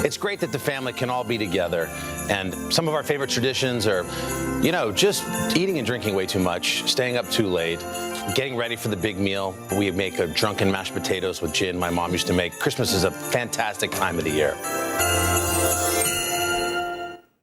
It's great that the family can all be together, and some of our favorite traditions are, you know, just eating and drinking way too much, staying up too late, getting ready for the big meal. We make a drunken mashed potatoes with gin my mom used to make. Christmas is a fantastic time of the year.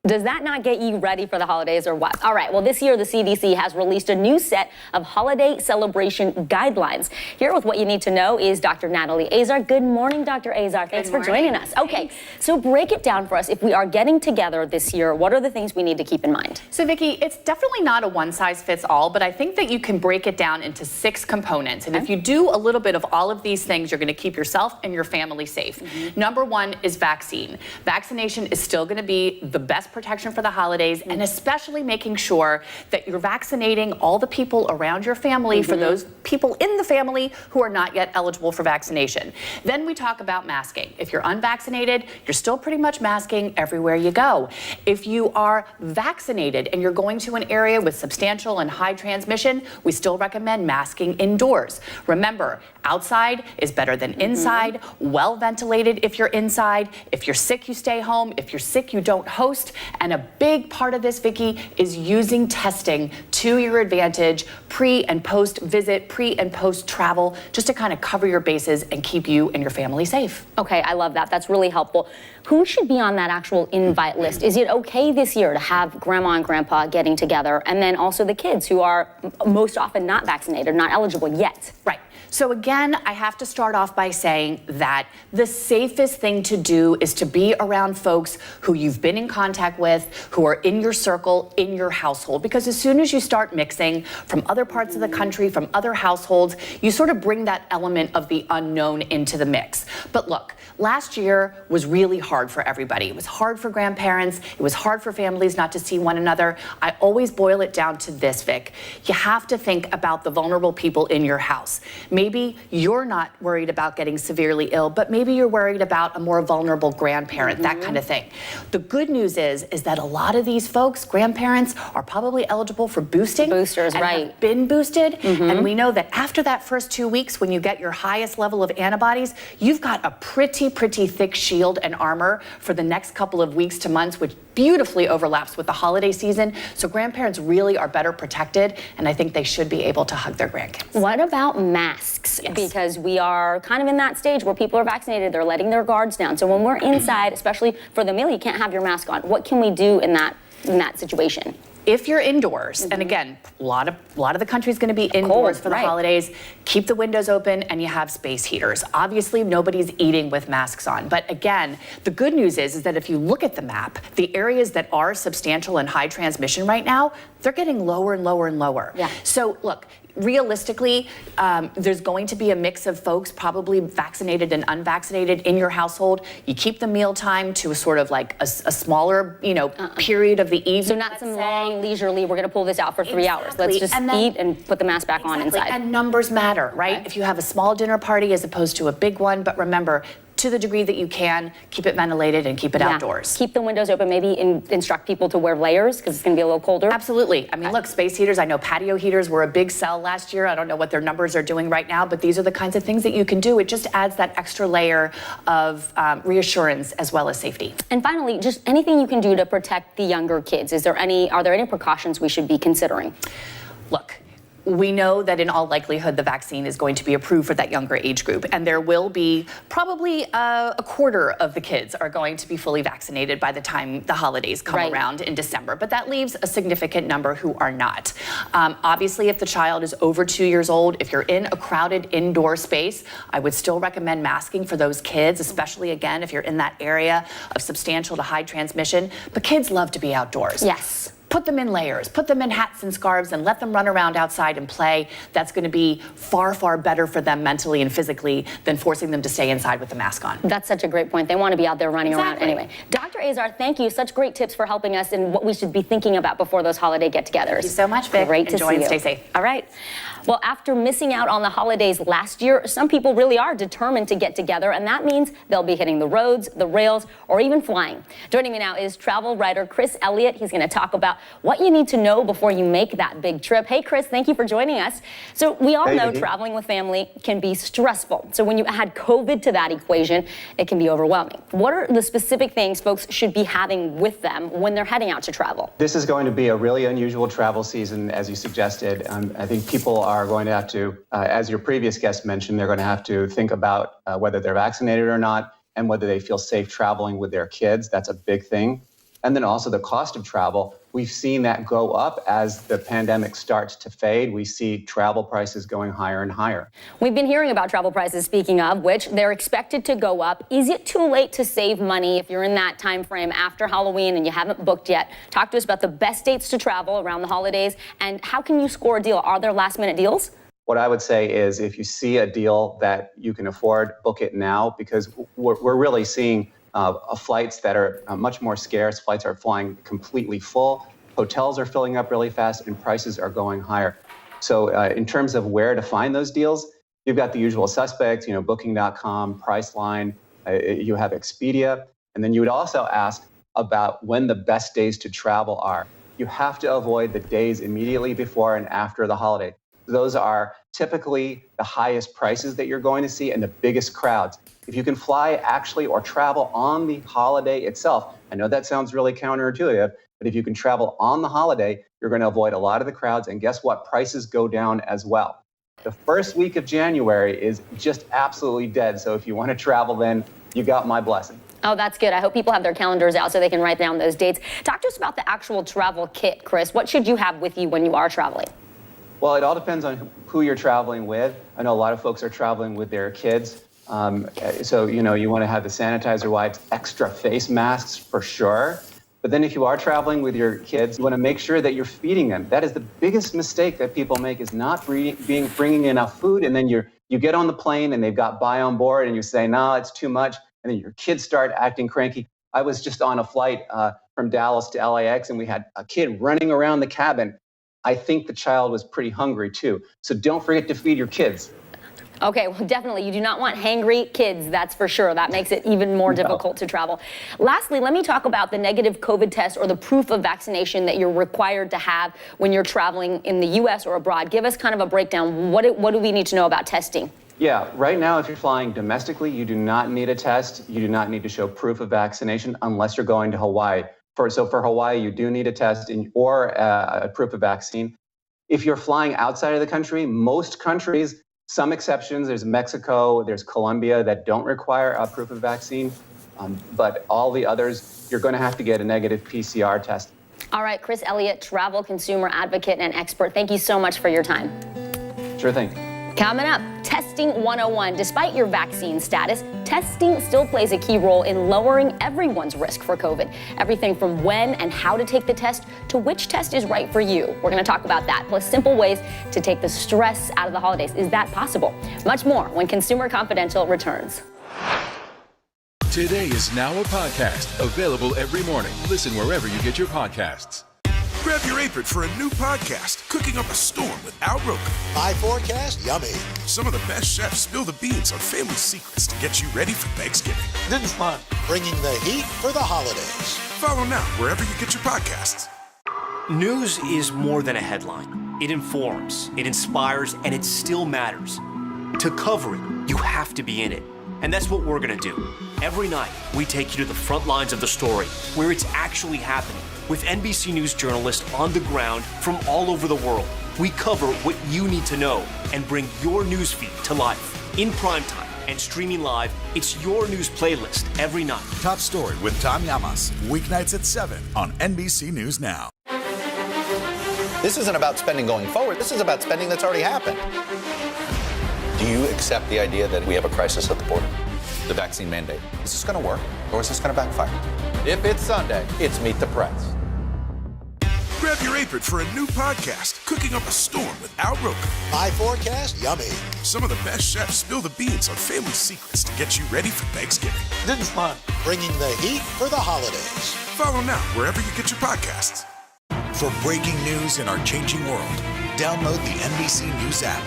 Does that not get you ready for the holidays or what? All right, well, this year the CDC has released a new set of holiday celebration guidelines. Here with what you need to know is Dr. Natalie Azar. Good morning, Dr. Azar. Thanks for joining us. Okay, so break it down for us. If we are getting together this year, what are the things we need to keep in mind? So, Vicki, it's definitely not a one-size-fits-all, but I think that you can break it down into 6 components. And if you do a little bit of all of these things, you're going to keep yourself and your family safe. Number 1 is vaccine. Vaccination is still going to be the best protection for the holidays, and especially making sure that you're vaccinating all the people around your family for those people in the family who are not yet eligible for vaccination. Then we talk about masking. If you're unvaccinated, you're still pretty much masking everywhere you go. If you are vaccinated and you're going to an area with substantial and high transmission, we still recommend masking indoors. Remember, outside is better than inside, well ventilated if you're inside. If you're sick, you stay home. If you're sick, you don't host. And a big part of this, Vicki, is using testing to your advantage, pre and post visit, pre and post travel, just to kind of cover your bases and keep you and your family safe. Okay, I love that. That's really helpful. Who should be on that actual invite list? Is it okay this year to have grandma and grandpa getting together, and then also the kids who are most often not vaccinated, not eligible yet? Right. So again, I have to start off by saying that the safest thing to do is to be around folks who you've been in contact with, who are in your circle, in your household, because as soon as you start mixing from other parts of the country, from other households, you sort of bring that element of the unknown into the mix. But look, last year was really hard for everybody. It was hard for grandparents. It was hard for families not to see one another. I always boil it down to this, Vic. You have to think about the vulnerable people in your house. Maybe you're not worried about getting severely ill, but maybe you're worried about a more vulnerable grandparent, that kind of thing. The good news is that a lot of these folks, grandparents, are probably eligible for boosting. Boosters, and right. have been boosted. And we know that after that first 2 weeks, when you get your highest level of antibodies, you've got a pretty thick shield and armor for the next couple of weeks to months, which beautifully overlaps with the holiday season. So grandparents really are better protected, and I think they should be able to hug their grandkids. What about masks? Yes. Because we are kind of in that stage where people are vaccinated, they're letting their guards down. So when we're inside, especially for the meal, you can't have your mask on. What can we do in that situation? If you're indoors, and again, a lot of the country is going to be indoors for the holidays, keep the windows open and you have space heaters. Obviously, nobody's eating with masks on. But again, the good news is that if you look at the map, the areas that are substantial and high transmission right now, they're getting lower and lower and lower. Yeah. So look, realistically, there's going to be a mix of folks, probably vaccinated and unvaccinated in your household. You keep the mealtime to a sort of like a smaller, period of the evening. So not some long leisurely, we're going to pull this out for 3 hours. Let's just eat and put the mask back on inside. And numbers matter, right? Okay. If you have a small dinner party as opposed to a big one, but remember, to the degree that you can, keep it ventilated and keep it outdoors. Keep the windows open, maybe instruct people to wear layers because it's going to be a little colder. Absolutely. I mean, look, space heaters, I know patio heaters were a big sell last year. I don't know what their numbers are doing right now, but these are the kinds of things that you can do. It just adds that extra layer of reassurance as well as safety. And finally, just anything you can do to protect the younger kids. Are there any precautions we should be considering? Look, we know that in all likelihood the vaccine is going to be approved for that younger age group, and there will be probably a quarter of the kids are going to be fully vaccinated by the time the holidays come around in December, but that leaves a significant number who are not. Obviously, if the child is over 2 years old, if you're in a crowded indoor space, I would still recommend masking for those kids, especially again if you're in that area of substantial to high transmission. But kids love to be outdoors. Yes. Put them in layers, put them in hats and scarves, and let them run around outside and play. That's going to be far better for them mentally and physically than forcing them to stay inside with the mask on. That's such a great point. They want to be out there running around anyway. Dr. Azar, thank you. Such great tips for helping us in what we should be thinking about before those holiday get-togethers. Thank you so much, Vic. Great to see you. Enjoy and stay safe. All right. Well, after missing out on the holidays last year, some people really are determined to get together, and that means they'll be hitting the roads, the rails, or even flying. Joining me now is travel writer Chris Elliott. He's going to talk about what you need to know before you make that big trip. Hey, Chris, thank you for joining us. So we all know traveling with family can be stressful. So when you add COVID to that equation, it can be overwhelming. What are the specific things folks should be having with them when they're heading out to travel? This is going to be a really unusual travel season, as you suggested. I think people are going to have to, as your previous guest mentioned, they're going to have to think about whether they're vaccinated or not and whether they feel safe traveling with their kids. That's a big thing. And then also the cost of travel. We've seen that go up as the pandemic starts to fade. We see travel prices going higher and higher. We've been hearing about travel prices, speaking of which, they're expected to go up. Is it too late to save money if you're in that time frame after Halloween and you haven't booked yet? Talk to us about the best dates to travel around the holidays and how can you score a deal? Are there last minute deals? What I would say is if you see a deal that you can afford, book it now, because we're really seeing flights that are much more scarce. Flights are flying completely full. Hotels are filling up really fast and prices are going higher. So in terms of where to find those deals, you've got the usual suspects, Booking.com, Priceline, you have Expedia, and then you would also ask about when the best days to travel are. You have to avoid the days immediately before and after the holiday. Those are typically the highest prices that you're going to see and the biggest crowds. If you can fly actually or travel on the holiday itself, I know that sounds really counterintuitive, but if you can travel on the holiday, you're going to avoid a lot of the crowds. And guess what? Prices go down as well. The first week of January is just absolutely dead. So if you want to travel then, you got my blessing. Oh, that's good. I hope people have their calendars out so they can write down those dates. Talk to us about the actual travel kit, Chris. What should you have with you when you are traveling? Well, it all depends on who you're traveling with. I know a lot of folks are traveling with their kids. So, you want to have the sanitizer wipes, extra face masks for sure. But then if you are traveling with your kids, you want to make sure that you're feeding them. That is the biggest mistake that people make, is not bringing enough food. And then you get on the plane and they've got buy on board and you say, no, it's too much. And then your kids start acting cranky. I was just on a flight from Dallas to LAX and we had a kid running around the cabin. I think the child was pretty hungry too. So don't forget to feed your kids. Okay, well, definitely. You do not want hangry kids, that's for sure. That makes it even more difficult to travel. Lastly, let me talk about the negative COVID test or the proof of vaccination that you're required to have when you're traveling in the U.S. or abroad. Give us kind of a breakdown. What do we need to know about testing? Yeah, right now, if you're flying domestically, you do not need a test. You do not need to show proof of vaccination unless you're going to Hawaii. So for Hawaii, you do need a test or a proof of vaccine. If you're flying outside of the country, most countries, some exceptions, there's Mexico, there's Colombia that don't require a proof of vaccine, but all the others, you're going to have to get a negative PCR test. All right, Chris Elliott, travel consumer advocate and expert. Thank you so much for your time. Sure thing. Coming up, testing 101. Despite your vaccine status, testing still plays a key role in lowering everyone's risk for COVID. Everything from when and how to take the test to which test is right for you. We're going to talk about that, plus simple ways to take the stress out of the holidays. Is that possible? Much more when Consumer Confidential returns. Today is now a podcast, available every morning. Listen wherever you get your podcasts. Grab your apron for a new podcast, Cooking Up a Storm with Al Roker. My forecast, yummy. Some of the best chefs spill the beans on family secrets to get you ready for Thanksgiving. This is fun. Bringing the heat for the holidays. Follow now wherever you get your podcasts. News is more than a headline. It informs, it inspires, and it still matters. To cover it, you have to be in it. And that's what we're going to do. Every night, we take you to the front lines of the story, where it's actually happening, with NBC News journalists on the ground from all over the world. We cover what you need to know and bring your newsfeed to life. In primetime and streaming live, it's your news playlist every night. Top Story with Tom Llamas, weeknights at 7 on NBC News Now. This isn't about spending going forward. This is about spending that's already happened. Do you accept the idea that we have a crisis at the border? The vaccine mandate. Is this going to work or is this going to backfire? If it's Sunday, it's Meet the Press. Grab your apron for a new podcast, Cooking Up a Storm with Al Roker. My forecast, yummy. Some of the best chefs spill the beans on family secrets to get you ready for Thanksgiving. This is fun. Bringing the heat for the holidays. Follow now wherever you get your podcasts. For breaking news in our changing world, download the NBC News app.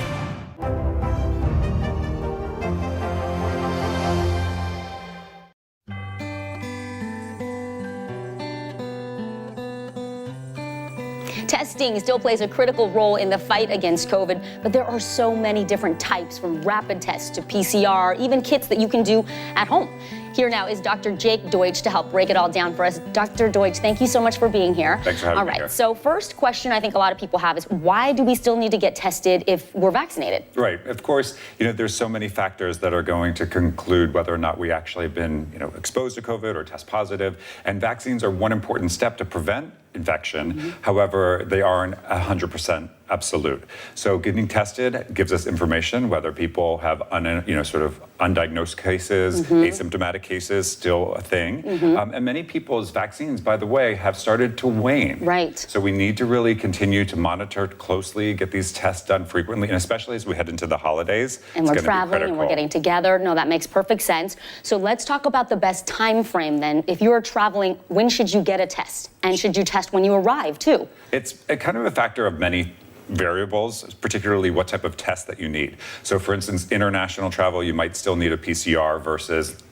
Testing still plays a critical role in the fight against COVID, but there are so many different types, from rapid tests to PCR, even kits that you can do at home. Here now is Dr. Jake Deutsch to help break it all down for us. Dr. Deutsch, thank you so much for being here. Thanks for having me here. All right, so first question I think a lot of people have is, why do we still need to get tested if we're vaccinated? Right. Of course, there's so many factors that are going to conclude whether or not we actually have been, exposed to COVID or test positive. And vaccines are one important step to prevent infection. However, they aren't 100% absolute. So getting tested gives us information whether people have sort of undiagnosed cases, asymptomatic cases, still a thing. And many people's vaccines, by the way, have started to wane. Right. So we need to really continue to monitor closely, get these tests done frequently, and especially as we head into the holidays. And we're traveling and we're getting together. No, that makes perfect sense. So let's talk about the best time frame then. If you're traveling, when should you get a test? And should you test when you arrive too? It's kind of a factor of many variables, particularly what type of test that you need. So for instance, international travel, you might still need a PCR versus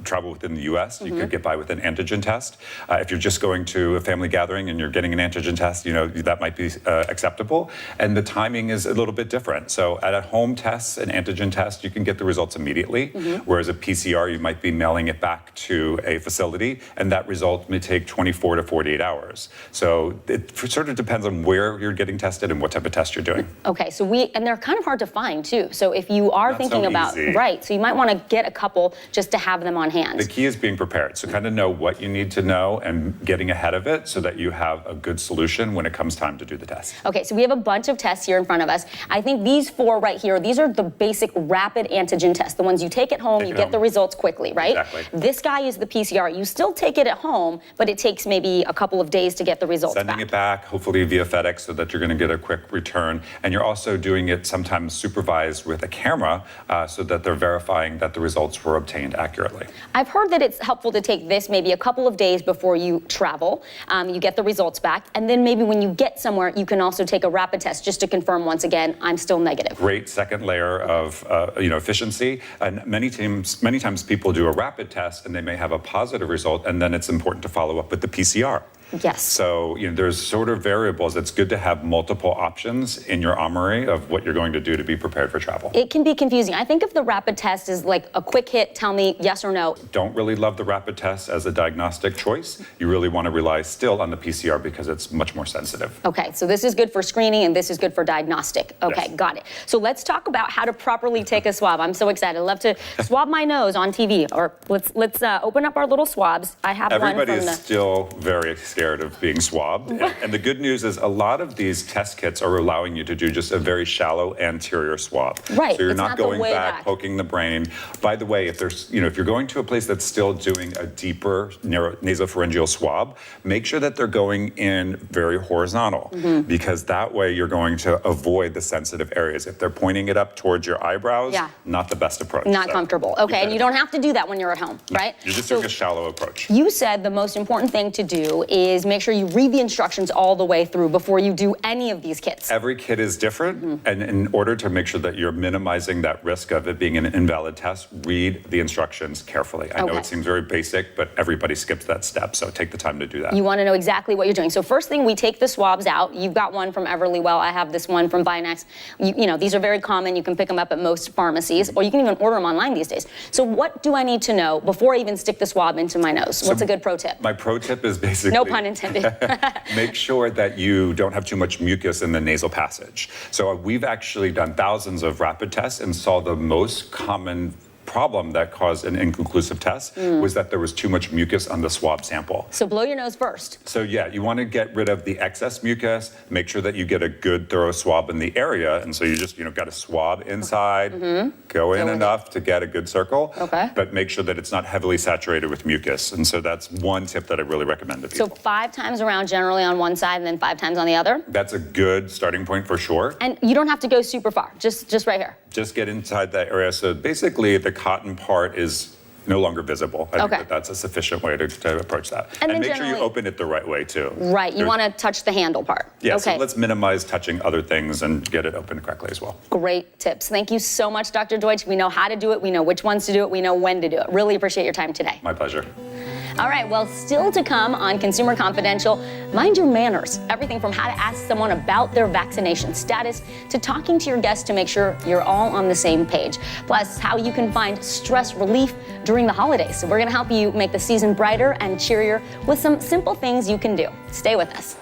travel within the US. You could get by with an antigen test. If you're just going to a family gathering and you're getting an antigen test, that might be acceptable. And the timing is a little bit different. So at a home test, an antigen test, you can get the results immediately. Whereas a PCR, you might be mailing it back to a facility, and that result may take 24 to 48 hours. So it sort of depends on where you're getting tested and what type of test you're doing. Okay, so and they're kind of hard to find too. So if you are thinking about, easy. Right, so you might want to get a couple just to have them on hand. The key is being prepared. So kind of know what you need to know and getting ahead of it so that you have a good solution when it comes time to do the test. Okay, so we have a bunch of tests here in front of us. I think these four right here, these are the basic rapid antigen tests, the ones you take at home, you get the results quickly, right? Exactly. This guy is the PCR. You still take it at home, but it takes maybe a couple of days to get the results Sending it back, hopefully via FedEx, so that you're going to get a quick return. And you're also doing it sometimes supervised with a camera so that they're verifying that the results were obtained accurately. I've heard that it's helpful to take this maybe a couple of days before you travel. You get the results back. And then maybe when you get somewhere, you can also take a rapid test just to confirm once again, I'm still negative. Great second layer of efficiency. And many times people do a rapid test and they may have a positive result, and then it's important to follow up with the PCR. Yes. So there's sort of variables. It's good to have multiple options in your armory of what you're going to do to be prepared for travel. It can be confusing. I think if the rapid test is like a quick hit, tell me yes or no. Don't really love the rapid test as a diagnostic choice. You really want to rely still on the PCR because it's much more sensitive. Okay, so this is good for screening and this is good for diagnostic. Okay, Yes. Got it. So let's talk about how to properly take a swab. I'm so excited. I love to swab my nose on TV. Or let's open up our little swabs. I have Everybody one from is still very scared of being swabbed. And the good news is a lot of these test kits are allowing you to do just a very shallow anterior swab. Right. So you're It's not the going way back, poking the brain. By the way, if there's, if you're going to a place that's still doing a deeper nasopharyngeal swab, make sure that they're going in very horizontal, because that way you're going to avoid the sensitive areas. If they're pointing it up towards your eyebrows, not the best approach. Not comfortable. Okay, and you don't have to do that when you're at home, right? You're just doing a shallow approach. You said the most important thing to do is make sure you read the instructions all the way through before you do any of these kits. Every kit is different, and in order to make sure that you're minimizing that risk of it being an invalid test, read the instructions carefully. I know it seems very basic, but everybody skips that step, so take the time to do that. You want to know exactly what you're doing. So first thing, we take the swabs out. You've got one from Everlywell. I have this one from Vinex. These are very common. You can pick them up at most pharmacies, or you can even order them online these days. So what do I need to know before I even stick the swab into my nose? What's a good pro tip? My pro tip is basically... No pun intended. Make sure that you don't have too much mucus in the nasal passage. So we've actually done thousands of rapid tests and saw the most common problem that caused an inconclusive test was that there was too much mucus on the swab sample. So blow your nose first. So yeah, you want to get rid of the excess mucus, make sure that you get a good thorough swab in the area. And so you just, got to swab inside, go in enough to get a good circle, but make sure that it's not heavily saturated with mucus. And so that's one tip that I really recommend to people. So 5 times around generally on one side and then 5 times on the other? That's a good starting point for sure. And you don't have to go super far, just right here. Just get inside that area. So basically the cotton part is no longer visible. I think Okay. that's a sufficient way to approach that. And then make sure you generally- open it the right way, too. Right, you want to touch the handle part. Yeah, Okay. so let's minimize touching other things and get it open correctly as well. Great tips. Thank you so much, Dr. Deutsch. We know how to do it. We know which ones to do it. We know when to do it. Really appreciate your time today. My pleasure. All right, well, still to come on Consumer Confidential, mind your manners. Everything from how to ask someone about their vaccination status to talking to your guests to make sure you're all on the same page. Plus, how you can find stress relief during the holidays. So we're going to help you make the season brighter and cheerier with some simple things you can do. Stay with us.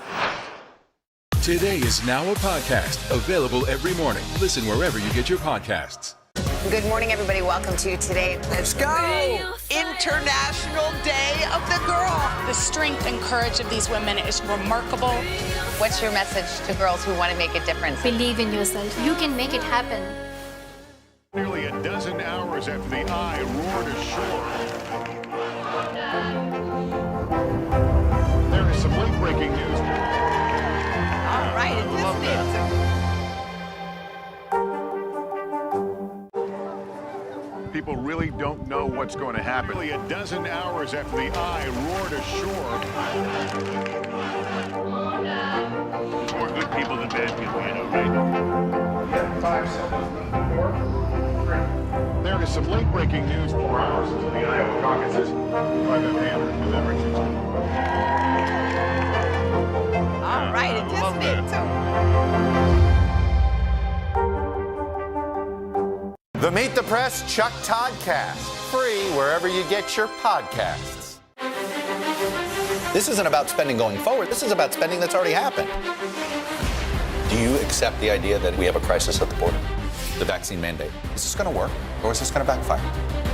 Today is now a podcast available every morning. Listen wherever you get your podcasts. Good morning, everybody. Welcome to Today. Let's go! International Day of the Girl. The strength and courage of these women is remarkable. What's your message to girls who want to make a difference? Believe in yourself. You can make it happen. Nearly a dozen hours after the eye roared ashore. There is some late-breaking news. All right, and People really don't know what's going to happen. Nearly a dozen hours after the eye roared ashore. More good people than bad people, you know, right? 5 seconds. 4, 3. There is some late-breaking news. 4 hours into the Iowa caucuses. By the hand, all right, anticipate too. The Meet the Press Chuck Toddcast, free wherever you get your podcasts. This isn't about spending going forward. This is about spending that's already happened. Do you accept the idea that we have a crisis at the border? The vaccine mandate. Is this going to work, or is this going to backfire?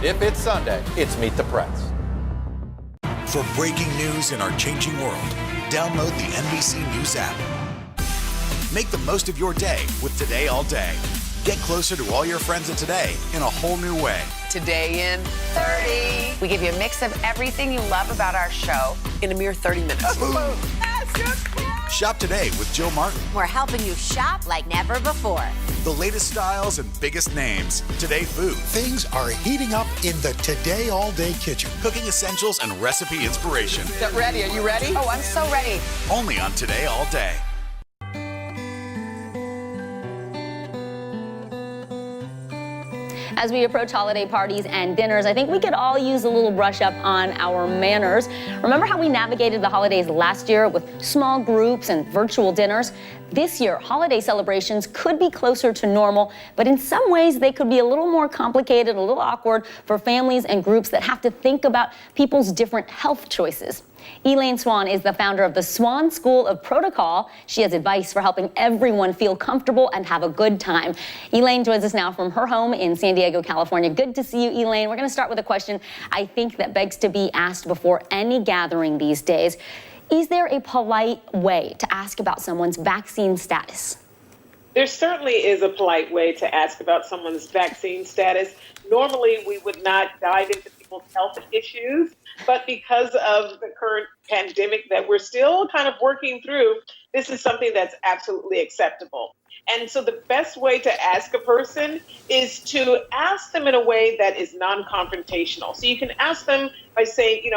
If it's Sunday, it's Meet the Press. For breaking news in our changing world, download the NBC News app. Make the most of your day with Today All Day. Get closer to all your friends at Today in a whole new way. Today in 30. We give you a mix of everything you love about our show in a mere 30 minutes. Shop today with Jill Martin. We're helping you shop like never before. The latest styles and biggest names. Today Food. Things are heating up in the Today All Day kitchen. Cooking essentials and recipe inspiration. Get ready. Are you ready? Oh, I'm so ready. Only on Today All Day. As we approach holiday parties and dinners, I think we could all use a little brush up on our manners. Remember how we navigated the holidays last year with small groups and virtual dinners? This year, holiday celebrations could be closer to normal, but in some ways they could be a little more complicated, a little awkward for families and groups that have to think about people's different health choices. Elaine Swan is the founder of the Swan School of Protocol. She has advice for helping everyone feel comfortable and have a good time. Elaine joins us now from her home in San Diego, California. Good to see you, Elaine. We're going to start with a question I think that begs to be asked before any gathering these days. Is there a polite way to ask about someone's vaccine status? There certainly is a polite way to ask about someone's vaccine status. Normally, we would not dive into people's health issues, but because of the current pandemic that we're still kind of working through, this is something that's absolutely acceptable. And so the best way to ask a person is to ask them in a way that is non-confrontational. So you can ask them by saying,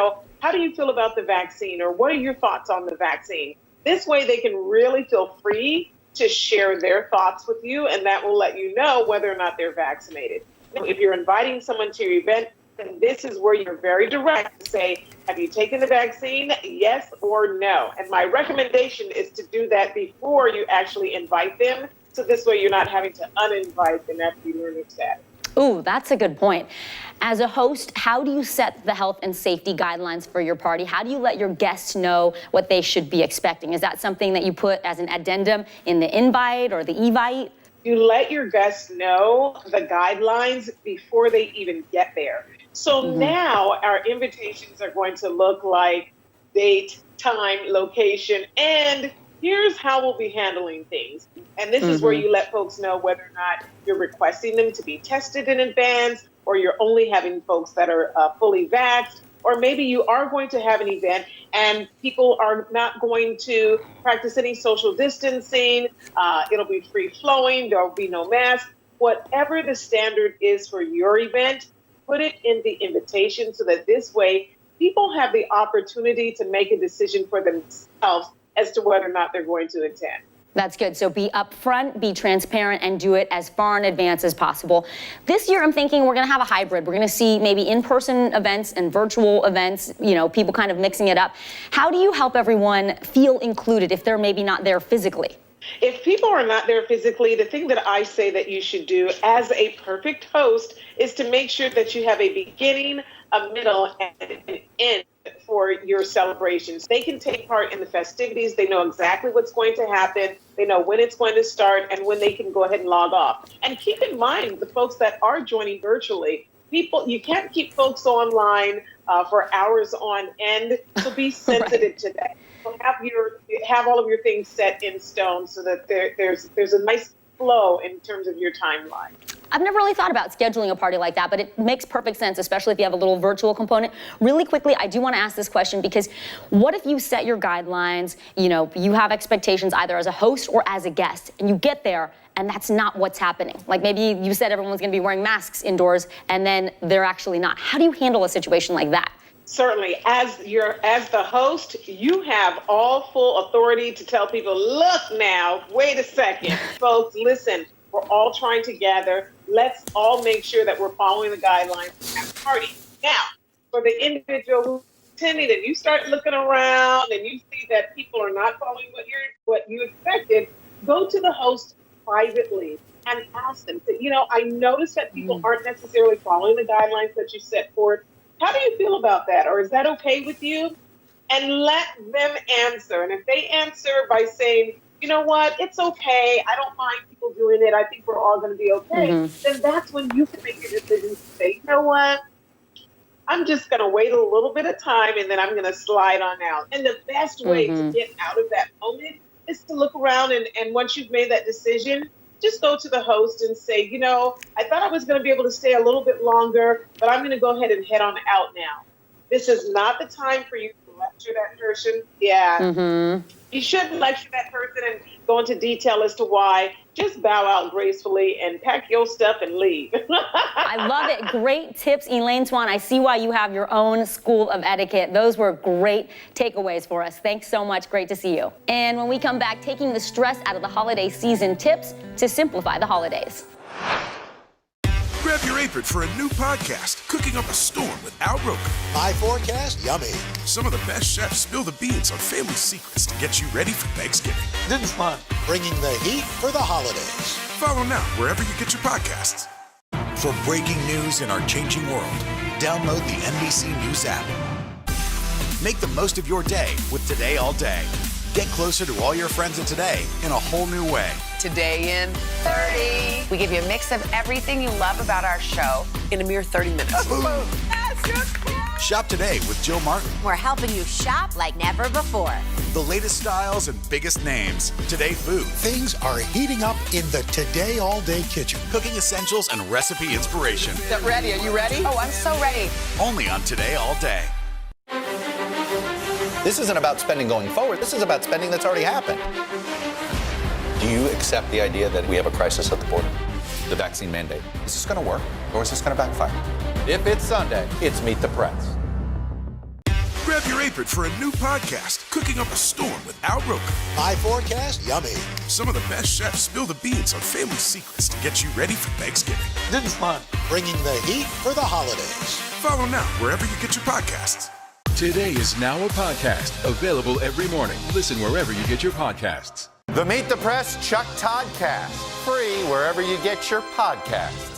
how do you feel about the vaccine? Or what are your thoughts on the vaccine? This way they can really feel free to share their thoughts with you, and that will let you know whether or not they're vaccinated. If you're inviting someone to your event, then this is where you're very direct to say, have you taken the vaccine? Yes or no. And my recommendation is to do that before you actually invite them. So this way you're not having to uninvite them after you learn their status. Ooh, that's a good point. As a host, how do you set the health and safety guidelines for your party? How do you let your guests know what they should be expecting? Is that something that you put as an addendum in the invite or the evite? You let your guests know the guidelines before they even get there. So now our invitations are going to look like date, time, location, and here's how we'll be handling things. And this is where you let folks know whether or not you're requesting them to be tested in advance, or you're only having folks that are fully vaxxed, or maybe you are going to have an event and people are not going to practice any social distancing. It'll be free flowing. There'll be no mask. Whatever the standard is for your event, put it in the invitation so that this way people have the opportunity to make a decision for themselves as to whether or not they're going to attend. That's good. So be upfront, be transparent, and do it as far in advance as possible. This year, I'm thinking we're going to have a hybrid. We're going to see maybe in-person events and virtual events, you know, people kind of mixing it up. How do you help everyone feel included if they're maybe not there physically? If people are not there physically, the thing that I say that you should do as a perfect host is to make sure that you have a beginning, a middle, and an end for your celebrations. They can take part in the festivities. They know exactly what's going to happen. They know when it's going to start and when they can go ahead and log off. And keep in mind, the folks that are joining virtually, you can't keep folks online for hours on end, so be sensitive to that. So have all of your things set in stone so that there's a nice flow in terms of your timeline. I've never really thought about scheduling a party like that, but it makes perfect sense, especially if you have a little virtual component. Really quickly, I do want to ask this question because what if you set your guidelines, you know, you have expectations either as a host or as a guest, and you get there and that's not what's happening? Like maybe you said everyone's going to be wearing masks indoors and then they're actually not. How do you handle a situation like that? Certainly, as the host, you have all full authority to tell people, look now, wait a second, folks, listen, we're all trying to gather. Let's all make sure that we're following the guidelines at the party. Now, for the individual who's attending and you start looking around and you see that people are not following what you expected, go to the host privately and ask them, you know, I noticed that people aren't necessarily following the guidelines that you set forth. How do you feel about that? Or is that okay with you? And let them answer. And if they answer by saying, you know what, it's okay, I don't mind people doing it, I think we're all going to be okay, then that's when you can make your decision to say, you know what, I'm just going to wait a little bit of time and then I'm going to slide on out. And the best way to get out of that moment is to look around and once you've made that decision, just go to the host and say, you know, I thought I was going to be able to stay a little bit longer, but I'm going to go ahead and head on out now. This is not the time for you to lecture that person. Yeah. You shouldn't lecture that person and go into detail as to why. Just bow out gracefully and pack your stuff and leave. I love it. Great tips, Elaine Swan. I see why you have your own school of etiquette. Those were great takeaways for us. Thanks so much. Great to see you. And when we come back, taking the stress out of the holiday season, tips to simplify the holidays. Grab your apron for a new podcast, Cooking Up a Storm with Al Roker. My forecast, yummy. Some of the best chefs spill the beans on family secrets to get you ready for Thanksgiving. This is fun. Bringing the heat for the holidays. Follow now wherever you get your podcasts. For breaking news in our changing world, download the NBC News app. Make the most of your day with Today All Day. Get closer to all your friends of today in a whole new way. Today in 30. We give you a mix of everything you love about our show in a mere 30 minutes. Shop today with Jill Martin. We're helping you shop like never before. The latest styles and biggest names. Today food. Things are heating up in the Today All Day kitchen. Cooking essentials and recipe inspiration. Is that ready? Are you ready? Oh, I'm so ready. Only on Today All Day. This isn't about spending going forward. This is about spending that's already happened. Do you accept the idea that we have a crisis at the border? The vaccine mandate. Is this going to work or is this going to backfire? If it's Sunday, it's Meet the Press. Grab your apron for a new podcast, Cooking Up a Storm with Al Roker. My forecast, yummy. Some of the best chefs spill the beans on family secrets to get you ready for Thanksgiving. This is fun. Bringing the heat for the holidays. Follow now wherever you get your podcasts. Today is now a podcast available every morning. Listen wherever you get your podcasts. The Meet the Press Chuck Toddcast. Free wherever you get your podcasts.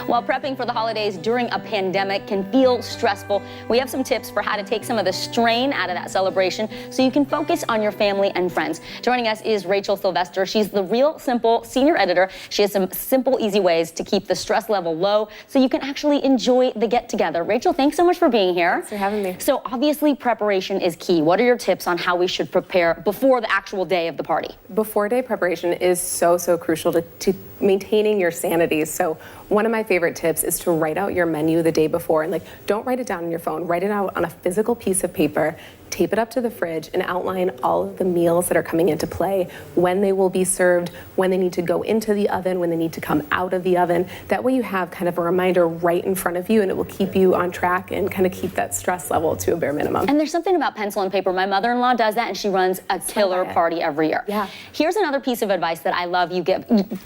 While prepping for the holidays during a pandemic can feel stressful, we have some tips for how to take some of the strain out of that celebration so you can focus on your family and friends. Joining us is Rachel Sylvester. She's the Real Simple senior editor. She has some simple, easy ways to keep the stress level low so you can actually enjoy the get-together. Rachel, thanks so much for being here. Thanks for having me. So obviously preparation is key. What are your tips on how we should prepare before the actual day of the party? Before day preparation is so crucial to maintaining your sanity. So one of my favorite tips is to write out your menu the day before, and don't write it down on your phone. Write it out on a physical piece of paper. tape it up to the fridge, and outline all of the meals that are coming into play, when they will be served, when they need to go into the oven, when they need to come out of the oven. That way you have kind of a reminder right in front of you, and it will keep you on track and kind of keep that stress level to a bare minimum. And there's something about pencil and paper. My mother-in-law does that, and she runs a killer party every year. Yeah. Here's another piece of advice that I love you give.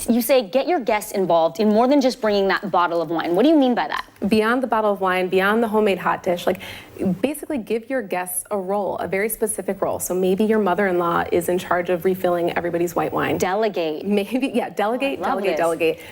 You say get your guests involved in more than just bringing that bottle of wine. What do you mean by that? Beyond the bottle of wine, beyond the homemade hot dish, like basically give your guests a role, a very specific role. So maybe your mother-in-law is in charge of refilling everybody's white wine. Delegate. Maybe, yeah, delegate.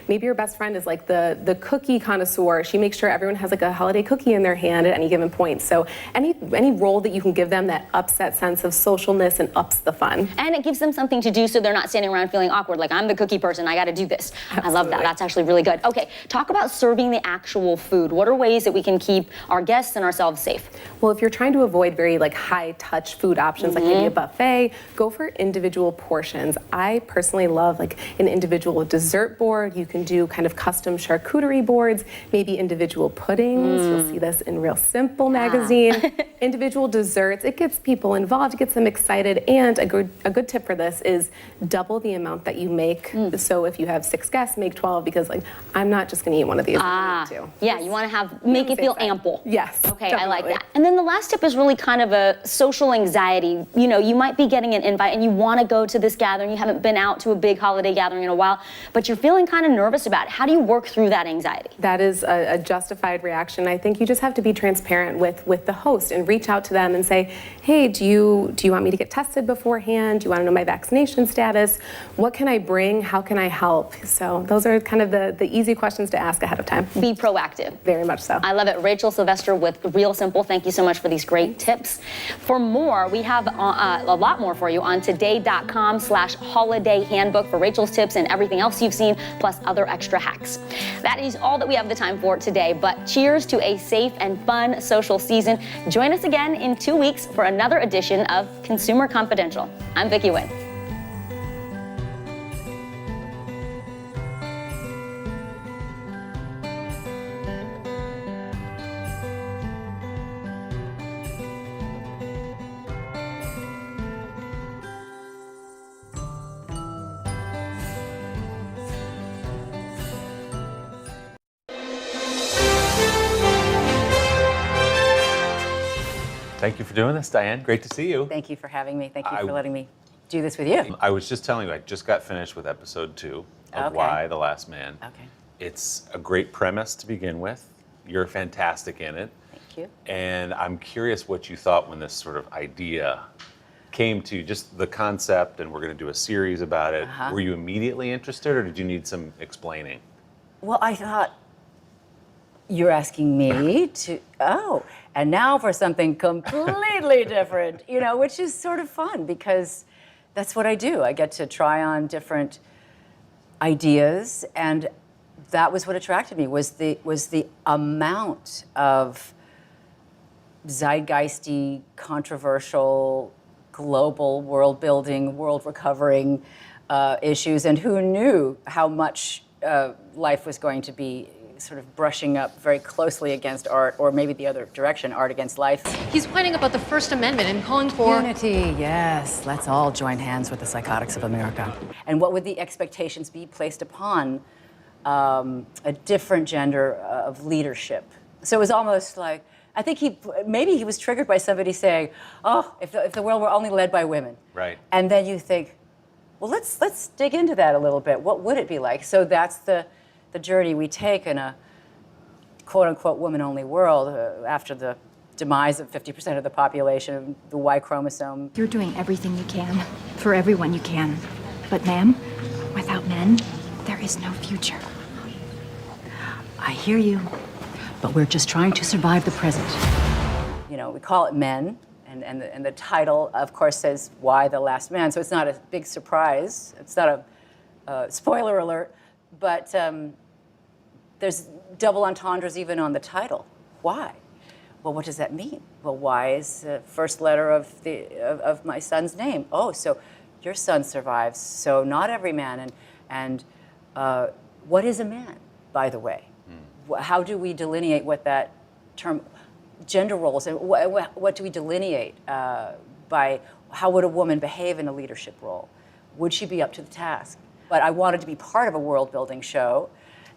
Maybe your best friend is like the cookie connoisseur. She makes sure everyone has like a holiday cookie in their hand at any given point. So any role that you can give them that ups that sense of socialness and ups the fun. And it gives them something to do so they're not standing around feeling awkward, like I'm the cookie person, I gotta do this. Absolutely. I love that, that's actually really good. Okay, talk about serving the actual food. What are ways that we can keep our guests and ourselves safe? Well, if you're trying to avoid very like high touch food options, like maybe a buffet, go for individual portions. I personally love like an individual dessert board. You can do kind of custom charcuterie boards, maybe individual puddings. You'll see this in Real Simple magazine. Individual desserts. It gets people involved, it gets them excited, and a good tip for this is double the amount that you make. So if you have 6 guests, make 12, because like I'm not just gonna eat one of these. Yeah, you want to make it feel ample. Yes. Okay, definitely. I like that. And then the last tip is really kind of a social anxiety. You know, you might be getting an invite and you want to go to this gathering. You haven't been out to a big holiday gathering in a while, but you're feeling kind of nervous about it. How do you work through that anxiety? That is a justified reaction. I think you just have to be transparent with the host and reach out to them and say, hey, do you want me to get tested beforehand? Do you want to know my vaccination status? What can I bring? How can I help? So those are kind of the easy questions to ask ahead of time. Be proactive. Very much so. I love it. Rachel Sylvester with Real Simple. Thank you so much for these great tips. For more, we have a lot more for you on today.com/holiday handbook for Rachel's tips and everything else you've seen, plus other extra hacks. That is all that we have the time for today, but cheers to a safe and fun social season. Join us again in 2 weeks for another edition of Consumer Confidential. I'm Vicki Wynn. Thank you for doing this, Diane. Great to see you. Thank you for having me. Thank you for letting me do this with you. I was just telling you, I just got finished with episode 2 of Why the Last Man. Okay. It's a great premise to begin with. You're fantastic in it. Thank you. And I'm curious what you thought when this sort of idea came to you, just the concept, and we're going to do a series about it. Were you immediately interested, or did you need some explaining? Well, I thought, you're asking me to, and now for something completely different, you know, which is sort of fun because that's what I do. I get to try on different ideas, and that was what attracted me, was the amount of zeitgeisty, controversial, global world building, world recovering issues, and who knew how much life was going to be sort of brushing up very closely against art, or maybe the other direction, art against life. He's whining about the First Amendment and calling for unity. Yes, let's all join hands with the psychotics of America. And what would the expectations be placed upon a different gender of leadership? So it was almost like, I think maybe he was triggered by somebody saying, oh, if the world were only led by women. Right. And then you think, well, let's dig into that a little bit. What would it be like? So that's the journey we take in a quote-unquote woman-only world after the demise of 50% of the population, the Y chromosome. You're doing everything you can for everyone you can. But ma'am, without men, there is no future. I hear you, but we're just trying to survive the present. You know, we call it Men, and the title, of course, says Why the Last Man, so it's not a big surprise. It's not a spoiler alert, but there's double entendres even on the title. Why? Well, what does that mean? Well, why is the first letter of my son's name? Oh, so your son survives, so not every man. And what is a man, by the way? How do we delineate what that term, gender roles and what do we delineate by how would a woman behave in a leadership role? Would she be up to the task? But I wanted to be part of a world-building show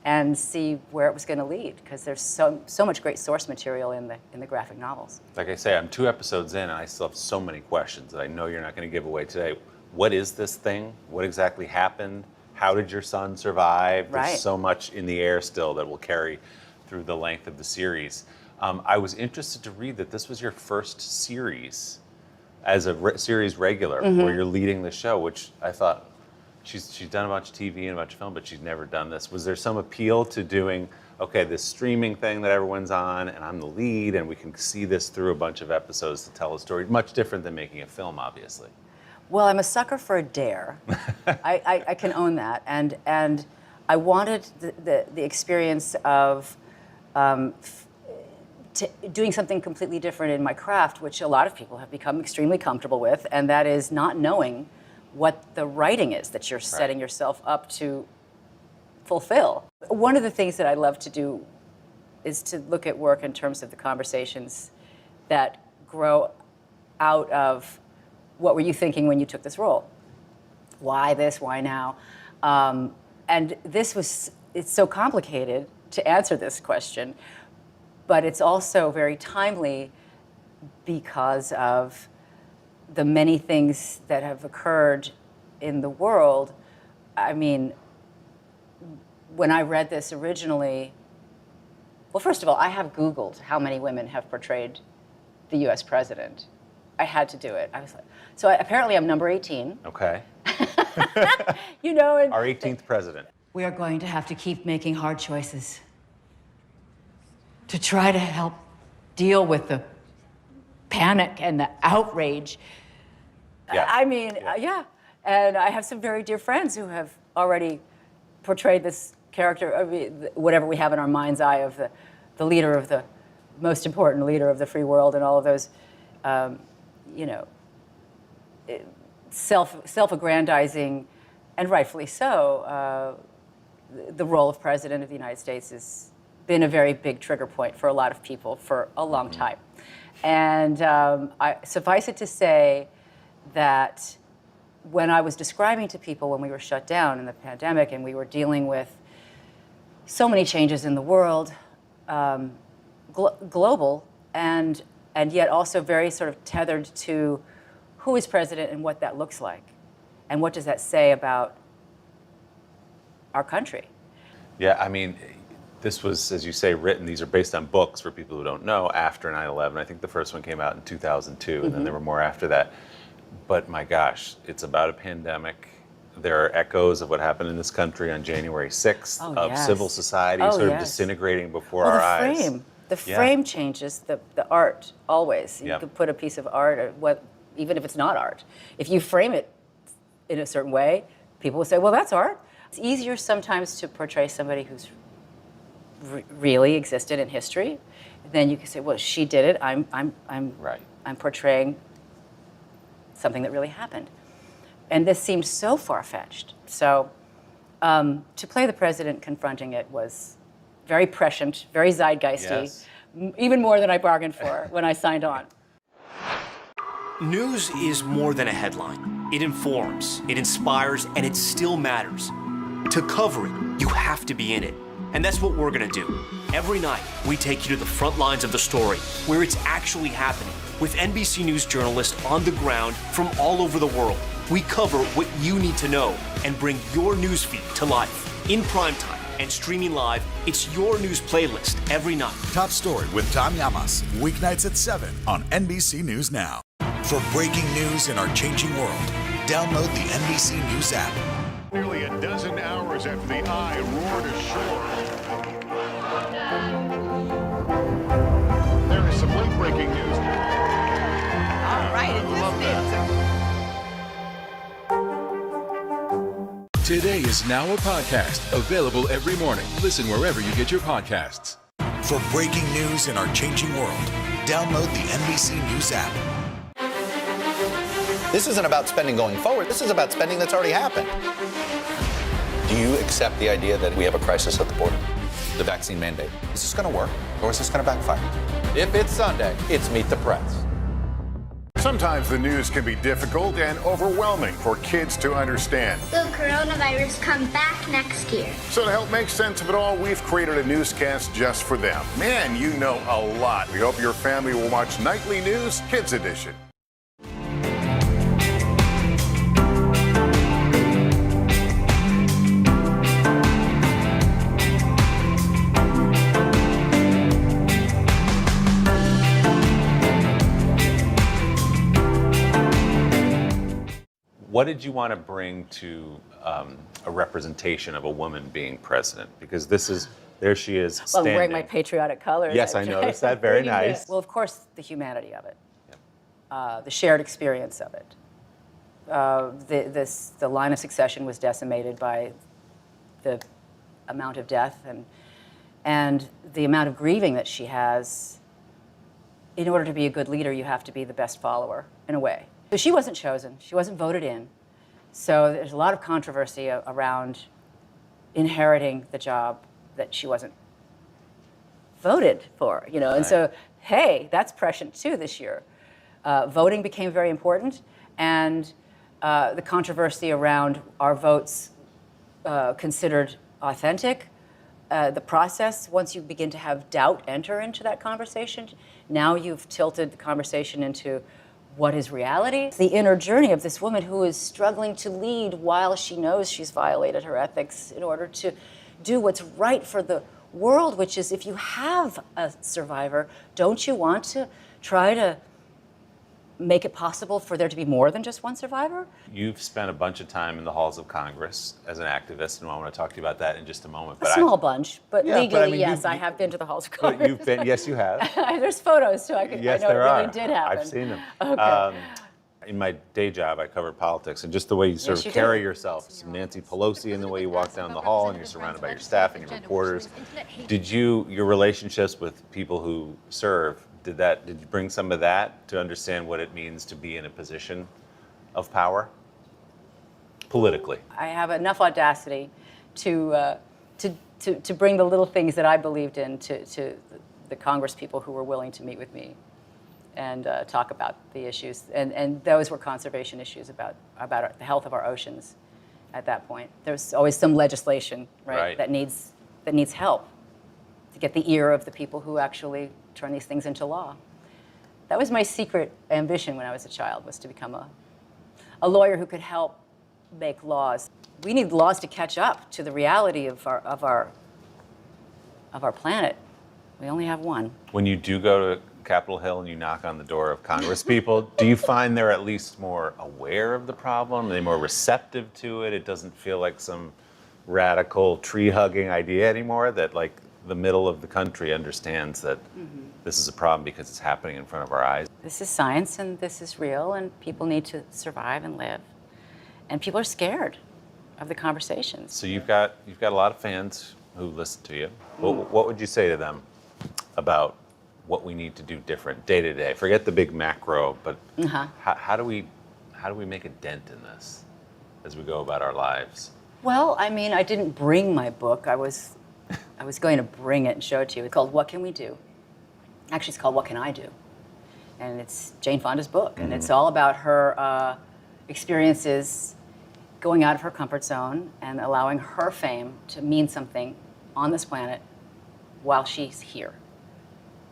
and see where it was going to lead, because there's so much great source material in the graphic novels. Like I say, I'm 2 episodes in, and I still have so many questions that I know you're not going to give away today. What is this thing? What exactly happened? How did your son survive? Right. There's so much in the air still that will carry through the length of the series. I was interested to read that this was your first series as a series regular, where you're leading the show, which I thought, she's done a bunch of TV and a bunch of film, but she's never done this. Was there some appeal to doing, okay, this streaming thing that everyone's on, and I'm the lead, and we can see this through a bunch of episodes to tell a story? Much different than making a film, obviously. Well, I'm a sucker for a dare. I can own that, and I wanted the experience of doing something completely different in my craft, which a lot of people have become extremely comfortable with, and that is not knowing what the writing is that you're setting yourself up to fulfill. One of the things that I love to do is to look at work in terms of the conversations that grow out of what were you thinking when you took this role? Why this? Why now? And it's so complicated to answer this question, but it's also very timely because of the many things that have occurred in the world. I mean, when I read this originally, well, first of all, I have Googled how many women have portrayed the US president. I had to do it. I was like, apparently I'm number 18. Okay. You know, and our 18th president. We are going to have to keep making hard choices to try to help deal with the panic and the outrage. Yeah. I mean, yeah. And I have some very dear friends who have already portrayed this character, whatever we have in our mind's eye of the leader of the most important leader of the free world, and all of those, you know, self-aggrandizing, and rightfully so, the role of President of the United States has been a very big trigger point for a lot of people for a long time. And suffice it to say that when I was describing to people when we were shut down in the pandemic and we were dealing with so many changes in the world, global, and yet also very sort of tethered to who is president and what that looks like, and what does that say about our country. Yeah, I mean, this was, as you say, written. These are based on books for people who don't know, after 9/11. I think the first one came out in 2002, and then there were more after that. But my gosh, it's about a pandemic. There are echoes of what happened in this country on January 6th, of civil society sort of disintegrating before our eyes. The frame changes the art always. You could put a piece of art, even if it's not art. If you frame it in a certain way, people will say, well, that's art. It's easier sometimes to portray somebody who's really existed in history. Then you can say, well, she did it. I'm portraying something that really happened. And this seems so far-fetched. So to play the president confronting it was very prescient, very zeitgeisty, even more than I bargained for when I signed on. News is more than a headline. It informs, it inspires, and it still matters. To cover it, you have to be in it. And that's what we're gonna do. Every night, we take you to the front lines of the story, where it's actually happening, with NBC News journalists on the ground from all over the world. We cover what you need to know and bring your newsfeed to life. In primetime and streaming live, it's your news playlist every night. Top Story with Tom Llamas, weeknights at 7 on NBC News Now. For breaking news in our changing world, download the NBC News app. Nearly a dozen hours after the eye roared ashore. There is some late breaking news. All right, Today is now a podcast, available every morning. Listen wherever you get your podcasts. For breaking news in our changing world, download the NBC News app. This isn't about spending going forward. This is about spending that's already happened. Do you accept the idea that we have a crisis at the border? The vaccine mandate. Is this going to work, or is this going to backfire? If it's Sunday, it's Meet the Press. Sometimes the news can be difficult and overwhelming for kids to understand. Will coronavirus come back next year? So to help make sense of it all, we've created a newscast just for them. Man, you know a lot. We hope your family will watch Nightly News Kids Edition. What did you want to bring to a representation of a woman being president? Because there she is Well, standing. I'm wearing my patriotic colors. Yes, I noticed that. Very nice. Well, of course, the humanity of it, the shared experience of it. The line of succession was decimated by the amount of death and the amount of grieving that she has. In order to be a good leader, you have to be the best follower, in a way. So she wasn't chosen. She wasn't voted in. So there's a lot of controversy around inheriting the job that she wasn't voted for, you know. And so, hey, that's prescient too this year. Voting became very important, and the controversy around our votes considered authentic. The process, once you begin to have doubt enter into that conversation, now you've tilted the conversation into what is reality? The inner journey of this woman who is struggling to lead while she knows she's violated her ethics in order to do what's right for the world, which is if you have a survivor, don't you want to try to make it possible for there to be more than just one survivor? You've spent a bunch of time in the halls of Congress as an activist, and I want to talk to you about that in just a moment. A small bunch, but Yeah, legally, but I mean, yes, I have been to the halls of Congress. But you've been, yes, you have. There's photos, so I know Yes, it there really are. did happen. I've seen them. Okay. In my day job, I cover politics, and just the way you sort Yes, of you carry do. yourself, some Nancy Pelosi in the way you walk down the hall, and you're surrounded by your staff and your reporters. Did your relationships with people who serve, did you bring some of that to understand what it means to be in a position of power politically? I have enough audacity to bring the little things that I believed in to the Congress people who were willing to meet with me and talk about the issues. And those were conservation issues about the health of our oceans at that point. There's always some legislation, right. that needs help to get the ear of the people who actually turn these things into law. That was my secret ambition when I was a child, was to become a lawyer who could help make laws. We need laws to catch up to the reality of our planet. We only have one. When you do go to Capitol Hill and you knock on the door of Congress people, do you find they're at least more aware of the problem? Are they more receptive to it? It doesn't feel like some radical tree-hugging idea anymore, that like the middle of the country understands that this is a problem because it's happening in front of our eyes. This is science and this is real, and people need to survive and live. And people are scared of the conversations. So you've got a lot of fans who listen to you. What would you say to them about what we need to do different day to day? Forget the big macro, but how do we make a dent in this as we go about our lives? Well, I mean, I didn't bring my book. I was going to bring it and show it to you. It's called What Can We Do? Actually, it's called What Can I Do? And it's Jane Fonda's book. And it's all about her experiences going out of her comfort zone and allowing her fame to mean something on this planet while she's here.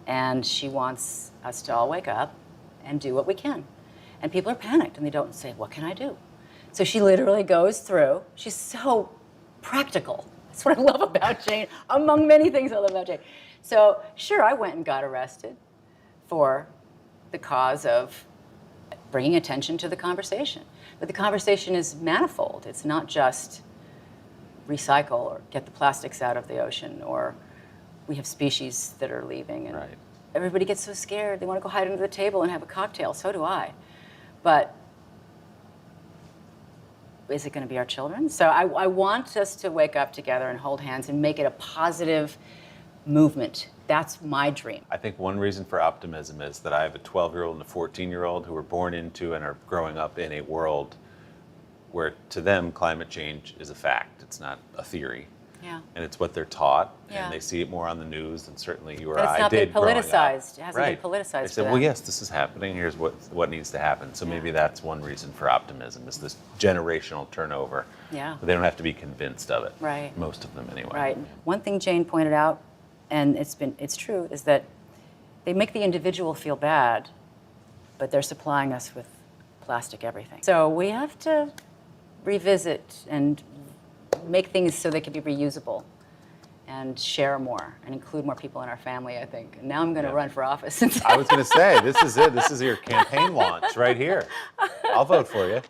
And she wants us to all wake up and do what we can. And people are panicked and they don't say, what can I do? So she literally goes through, she's so practical. That's what I love about Jane, among many things I love about Jane. So sure, I went and got arrested for the cause of bringing attention to the conversation. But the conversation is manifold. It's not just recycle or get the plastics out of the ocean, or we have species that are leaving. And everybody gets so scared. They want to go hide under the table and have a cocktail. So do I. But is it going to be our children? So I want us to wake up together and hold hands and make it a positive movement. That's my dream. I think one reason for optimism is that I have a 12-year-old and a 14-year-old who were born into and are growing up in a world where, to them, climate change is a fact. It's not a theory. Yeah. And it's what they're taught, Yeah. and they see it more on the news than certainly you or But it's I not been did growing up. politicized. It hasn't Right. been politicized They for said, well, them. yes, this is happening. Here's what needs to happen. So maybe that's one reason for optimism, is this generational turnover. Yeah. But they don't have to be convinced of it. Right. Most of them, anyway. Right. One thing Jane pointed out, and it's true, is that they make the individual feel bad, but they're supplying us with plastic everything. So we have to revisit and make things so they can be reusable and share more and include more people in our family, I think. And now I'm going to run for office. I was going to say, this is it. This is your campaign launch right here. I'll vote for you.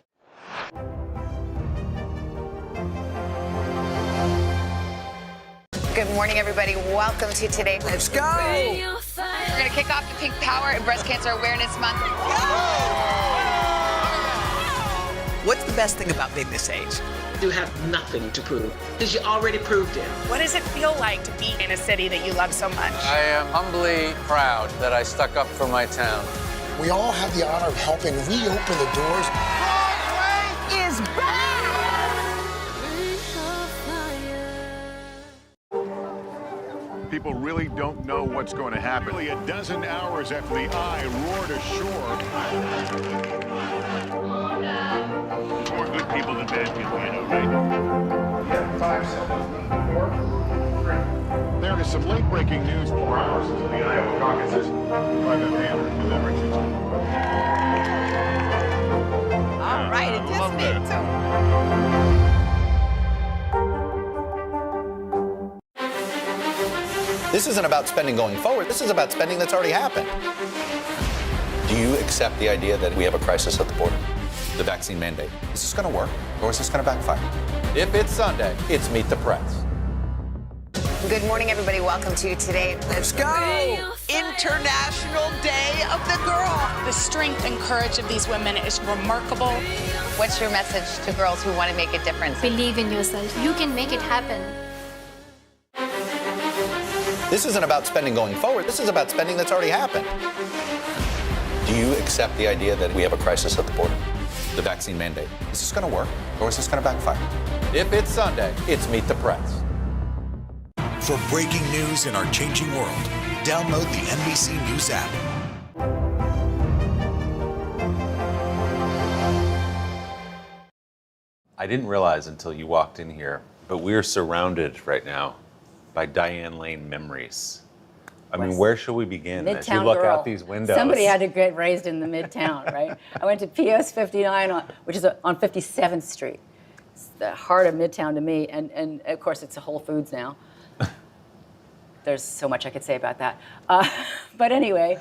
Good morning, everybody. Welcome to Today. Let's go. We're going to kick off the Pink Power and Breast Cancer Awareness Month. What's the best thing about being this age? You have nothing to prove because you already proved it. What does it feel like to be in a city that you love so much? I am humbly proud that I stuck up for my town. We all have the honor of helping reopen the doors. Broadway is back! People really don't know what's going to happen. Only a dozen hours after the Eye roared ashore. More good people than bad people, you know, right? Yeah, 5 seconds. 4, 3. There is some late-breaking news 4 hours into the Iowa caucuses. Private Hammer delivers All right, it is midterm. This isn't about spending going forward. This is about spending that's already happened. Do you accept the idea that we have a crisis at the border? The vaccine mandate. Is this going to work, or is this going to backfire? If it's Sunday, it's Meet the Press. Good morning, everybody. Welcome to Today. Let's go. International Day of the Girl. The strength and courage of these women is remarkable. What's your message to girls who want to make a difference? Believe in yourself. You can make it happen. This isn't about spending going forward. This is about spending that's already happened. Do you accept the idea that we have a crisis at the border? The vaccine mandate. Is this going to work, or is this going to backfire? If it's Sunday, it's Meet the Press. For breaking news in our changing world, download the NBC News app. I didn't realize until you walked in here, but we're surrounded right now by Diane Lane memories. I mean, where should we begin as you Midtown look girl. out these windows? Somebody had to get raised in the Midtown, right? I went to PS 59, which is on 57th Street. It's the heart of Midtown to me, and of course it's a Whole Foods now. There's so much I could say about that. But anyway,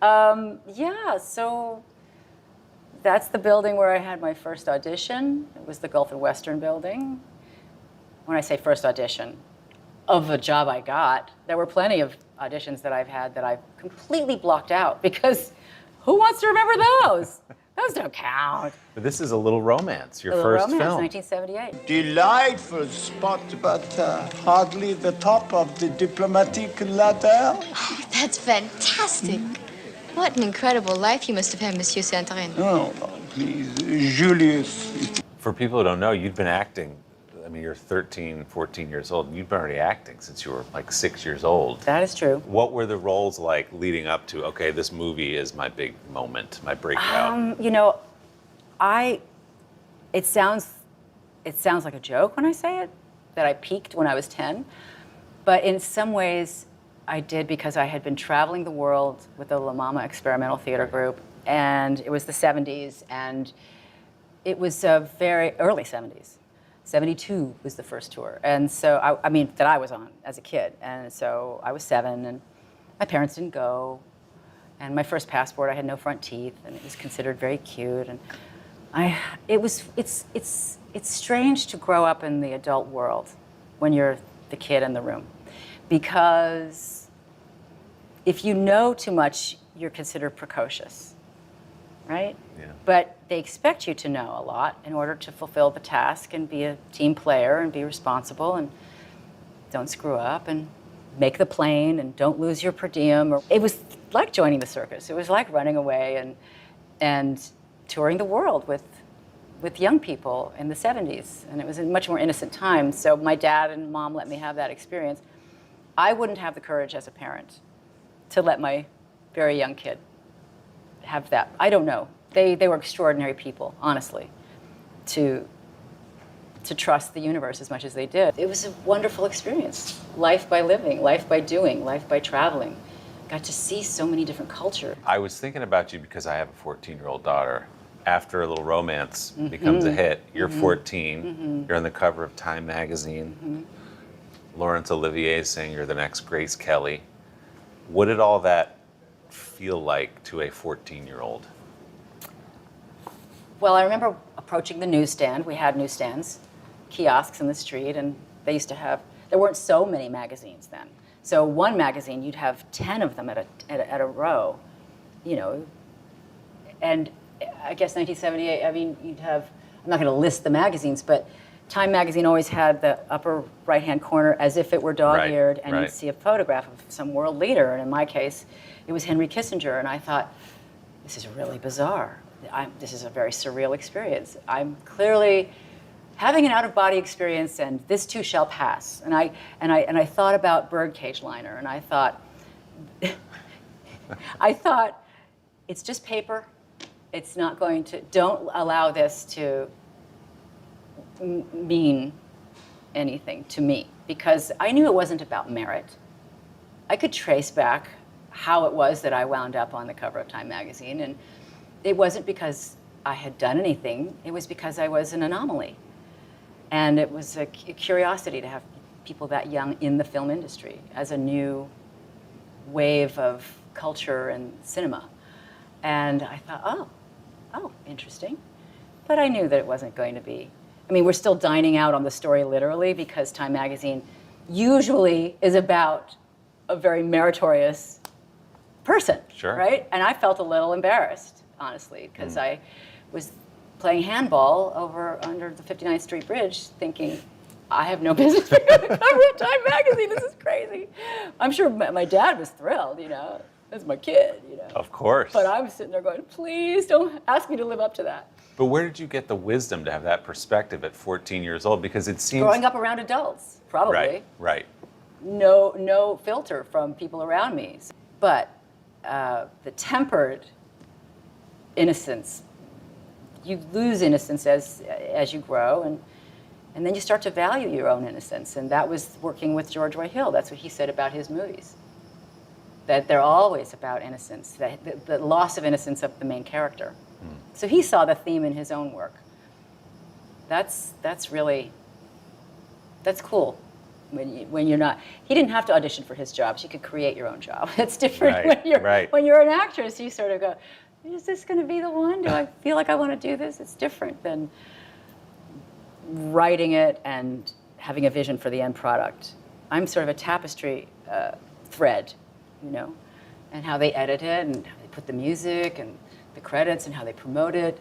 yeah, so that's the building where I had my first audition. It was the Gulf and Western building. When I say first audition, of a job I got, there were plenty of auditions that I've had that I've completely blocked out because who wants to remember those? Those don't count. But this is a Little Romance, your Little first Romance, film. 1978. Delightful spot, but hardly the top of the diplomatic ladder. Oh, that's fantastic. What an incredible life you must have had, Monsieur Santorin. Oh, please, Julius. For people who don't know, you've been acting. I mean, you're 13, 14 years old. You've been already acting since you were like 6 years old. That is true. What were the roles like leading up to, okay, this movie is my big moment, my breakout? You know, it sounds like a joke when I say it, that I peaked when I was 10. But in some ways, I did because I had been traveling the world with the La Mama Experimental Theater Group, and it was the 70s, and it was very early 70s. 72 was the first tour. And so, I mean, that I was on as a kid. And so I was 7, and my parents didn't go. And my first passport, I had no front teeth, and it was considered very cute. And it's strange to grow up in the adult world when you're the kid in the room. Because if you know too much, you're considered precocious, right? Yeah. But they expect you to know a lot in order to fulfill the task and be a team player and be responsible and don't screw up and make the plane and don't lose your per diem. It was like joining the circus. It was like running away and touring the world with with young people in the 70s, and it was a much more innocent time. So my dad and mom let me have that experience. I wouldn't have the courage as a parent to let my very young kid have that. I don't know. They were extraordinary people, honestly, to trust the universe as much as they did. It was a wonderful experience. Life by living, life by doing, life by traveling. Got to see so many different cultures. I was thinking about you because I have a 14-year-old daughter. After a little romance becomes a hit, you're 14, you're on the cover of Time magazine. Laurence Olivier is saying you're the next Grace Kelly. What did all that feel like to a 14-year-old? Well, I remember approaching the newsstand. We had newsstands, kiosks in the street, and they used to have, there weren't so many magazines then. So one magazine, you'd have 10 of them at a row, you know, and I guess 1978, I mean, you'd have, I'm not going to list the magazines, but Time magazine always had the upper right-hand corner as if it were dog-eared, and you'd see a photograph of some world leader, and in my case, it was Henry Kissinger, and I thought, this is really bizarre. This is a very surreal experience. I'm clearly having an out-of-body experience, and this too shall pass. And I thought about birdcage liner, and I thought, it's just paper. It's not going to, don't allow this to mean anything to me, because I knew it wasn't about merit. I could trace back how it was that I wound up on the cover of Time magazine, and it wasn't because I had done anything, it was because I was an anomaly. And it was a curiosity to have people that young in the film industry as a new wave of culture and cinema. And I thought, oh, interesting. But I knew that it wasn't going to be. I mean, we're still dining out on the story literally, because Time magazine usually is about a very meritorious person, right? And I felt a little embarrassed, honestly, because I was playing handball under the 59th Street Bridge, thinking, I have no business being on the cover of Time magazine. This is crazy. I'm sure my dad was thrilled, you know. That's my kid, you know. Of course. But I was sitting there going, please don't ask me to live up to that. But where did you get the wisdom to have that perspective at 14 years old? Because it seems... Growing up around adults, probably. Right. No filter from people around me. But the tempered innocence, you lose innocence as you grow, and then you start to value your own innocence. And that was working with George Roy Hill. That's what he said about his movies. That they're always about innocence, the loss of innocence of the main character. So he saw the theme in his own work. That's cool. When you're not, he didn't have to audition for his jobs. You could create your own job. It's different when you're an actress. You sort of go, is this going to be the one? Do I feel like I want to do this? It's different than writing it and having a vision for the end product. I'm sort of a tapestry thread, you know, and how they edit it and how they put the music and the credits and how they promote it.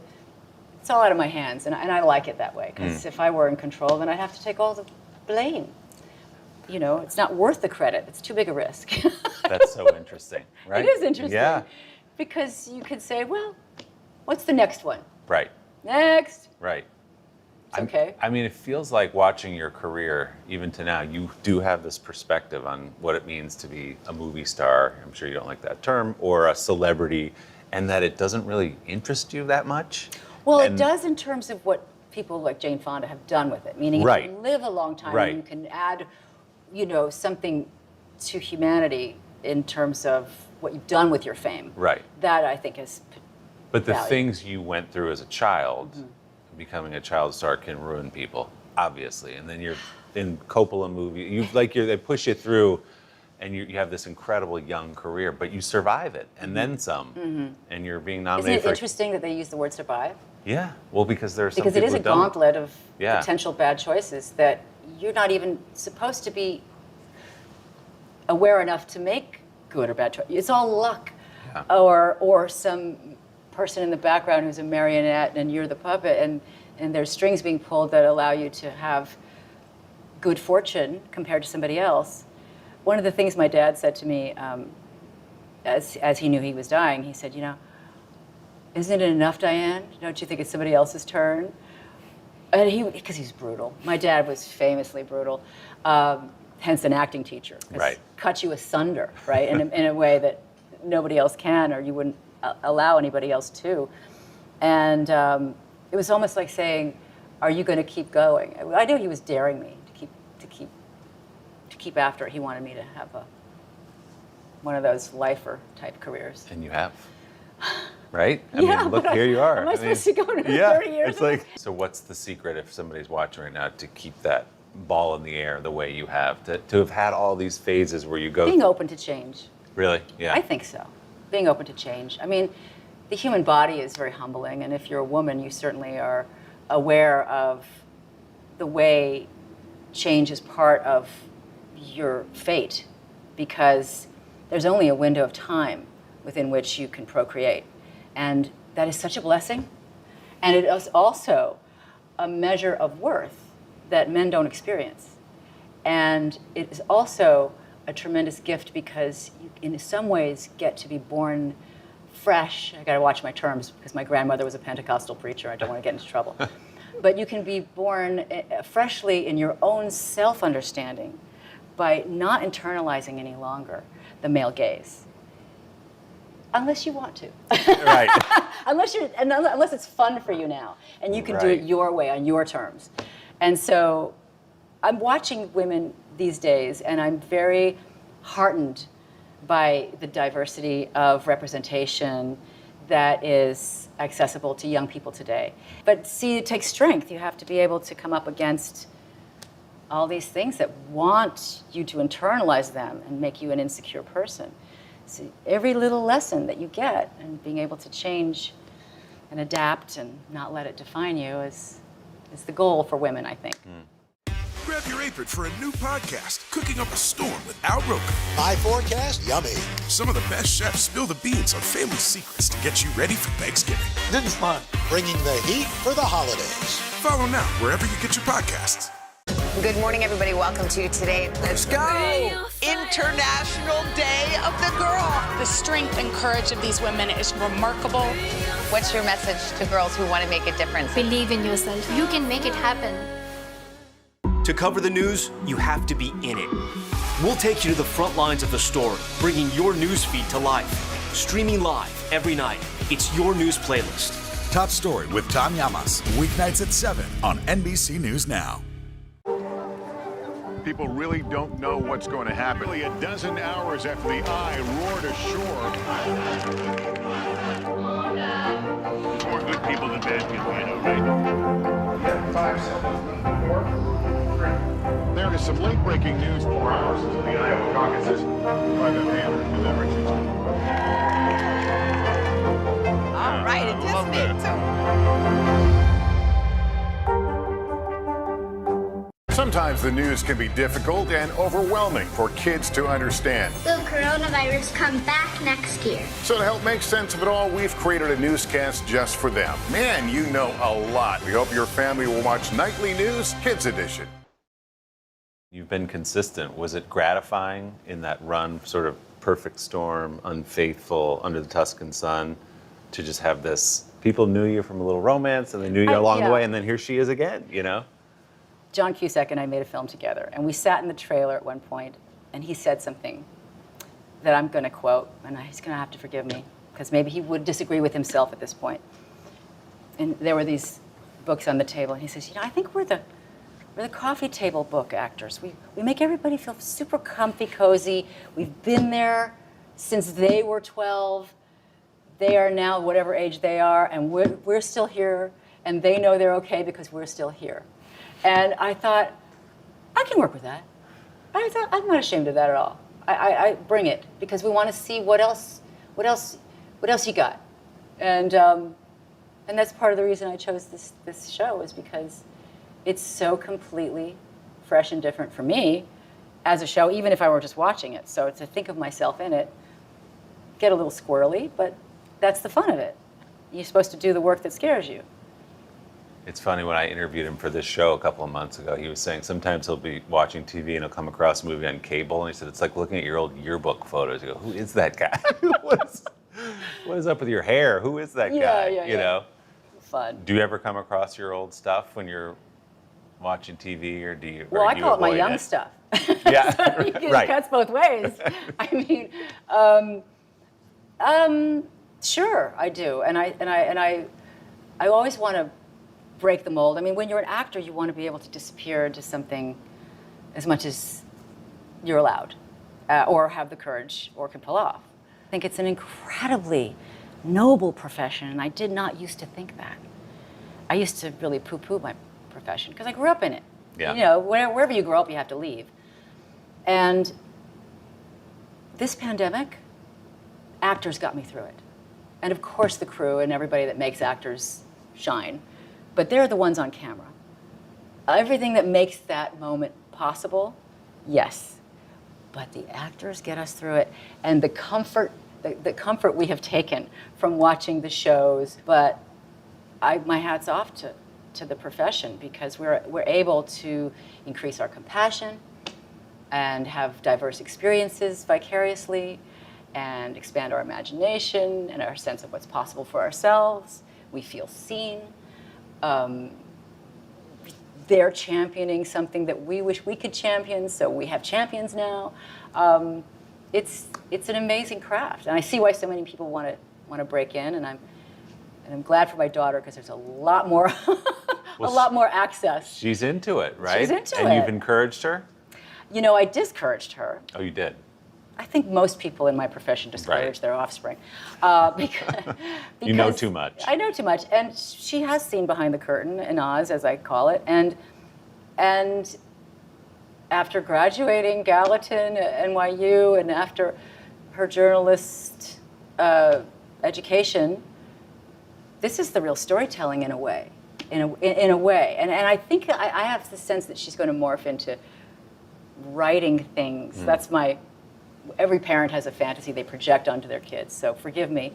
It's all out of my hands, and I like it that way, because if I were in control, then I'd have to take all the blame. You know, it's not worth the credit. It's too big a risk. That's so interesting, right? It is interesting. Yeah. Because you could say, well, what's the next one? Right. Next. Right. It's okay. I mean, it feels like watching your career, even to now, you do have this perspective on what it means to be a movie star. I'm sure you don't like that term, or a celebrity, and that it doesn't really interest you that much. Well, it does in terms of what people like Jane Fonda have done with it. Meaning, if you live a long time, and you can add, you know, something to humanity in terms of what you've done with your fame. Right. That I think is. But the things you went through as a child, becoming a child star, can ruin people, obviously. And then you're in Coppola movie. They push you through, and you have this incredible young career, but you survive it, and then some. And you're being nominated. Isn't it interesting that they use the word survive? Yeah. Well, because there are some people it is a who don't. gauntlet of potential bad choices that you're not even supposed to be aware enough to make good or bad choices. It's all luck, or some person in the background who's a marionette and you're the puppet, and there's strings being pulled that allow you to have good fortune compared to somebody else. One of the things my dad said to me as he knew he was dying, he said, you know, isn't it enough, Diane? Don't you think it's somebody else's turn? And because he's brutal. My dad was famously brutal, hence an acting teacher. Right. Cut you asunder, right, in a way that nobody else can, or you wouldn't allow anybody else to. And it was almost like saying, "Are you going to keep going?" I knew he was daring me to keep after it. He wanted me to have one of those lifer type careers. And you have. Right? I Yeah, mean, look, but here you are. Am I supposed to go another yeah, 30 years? It's like, so what's the secret if somebody's watching right now to keep that ball in the air the way you have, to have had all these phases where you go Being open to change. Really? Yeah. I think so. Being open to change. I mean, the human body is very humbling, and if you're a woman, you certainly are aware of the way change is part of your fate, because there's only a window of time within which you can procreate. And that is such a blessing. And it is also a measure of worth that men don't experience. And it is also a tremendous gift because you, in some ways, get to be born fresh. I gotta watch my terms because my grandmother was a Pentecostal preacher. I don't want to get into trouble. But you can be born freshly in your own self-understanding by not internalizing any longer the male gaze. Unless you want to. Right. unless it's fun for you now, and you can do it your way, on your terms. And so I'm watching women these days, and I'm very heartened by the diversity of representation that is accessible to young people today. But see, it takes strength. You have to be able to come up against all these things that want you to internalize them and make you an insecure person. So every little lesson that you get and being able to change and adapt and not let it define you is the goal for women, I think. Grab your apron for a new podcast, Cooking Up a Storm with Al Roker. My forecast, yummy. Some of the best chefs spill the beans on family secrets to get you ready for Thanksgiving. This is fun. Bringing the heat for the holidays. Follow now wherever you get your podcasts. Good morning, everybody. Welcome to Today. Let's go! International Day of the Girl. The strength and courage of these women is remarkable. What's your message to girls who want to make a difference? Believe in yourself. You can make it happen. To cover the news, you have to be in it. We'll take you to the front lines of the story, bringing your news feed to life. Streaming live every night. It's your news playlist. Top Story with Tom Llamas, weeknights at 7 on NBC News Now. People really don't know what's going to happen. Nearly a dozen hours after the eye roared ashore. More good people than bad people, you know, right? 5 seconds. 4, 3. There is some late-breaking news 4 hours into the Iowa caucuses by the hand deliberations. All right, it just me too. Sometimes the news can be difficult and overwhelming for kids to understand. Will coronavirus come back next year? So to help make sense of it all, we've created a newscast just for them. Man, you know a lot. We hope your family will watch Nightly News Kids Edition. You've been consistent. Was it gratifying in that run, sort of perfect storm, unfaithful, under the Tuscan sun, to just have this, people knew you from a little romance and they knew you along the way, and then here she is again, you know? John Cusack and I made a film together, and we sat in the trailer at one point, and he said something that I'm going to quote, and he's going to have to forgive me, because maybe he would disagree with himself at this point. And there were these books on the table, and he says, you know, I think we're the coffee table book actors. We make everybody feel super comfy, cozy. We've been there since they were 12. They are now whatever age they are, and we're still here, and they know they're okay because we're still here. And I thought, I can work with that. I'm not ashamed of that at all. I bring it because we want to see what else you got. And that's part of the reason I chose this show, is because it's so completely fresh and different for me as a show, even if I were just watching it. So to think of myself in it, get a little squirrely, but that's the fun of it. You're supposed to do the work that scares you. It's funny, when I interviewed him for this show a couple of months ago, he was saying sometimes he'll be watching TV and he'll come across a movie on cable, and he said, it's like looking at your old yearbook photos. You go, who is that guy? What is up with your hair? Who is that guy? Yeah. You know? fun. Do you ever come across your old stuff when you're watching TV, or do you? Well, I call it my avoid young stuff. Yeah, So it cuts both ways. I mean, sure, I do, and I always want to break the mold. I mean, when you're an actor, you want to be able to disappear into something as much as you're allowed, or have the courage, or can pull off. I think it's an incredibly noble profession, and I did not used to think that. I used to really poo-poo my profession because I grew up in it. Yeah. You know, wherever you grow up, you have to leave. And this pandemic, actors got me through it. And of course the crew and everybody that makes actors shine. But they're the ones on camera. Everything that makes that moment possible, yes. But the actors get us through it. And the comfort we have taken from watching the shows, but my hat's off to the profession, because we're able to increase our compassion and have diverse experiences vicariously and expand our imagination and our sense of what's possible for ourselves. We feel seen. They're championing something that we wish we could champion, so we have champions now. It's an amazing craft, and I see why so many people want to break in, and I'm glad for my daughter, because there's a lot more a lot more access. She's into it, right? She's into and it. You've encouraged her? You know, I discouraged her. Oh, you did? I think most people in my profession discourage their offspring. Because you know too much. I know too much. And she has seen behind the curtain in Oz, as I call it. And after graduating Gallatin at NYU, and after her journalist education, this is the real storytelling in a way. In a way. And I think I have the sense that she's going to morph into writing things. That's every parent has a fantasy they project onto their kids. So forgive me,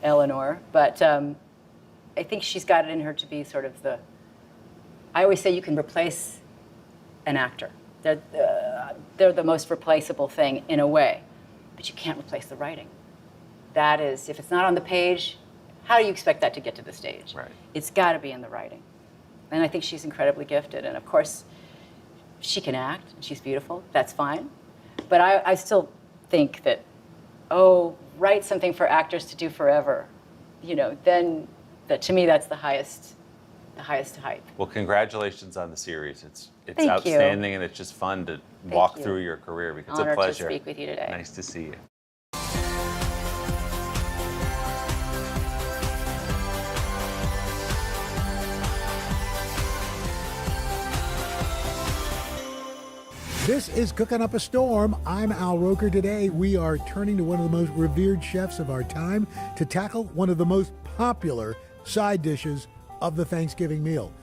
Eleanor, but I think she's got it in her to be sort of I always say you can replace an actor. They're the most replaceable thing in a way, but you can't replace the writing. That is, if it's not on the page, how do you expect that to get to the stage? Right. It's got to be in the writing. And I think she's incredibly gifted. And of course, she can act, and she's beautiful. That's fine. But I still think that, write something for actors to do forever. You know, then to me, that's the highest height. Well, congratulations on the series. It's Thank outstanding, you. and it's just fun to walk you. through your career. Because Honored it's a pleasure. to speak with you today. Nice to see you. This is Cooking Up a Storm. I'm Al Roker. Today, we are turning to one of the most revered chefs of our time to tackle one of the most popular side dishes of the Thanksgiving meal.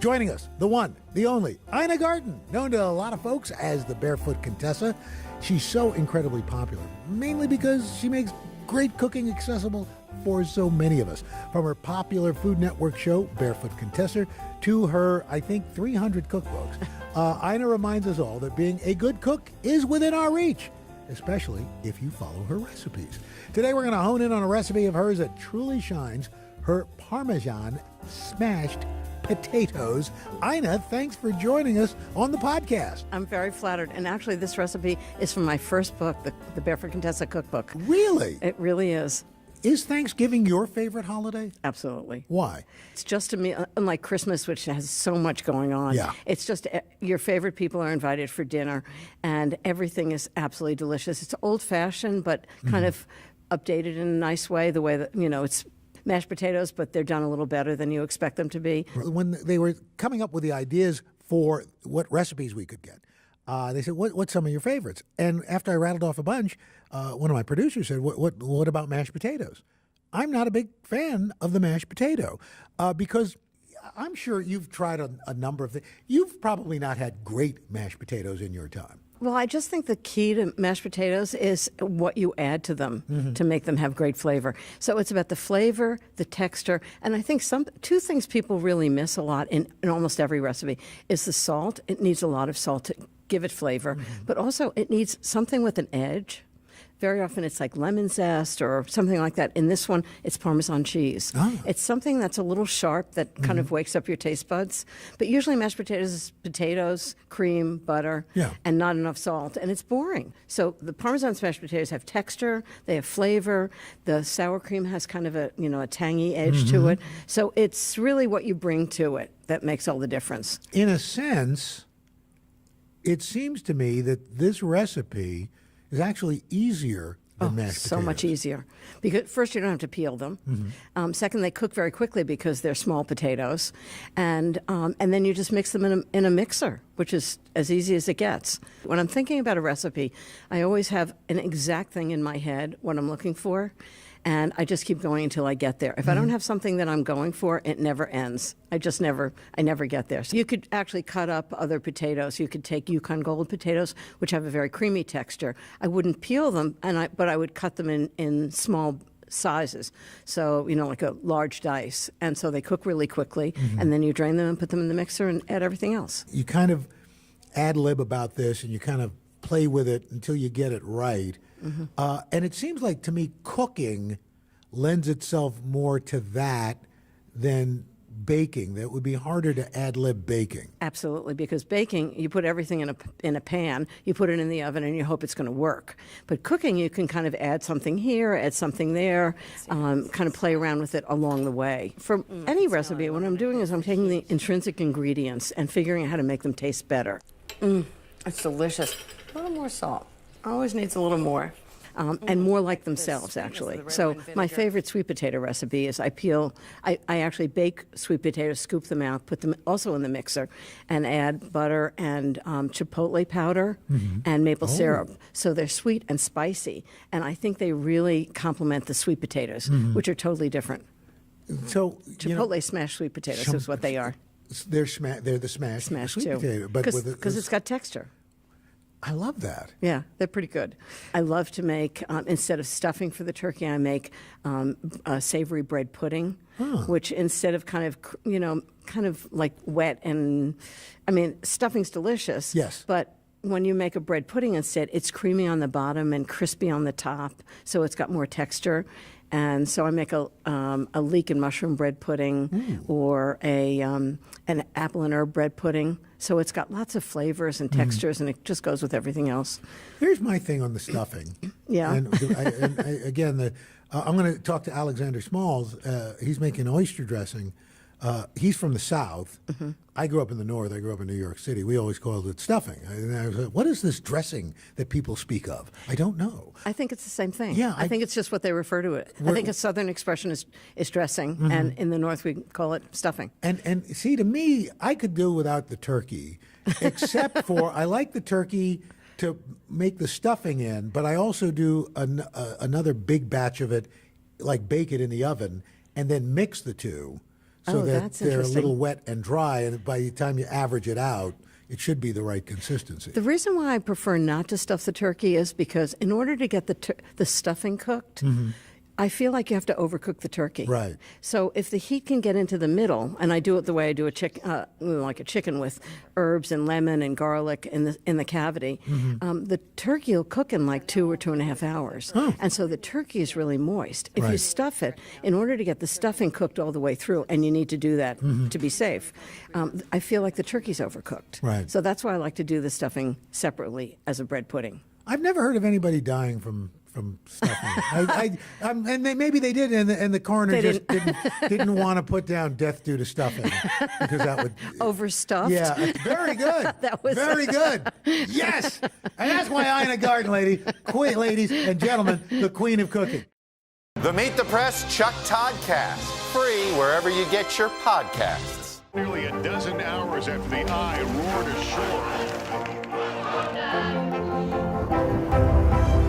Joining us, the one, the only, Ina Garten, known to a lot of folks as the Barefoot Contessa. She's so incredibly popular, mainly because she makes great cooking accessible for so many of us. From her popular Food Network show, Barefoot Contessa, to her, I think, 300 cookbooks. Ina reminds us all that being a good cook is within our reach, especially if you follow her recipes. Today we're going to hone in on a recipe of hers that truly shines, her Parmesan smashed potatoes. Ina, thanks for joining us on the podcast. I'm very flattered. And actually, this recipe is from my first book, the Barefoot Contessa cookbook. Really? It really is. Is Thanksgiving your favorite holiday? Absolutely. Why? It's just to me, unlike Christmas, which has so much going on. Yeah. It's just your favorite people are invited for dinner, and everything is absolutely delicious. It's old-fashioned, but kind of updated in a nice way, the way that, it's mashed potatoes, but they're done a little better than you expect them to be. When they were coming up with the ideas for what recipes we could get, they said, what's some of your favorites? And after I rattled off a bunch, one of my producers said, what about mashed potatoes? I'm not a big fan of the mashed potato because I'm sure you've tried a number of things. You've probably not had great mashed potatoes in your time. Well, I just think the key to mashed potatoes is what you add to them to make them have great flavor. So it's about the flavor, the texture, and I think two things people really miss a lot in almost every recipe is the salt. It needs a lot of salt to give it flavor, but also it needs something with an edge. Very often it's like lemon zest or something like that. In this one, it's Parmesan cheese. It's something that's a little sharp that kind of wakes up your taste buds. But usually mashed potatoes is potatoes, cream, butter, and not enough salt. And it's boring. So the Parmesan mashed potatoes have texture, they have flavor. The sour cream has kind of a, a tangy edge to it. So it's really what you bring to it that makes all the difference. In a sense, it seems to me that this recipe is actually easier than mashed potatoes. So much easier. Because first, you don't have to peel them. Second, they cook very quickly because they're small potatoes. And then you just mix them in a mixer, which is as easy as it gets. When I'm thinking about a recipe, I always have an exact thing in my head, what I'm looking for. And I just keep going until I get there. If I don't have something that I'm going for, it never ends. I never get there. So you could actually cut up other potatoes. You could take Yukon Gold potatoes, which have a very creamy texture. I wouldn't peel them, but I would cut them in small sizes. So, like a large dice. And so they cook really quickly. And then you drain them and put them in the mixer and add everything else. You kind of ad-lib about this and you kind of play with it until you get it right. And it seems like, to me, cooking lends itself more to that than baking. That would be harder to ad-lib baking. Absolutely, because baking, you put everything in a pan, you put it in the oven, and you hope it's going to work. But cooking, you can kind of add something here, add something there, kind of play around with it along the way. For any recipe, what I'm doing is I'm taking the intrinsic ingredients and figuring out how to make them taste better. It's delicious. A little more salt. Always needs a little more. And more like themselves, actually. So my favorite sweet potato recipe is I actually bake sweet potatoes, scoop them out, put them also in the mixer, and add butter and chipotle powder and maple syrup. So they're sweet and spicy. And I think they really complement the sweet potatoes, which are totally different. So Chipotle smashed sweet potatoes is what they are. They're the smashed sweet too. potato. Because it's got texture. I love that. Yeah, they're pretty good. I love to make, instead of stuffing for the turkey, I make a savory bread pudding, which instead of kind of like wet and, stuffing's delicious. Yes. But when you make a bread pudding instead, it's creamy on the bottom and crispy on the top, so it's got more texture. And so I make a leek and mushroom bread pudding or an apple and herb bread pudding. So it's got lots of flavors and textures, and it just goes with everything else. Here's my thing on the stuffing. Yeah. And I'm going to talk to Alexander Smalls. He's making oyster dressing. He's from the South. I grew up in the North. I grew up in New York City. We always called it stuffing. And I was like, what is this dressing that people speak of? I don't know. I think it's the same thing. Yeah, I think it's just what they refer to it. I think a Southern expression is dressing, and in the North we call it stuffing. And see, to me, I could do without the turkey, except for I like the turkey to make the stuffing in, but I also do another big batch of it, like bake it in the oven, and then mix the two. So that they're a little wet and dry, and by the time you average it out, it should be the right consistency. The reason why I prefer not to stuff the turkey is because in order to get the stuffing cooked, I feel like you have to overcook the turkey. Right. So if the heat can get into the middle, and I do it the way I do like a chicken with herbs and lemon and garlic in the cavity, the turkey will cook in like 2 or 2.5 hours. And so the turkey is really moist. If you stuff it, in order to get the stuffing cooked all the way through, and you need to do that to be safe, I feel like the turkey's overcooked. Right. So that's why I like to do the stuffing separately as a bread pudding. I've never heard of anybody dying from stuffing. And maybe they did, and the coroner just didn't want to put down death due to stuffing because that would overstuffed. Yeah, very good. That was very good. Yes, and that's why Ina Garten, ladies and gentlemen, the queen of cooking. The Meet the Press Chuck Todd Cast, free wherever you get your podcasts. Nearly a dozen hours after the eye roared ashore.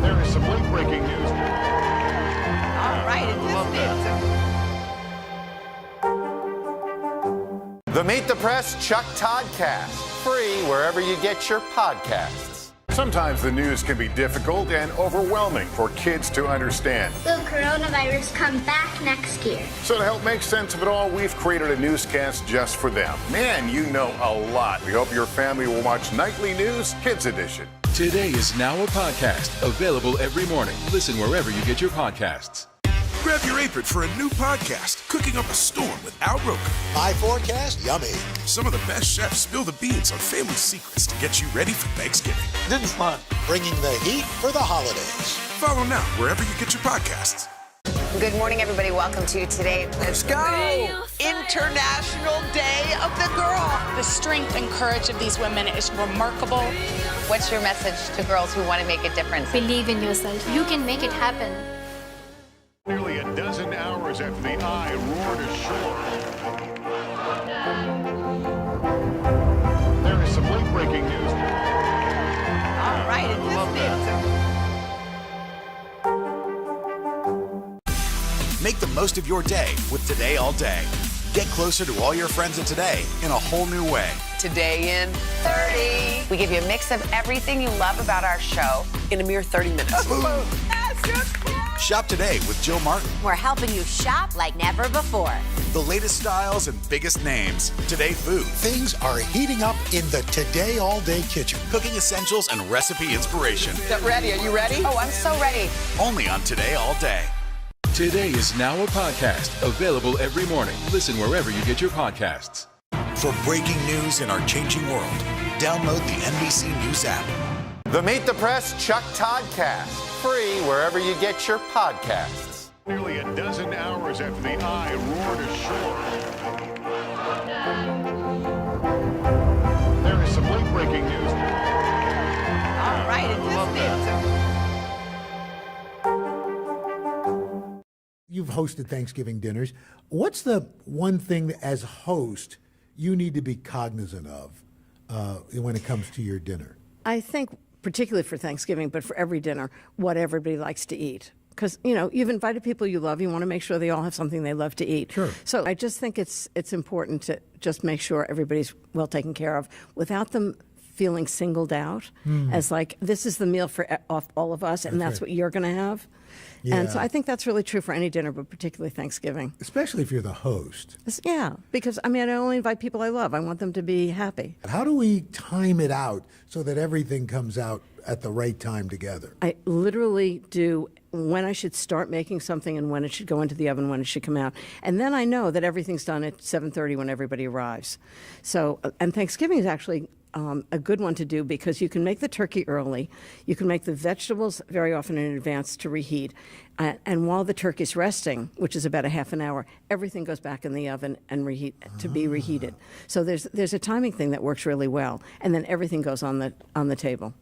There is some late-breaking news. All right, The Meet the Press Chuck Todd Cast, free wherever you get your podcasts. Sometimes the news can be difficult and overwhelming for kids to understand. Will coronavirus come back next year? So to help make sense of it all, we've created a newscast just for them. Man, you know a lot. We hope your family will watch Nightly News Kids Edition. Today is now a podcast available every morning. Listen wherever you get your podcasts. Grab your apron for a new podcast, Cooking Up a Storm with Al Roker. My forecast, yummy. Some of the best chefs spill the beans on family secrets to get you ready for Thanksgiving. This is fun. Bringing the heat for the holidays. Follow now wherever you get your podcasts. Good morning, everybody. Welcome to today. Let's go! International Day of the Girl. The strength and courage of these women is remarkable. What's your message to girls who want to make a difference? Believe in yourself. You can make it happen. Nearly a dozen hours after the eye roared ashore. There is some late-breaking news. All right, and Make the most of your day with Today All Day. Get closer to all your friends in today in a whole new way. Today in 30. We give you a mix of everything you love about our show in a mere 30 minutes. Shop today with Jill Martin. We're helping you shop like never before. The latest styles and biggest names. Today Food. Things are heating up in the Today All Day kitchen. Cooking essentials and recipe inspiration. Get ready. Are you ready? Oh, I'm so ready. Only on Today All Day. Today is now a podcast available every morning. Listen wherever you get your podcasts. For breaking news in our changing world, download the NBC News app. The Meet the Press Chuck Toddcast, free wherever you get your podcasts. Nearly a dozen hours after the eye roared ashore. There is some late-breaking news. All right, and You've hosted Thanksgiving dinners. What's the one thing that, as host, you need to be cognizant of when it comes to your dinner? I think, particularly for Thanksgiving, but for every dinner, what everybody likes to eat. Because, you know, you've invited people you love, you want to make sure they all have something they love to eat. Sure. So I just think it's important to just make sure everybody's well taken care of without them feeling singled out as like, this is the meal for all of us, and that's right. what you're going to have. Yeah. And so I think that's really true for any dinner, but particularly Thanksgiving. Especially if you're the host. Yeah, because, I mean, I only invite people I love. I want them to be happy. How do we time it out so that everything comes out at the right time together? I literally do when I should start making something and when it should go into the oven, when it should come out. And then I know that everything's done at 7:30 when everybody arrives. So, and Thanksgiving is actually a good one to do because you can make the turkey early. You can make the vegetables very often in advance to reheat. And while the turkey's resting, which is about a half an hour, everything goes back in the oven and be reheated. So there's a timing thing that works really well. And then everything goes on the table.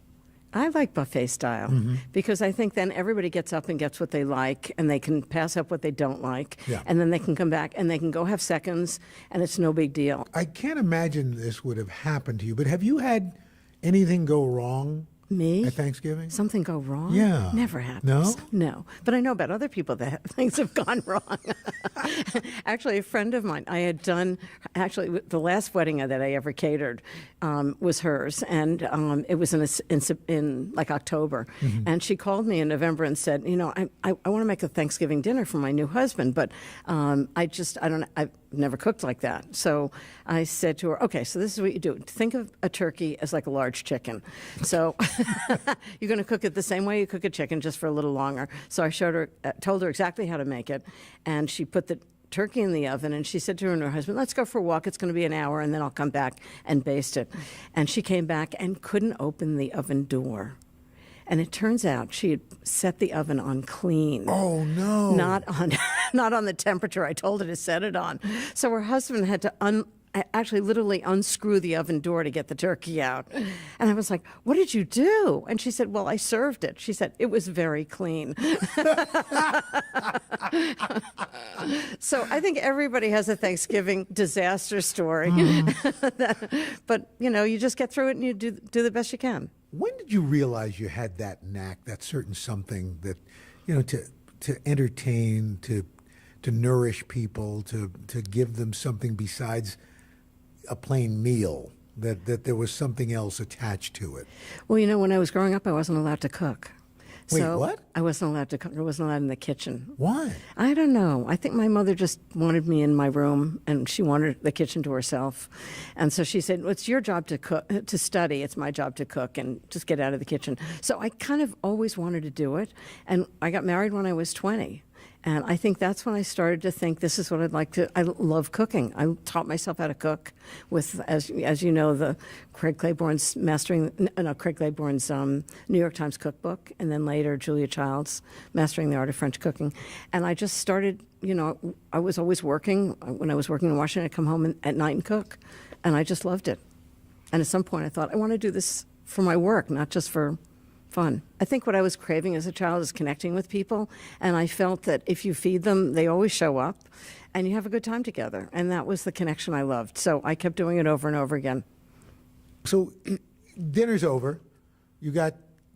I like buffet style because I think then everybody gets up and gets what they like and they can pass up what they don't like. Yeah. And then they can come back and they can go have seconds and it's no big deal. I can't imagine this would have happened to you, but have you had anything go wrong? Me? At Thanksgiving? Something go wrong? Yeah. Never happens. No? No. But I know about other people that things have gone wrong. Actually, a friend of mine, I had done, actually, the last wedding that I ever catered was hers. And it was in like October. And she called me in November and said, you know, I want to make a Thanksgiving dinner for my new husband, but I've never cooked like that. So I said to her, okay, so this is what you do. Think of a turkey as like a large chicken. So you're going to cook it the same way you cook a chicken, just for a little longer. So I told her exactly how to make it. And she put the turkey in the oven, and she said to her and her husband, let's go for a walk. It's going to be an hour, and then I'll come back and baste it. And she came back and couldn't open the oven door. And it turns out she had set the oven on clean. Oh, no. Not on the temperature I told her to set it on. So her husband had to actually literally unscrew the oven door to get the turkey out. And I was like, what did you do? And she said, well, I served it. She said, it was very clean. So I think everybody has a Thanksgiving disaster story. But, you know, you just get through it and you do the best you can. When did you realize you had that knack, that certain something that, you know, to entertain, to nourish people, to give them something besides a plain meal, that there was something else attached to it? Well, you know, when I was growing up, I wasn't allowed to cook. Wait, So what? I wasn't allowed to cook. I wasn't allowed in the kitchen. Why? I don't know. I think my mother just wanted me in my room, and she wanted the kitchen to herself. And so she said, well, it's your job to cook, to study. It's my job to cook, and just get out of the kitchen. So I kind of always wanted to do it. And I got married when I was 20. And I think that's when I started to think this is what I'd like to. I love cooking. I taught myself how to cook with, as you know, the Craig Claiborne's New York Times cookbook, and then later Julia Child's Mastering the Art of French Cooking. And I just started. I was always working. When I was working in Washington, I'd come home at night and cook, and I just loved it. And at some point, I thought I want to do this for my work, not just for fun. I think what I was craving as a child is connecting with people, and I felt that if you feed them, they always show up, and you have a good time together, and that was the connection I loved. So I kept doing it over and over again. So dinner's over. You got,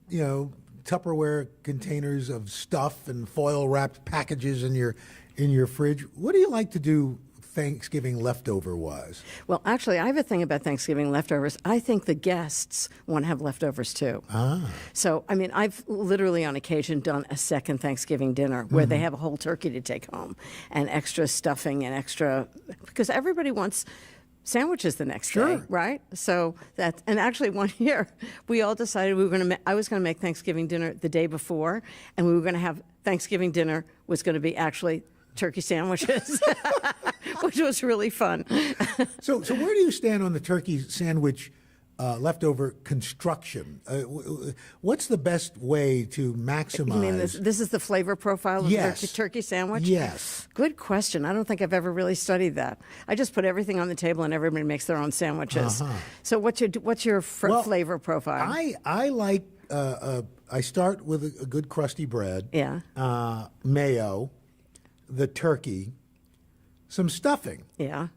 Tupperware containers of stuff and foil-wrapped packages in your fridge. What do you like to do Thanksgiving leftover-wise? Well, actually, I have a thing about Thanksgiving leftovers. I think the guests want to have leftovers, too. So, I've literally on occasion done a second Thanksgiving dinner where they have a whole turkey to take home and extra stuffing and extra, because everybody wants sandwiches the next day, right? So and actually one year we all decided I was going to make Thanksgiving dinner the day before, and we were going to have Thanksgiving dinner was going to be actually turkey sandwiches, which was really fun. So where do you stand on the turkey sandwich leftover construction? What's the best way to maximize? You mean this is the flavor profile of the turkey sandwich? Yes. Good question. I don't think I've ever really studied that. I just put everything on the table and everybody makes their own sandwiches. So what's your flavor profile? I like, I start with a good crusty bread. Yeah. Mayo, the turkey, some stuffing. Yeah.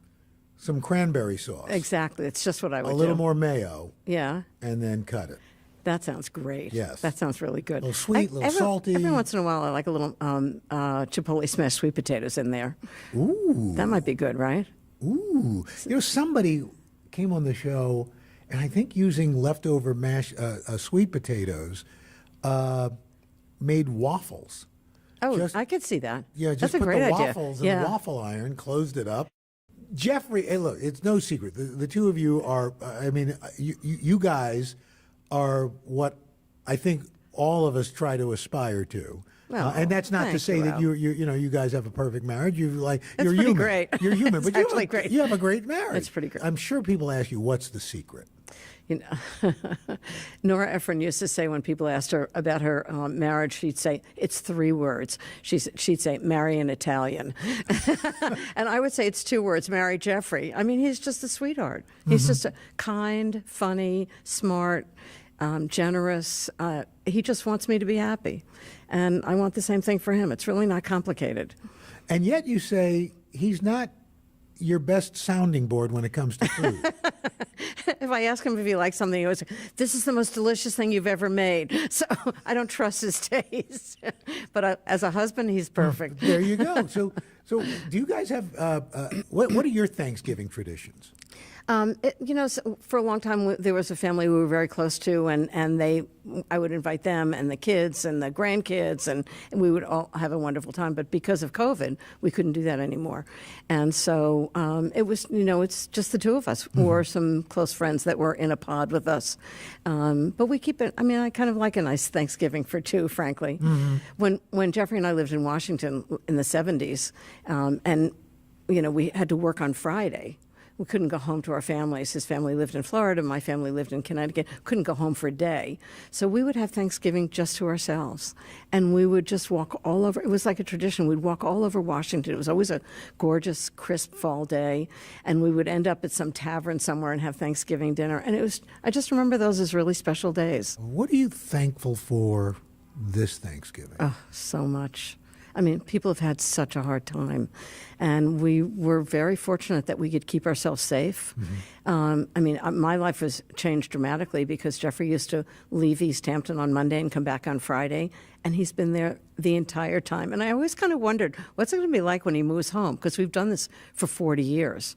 Some cranberry sauce. Exactly. It's just what I would do. A little more mayo. Yeah. And then cut it. That sounds great. Yes. That sounds really good. A little sweet, a little salty. Every once in a while, I like a little chipotle smashed sweet potatoes in there. Ooh. That might be good, right? Ooh. Somebody came on the show, and I think using leftover mashed sweet potatoes, made waffles. Oh, I could see that. Yeah, just That's a put great the idea. waffles in the waffle iron, closed it up. Jeffrey, hey, look, it's no secret. The two of you are, you guys are what I think all of us try to aspire to. Well, and that's not to say that you guys have a perfect marriage. You're pretty human. Great. You're human, but great. You have a great marriage. It's pretty great. I'm sure people ask you, what's the secret? Nora Ephron used to say when people asked her about her marriage, she'd say, it's 3 words. She'd say, marry an Italian. And I would say it's 2 words, marry Jeffrey. He's just a sweetheart. He's just a kind, funny, smart, generous. He just wants me to be happy. And I want the same thing for him. It's really not complicated. And yet you say he's not your best sounding board when it comes to food. If I ask him if he likes something, he always say, this is the most delicious thing you've ever made. So I don't trust his taste. But as a husband, he's perfect. There you go. So do you guys have, what are your Thanksgiving traditions? For a long time, there was a family we were very close to, and I would invite them and the kids and the grandkids, and we would all have a wonderful time. But because of COVID, we couldn't do that anymore. And so it was, it's just the two of us or some close friends that were in a pod with us. But we keep it, I kind of like a nice Thanksgiving for 2, frankly. When Jeffrey and I lived in Washington in the 70s, and, we had to work on Friday. We couldn't go home to our families. His family lived in Florida. My family lived in Connecticut. Couldn't go home for a day. So we would have Thanksgiving just to ourselves. And we would just walk all over. It was like a tradition. We'd walk all over Washington. It was always a gorgeous, crisp fall day. And we would end up at some tavern somewhere and have Thanksgiving dinner. And I just remember those as really special days. What are you thankful for this Thanksgiving? Oh, so much. People have had such a hard time, and we were very fortunate that we could keep ourselves safe. My life was changed dramatically because Jeffrey used to leave East Hampton on Monday and come back on Friday, and he's been there the entire time. And I always kind of wondered, what's it going to be like when he moves home? Because we've done this for 40 years.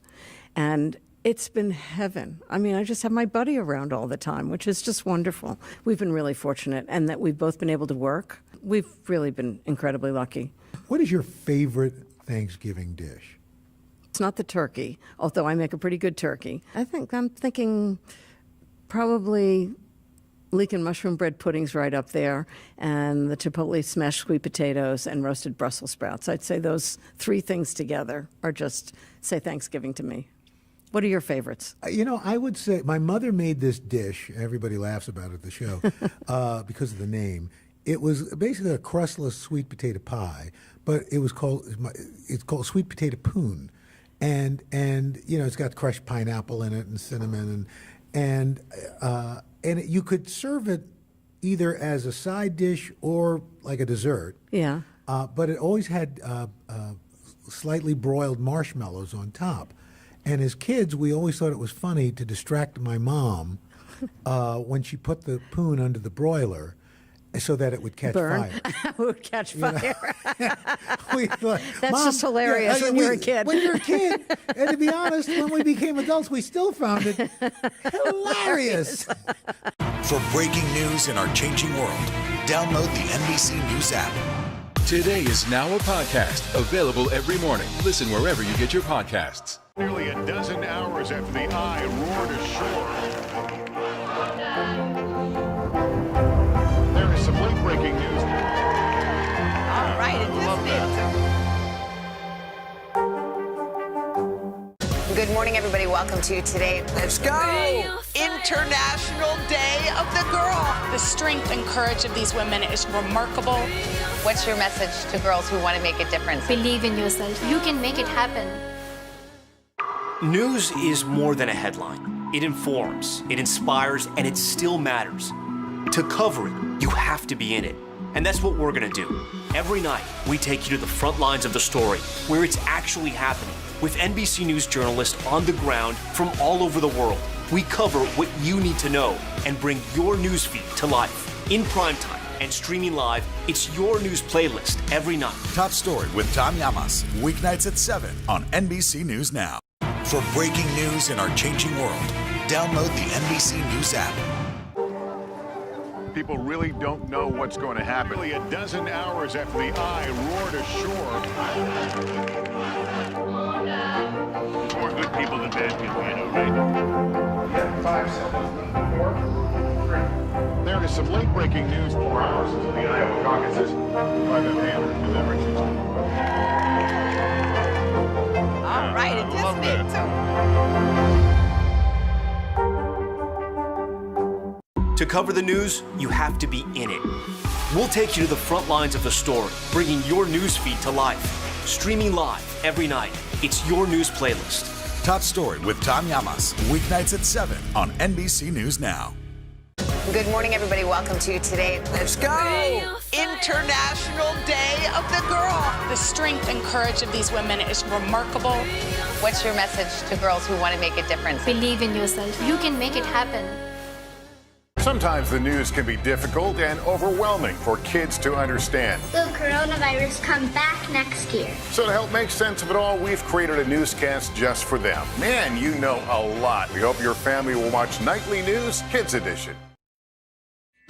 And It's been heaven. I mean, I just have my buddy around all the time, which is just wonderful. We've been really fortunate, and that we've both been able to work. We've really been incredibly lucky. What is your favorite Thanksgiving dish? It's not the turkey, although I make a pretty good turkey. I'm thinking probably leek and mushroom bread pudding's right up there, and the chipotle smashed sweet potatoes and roasted Brussels sprouts. I'd say those three things together are just say Thanksgiving to me. What are your favorites? I would say my mother made this dish. Everybody laughs about it at the show because of the name. It was basically a crustless sweet potato pie, but it's called sweet potato poon, and it's got crushed pineapple in it and cinnamon and you could serve it either as a side dish or like a dessert. Yeah. But it always had slightly broiled marshmallows on top. And as kids, we always thought it was funny to distract my mom when she put the poon under the broiler so that it would catch fire. It would catch fire. That's Mom, just hilarious when you're a kid. When you're a kid, and to be honest, when we became adults, we still found it hilarious. For breaking news in our changing world, download the NBC News app. Today is now a podcast available every morning. Listen wherever you get your podcasts. Nearly a dozen hours after the eye roared ashore. There is some late-breaking news. All right, it is. Good morning, everybody. Welcome to Today. Let's go! International Day of the Girl. The strength and courage of these women is remarkable. What's your message to girls who want to make a difference? Believe in yourself. You can make it happen. News is more than a headline. It informs, it inspires, and it still matters. To cover it, you have to be in it. And that's what we're gonna do. Every night, we take you to the front lines of the story, where it's actually happening, with NBC News journalists on the ground from all over the world. We cover what you need to know and bring your newsfeed to life. In primetime and streaming live, it's your news playlist every night. Top Story with Tom Llamas, weeknights at 7 on NBC News Now. For breaking news in our changing world, download the NBC News app. People really don't know what's going to happen. Nearly a dozen hours after the eye roared ashore. More good people than bad people, right? 5 seconds. 4, 3. There is some late-breaking news 4 hours into the Iowa caucuses by the Hammer delivery. All right, it just made To cover the news, you have to be in it. We'll take you to the front lines of the story, bringing your newsfeed to life. Streaming live every night. It's your news playlist. Top Story with Tom Llamas, weeknights at 7 on NBC News Now. Good morning, everybody. Welcome to Today. Let's go! International Day of the Girl. The strength and courage of these women is remarkable. What's your message to girls who want to make a difference? Believe in yourself. You can make it happen. Sometimes the news can be difficult and overwhelming for kids to understand. Will coronavirus come back next year? So to help make sense of it all, we've created a newscast just for them. Man, you know a lot. We hope your family will watch Nightly News Kids Edition.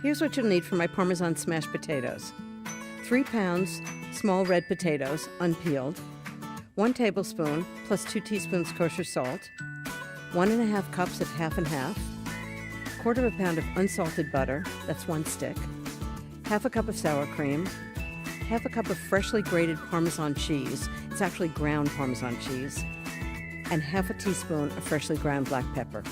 Here's what you'll need for my Parmesan smashed potatoes. 3 pounds small red potatoes, unpeeled. 1 tablespoon plus 2 teaspoons kosher salt. 1½ cups of half and half. 1/4 pound of unsalted butter, that's 1 stick. 1/2 cup of sour cream. 1/2 cup of freshly grated Parmesan cheese. It's actually ground Parmesan cheese. And 1/2 teaspoon of freshly ground black pepper.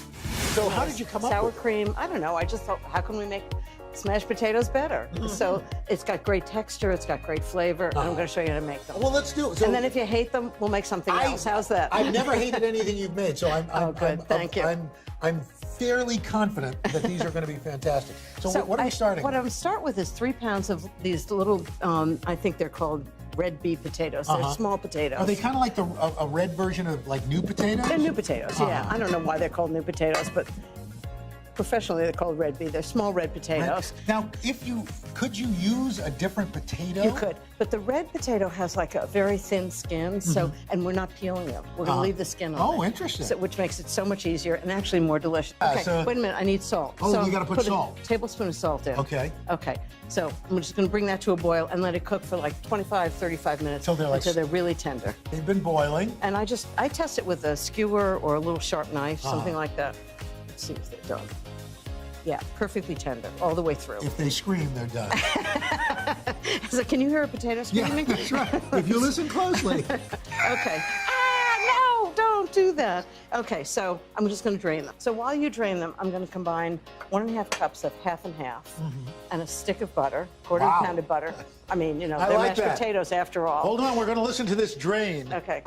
So how did you come up with sour cream? I don't know. I just thought, how can we make smashed potatoes better? So it's got great texture. It's got great flavor. And I'm going to show you how to make them. Well, let's do it. And then if you hate them, we'll make something else. How's that? I've never hated anything you've made, so Thank you. I'm fairly confident that these are going to be fantastic. So what are we starting What with? I'm going to start with is 3 pounds of these little, I think they're called red beet potatoes. They're small potatoes. Are they kind of like a red version of like new potatoes? They're new potatoes, yeah. I don't know why they're called new potatoes, but professionally they're called red bean. They're small red potatoes. Now, could you use a different potato? You could, but the red potato has like a very thin skin, so and we're not peeling them. We're going to leave the skin on. Oh, it, interesting. which makes it so much easier and actually more delicious. Okay, so- wait a minute. I need salt. Oh, so you gotta put salt. a tablespoon of salt in. Okay. Okay. So I'm just going to bring that to a boil and let it cook for like 25, 35 minutes until they're really tender. They've been boiling. And I test it with a skewer or a little sharp knife, something like that. Let's see if they're done. Yeah, perfectly tender all the way through. If they scream, they're done. So can you hear a potato screaming? Yeah, that's right. If you listen closely. Okay. No, don't do that. Okay, so I'm just going to drain them. So while you drain them, I'm going to combine 1.5 cups of half and half and a stick of butter, quarter of a pound of butter. I mean, they're mashed potatoes after all. Hold on, we're going to listen to this drain. Okay.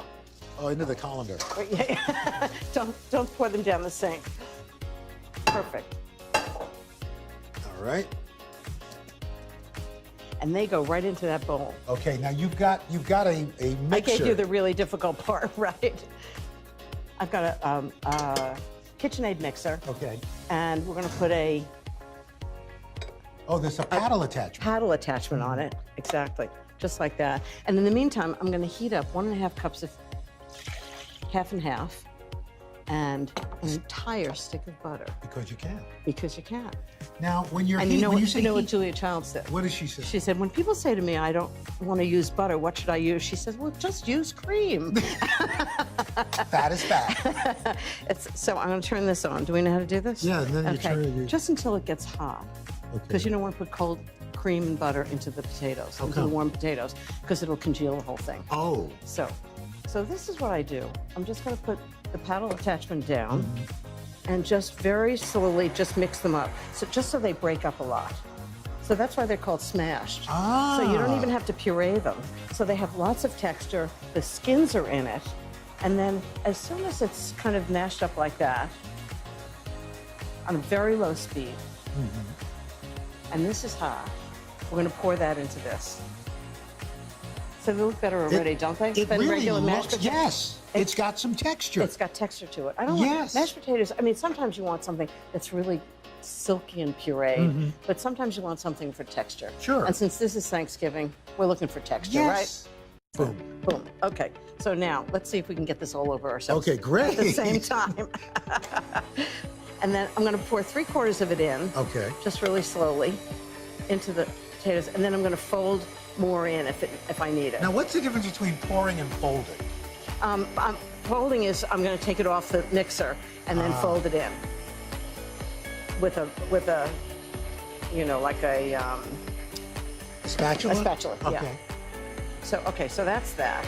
Oh, into the colander. Don't pour them down the sink. Perfect. All right. And they go right into that bowl. Okay, now you've got a mixer. I gave you the really difficult part, right? I've got a KitchenAid mixer. Okay. And we're going to put a... Oh, there's a paddle attachment. Paddle attachment on it, exactly. Just like that. And in the meantime, I'm going to heat up 1.5 cups of half and half and an entire stick of butter. Because you can. Because you can. Now, when you're and heating, you know what Julia Child said? What did she say? She said, when people say to me, I don't want to use butter, what should I use? She says, well, just use cream. Fat is fat. So I'm going to turn this on. Do we know how to do this? Yeah, and then you turn it. Just until it gets hot. Because you don't want to put cold cream and butter into the potatoes, into the warm potatoes, because it'll congeal the whole thing. Oh. So this is what I do. I'm just going to put the paddle attachment down and just very slowly just mix them up. So just so they break up a lot. So that's why they're called smashed. So you don't even have to puree them. So they have lots of texture. The skins are in it. And then as soon as it's kind of mashed up like that, on a very low speed, and this is hot, we're going to pour that into this. So they look better already, don't they? It really looks, yes. It's got some texture. It's got texture to it. I don't want mashed potatoes. I mean, sometimes you want something that's really silky and pureed, but sometimes you want something for texture. Sure. And since this is Thanksgiving, we're looking for texture, right? Boom. Boom. Okay. So now, let's see if we can get this all over ourselves. Okay, great. At the same time. And then I'm going to pour 3/4 of it in. Okay. Just really slowly into the potatoes, and then I'm going to fold more in if I need it. Now, what's the difference between pouring and folding? Folding is I'm going to take it off the mixer and then fold it in with a like a spatula. A spatula. Okay. Yeah. So that's that.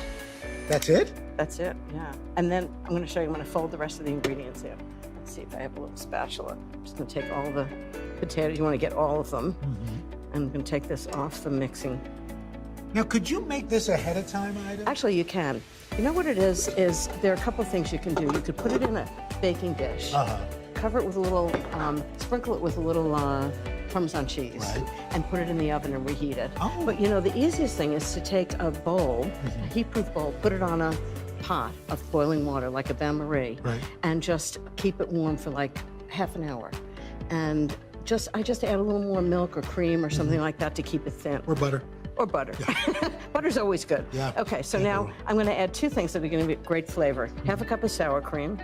That's it? That's it. Yeah. And then I'm going to show you. I'm going to fold the rest of the ingredients in. Let's see if I have a little spatula. I'm just going to take all the potatoes. You want to get all of them. And I'm going to take this off the mixing. Now, could you make this ahead of time, Ida? Actually, you can. You know what it is there are a couple of things you can do. You could put it in a baking dish, cover it with a little, sprinkle it with a little Parmesan cheese, and put it in the oven and reheat it. But the easiest thing is to take a bowl, a heat-proof bowl, put it on a pot of boiling water, like a bain-marie, and just keep it warm for like half an hour. And I just add a little more milk or cream or something like that to keep it thin. Or butter. Or butter. Yeah. Butter's always good. Yeah. Okay, so now I'm going to add 2 things that are going to be great flavor. Half a cup of sour cream,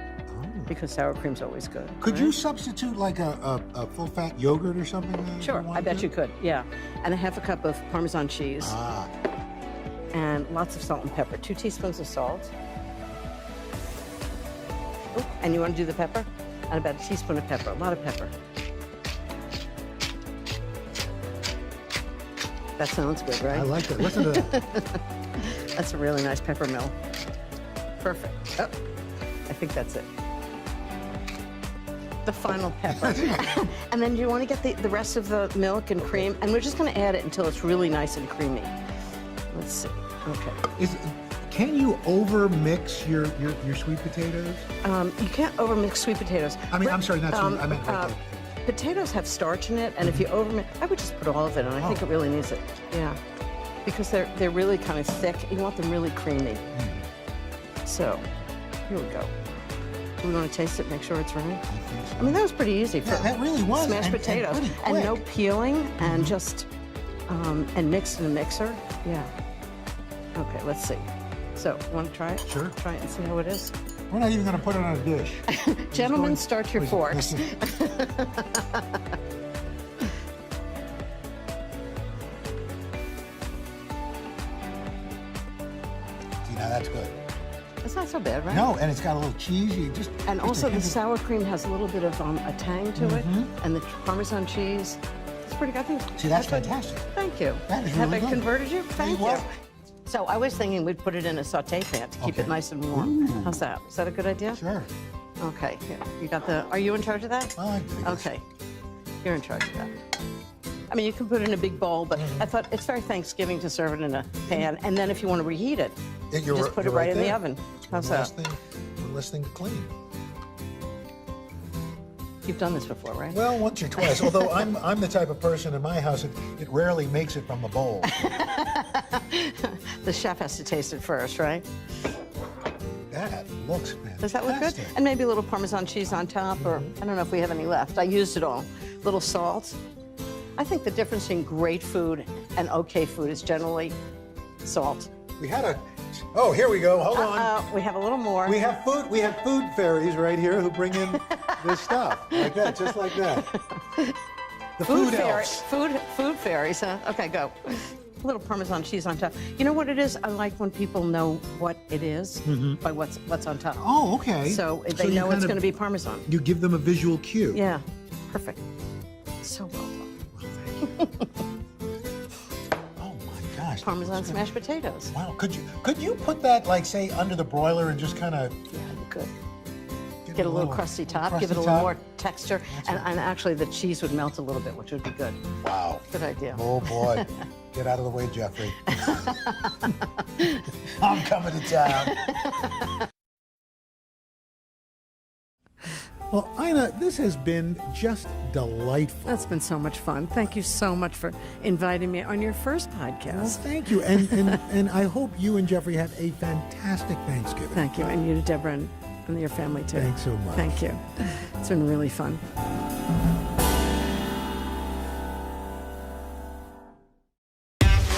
because sour cream's always good. Could you substitute like a full-fat yogurt or something? Sure, I bet you could, yeah. And a half a cup of Parmesan cheese. And lots of salt and pepper. 2 teaspoons of salt. Ooh, and you want to do the pepper? And about a teaspoon of pepper, a lot of pepper. That sounds good, right? I like that. Listen to that. That's a really nice pepper mill. Perfect. Oh, I think that's it. The final pepper. And then you want to get the rest of the milk and cream, and we're just going to add it until it's really nice and creamy. Let's see. Okay. Can you over mix your sweet potatoes? You can't over mix sweet potatoes. I mean, I'm sorry, not sweet. I meant right there. Potatoes have starch in it, and if you overmix, I would just put all of it in. I think it really needs it. Yeah, because they're really kind of thick. You want them really creamy. So, here we go. Do we want to taste it, make sure it's right? I mean, that was pretty easy. For that really was. Mashed potatoes. And no peeling, and just, and mixed in a mixer. Yeah. Okay, let's see. So, want to try it? Sure. Try it and see how it is. We're not even going to put it on a dish. Gentlemen, start your forks. See, now that's good. It's not so bad, right? No, and it's got a little cheese. And also the sour cream has a little bit of a tang to it, Mm-hmm. and the Parmesan cheese. It's pretty good. I think. See, that's fantastic. Thank you. That is Have really I good. converted you? Thank you. well. So I was thinking we'd put it in a saute pan to keep Okay. it nice and warm. Ooh. How's that? Is that a good idea? Sure. Okay. Here, you got the. Are you in charge of that? Well, I think Okay. You're in charge of that. I mean, you can put it in a big bowl, but Mm-hmm. I thought it's very Thanksgiving to serve it in a pan, and then if you want to reheat it, You're just put it you're right in the there. oven. How's One that? less thing to clean. You've done this before, right? Well, once or twice. Although I'm the type of person in my house, it rarely makes it from the bowl. The chef has to taste it first, right? That looks fantastic. Does that look good? And maybe a little Parmesan cheese on top, or I don't know if we have any left. I used it all. Little salt. I think the difference between great food and okay food is generally salt. We had a. Oh, here we go. Hold on. We have a little more. We have food. We have food fairies right here who bring in this stuff like that, just like that. The food elves. Food fairies, huh? Okay, go. A little Parmesan cheese on top. You know what it is? I like when people know what it is by what's on top. Oh, okay. So So they you know it's kind of- going to be Parmesan. You give them a visual cue. Yeah, perfect. So well done. Oh my gosh. Parmesan smashed potatoes. Wow. Could you put that, like, say, under the broiler and just kind of Yeah, you could. Get a little crusty top, crusty give it a little top? more texture, and actually the cheese would melt a little bit, which would be good. Wow. Good idea. Oh boy. Get out of the way, Jeffrey. I'm coming to town. Well, Ina, this has been just delightful. That's been so much fun. Thank you so much for inviting me on your first podcast. Well, thank you. And I hope you and Jeffrey have a fantastic Thanksgiving. Thank you, and you, Deborah, and your family too. Thanks so much. Thank you. It's been really fun.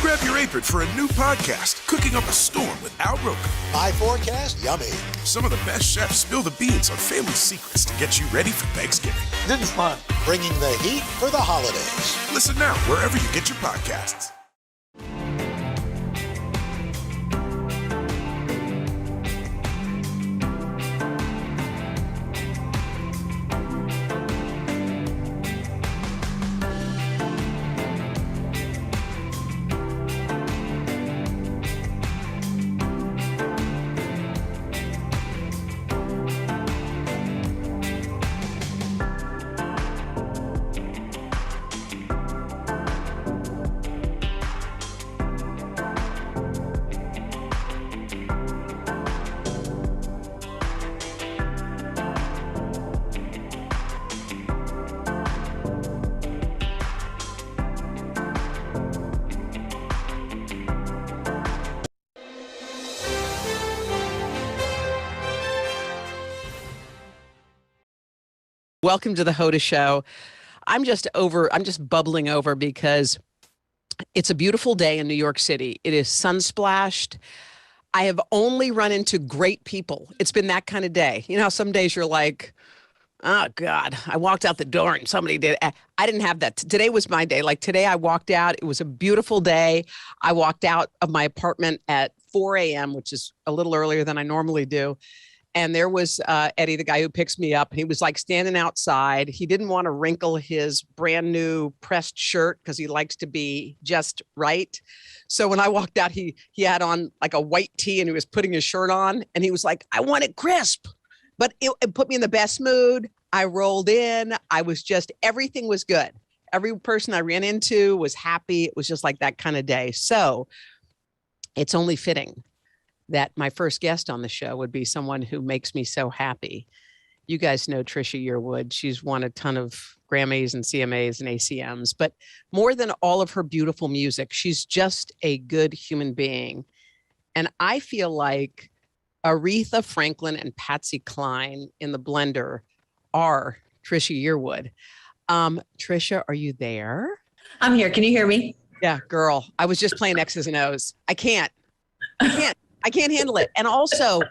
Grab your apron for a new podcast, Cooking Up a Storm with Al Roker. My forecast, yummy. Some of the best chefs spill the beans on family secrets to get you ready for Thanksgiving. This is fun. Bringing the heat for the holidays. Listen now wherever you get your podcasts. Welcome to the Hoda Show. I'm just bubbling over because it's a beautiful day in New York City. It is sun-splashed. I have only run into great people. It's been that kind of day. You know how some days you're like, oh God, I walked out the door and somebody did. I didn't have that. Today was my day. Like today I walked out. It was a beautiful day. I walked out of my apartment at 4 a.m., which is a little earlier than I normally do. And there was Eddie, the guy who picks me up. He was like standing outside. He didn't want to wrinkle his brand new pressed shirt because he likes to be just right. So when I walked out, he had on like a white tee and he was putting his shirt on. And he was like, I want it crisp. But it put me in the best mood. I rolled in. Everything was good. Every person I ran into was happy. It was just like that kind of day. So it's only fitting that my first guest on the show would be someone who makes me so happy. You guys know Trisha Yearwood. She's won a ton of Grammys and CMAs and ACMs, but more than all of her beautiful music, she's just a good human being. And I feel like Aretha Franklin and Patsy Cline in the blender are Trisha Yearwood. Trisha, are you there? I'm here. Can you hear me? Yeah, girl. I was just playing X's and O's. I can't handle it. And also,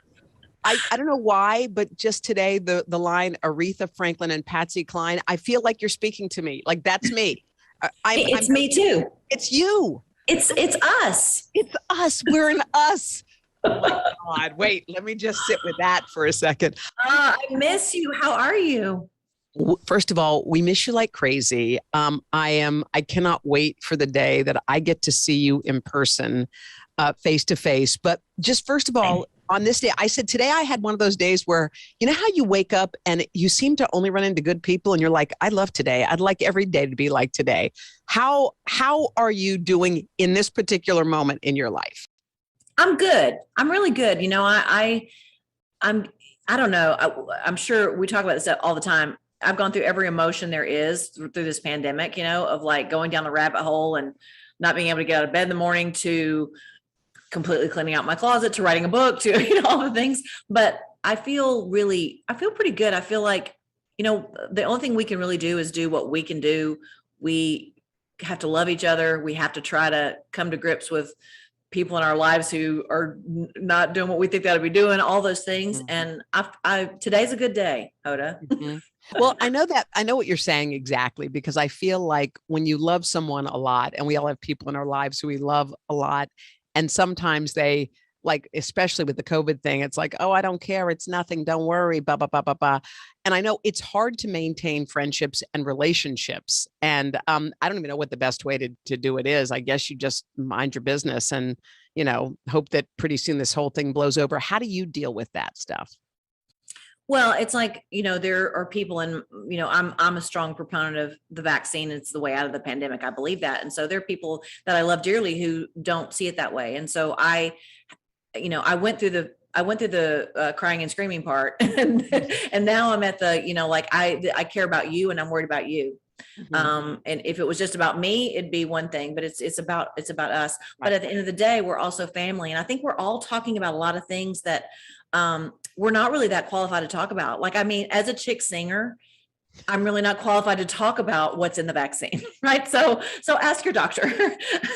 I don't know why, but just today, the line Aretha Franklin and Patsy Cline, I feel like you're speaking to me. Like that's me. It's me too. It's you. It's us. It's us. We're an us. Oh my God. Wait, let me just sit with that for a second. I miss you. How are you? First of all, we miss you like crazy. I cannot wait for the day that I get to see you in person, face to face. But just first of all, on this day, I said today I had one of those days where, you know how you wake up and you seem to only run into good people and you're like, I love today. I'd like every day to be like today. How are you doing in this particular moment in your life? I'm good. I'm really good. You know, I don't know. I'm sure we talk about this all the time. I've gone through every emotion there is through this pandemic, you know, of like going down the rabbit hole and not being able to get out of bed in the morning to completely cleaning out my closet to writing a book to, you know, all the things. But I feel pretty good. I feel like, you know, the only thing we can really do is do what we can do. We have to love each other. We have to try to come to grips with people in our lives who are not doing what we think they ought to be doing, all those things. And today's a good day, Hoda. Well, I know what you're saying exactly, because I feel like when you love someone a lot, and we all have people in our lives who we love a lot, and sometimes they, like, especially with the COVID thing, it's like, oh, I don't care. It's nothing. Don't worry. Blah, blah, blah, blah, blah. And I know it's hard to maintain friendships and relationships. And I don't even know what the best way to do it is. I guess you just mind your business and, you know, hope that pretty soon this whole thing blows over. How do you deal with that stuff? Well, it's like, you know, there are people, and, you know, I'm a strong proponent of the vaccine. It's the way out of the pandemic. I believe that. And so there are people that I love dearly who don't see it that way. And so I went through the crying and screaming part, and now I'm at the, you know, like I care about you and I'm worried about you. And if it was just about me, it'd be one thing, but it's about us. Right. But at the end of the day, we're also family. And I think we're all talking about a lot of things that we're not really that qualified to talk about. Like, I mean, as a chick singer, I'm really not qualified to talk about what's in the vaccine, right? So ask your doctor.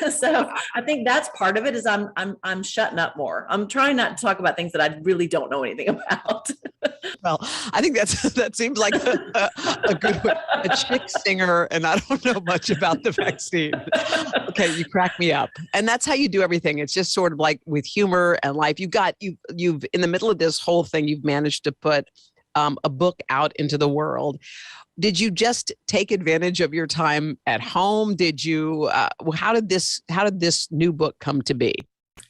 So I think that's part of it, is I'm shutting up more. I'm trying not to talk about things that I really don't know anything about. Well, I think that seems like a chick singer, and I don't know much about the vaccine. Okay, you crack me up, and that's how you do everything. It's just sort of like with humor and life. You've in the middle of this whole thing, you've managed to put a book out into the world. Did you just take advantage of your time at home? Did you? How did this new book come to be?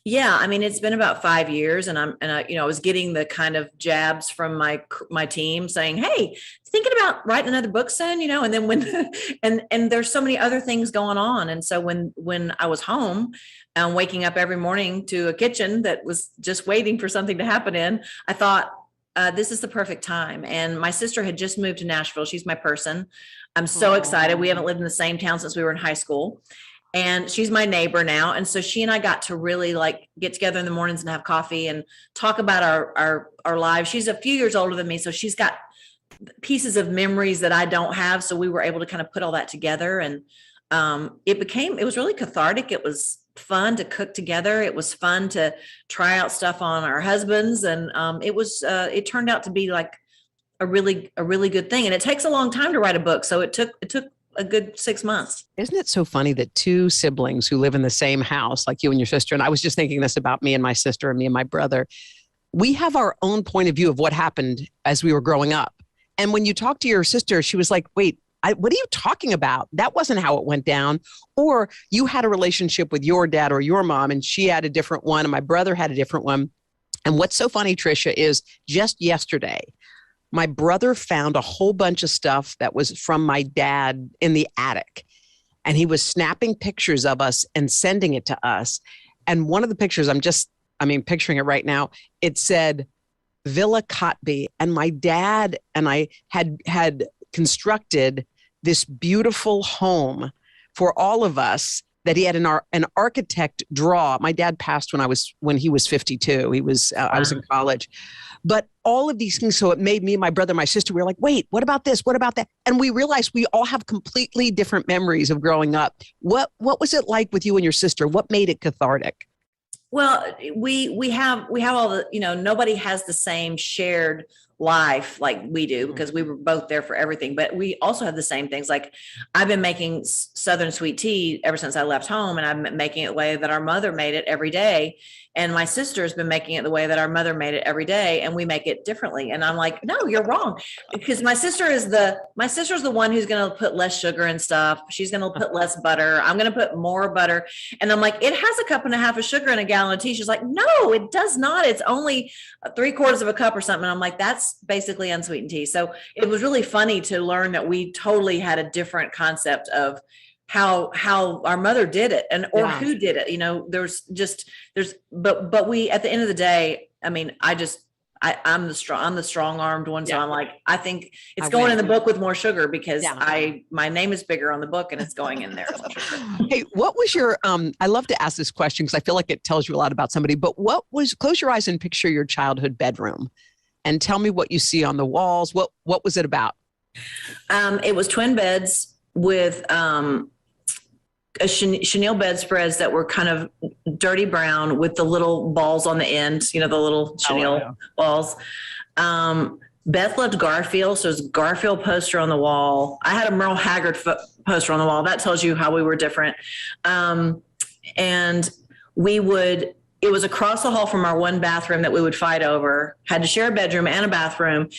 Yeah, I mean, it's been about 5 years, and I was getting the kind of jabs from my team saying, "Hey, thinking about writing another book soon," you know. And then when and there's so many other things going on, and so when I was home and waking up every morning to a kitchen that was just waiting for something to happen in, I thought, this is the perfect time. And my sister had just moved to Nashville. She's my person. I'm so excited. We haven't lived in the same town since we were in high school. And she's my neighbor now. And so she and I got to really like get together in the mornings and have coffee and talk about our lives. She's a few years older than me, so she's got pieces of memories that I don't have. So we were able to kind of put all that together. And it was really cathartic. It was fun to cook together. It was fun to try out stuff on our husbands. And it turned out to be like a really good thing. And it takes a long time to write a book. So it took a good 6 months. Isn't it so funny that two siblings who live in the same house, like you and your sister, and I was just thinking this about me and my sister and me and my brother, we have our own point of view of what happened as we were growing up. And when you talk to your sister, she was like, wait, what are you talking about? That wasn't how it went down. Or you had a relationship with your dad or your mom, and she had a different one, and my brother had a different one. And what's so funny, Trisha, is just yesterday, my brother found a whole bunch of stuff that was from my dad in the attic. And he was snapping pictures of us and sending it to us. And one of the pictures, I'm picturing it right now. It said Villa Cotby. And my dad and I had constructed this beautiful home for all of us that he had an architect draw. My dad passed when he was 52. He was I was in college, but all of these things. So it made me, my brother, my sister, we were like, wait, what about this? What about that? And we realized we all have completely different memories of growing up. What was it like with you and your sister? What made it cathartic? Well, we have all the, nobody has the same shared life like we do because we were both there for everything, but we also have the same things. Like I've been making Southern sweet tea ever since I left home, and I'm making it the way that our mother made it every day. And my sister's been making it the way that our mother made it every day, and we make it differently. And I'm like, no, you're wrong, because my sister's the one who's going to put less sugar and stuff. She's going to put less butter. I'm going to put more butter. And I'm like, it has a cup and a half of sugar in a gallon of tea. She's like, no, it does not. It's only 3/4 of a cup or something. And I'm like, that's basically unsweetened tea. So it was really funny to learn that we totally had a different concept of how our mother did it or who did it. But we, at the end of the day, I mean, I'm the strong-armed one. So I'm like, I think it's going in the book with more sugar because my name is bigger on the book and it's going in there. Hey, what was your, I love to ask this question because I feel like it tells you a lot about somebody, but close your eyes and picture your childhood bedroom and tell me what you see on the walls. What was it about? It was twin beds with, a chenille bedspreads that were kind of dirty brown with the little balls on the end, the little chenille balls. Beth loved Garfield, so there's a Garfield poster on the wall. I had a Merle Haggard poster on the wall. That tells you how we were different. And it was across the hall from our one bathroom that we would fight over, had to share a bedroom and a bathroom.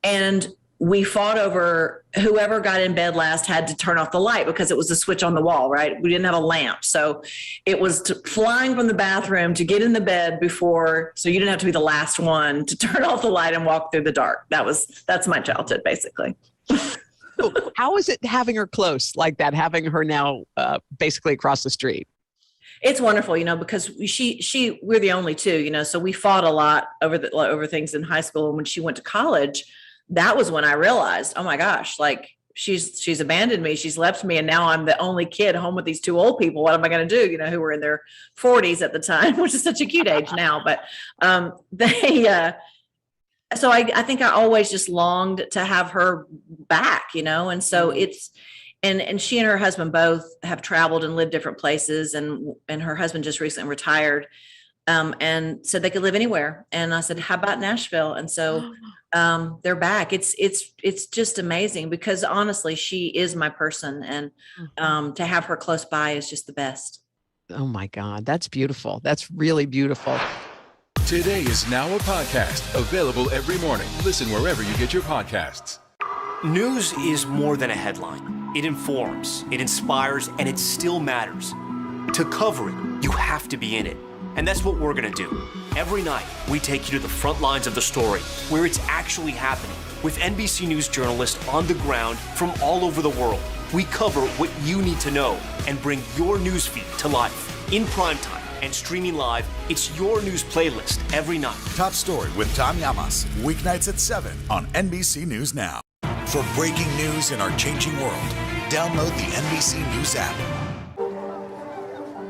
And we fought over whoever got in bed last had to turn off the light because it was a switch on the wall, right? We didn't have a lamp. So it was flying from the bathroom to get in the bed so you didn't have to be the last one to turn off the light and walk through the dark. That's my childhood, basically. How is it having her close like that, having her now basically across the street? It's wonderful, because we're the only two, so we fought a lot over things in high school. And when she went to college, that was when I realized, oh my gosh, like she's abandoned me. She's left me. And now I'm the only kid home with these two old people. What am I going to do? Who were in their 40s at the time, which is such a cute age now. But so I think I always just longed to have her back, and so it's, and she and her husband both have traveled and lived different places. And her husband just recently retired. And said they could live anywhere. And I said, how about Nashville? And so they're back. It's just amazing because honestly, she is my person. And to have her close by is just the best. Oh my God, that's beautiful. That's really beautiful. Today is now a podcast available every morning. Listen wherever you get your podcasts. News is more than a headline. It informs, it inspires, and it still matters. To cover it, you have to be in it. And that's what we're going to do. Every night, we take you to the front lines of the story, where it's actually happening, with NBC News journalists on the ground from all over the world. We cover what you need to know and bring your newsfeed to life. In primetime and streaming live, it's your news playlist every night. Top Story with Tom Llamas, weeknights at 7 on NBC News Now. For breaking news in our changing world, download the NBC News app.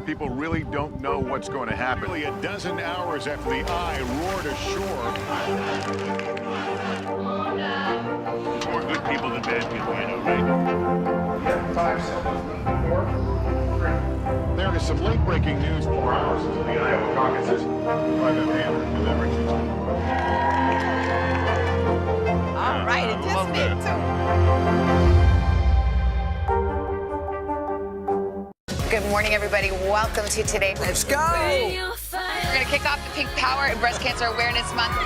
People really don't know what's going to happen. Nearly a dozen hours after the eye roared ashore. More good people than bad people, right? 5 seconds. 4, 3. There is some late-breaking news 4 hours into the Iowa caucuses by the man delivered. All right, it just did too. Good morning, everybody. Welcome to Today. Let's go. We're going to kick off the Pink Power and Breast Cancer Awareness Month.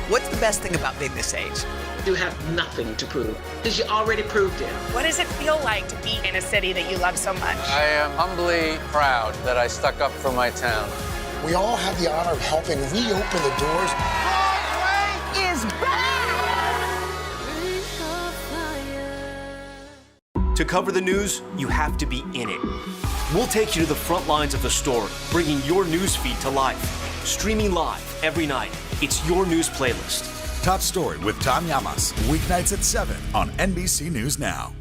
What's the best thing about being this age? You have nothing to prove because you already proved it. What does it feel like to be in a city that you love so much? I am humbly proud that I stuck up for my town. We all have the honor of helping reopen the doors. Broadway is back! To cover the news, you have to be in it. We'll take you to the front lines of the story, bringing your news feed to life. Streaming live every night. It's your news playlist. Top Story with Tom Llamas, weeknights at 7 on NBC News Now.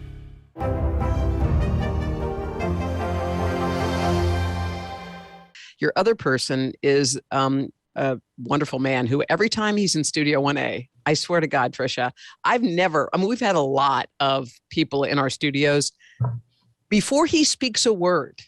Your other person is a wonderful man who every time he's in Studio 1A, I swear to God, Trisha, we've had a lot of people in our studios. Before he speaks a word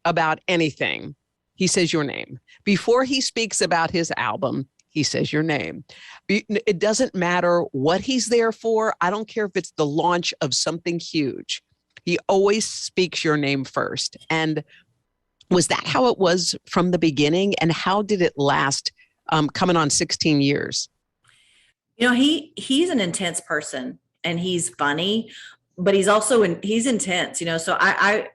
about anything, he says your name. Before he speaks about his album, he says your name. It doesn't matter what he's there for. I don't care if it's the launch of something huge. He always speaks your name first. And was that how it was from the beginning? And how did it last coming on 16 years? He's an intense person and he's funny, but he's also he's intense, so I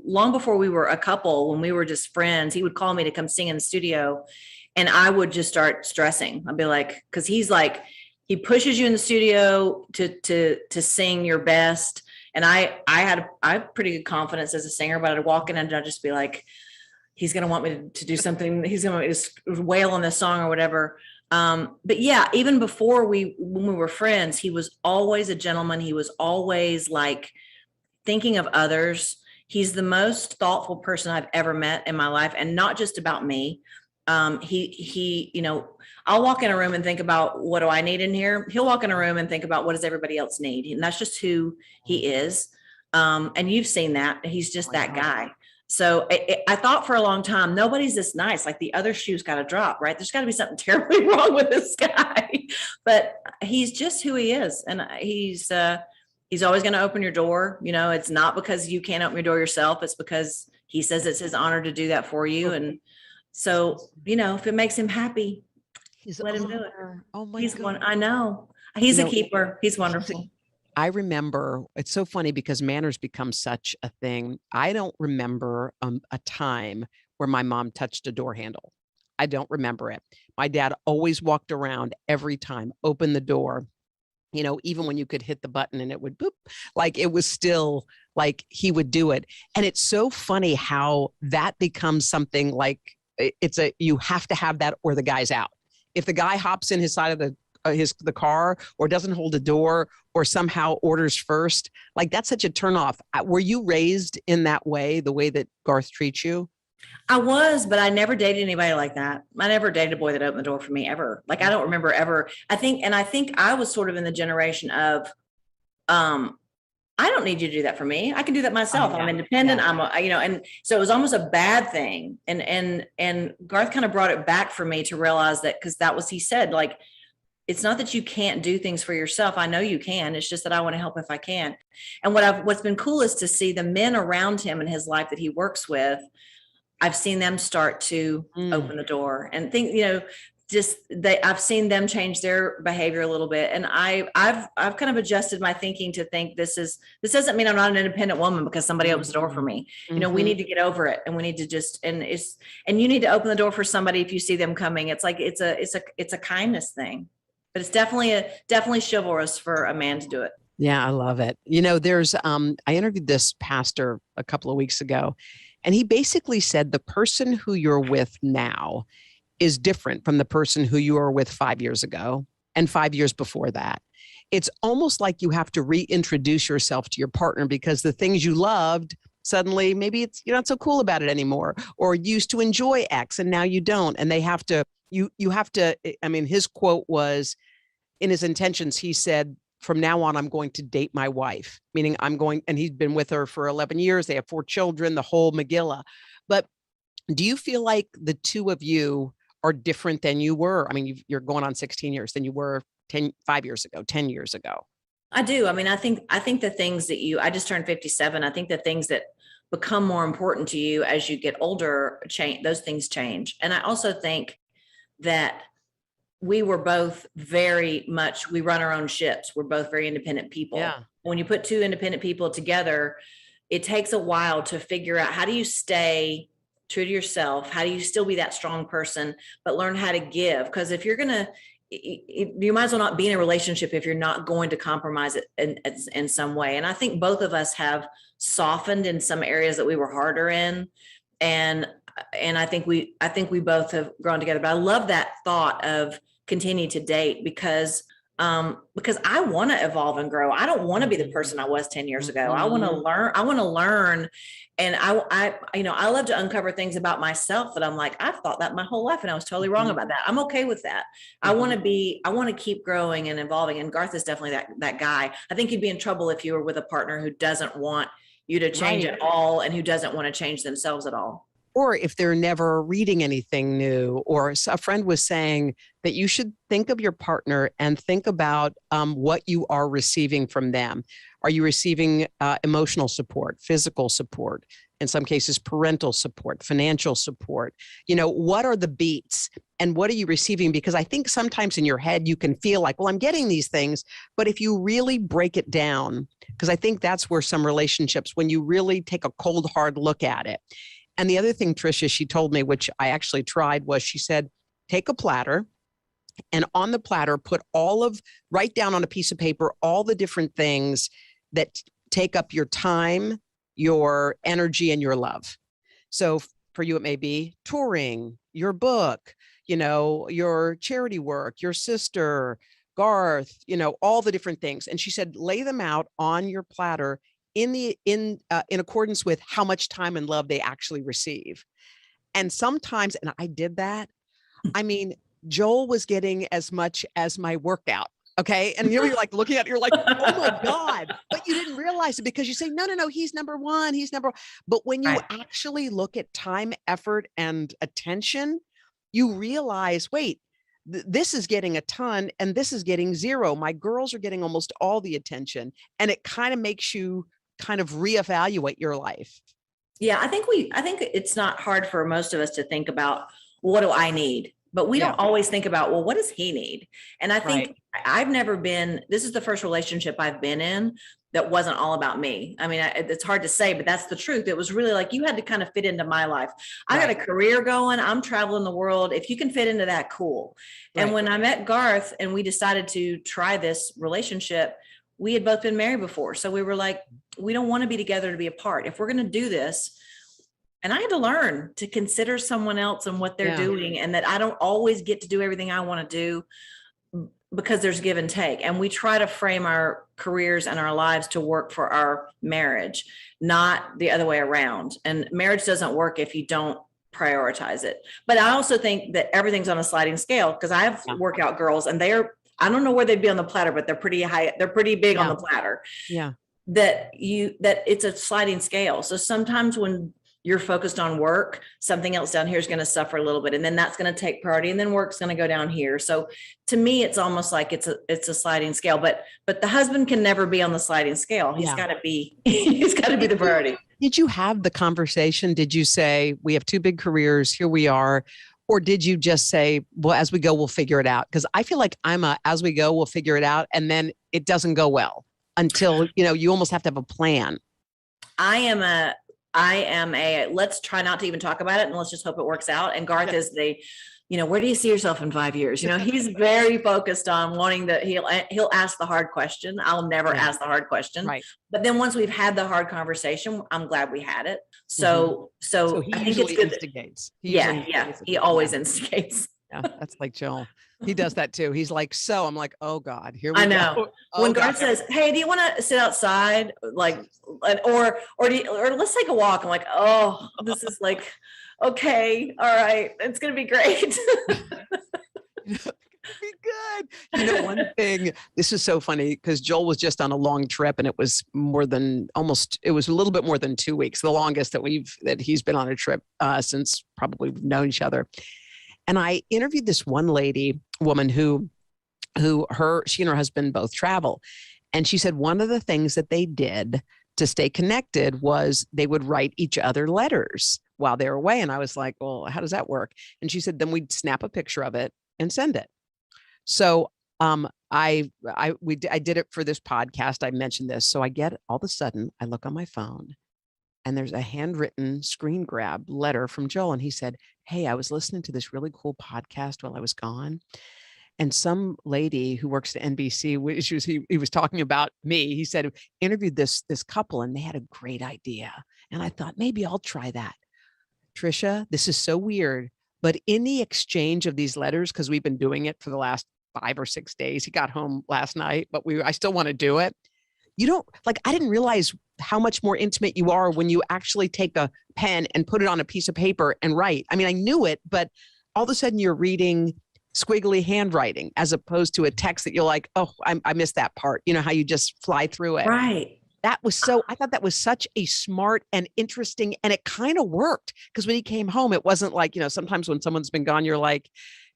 long before we were a couple, when we were just friends, he would call me to come sing in the studio and I would just start stressing. I'd be like, cause he's like, he pushes you in the studio to sing your best. And I had pretty good confidence as a singer, but I'd walk in and I'd just be like, he's going to want me to do something. He's going to want me to wail on this song or whatever. But yeah, even before when we were friends, he was always a gentleman. He was always like thinking of others. He's the most thoughtful person I've ever met in my life, and not just about me. I'll walk in a room and think about, what do I need in here? He'll walk in a room and think about, what does everybody else need? And that's just who he is. And you've seen that. He's just that guy. So I thought for a long time, nobody's this nice. Like the other shoe's got to drop, right? There's got to be something terribly wrong with this guy. But he's just who he is. And he's always going to open your door. It's not because you can't open your door yourself. It's because he says it's his honor to do that for you. And so, if it makes him happy, let him do it. Oh my God. I know. He's a keeper. He's wonderful. I remember, it's so funny because manners become such a thing. I don't remember a time where my mom touched a door handle. I don't remember it. My dad always walked around every time, opened the door, even when you could hit the button and it would boop, like it was still like he would do it. And it's so funny how that becomes something like you have to have that or the guy's out. If the guy hops in his side of the car or doesn't hold a door or somehow orders first, like that's such a turnoff. Were you raised in that way, the way that Garth treats you? I was, but I never dated anybody like that. I never dated a boy that opened the door for me ever. Like, I don't remember ever. I think I was sort of in the generation of, I don't need you to do that for me. I can do that myself. I'm independent. And so it was almost a bad thing. And Garth kind of brought it back for me to realize that, because that was, he said, like, it's not that you can't do things for yourself. I know you can. It's just that I want to help if I can. And what's been cool is to see the men around him in his life that he works with. I've seen them start to open the door and think, I've seen them change their behavior a little bit. And I've kind of adjusted my thinking to think this doesn't mean I'm not an independent woman because somebody opens the door for me. We need to get over it, and we need to and you need to open the door for somebody if you see them coming. It's like, it's a kindness thing, but it's definitely chivalrous for a man to do it. Yeah, I love it. There's, I interviewed this pastor a couple of weeks ago, and he basically said the person who you're with now is different from the person who you were with 5 years ago and 5 years before that. It's almost like you have to reintroduce yourself to your partner because the things you loved, suddenly maybe you're not so cool about it anymore, or used to enjoy X and now you don't. And they have to, you have to, his quote was, in his intentions, he said, from now on, I'm going to date my wife, meaning and he's been with her for 11 years. They have 4 children, the whole Megillah. But do you feel like the two of you are different than you were? You're going on 16 years than you were 5 years ago, 10 years ago. I do. I think the things that I just turned 57. I think the things that become more important to you as you get older, change, those things change. And I also think that we were both we run our own ships. We're both very independent people. Yeah. When you put 2 independent people together, it takes a while to figure out, how do you stay true to yourself? How do you still be that strong person, but learn how to give? Because if you're you might as well not be in a relationship if you're not going to compromise it in some way. And I think both of us have softened in some areas that we were harder in. And I think we both have grown together. But I love that thought of continue to date, because because I want to evolve and grow. I don't want to be the person I was 10 years ago. I want to learn. And I love to uncover things about myself that I'm like, I've thought that my whole life and I was totally wrong about that. I'm okay with that. I want to keep growing and evolving. And Garth is definitely that guy. I think you'd be in trouble if you were with a partner who doesn't want you to change at all and who doesn't want to change themselves at all. Or if they're never reading anything new, or a friend was saying that you should think of your partner and think about what you are receiving from them. Are you receiving emotional support, physical support, in some cases, parental support, financial support? What are the beats and what are you receiving? Because I think sometimes in your head, you can feel like, well, I'm getting these things. But if you really break it down, because I think that's where some relationships, when you really take a cold, hard look at it. And the other thing, Trisha, she told me, which I actually tried, was she said, take a platter and on the platter, write down on a piece of paper all the different things that take up your time, your energy, and your love. So for you, it may be touring, your book, your charity work, your sister, Garth, all the different things. And she said, lay them out on your platter in accordance with how much time and love they actually receive. And sometimes, and I did that, I mean, Joel was getting as much as my workout. Okay. And you're like looking at it, you're like, oh my God, but you didn't realize it because you say, no, he's number one. He's number one. But when you actually look at time, effort, and attention, you realize, wait, this is getting a ton and this is getting zero. My girls are getting almost all the attention. And it kind of makes you kind of reevaluate your life. Yeah, I think it's not hard for most of us to think about, what do I need? But we don't always think about, well, what does he need? And I think this is the first relationship I've been in that wasn't all about me. I mean, it's hard to say, but that's the truth. It was really like, you had to kind of fit into my life. I got a career going. I'm traveling the world. If you can fit into that, cool. And when I met Garth and we decided to try this relationship, we had both been married before. So we were like, we don't want to be together to be apart. If we're going to do this, and I had to learn to consider someone else and what they're doing, and that I don't always get to do everything I want to do because there's give and take. And we try to frame our careers and our lives to work for our marriage, not the other way around. And marriage doesn't work if you don't prioritize it. But I also think that everything's on a sliding scale, because I have workout girls and I don't know where they'd be on the platter, but they're pretty high. They're pretty big on the platter. Yeah. That it's a sliding scale. So sometimes when you're focused on work, something else down here is going to suffer a little bit. And then that's going to take priority. And then work's going to go down here. So to me, it's almost like it's a sliding scale, but the husband can never be on the sliding scale. He's got to be the priority. Did you have the conversation? Did you say, we have two big careers, here we are? Or did you just say, well, as we go, we'll figure it out? Because I feel like as we go, we'll figure it out. And then it doesn't go well until, you almost have to have a plan. I am a, let's try not to even talk about it and let's just hope it works out. And Garth is where do you see yourself in 5 years? He's very focused on wanting he'll ask the hard question. I'll never ask the hard question. Right. But then once we've had the hard conversation, I'm glad we had it. So he I think it's good. Instigates. He always instigates. Yeah, that's like Joel. He does that too. He's like, so I'm like, oh God, here we go. I know. When Garth says, hey, do you want to sit outside? Like, or let's take a walk. I'm like, oh, this is like, okay, all right. It's going to be great. Be good. One thing, this is so funny because Joel was just on a long trip and it was a little bit more than 2 weeks, the longest that he's been on a trip since probably we've known each other. And I interviewed this one woman who she and her husband both travel. And she said one of the things that they did to stay connected was they would write each other letters while they were away. And I was like, well, how does that work? And she said, then we'd snap a picture of it and send it. So I did it for this podcast. I mentioned this. So all of a sudden I look on my phone and there's a handwritten screen grab letter from Joel. And he said, hey, I was listening to this really cool podcast while I was gone. And some lady who works at NBC, he was talking about me. He said, interviewed this couple and they had a great idea. And I thought, maybe I'll try that. Trisha, this is so weird. But in the exchange of these letters, because we've been doing it for the last 5 or 6 days. He got home last night, but I still want to do it. You don't I didn't realize how much more intimate you are when you actually take a pen and put it on a piece of paper and write. I mean, I knew it, but all of a sudden you're reading squiggly handwriting as opposed to a text that you're like, oh, I missed that part. You know, how you just fly through it. Right. I thought that was such a smart and interesting, and it kind of worked, because when he came home, it wasn't like, sometimes when someone's been gone, you're like,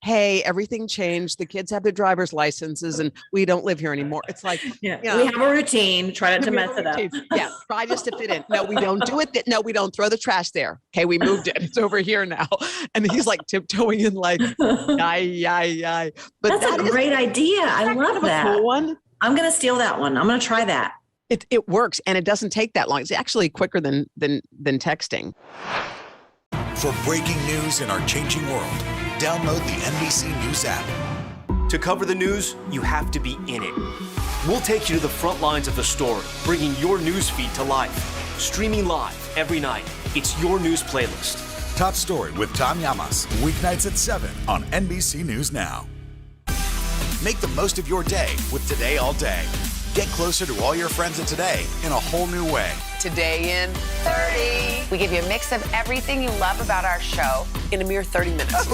hey, everything changed. The kids have their driver's licenses and we don't live here anymore. It's like, we have a routine. Try not to mess it up. Yeah. Try just to fit in. No, we don't do it. No, we don't throw the trash there. Okay. We moved it. It's over here now. And he's like tiptoeing in like, yay. But that's a great idea. I love that. Cool one. I'm going to steal that one. I'm going to try that. It works, and it doesn't take that long. It's actually quicker than texting. For breaking news in our changing world, download the NBC News app. To cover the news, you have to be in it. We'll take you to the front lines of the story, bringing your news feed to life. Streaming live every night. It's your news playlist. Top Story with Tom Llamas, weeknights at 7 on NBC News Now. Make the most of your day with Today All Day. Get closer to all your friends at Today in a whole new way. Today in 30. We give you a mix of everything you love about our show in a mere 30 minutes.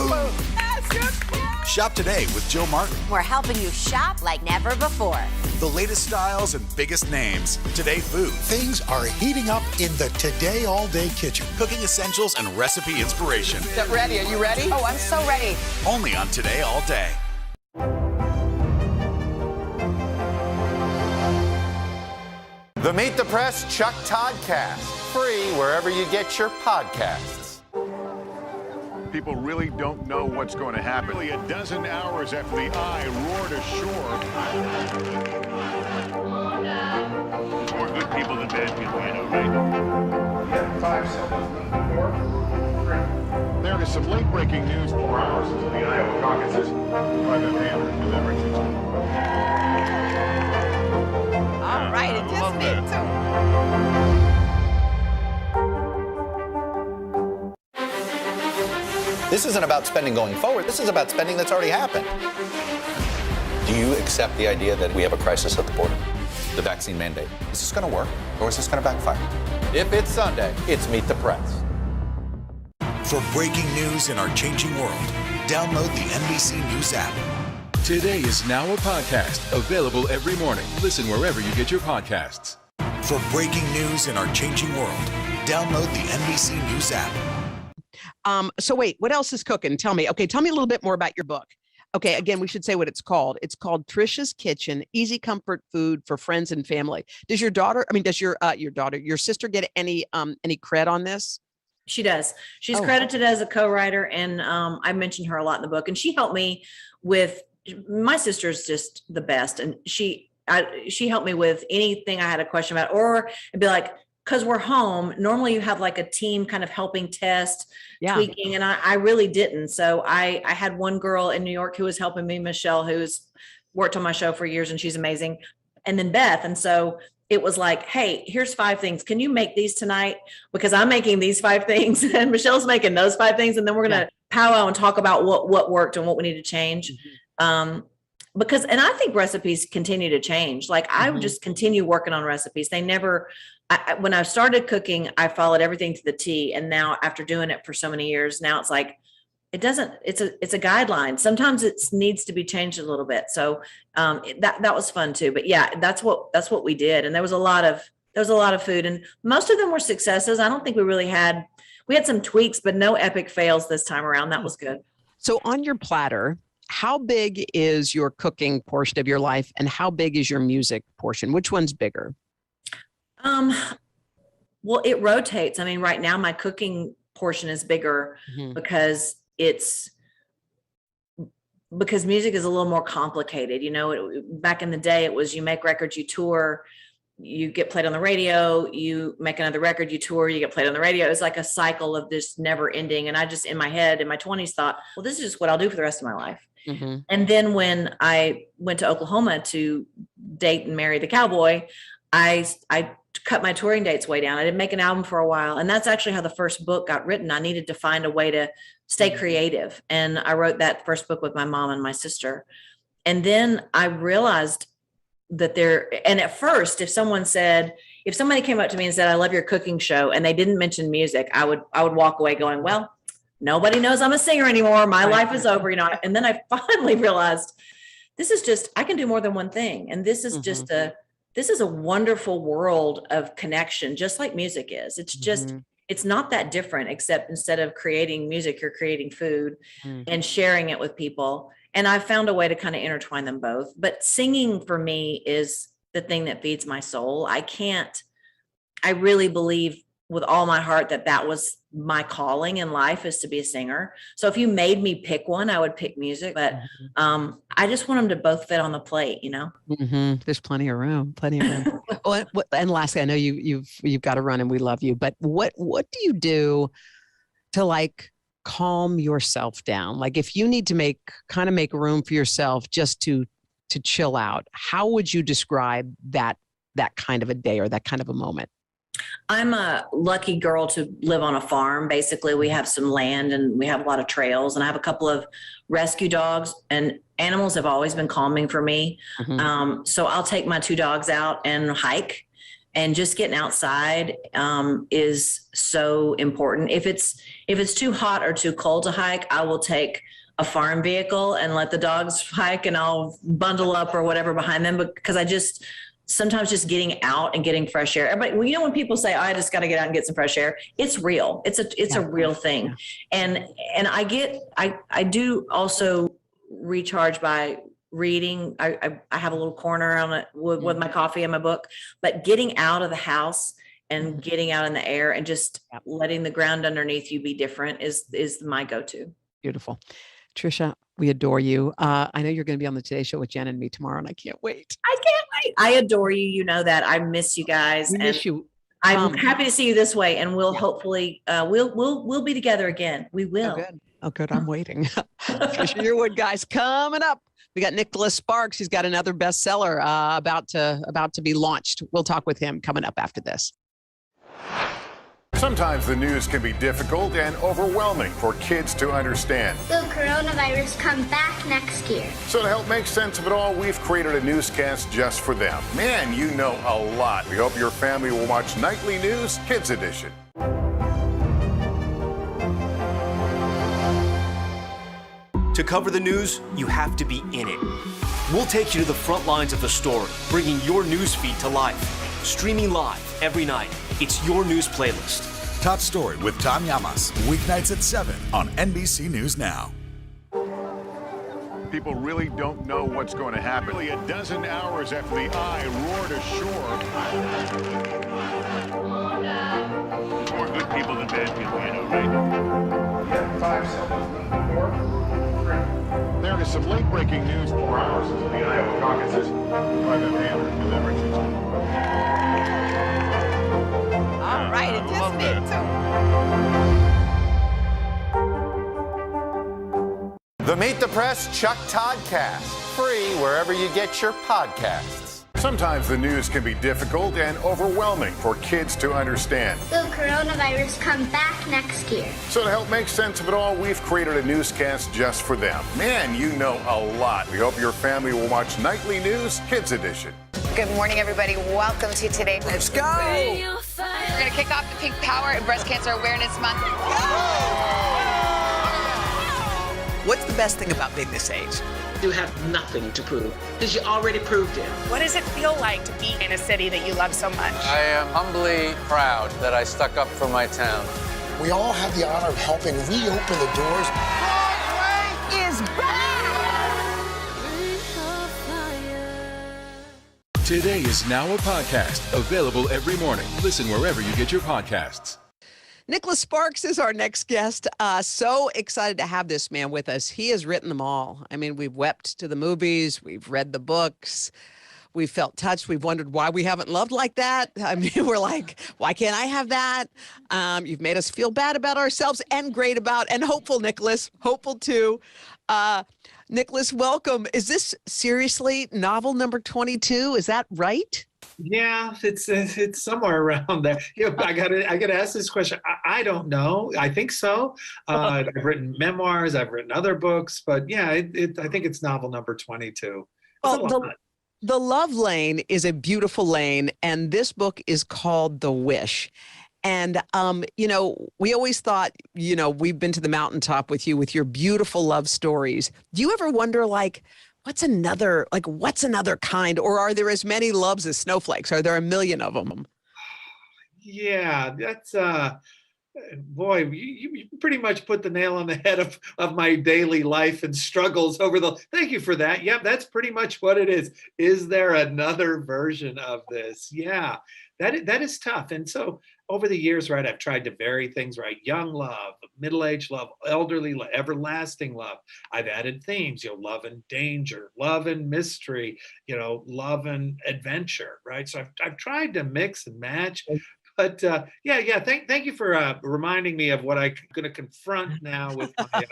Shop today with Jill Martin. We're helping you shop like never before. The latest styles and biggest names. Today Food. Things are heating up in the Today All Day kitchen. Cooking essentials and recipe inspiration. Get ready. Are you ready? Oh, I'm so ready. Only on Today All Day. The Meet the Press Chuck Toddcast, free wherever you get your podcasts. People really don't know what's going to happen. Nearly a dozen hours after the eye roared ashore. More good people than bad people, right? 5 seconds. 4, 3. There is some late-breaking news 4 hours into the Iowa caucuses by the Hammer delivery. All right, it just me too. This isn't about spending going forward. This is about spending that's already happened. Do you accept the idea that we have a crisis at the border? The vaccine mandate. Is this going to work, or is this going to backfire? If it's Sunday, it's Meet the Press. For breaking news in our changing world, download the NBC News app. Today is now a podcast, available every morning. Listen wherever you get your podcasts. For breaking news in our changing world, download the NBC News app. So wait, what else is cooking? Tell me. Okay, tell me a little bit more about your book. Okay, again, we should say what it's called. It's called Trisha's Kitchen, Easy Comfort Food for Friends and Family. Does your sister get any cred on this? She does. She's credited as a co-writer, and I mentioned her a lot in the book, and she helped me with. My sister's just the best, and she helped me with anything I had a question about, or it'd be like, because we're home, normally you have like a team kind of helping test, tweaking, and I really didn't. So I had one girl in New York who was helping me, Michelle, who's worked on my show for years, and she's amazing, and then Beth. And so it was like, hey, here's 5 things. Can you make these tonight? Because I'm making these 5 things, and Michelle's making those 5 things, and then we're gonna powwow and talk about what worked and what we need to change. Because, and I think recipes continue to change. Like I would just continue working on recipes. They never, when I started cooking, I followed everything to the T. And now after doing it for so many years, now it's like, it's a guideline. Sometimes it needs to be changed a little bit. So, that was fun too, but yeah, that's what we did. And there was a lot of food, and most of them were successes. I don't think we had some tweaks, but no epic fails this time around. That was good. So on your platter, how big is your cooking portion of your life, and how big is your music portion? Which one's bigger? Well, it rotates. I mean, right now my cooking portion is bigger because music is a little more complicated. Back in the day, it was you make records, you tour, you get played on the radio, you make another record, you tour, you get played on the radio. It's like a cycle of this never ending. And I just, in my head, in my 20s, thought, well, this is just what I'll do for the rest of my life. And then when I went to Oklahoma to date and marry the cowboy, I cut my touring dates way down. I didn't make an album for a while. And that's actually how the first book got written. I needed to find a way to stay creative. And I wrote that first book with my mom and my sister. And then I realized that and at first, if somebody came up to me and said, I love your cooking show, and they didn't mention music, I would walk away going, well, nobody knows I'm a singer anymore. My life is over, and then I finally realized I can do more than one thing. And this is just this is a wonderful world of connection, just like music is. It's just, it's not that different, except instead of creating music, you're creating food and sharing it with people. And I found a way to kind of intertwine them both. But singing for me is the thing that feeds my soul. I really believe with all my heart that was my calling in life, is to be a singer. So if you made me pick one, I would pick music, but I just want them to both fit on the plate, There's plenty of room. And lastly, I know you've got to run and we love you, but what do you do to calm yourself down? Like if you need to make room for yourself just to chill out, how would you describe that kind of a day or that kind of a moment? I'm a lucky girl to live on a farm. Basically, we have some land and we have a lot of trails, and I have a couple of rescue dogs, and animals have always been calming for me. So I'll take my 2 dogs out and hike, and just getting outside is so important. If it's too hot or too cold to hike, I will take a farm vehicle and let the dogs hike, and I'll bundle up or whatever behind them, because sometimes just getting out and getting fresh air. Everybody, when people say, I just got to get out and get some fresh air, it's real. It's a real thing. Yeah. And I do also recharge by reading. I have a little corner on it with my coffee and my book, but getting out of the house and getting out in the air and just letting the ground underneath you be different is my go-to. Beautiful. Trisha, we adore you. I know you're going to be on the Today Show with Jen and me tomorrow, and I can't wait. I can't wait. I adore you. You know that. I miss you guys. We miss you. I'm happy to see you this way, and we'll hopefully we'll be together again. We will. Oh, good. I'm waiting. Trisha Yearwood, guys, coming up. We got Nicholas Sparks. He's got another bestseller about to be launched. We'll talk with him coming up after this. Sometimes the news can be difficult and overwhelming for kids to understand. Will coronavirus come back next year? So to help make sense of it all, we've created a newscast just for them. Man, you know a lot. We hope your family will watch Nightly News Kids Edition. To cover the news, you have to be in it. We'll take you to the front lines of the story, bringing your news feed to life. Streaming live every night. It's your news playlist. Top Story with Tom Llamas, weeknights at 7 on NBC News Now. People really don't know what's going to happen. Nearly a dozen hours after the eye roared ashore. More good people than bad people, right? 5 seconds. 4, 3. There is some late-breaking news 4 hours into the Iowa caucuses by the Hammer delivery system. All right, it just me too. The Meet the Press Chuck Toddcast, free wherever you get your podcasts. Sometimes the news can be difficult and overwhelming for kids to understand. Will coronavirus come back next year? So to help make sense of it all, we've created a newscast just for them. Man, you know a lot. We hope your family will watch Nightly News Kids Edition. Good morning, everybody. Welcome to Today. Let's go. We're going to kick off the Pink Power and Breast Cancer Awareness Month. What's the best thing about being this age? You have nothing to prove because you already proved it. What does it feel like to be in a city that you love so much? I am humbly proud that I stuck up for my town. We all have the honor of helping reopen the doors. Broadway is back! Today is now a podcast, available every morning. Listen wherever you get your podcasts. Nicholas Sparks is our next guest. So excited to have this man with us. He has written them all. I mean, we've wept to the movies. We've read the books. We've felt touched. We've wondered why we haven't loved like that. I mean, we're like, why can't I have that? You've made us feel bad about ourselves and great about, and hopeful, Nicholas, hopeful too. Nicholas, welcome. Is this seriously novel number 22? Is that right? Yeah, it's somewhere around there. I gotta ask this question. I don't know. I think so. I've written memoirs. I've written other books, but yeah, I think it's novel number 22. Well, the love lane is a beautiful lane, and this book is called The Wish. And, we always thought, we've been to the mountaintop with you with your beautiful love stories. Do you ever wonder, what's another kind, or are there as many loves as snowflakes? Are there a million of them? Yeah, that's boy, you pretty much put the nail on the head of my daily life and struggles thank you for that. Yep, that's pretty much what it is. Is there another version of this? Yeah, that is tough. And so over the years, right, I've tried to vary things, right? Young love, middle-aged love, elderly love, everlasting love. I've added themes, love and danger, love and mystery, love and adventure, right? So I've tried to mix and match. But thank you for reminding me of what I'm going to confront now with my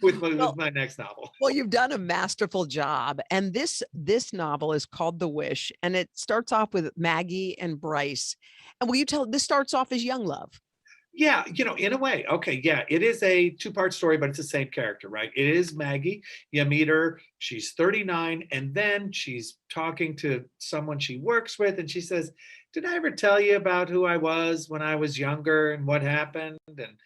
with my next novel. Well, you've done a masterful job, and this novel is called The Wish, and it starts off with Maggie and Bryce. And will you tell? This starts off as young love. Yeah, in a way. Okay, yeah, it is a two-part story, but it's the same character, right? It is Maggie. You meet her, she's 39, and then she's talking to someone she works with, and she says, "Did I ever tell you about who I was when I was younger and what happened?" And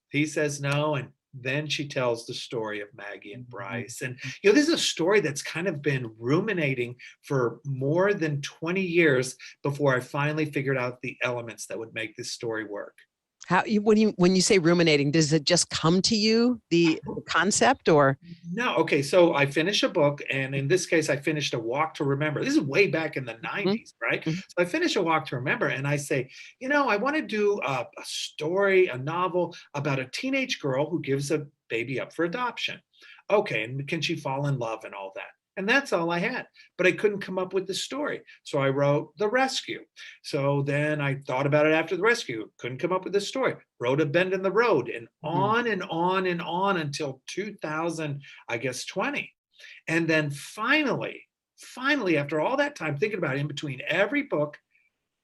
he says no, and then she tells the story of Maggie and Bryce. And this is a story that's kind of been ruminating for more than 20 years before I finally figured out the elements that would make this story work. When you say ruminating, does it just come to you, the concept, or? No. Okay. So I finish a book, and in this case, I finished A Walk to Remember. This is way back in the 90s, right? So I finish A Walk to Remember, and I say, I want to do a story, a novel about a teenage girl who gives a baby up for adoption. Okay. And can she fall in love and all that? And that's all I had, but I couldn't come up with the story. So I wrote The Rescue. So then I thought about it after The Rescue, couldn't come up with the story, wrote A Bend in the Road, and on and on and on until 2020. And then finally, after all that time thinking about it, in between every book,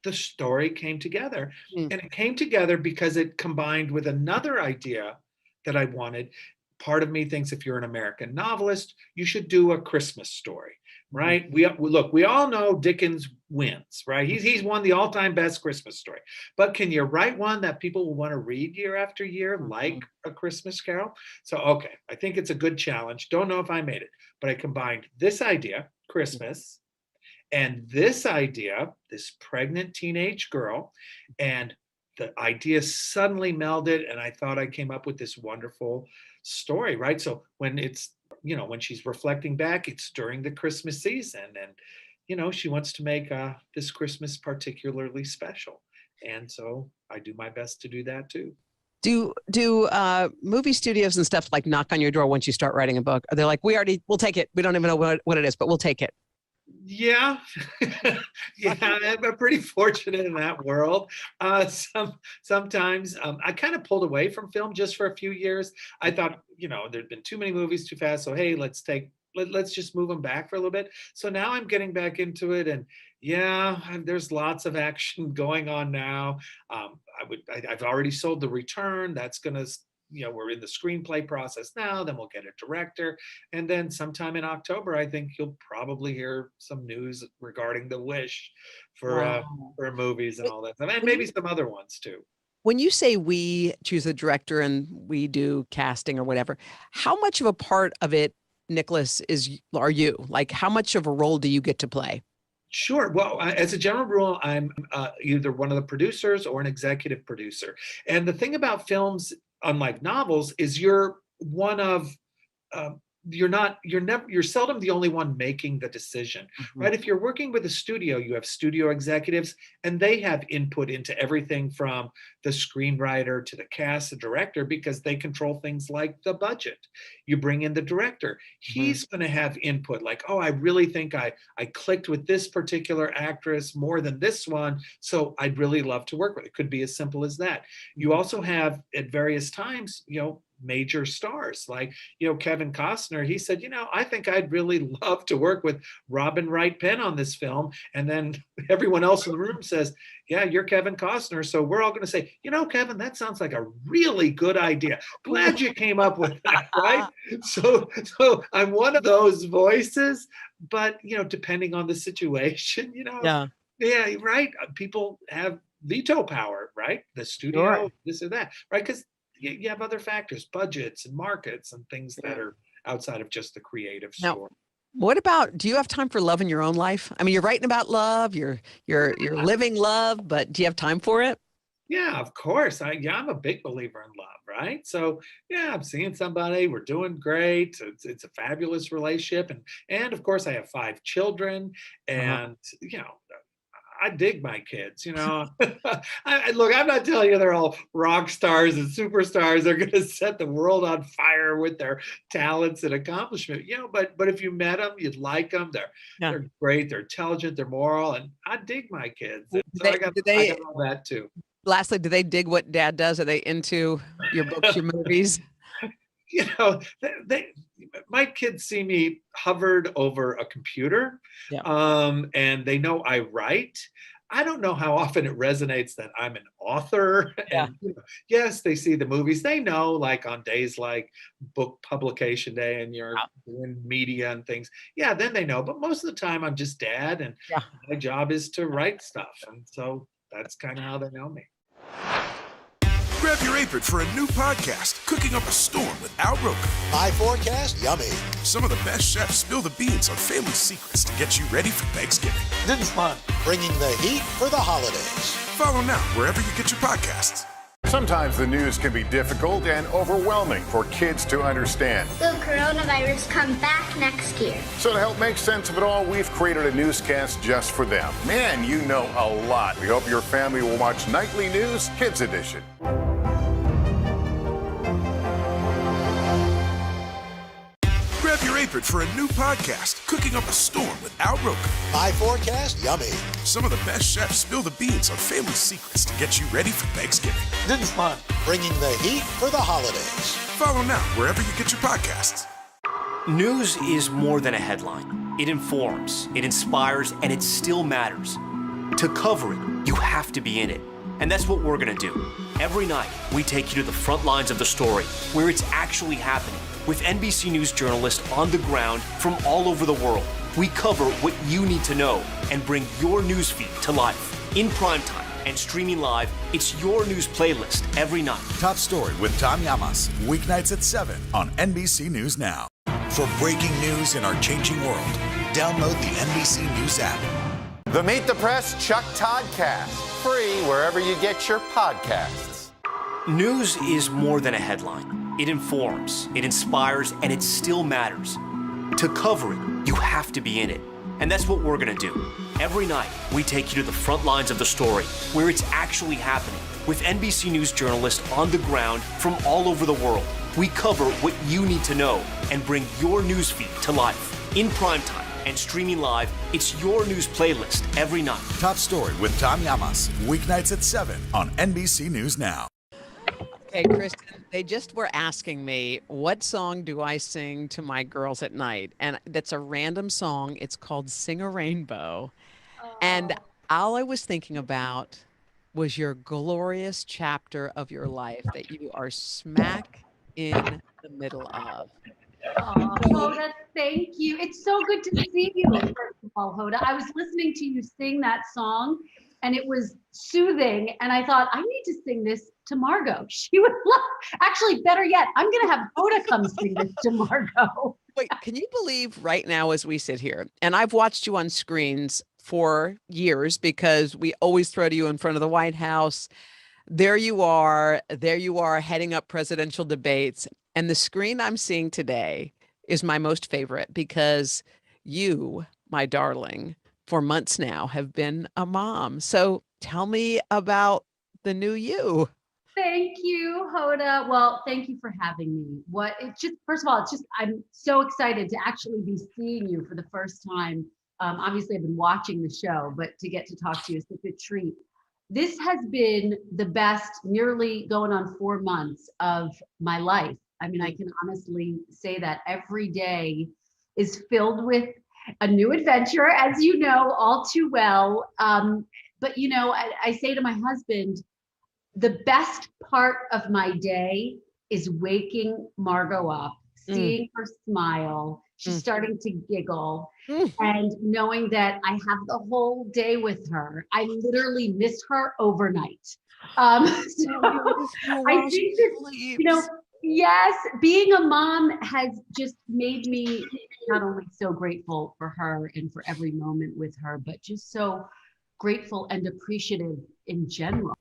the story came together. And it came together because it combined with another idea that I wanted. Part of me thinks if you're an American novelist, you should do a Christmas story, right? We all know Dickens wins, right? He's won the all-time best Christmas story. But can you write one that people will want to read year after year, like A Christmas Carol? So, okay, I think it's a good challenge. Don't know if I made it, but I combined this idea, Christmas, and this idea, this pregnant teenage girl, and the idea suddenly melded, and I thought I came up with this wonderful story, right? So when it's, when she's reflecting back, it's during the Christmas season, and, she wants to make this Christmas particularly special. And so I do my best to do that too. Do movie studios and stuff knock on your door once you start writing a book? Are they like, we'll take it. We don't even know what it is, but we'll take it. Yeah, I'm pretty fortunate in that world. Sometimes I kind of pulled away from film just for a few years. I thought, there'd been too many movies too fast. So, hey, let's just move them back for a little bit. So now I'm getting back into it, and there's lots of action going on now. I've already sold The Return. That's gonna. We're in the screenplay process now, then we'll get a director. And then sometime in October, I think you'll probably hear some news regarding The Wish for movies and all that stuff. And maybe some other ones too. When you say we choose a director and we do casting or whatever, how much of a part of it, Nicholas, are you? How much of a role do you get to play? Sure. Well, as a general rule, I'm either one of the producers or an executive producer. And the thing about films, unlike novels, is you're one of you're seldom the only one making the decision, right? If you're working with a studio, you have studio executives, and they have input into everything from the screenwriter to the cast, the director, because they control things like the budget. You bring in the director, he's going to have input like, oh, I really think I clicked with this particular actress more than this one, so I'd really love to work with it. It could be as simple as that. You also have at various times, major stars like, Kevin Costner. He said, I think I'd really love to work with Robin Wright Penn on this film. And then everyone else in the room says, yeah, you're Kevin Costner. So we're all going to say, Kevin, that sounds like a really good idea. Glad you came up with that, right? So I'm one of those voices, but, depending on the situation, yeah, right. People have veto power, right? The studio, this or that, right? Because you have other factors, budgets and markets and things that are outside of just the creative story. What about, do you have time for love in your own life? I mean, you're writing about love, you're living love, but do you have time for it? Yeah, of course. I'm a big believer in love, right? So yeah, I'm seeing somebody, we're doing great. It's a fabulous relationship. And of course I have 5 children and, I dig my kids, look, I'm not telling you they're all rock stars and superstars. They're going to set the world on fire with their talents and accomplishment, but if you met them, you'd like them. They're great. They're intelligent. They're moral. And I dig my kids. And so I got all that too. Lastly, do they dig what dad does? Are they into your books, your movies? My kids see me hovered over a computer, and they know I write. I don't know how often it resonates that I'm an author. And yes, they see the movies. They know, like on days like book publication day and you're doing media and things. Yeah, then they know. But most of the time, I'm just dad, and my job is to write stuff. And so that's kind of how they know me. Grab your apron for a new podcast, Cooking Up a Storm with Al Roker. My forecast, yummy. Some of the best chefs spill the beans on family secrets to get you ready for Thanksgiving. This is fun. Bringing the heat for the holidays. Follow now wherever you get your podcasts. Sometimes the news can be difficult and overwhelming for kids to understand. Will coronavirus come back next year? So to help make sense of it all, we've created a newscast just for them. Man, you know a lot. We hope your family will watch Nightly News Kids Edition. Grab your apron for a new podcast, Cooking Up a Storm with Al Roker. My forecast, yummy. Some of the best chefs spill the beans on family secrets to get you ready for Thanksgiving. This is fun. Bringing the heat for the holidays. Follow now wherever you get your podcasts. News is more than a headline. It informs, it inspires, and it still matters. To cover it, you have to be in it. And that's what we're going to do. Every night, we take you to the front lines of the story, where it's actually happening, with NBC News journalists on the ground from all over the world. We cover what you need to know and bring your newsfeed to life. In primetime and streaming live, it's your news playlist every night. Top Story with Tom Llamas, weeknights at 7 on NBC News Now. For breaking news in our changing world, download the NBC News app. The Meet the Press Chuck Toddcast, free wherever you get your podcasts. News is more than a headline. It informs, it inspires, and it still matters. To cover it, you have to be in it. And that's what we're going to do. Every night, we take you to the front lines of the story, where it's actually happening, with NBC News journalists on the ground from all over the world. We cover what you need to know and bring your newsfeed to life. In primetime and streaming live, it's your news playlist every night. Top Story with Tom Llamas, weeknights at 7 on NBC News Now. Hey, Kristen, they just were asking me, what song do I sing to my girls at night? And that's a random song. It's called Sing a Rainbow. And all I was thinking about was your glorious chapter of your life that you are smack in the middle of. Oh, Hoda, thank you. It's so good to see you, first of all, Hoda. I was listening to you sing that song, and it was soothing, and I thought, I need to sing this to Margot. She would love, actually, better yet, I'm going to have Hoda come sing this to Margot. Wait, can you believe right now as we sit here, and I've watched you on screens for years because we always throw to you in front of the White House. There you are heading up presidential debates. And the screen I'm seeing today is my most favorite because you, my darling, for months now have been a mom. So tell me about the new you. Thank you, Hoda. Well, thank you for having me. First of all, I'm so excited to actually be seeing you for the first time. Obviously, I've been watching the show, but to get to talk to you is such a treat. This has been the best, nearly going on 4 months of my life. I mean, I can honestly say that every day is filled with a new adventure, as you know all too well. But you know, I say to my husband, the best part of my day is waking Margot up, seeing her smile. She's starting to giggle, and knowing that I have the whole day with her. I literally miss her overnight. So I think that, you know, yes, being a mom has just made me not only so grateful for her and for every moment with her, but just so grateful and appreciative in general.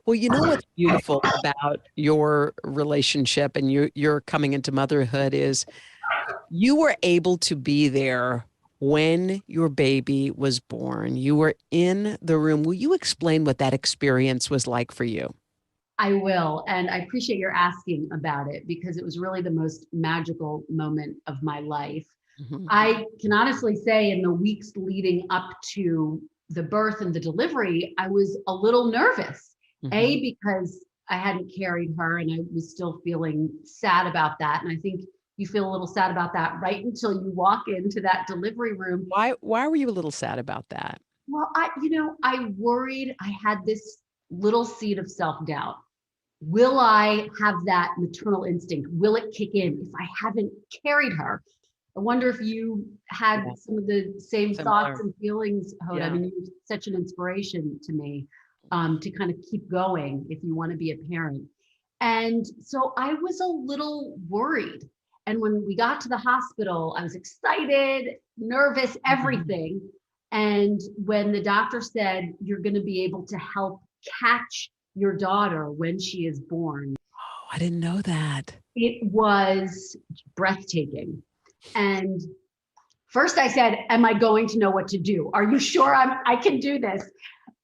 Well, you know what's beautiful about your relationship and your coming into motherhood is you were able to be there when your baby was born. You were in the room. Will you explain what that experience was like for you? I will, and I appreciate your asking about it because it was really the most magical moment of my life. I can honestly say in the weeks leading up to the birth and the delivery, I was a little nervous, because I hadn't carried her and I was still feeling sad about that. And I think you feel a little sad about that right until you walk into that delivery room. Why were you a little sad about that? Well, I worried. I had this little seed of self-doubt. Will I have that maternal instinct? Will it kick in if I haven't carried her? I wonder if you had some of the same thoughts and feelings, Hoda. I mean, you're such an inspiration to me, to kind of keep going if you want to be a parent. And so I was a little worried. And when we got to the hospital, I was excited, nervous, everything. And when the doctor said, you're going to be able to help catch your daughter when she is born. Oh, I didn't know that. It was breathtaking. And first I said, am I going to know what to do? Are you sure I can do this?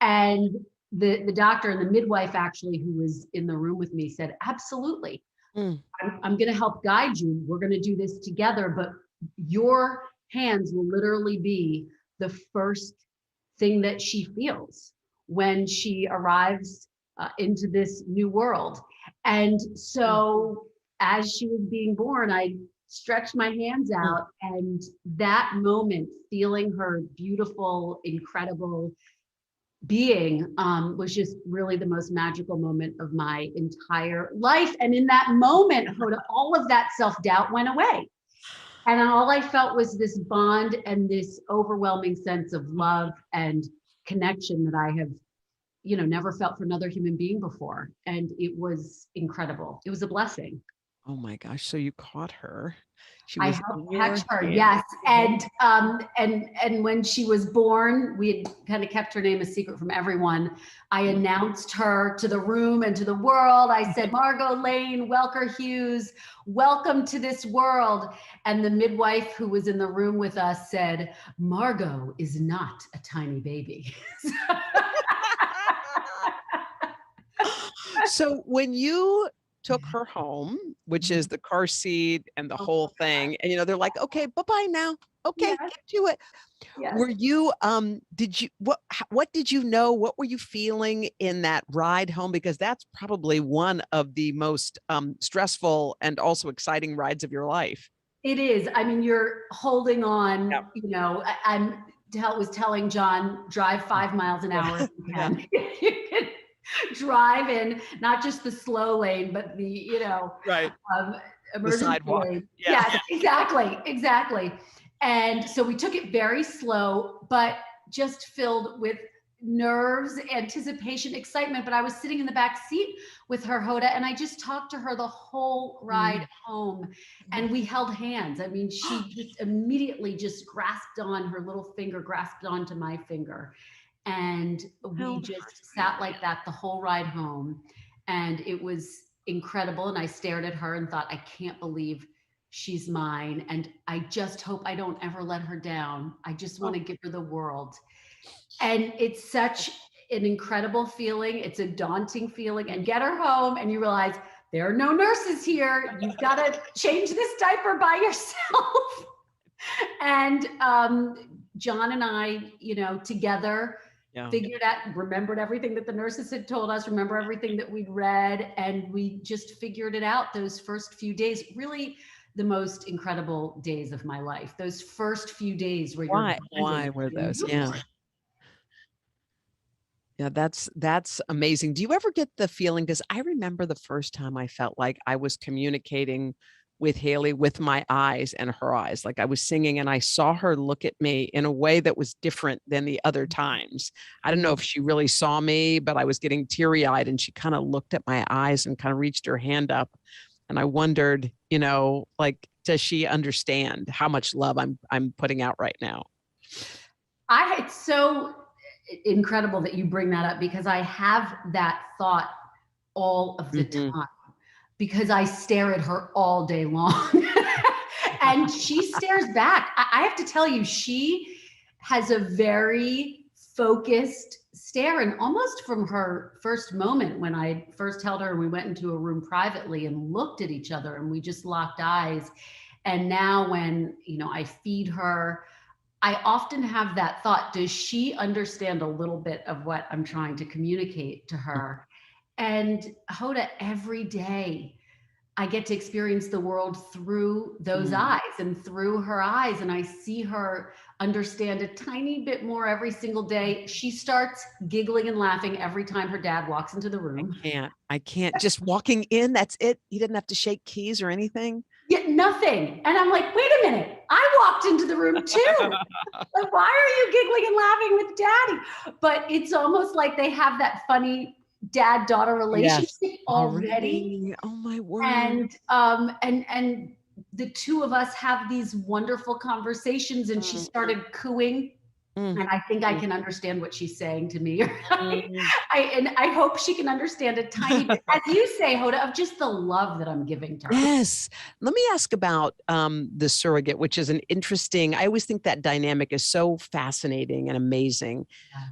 And the doctor and the midwife actually, who was in the room with me, said, absolutely. I'm going to help guide you. We're going to do this together, but your hands will literally be the first thing that she feels when she arrives into this new world. And so as she was being born, I stretched my hands out, and that moment, feeling her beautiful, incredible being, was just really the most magical moment of my entire life. And in that moment, Hoda, all of that self-doubt went away. And all I felt was this bond and this overwhelming sense of love and connection that I have, never felt for another human being before. And it was incredible. It was a blessing. Oh my gosh. So you caught her. I helped catch her, yes. And when she was born, we had kind of kept her name a secret from everyone. I announced her to the room and to the world. I said, Margot Lane, Welker Hughes, welcome to this world. And the midwife who was in the room with us said, Margot is not a tiny baby. So when you took her home, which is the car seat and the whole thing, and they're like, okay, bye-bye now. Okay, get to it. Yes. Were you, what did you know? What were you feeling in that ride home? Because that's probably one of the most stressful and also exciting rides of your life. It is. I mean, you're holding on, I was telling John, drive 5 miles an hour if you can. You can drive in not just the slow lane, but the, emergency sidewalk lane. Yeah. Yes, exactly. And so we took it very slow, but just filled with nerves, anticipation, excitement. But I was sitting in the back seat with her, Hoda, and I just talked to her the whole ride home, and we held hands. I mean, she just immediately just grasped on, her little finger grasped onto my finger. And we just sat like that the whole ride home. And it was incredible. And I stared at her and thought, I can't believe she's mine. And I just hope I don't ever let her down. I just want to give her the world. And it's such an incredible feeling. It's a daunting feeling. And get her home and you realize there are no nurses here. You've got to change this diaper by yourself. And John and I, together figured out, remembered everything that the nurses had told us, remember everything that we'd read, and we just figured it out those first few days. Really the most incredible days of my life. Those first few days where Why were those? Yeah. Yeah, that's amazing. Do you ever get the feeling, because I remember the first time I felt like I was communicating with Haley with my eyes and her eyes, like I was singing and I saw her look at me in a way that was different than the other times. I don't know if she really saw me, but I was getting teary-eyed and she kind of looked at my eyes and kind of reached her hand up. And I wondered, like, does she understand how much love I'm putting out right now? It's so incredible that you bring that up, because I have that thought all of the time, because I stare at her all day long and she stares back. I have to tell you, she has a very focused stare, and almost from her first moment when I first held her and we went into a room privately and looked at each other and we just locked eyes. And now when, I feed her, I often have that thought, does she understand a little bit of what I'm trying to communicate to her? And Hoda, every day I get to experience the world through those eyes and through her eyes. And I see her understand a tiny bit more every single day. She starts giggling and laughing every time her dad walks into the room. I can't. Just walking in, that's it. He didn't have to shake keys or anything. Yeah, nothing. And I'm like, wait a minute, I walked into the room too. Like, why are you giggling and laughing with daddy? But it's almost like they have that funny dad-daughter relationship already. Oh my word. And the two of us have these wonderful conversations, and she started cooing. And I think I can understand what she's saying to me. I hope she can understand a tiny bit, as you say, Hoda, of just the love that I'm giving to her. Yes. Let me ask about the surrogate, which is an interesting, I always think that dynamic is so fascinating and amazing.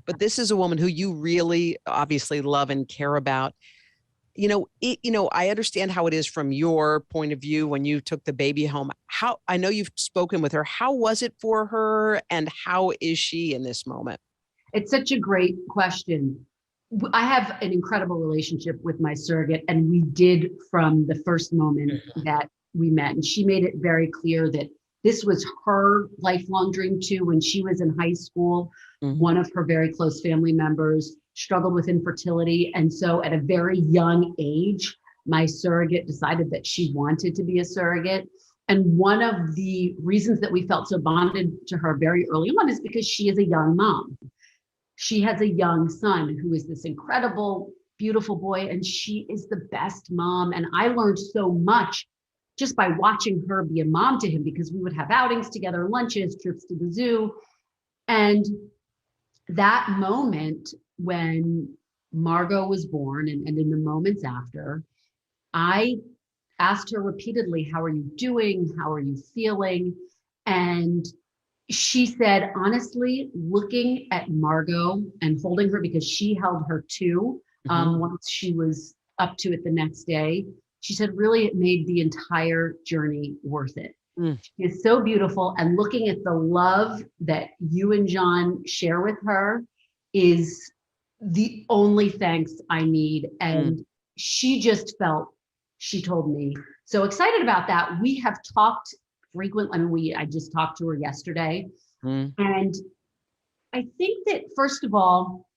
But this is a woman who you really obviously love and care about. I understand how it is from your point of view when you took the baby home. I know you've spoken with her. How was it for her, and how is she in this moment? It's such a great question. I have an incredible relationship with my surrogate, and we did from the first moment that we met. And she made it very clear that this was her lifelong dream too. When she was in high school, one of her very close family members struggled with infertility. And so at a very young age, my surrogate decided that she wanted to be a surrogate. And one of the reasons that we felt so bonded to her very early on is because she is a young mom. She has a young son who is this incredible, beautiful boy, and she is the best mom. And I learned so much just by watching her be a mom to him, because we would have outings together, lunches, trips to the zoo. And that moment when Margot was born, and in the moments after, I asked her repeatedly, how are you doing? How are you feeling? And she said, honestly, looking at Margot and holding her, because she held her too, once she was up to it the next day, she said, really, it made the entire journey worth it. She is so beautiful. And looking at the love that you and John share with her is the only thanks I need. And she just felt, she told me, so excited about that. We have talked frequently. I just talked to her yesterday. And I think that, first of all,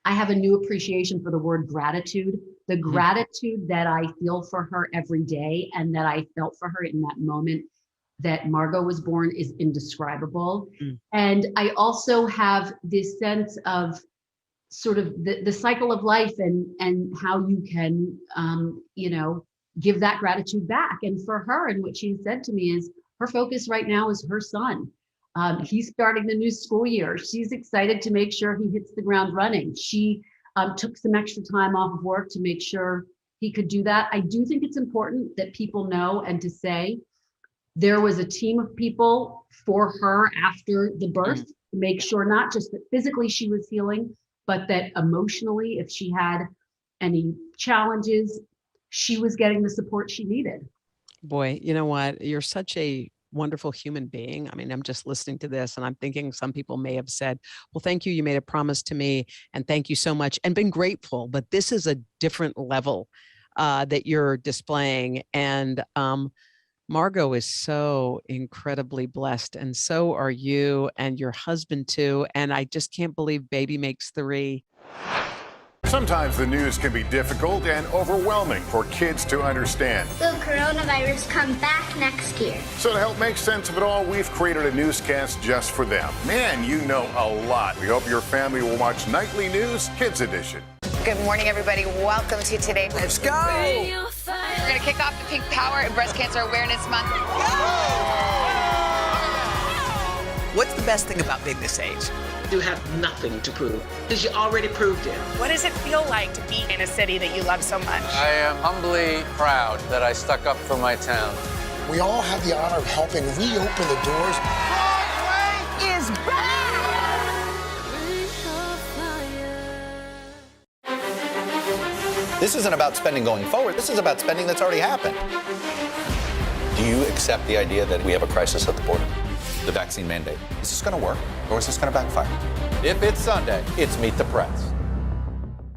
I have a new appreciation for the word gratitude. The gratitude that I feel for her every day, and that I felt for her in that moment that Margot was born, is indescribable. And I also have this sense of sort of the cycle of life, and how you can, give that gratitude back. And for her, and what she said to me is, her focus right now is her son. He's starting the new school year. She's excited to make sure he hits the ground running. She took some extra time off of work to make sure he could do that. I do think it's important that people know, and to say, there was a team of people for her after the birth to make sure not just that physically she was healing, but that emotionally, if she had any challenges, she was getting the support she needed. Boy, you know what? You're such a wonderful human being. I mean, I'm just listening to this and I'm thinking some people may have said, well, thank you. You made a promise to me and thank you so much and been grateful. But this is a different level that you're displaying. And Margot is so incredibly blessed, and so are you and your husband too. And I just can't believe baby makes 3. Sometimes the news can be difficult and overwhelming for kids to understand. Will coronavirus come back next year? So to help make sense of it all, we've created a newscast just for them. Man, you know a lot. We hope your family will watch Nightly News Kids Edition. Good morning, everybody. Welcome to Today. Let's go. We're going to kick off the Pink Power and Breast Cancer Awareness Month. What's the best thing about being this age? You have nothing to prove because you already proved it. What does it feel like to be in a city that you love so much? I am humbly proud that I stuck up for my town. We all have the honor of helping reopen the doors. Broadway is back! This isn't about spending going forward. This is about spending that's already happened. Do you accept the idea that we have a crisis at the border? The vaccine mandate. Is this going to work or is this going to backfire? If it's Sunday, it's Meet the Press.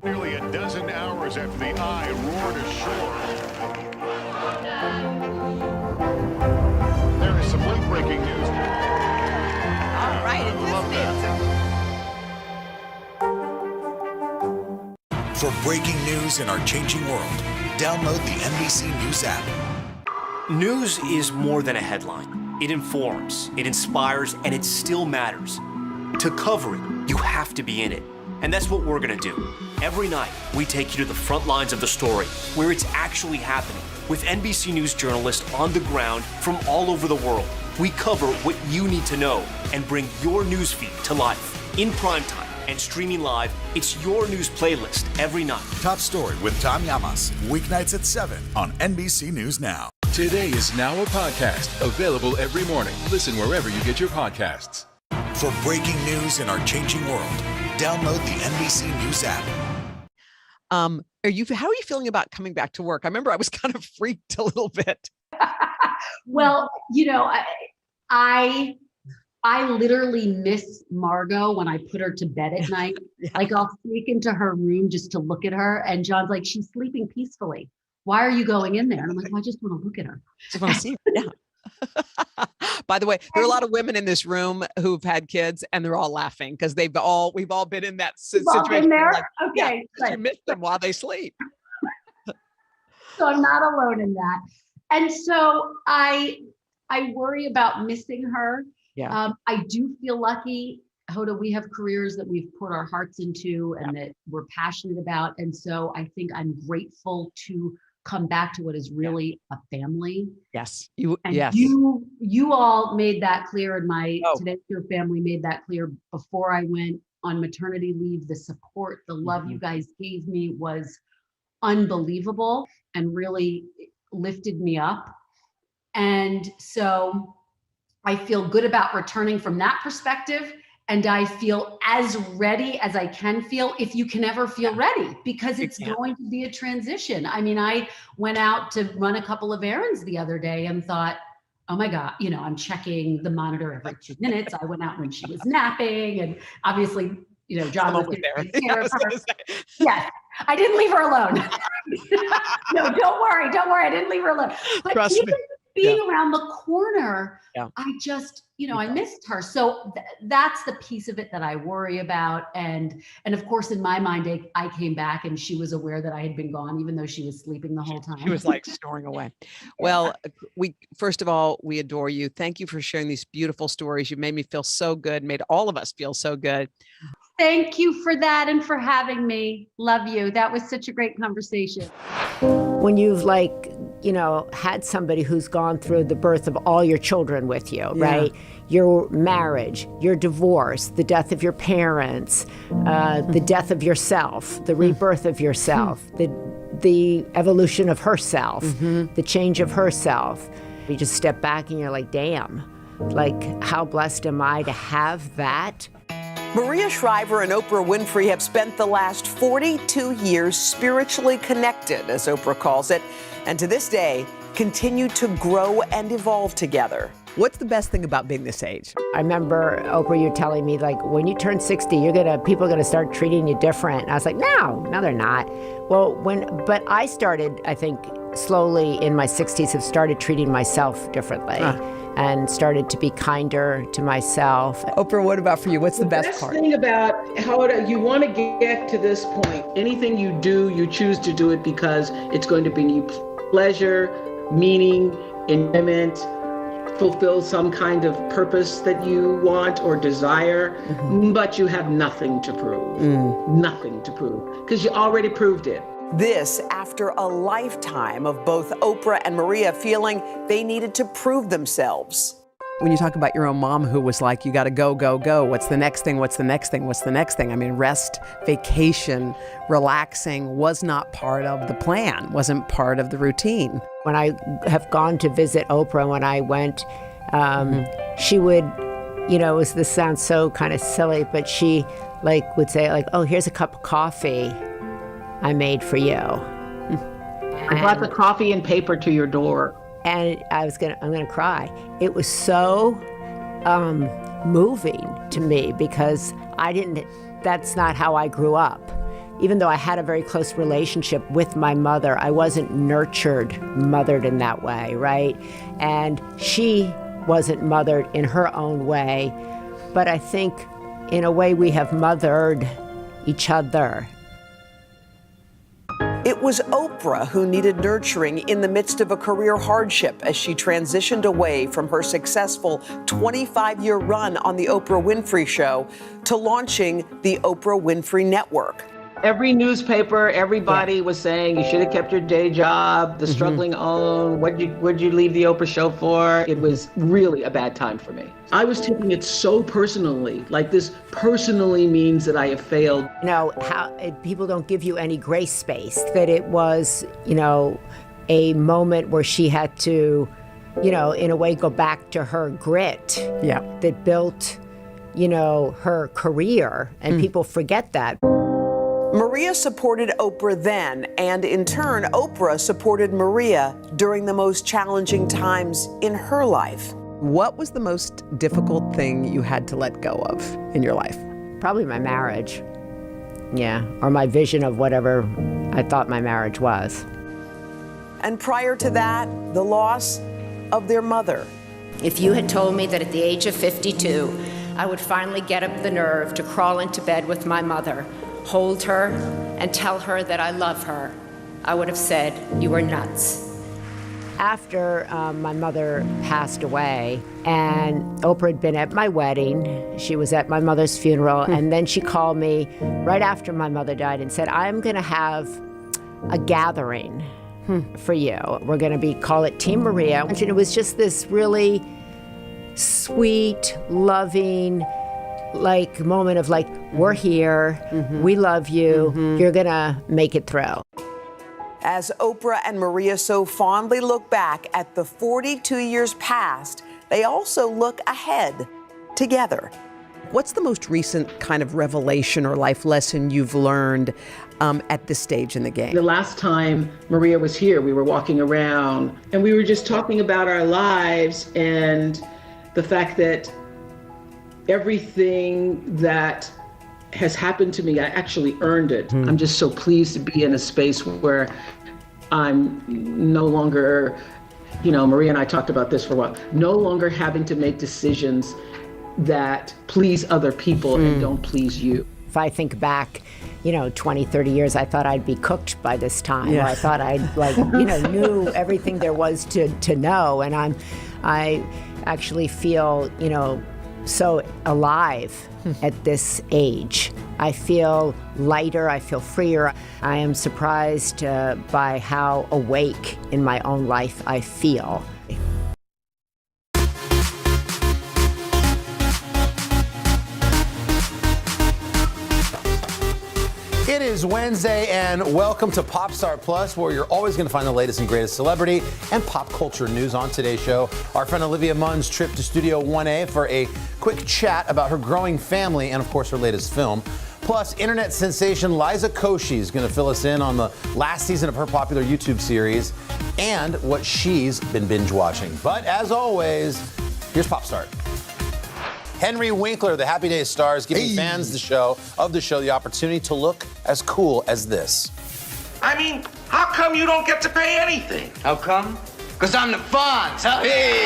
Nearly a dozen hours after the eye roared ashore. There is some late-breaking news. All right, For breaking news in our changing world, download the NBC News app. News is more than a headline. It informs, it inspires, and it still matters. To cover it, you have to be in it. And that's what we're gonna do. Every night, we take you to the front lines of the story, where it's actually happening, with NBC News journalists on the ground from all over the world. We cover what you need to know and bring your news feed to life. In primetime and streaming live, it's your news playlist every night. Top Story with Tom Llamas, weeknights at 7 on NBC News Now. Today is now a podcast available every morning. Listen wherever you get your podcasts. For breaking news in our changing world, download the NBC News app. How are you feeling about coming back to work? I remember I was kind of freaked a little bit. Well, I literally miss Margot when I put her to bed at night. Yeah. Like I'll sneak into her room just to look at her, and John's like, she's sleeping peacefully. Why are you going in there? And I'm like, well, I just want to look at her. Just want to see her. Yeah. By the way, there are a lot of women in this room who've had kids, and they're all laughing because we've all been in that situation. Been there? Like, okay. Yeah, you miss them while they sleep. So I'm not alone in that. And so I worry about missing her. Yeah. I do feel lucky, Hoda, we have careers that we've poured our hearts into and that we're passionate about. And so I think I'm grateful to come back to what is really a family. Yes. You all made that clear, and my Today Your family made that clear before I went on maternity leave. The support, the love you guys gave me was unbelievable and really lifted me up. And so I feel good about returning from that perspective. And I feel as ready as I can feel, if you can ever feel ready, because it's going to be a transition. I mean, I went out to run a couple of errands the other day and thought, oh my God, I'm checking the monitor every 2 minutes. I went out when she was napping, and obviously, John was there. Yes, I didn't leave her alone. No, don't worry. I didn't leave her alone. But Trust me. Being around the corner, I just, I missed her. So that's the piece of it that I worry about. And of course, in my mind, I came back and she was aware that I had been gone, even though she was sleeping the whole time. She was like snoring away. Well, first of all, we adore you. Thank you for sharing these beautiful stories. You made me feel so good, made all of us feel so good. Thank you for that and for having me. Love you. That was such a great conversation. When you've had somebody who's gone through the birth of all your children with you, right? Your marriage, your divorce, the death of your parents, the death of yourself, the rebirth of yourself, the evolution of herself, the change of herself. You just step back and you're like, damn, how blessed am I to have that? Maria Shriver and Oprah Winfrey have spent the last 42 years spiritually connected, as Oprah calls it. and to this day, continue to grow and evolve together. What's the best thing about being this age? I remember, Oprah, you telling me, like, when you turn 60, people are gonna start treating you different. And I was like, no, they're not. Well, but I started, I think, slowly in my 60s, have started treating myself differently. And started to be kinder to myself. Oprah, what about for you? What's the best part? The thing about Hoda, you want to get to this point. Anything you do, you choose to do it because it's going to bring you pleasure, meaning, enjoyment, fulfill some kind of purpose that you want or desire, but you have nothing to prove. Nothing to prove, because you already proved it. This after a lifetime of both Oprah and Maria feeling they needed to prove themselves. When you talk about your own mom who was like, you got to go, go, go. What's the next thing? What's the next thing? What's the next thing? I mean, rest, vacation, relaxing was not part of the plan, wasn't part of the routine. When I have gone to visit Oprah, when I went, she would, this sounds so kind of silly, but she would say oh, here's a cup of coffee I made for you. I brought the coffee and paper to your door. And I'm gonna cry. It was so moving to me because that's not how I grew up. Even though I had a very close relationship with my mother, I wasn't mothered in that way, right? And she wasn't mothered in her own way. But I think in a way we have mothered each other. It was Oprah who needed nurturing in the midst of a career hardship as she transitioned away from her successful 25-year run on The Oprah Winfrey Show to launching the Oprah Winfrey Network. Every newspaper, everybody was saying you should have kept your day job, the struggling own, what'd you leave the Oprah Show for? It was really a bad time for me. I was taking it so personally, like this personally means that I have failed. People don't give you any grace space, that it was, a moment where she had to, in a way go back to her grit that built, her career, and people forget that. Maria supported Oprah then, and in turn, Oprah supported Maria during the most challenging times in her life. What was the most difficult thing you had to let go of in your life? Probably my marriage. Yeah, or my vision of whatever I thought my marriage was. And prior to that, the loss of their mother. If you had told me that at the age of 52, I would finally get up the nerve to crawl into bed with my mother, hold her, and tell her that I love her, I would have said, you were nuts. After my mother passed away, and Oprah had been at my wedding, she was at my mother's funeral, and then she called me right after my mother died and said, I'm gonna have a gathering for you. We're gonna call it Team Maria. And it was just this really sweet, loving, moment of we're here, we love you, you're gonna make it through. As Oprah and Maria so fondly look back at the 42 years past, they also look ahead together. What's the most recent kind of revelation or life lesson you've learned at this stage in the game? The last time Maria was here, we were walking around and we were just talking about our lives and the fact that everything that has happened to me, I actually earned it. I'm just so pleased to be in a space where I'm no longer, Maria and I talked about this for a while, no longer having to make decisions that please other people and don't please you. If I think back, 20, 30 years, I thought I'd be cooked by this time. Yeah. Or I thought I'd knew everything there was to know. And I actually feel, so alive at this age. I feel lighter, I feel freer. I am surprised by how awake in my own life I feel. It is Wednesday, and welcome to Popstar Plus, where you're always going to find the latest and greatest celebrity and pop culture news. On today's show, our friend Olivia Munn's trip to Studio 1A for a quick chat about her growing family and, of course, her latest film. Plus, internet sensation Liza Koshi is going to fill us in on the last season of her popular YouTube series. and what she's been binge watching. But as always, here's Pop Start. Henry Winkler, the Happy Days star, is giving fans of the show the opportunity to look as cool as this. I mean, how come you don't get to pay anything? How come? Because I'm the Fonz. Hey!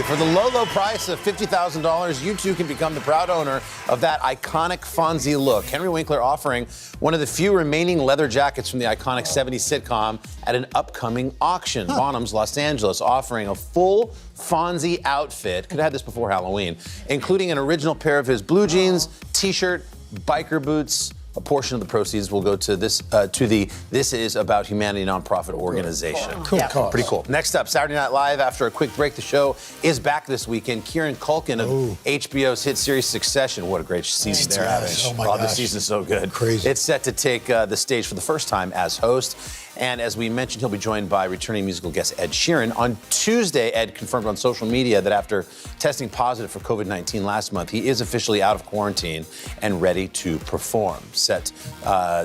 For the low price of $50,000, you too can become the proud owner of that iconic Fonzie look. Henry Winkler offering one of the few remaining leather jackets from the iconic 70s sitcom at an upcoming auction. Bonham's, Los Angeles, offering a full Fonzie outfit. Could have had this before Halloween, including an original pair of his blue jeans, t-shirt, biker boots. A portion of the proceeds will go to the This Is About Humanity nonprofit organization. Cool. Yeah. Pretty cool. Next up, Saturday Night Live. After a quick break, the show is back this weekend. Kieran Culkin of HBO's hit series Succession. What a great season they're having. Oh my gosh. The season's so good. Crazy. It's set to take the stage for the first time as host. And as we mentioned, he'll be joined by returning musical guest Ed Sheeran. On Tuesday, Ed confirmed on social media that after testing positive for COVID-19 last month, he is officially out of quarantine and ready to perform. Set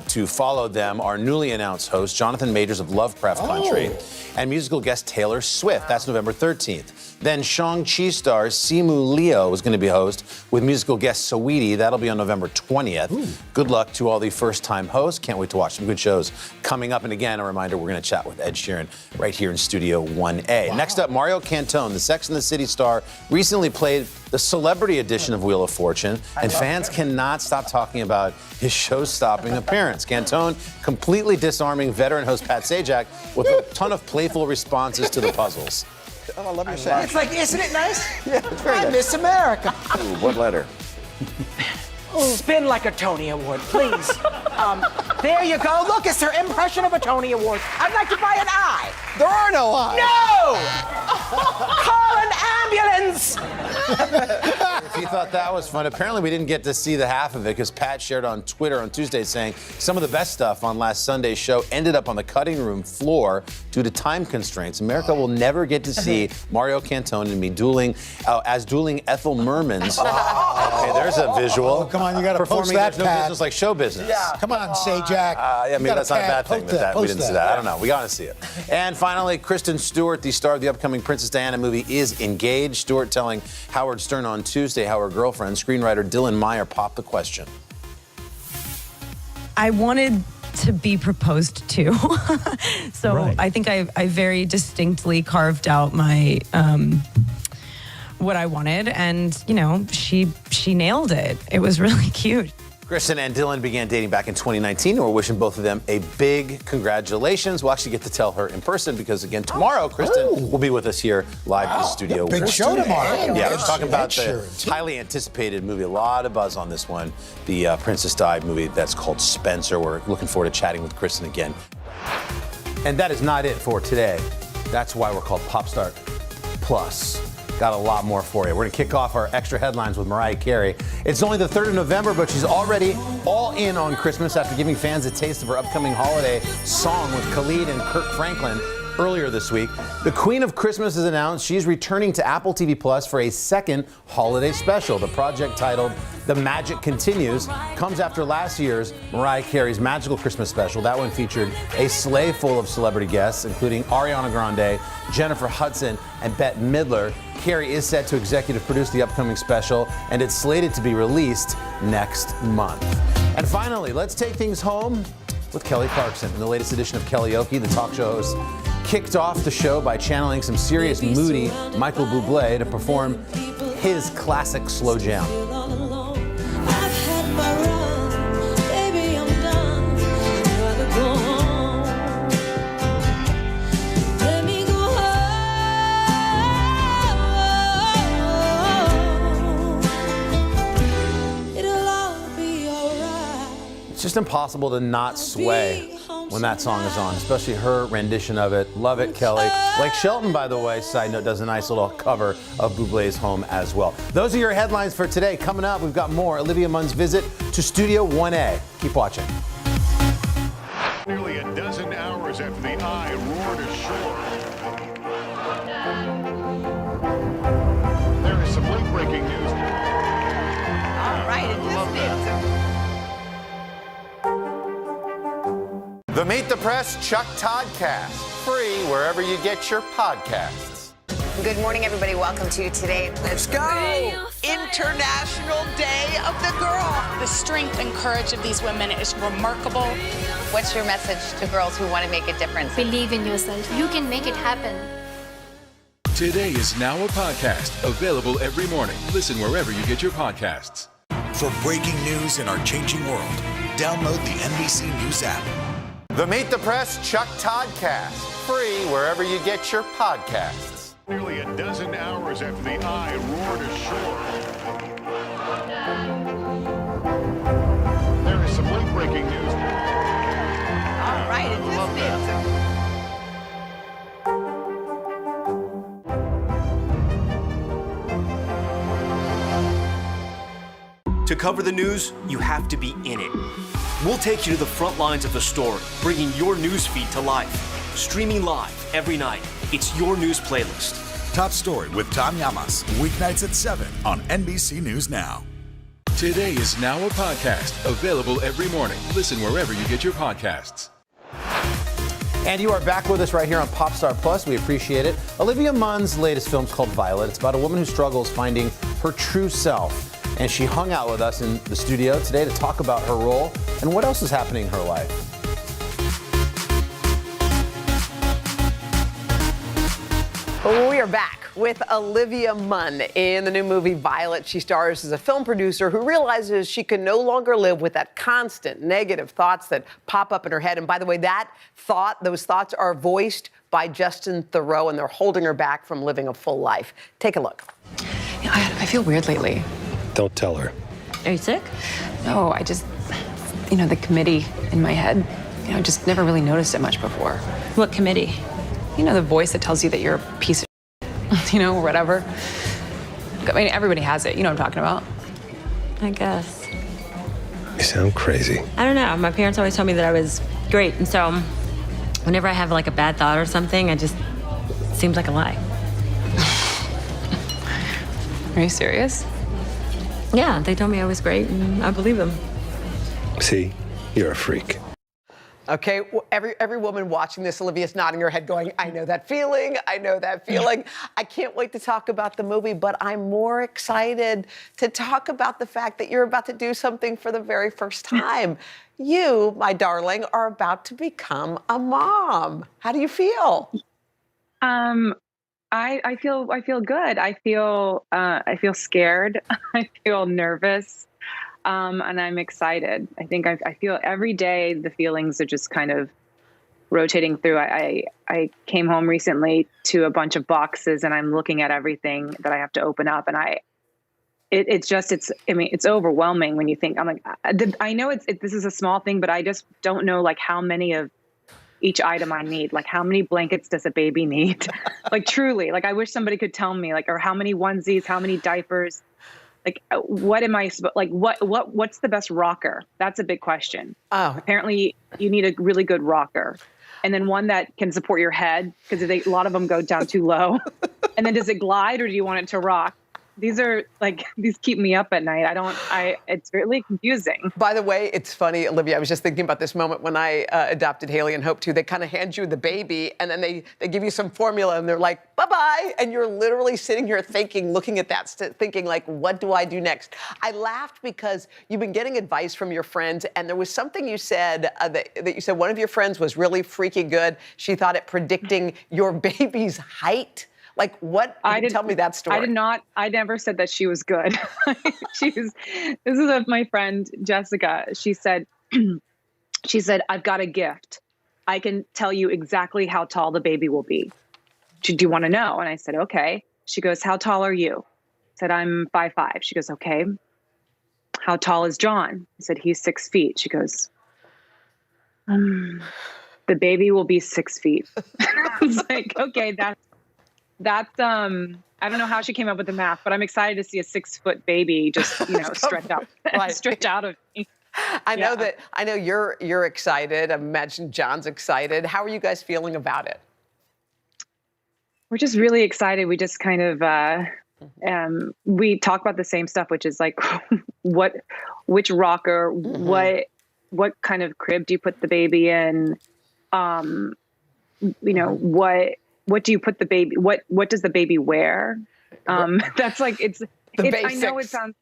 to follow them are newly announced hosts Jonathan Majors of Lovecraft Country and musical guest Taylor Swift. That's November 13th. Then Shang-Chi star Simu Liu is going to be host with musical guest Saweetie. That'll be on November 20th. Good luck to all the first-time hosts. Can't wait to watch some good shows coming up. And again, a reminder, we're going to chat with Ed Sheeran right here in Studio 1A. Next up, Mario Cantone, the Sex and the City star, recently played the celebrity edition of Wheel of Fortune, and fans cannot stop talking about his show-stopping appearance. Cantone completely disarming veteran host Pat Sajak with a ton of playful responses to the puzzles. Oh, I love your set. It's like, isn't it nice? Yeah, it's very I nice. miss America. Ooh, what letter? Spin like a Tony Award, please. There you go. Look, it's their impression of a Tony Award. I'd like to buy an eye. There are no eyes. No! Call an ambulance! If you thought that was fun, apparently we didn't get to see the half of it because Pat shared on Twitter on Tuesday saying some of the best stuff on last Sunday's show ended up on the cutting room floor due to time constraints. America will never get to see Mario Cantone and me dueling Ethel Mermans. Okay, there's a visual. Oh, come on, you got to post that, There's no Pat. business like show business. Yeah. Come on, Sajak. I mean, that's not a bad thing that we didn't see that. I don't know. We got to see it. And finally, Kristen Stewart, the star of the upcoming Princess Diana movie, is engaged. Stewart telling Howard Stern on Tuesday how her girlfriend, screenwriter Dylan Meyer, popped the question. I wanted to be proposed to. So right. I think I very distinctly carved out my what I wanted, and you know, she nailed it. It was really cute. Kristen and Dylan began dating back in 2019, and we're wishing both of them a big congratulations. We'll actually get to tell her in person because, again, tomorrow, Kristen will be with us here live in the studio. Yeah, big show tomorrow. Yeah, we're talking about the highly anticipated movie. A lot of buzz on this one, the Princess Di movie that's called Spencer. We're looking forward to chatting with Kristen again. And that is not it for today. That's why we're called Pop Start Plus. Got a lot more for you. We're going to kick off our extra headlines with Mariah Carey. It's only the 3rd of November, but she's already all in on Christmas after giving fans a taste of her upcoming holiday song with Khalid and Kirk Franklin earlier this week. The Queen of Christmas has announced she's returning to Apple TV Plus for a second holiday special. The project, titled The Magic Continues, comes after last year's Mariah Carey's Magical Christmas special. That one featured a sleigh full of celebrity guests, including Ariana Grande, Jennifer Hudson, and Bette Midler. Carey is set to executive produce the upcoming special, and it's slated to be released next month. And finally, let's take things home with Kelly Clarkson. In the latest edition of Kellyoke, the talk show host kicked off the show by channeling some serious, moody Michael Bublé to perform his classic Slow Jam. It's just impossible to not sway when that song is on, especially her rendition of it. Love it, Kelly. Blake Shelton, by the way, side note, does a nice little cover of Bublé's Home as well. Those are your headlines for today. Coming up, we've got more. Olivia Munn's visit to Studio 1A. Keep watching. Nearly a dozen hours after the Eye roared ashore. There is some late-breaking news. All right, it just is. The Meet the Press Chuck Toddcast, free wherever you get your podcasts. Good morning, everybody. Welcome to Today. Let's go. International Day of the Girl. The strength and courage of these women is remarkable. What's your message to girls who want to make a difference? Believe in yourself. You can make it happen. Today is now a podcast available every morning. Listen wherever you get your podcasts. For breaking news in our changing world, download the NBC News app. The Meet the Press Chuck Toddcast, free wherever you get your podcasts. Nearly a dozen hours after the eye roared ashore. There is some late breaking news. All right, it just is. To cover the news, you have to be in it. We'll take you to the front lines of the story, bringing your news feed to life. Streaming live every night. It's your news playlist. Top Story with Tom Llamas, weeknights at 7 on NBC News Now. Today is now a podcast available every morning. Listen wherever you get your podcasts. And you are back with us right here on Popstar Plus. We appreciate it. Olivia Munn's latest film is called Violet. It's about a woman who struggles finding her true self. And she hung out with us in the studio today to talk about her role and what else is happening in her life. Well, we are back with Olivia Munn in the new movie Violet. She stars as a film producer who realizes she can no longer live with that constant negative thoughts that pop up in her head. And by the way, those thoughts are voiced by Justin Theroux, and they're holding her back from living a full life. Take a look. I feel weird lately. Don't tell her. Are you sick? No, I just, the committee in my head, just never really noticed it much before. What committee? The voice that tells you that you're a piece of shit, or whatever. I mean, everybody has it. You know what I'm talking about. I guess. You sound crazy. I don't know. My parents always told me that I was great. And so whenever I have like a bad thought or something, it seems like a lie. Are you serious? Yeah, they told me I was great, and I believe them. See, you're a freak. Okay, every woman watching this, Olivia's nodding her head going, I know that feeling, I know that feeling. I can't wait to talk about the movie, but I'm more excited to talk about the fact that you're about to do something for the very first time. You, my darling, are about to become a mom. How do you feel? I feel good. I feel scared. I feel nervous. And I'm excited. I think I feel every day the feelings are just kind of rotating through. I came home recently to a bunch of boxes, and I'm looking at everything that I have to open up, and it's overwhelming when you think, I'm like, I know this is a small thing, but I just don't know like how many of each item I need. Like, how many blankets does a baby need? Like, truly, like, I wish somebody could tell me, like, or how many onesies, how many diapers, like, what am I, like, what's the best rocker? That's a big question. Oh. Apparently you need a really good rocker, and then one that can support your head, because a lot of them go down too low. And then does it glide, or do you want it to rock? These keep me up at night. It's really confusing. By the way, it's funny, Olivia, I was just thinking about this moment when I adopted Haley and Hope too. They kind of hand you the baby, and then they give you some formula, and they're like, bye-bye. And you're literally sitting here thinking, looking at that, thinking like, what do I do next? I laughed because you've been getting advice from your friends, and there was something you said that you said one of your friends was really freaking good. She thought at predicting your baby's height. Like, what? Tell me that story. I never said that she was good. This is my friend, Jessica. She said, I've got a gift. I can tell you exactly how tall the baby will be. Do you want to know? And I said, okay. She goes, how tall are you? I said, I'm 5'5". She goes, okay. How tall is John? I said, he's 6 feet. She goes, the baby will be 6 feet. I was like, okay, that's I don't know how she came up with the math, but I'm excited to see a 6-foot baby just, stretch out of me. I know you're excited. I imagine John's excited. How are you guys feeling about it? We're just really excited. We just kind of we talk about the same stuff, which is like which rocker, what kind of crib do you put the baby in? What do you put the baby? What does the baby wear? That's like it's. I know it sounds.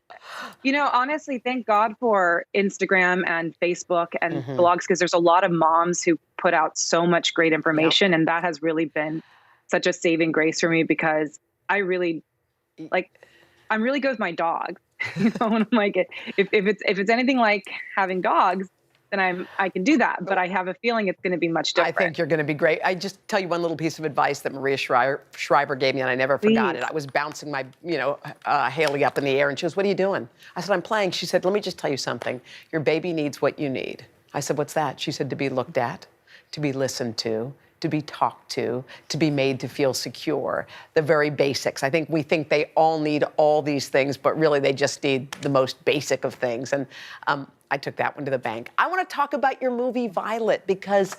Honestly, thank God for Instagram and Facebook and blogs, because there's a lot of moms who put out so much great information, and that has really been such a saving grace for me, because I'm really good with my dogs. And I'm like, if it's anything like having dogs, then I can do that. But I have a feeling it's going to be much different. I think you're going to be great. I just tell you one little piece of advice that Maria Shriver gave me, and I never forgot it. I was bouncing my, Haley up in the air, and she goes, "What are you doing?" I said, "I'm playing." She said, "Let me just tell you something. Your baby needs what you need." I said, "What's that?" She said, "To be looked at, to be listened to be talked to be made to feel secure." The very basics. I think we think they all need all these things, but really they just need the most basic of things. And I took that one to the bank. I want to talk about your movie Violet, because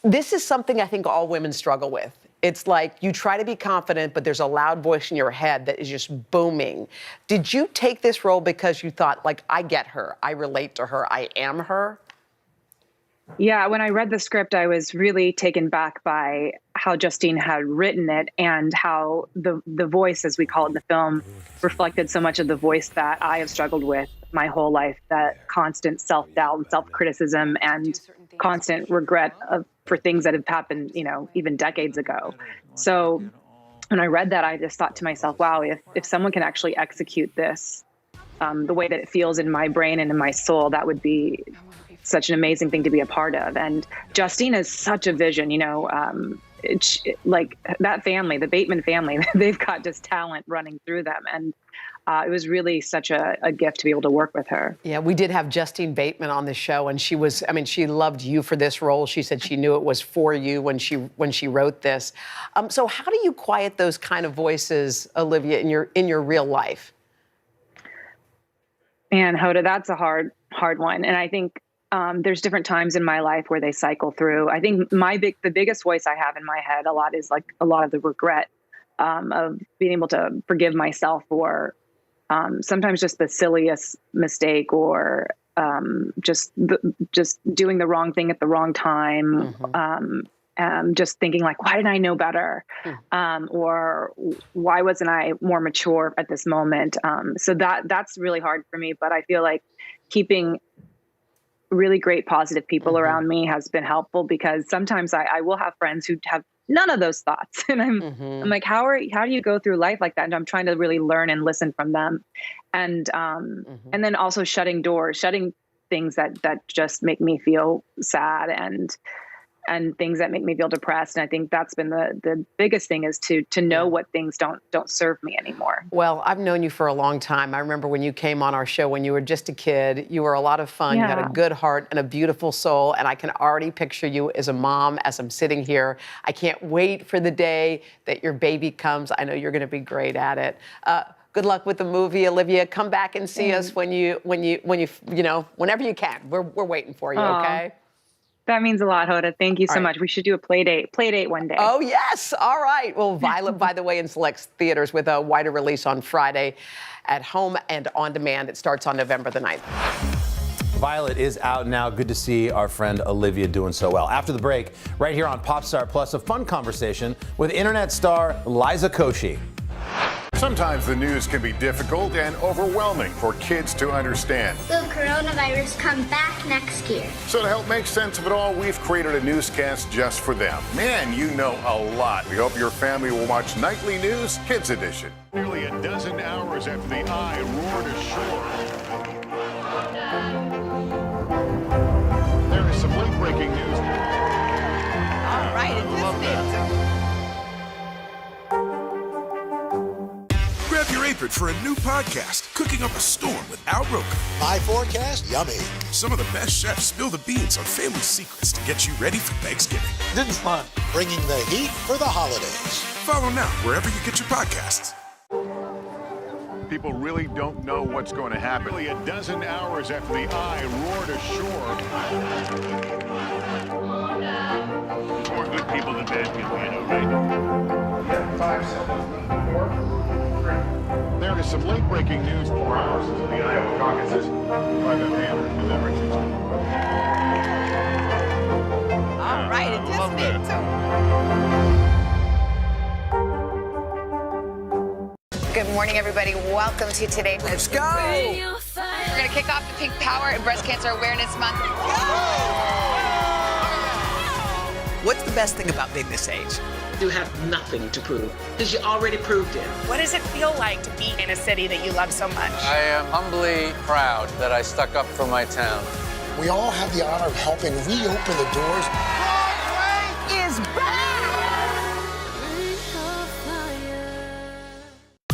this is something I think all women struggle with. It's like you try to be confident, but there's a loud voice in your head that is just booming. Did you take this role because you thought, like, I get her, I relate to her, I am her? Yeah, when I read the script, I was really taken back by how Justine had written it, and how the voice, as we call it in the film, reflected so much of the voice that I have struggled with my whole life, that constant self-doubt and self-criticism and constant regret for things that have happened, even decades ago. So when I read that, I just thought to myself, wow, if someone can actually execute this the way that it feels in my brain and in my soul, that would be such an amazing thing to be a part of. And Justine has such a vision, like that family, the Bateman family, they've got just talent running through them. And it was really such a gift to be able to work with her. Yeah, we did have Justine Bateman on the show, and she loved you for this role. She said she knew it was for you when she wrote this. So how do you quiet those kind of voices, Olivia, in your real life? Man, Hoda, that's a hard one. And I think there's different times in my life where they cycle through. I think the biggest voice I have in my head a lot is like a lot of the regret of being able to forgive myself for sometimes just the silliest mistake, or just doing the wrong thing at the wrong time. Just thinking like, why didn't I know better? Or why wasn't I more mature at this moment? So that's really hard for me. But I feel like keeping really great positive people around me has been helpful, because sometimes I will have friends who have none of those thoughts. And I'm like, how do you go through life like that? And I'm trying to really learn and listen from them. And then also shutting things that just make me feel sad, and things that make me feel depressed. And I think that's been the biggest thing, is to know what things don't serve me anymore. Well, I've known you for a long time. I remember when you came on our show when you were just a kid. You were a lot of fun. Yeah. You had a good heart and a beautiful soul. And I can already picture you as a mom as I'm sitting here. I can't wait for the day that your baby comes. I know you're going to be great at it. Good luck with the movie, Olivia. Come back and see us whenever you can. We're waiting for you, okay? That means a lot, Hoda. Thank you so much. We should do a play date one day. Oh, yes. All right. Well, Violet, by the way, in select theaters with a wider release on Friday at home and on demand. It starts on November the 9th. Violet is out now. Good to see our friend Olivia doing so well. After the break, right here on Popstar Plus, a fun conversation with internet star Liza Koshi. Sometimes the news can be difficult and overwhelming for kids to understand. Will coronavirus come back next year? So to help make sense of it all, we've created a newscast just for them. Man, you know a lot. We hope your family will watch Nightly News Kids Edition. Nearly a dozen hours after the eye roared ashore. There is some late-breaking news. All right, Grab your apron for a new podcast, Cooking Up a Storm with Al Roker. My forecast, yummy. Some of the best chefs spill the beans on family secrets to get you ready for Thanksgiving. This is fun. Bringing the heat for the holidays. Follow now wherever you get your podcasts. People really don't know what's going to happen. Nearly a dozen hours after the eye roared ashore. More good people than bad people, right? 5 seconds. 4. There is some late-breaking news 4 hours into the Iowa caucuses by the Amir Thompson. All right, it just did too. Good morning, everybody. Welcome to Today. Let's go. We're going to kick off the Pink Power and Breast Cancer Awareness Month. What's the best thing about being this age? You have nothing to prove because you already proved it. What does it feel like to be in a city that you love so much? I am humbly proud that I stuck up for my town. We all have the honor of helping reopen the doors. Broadway is back!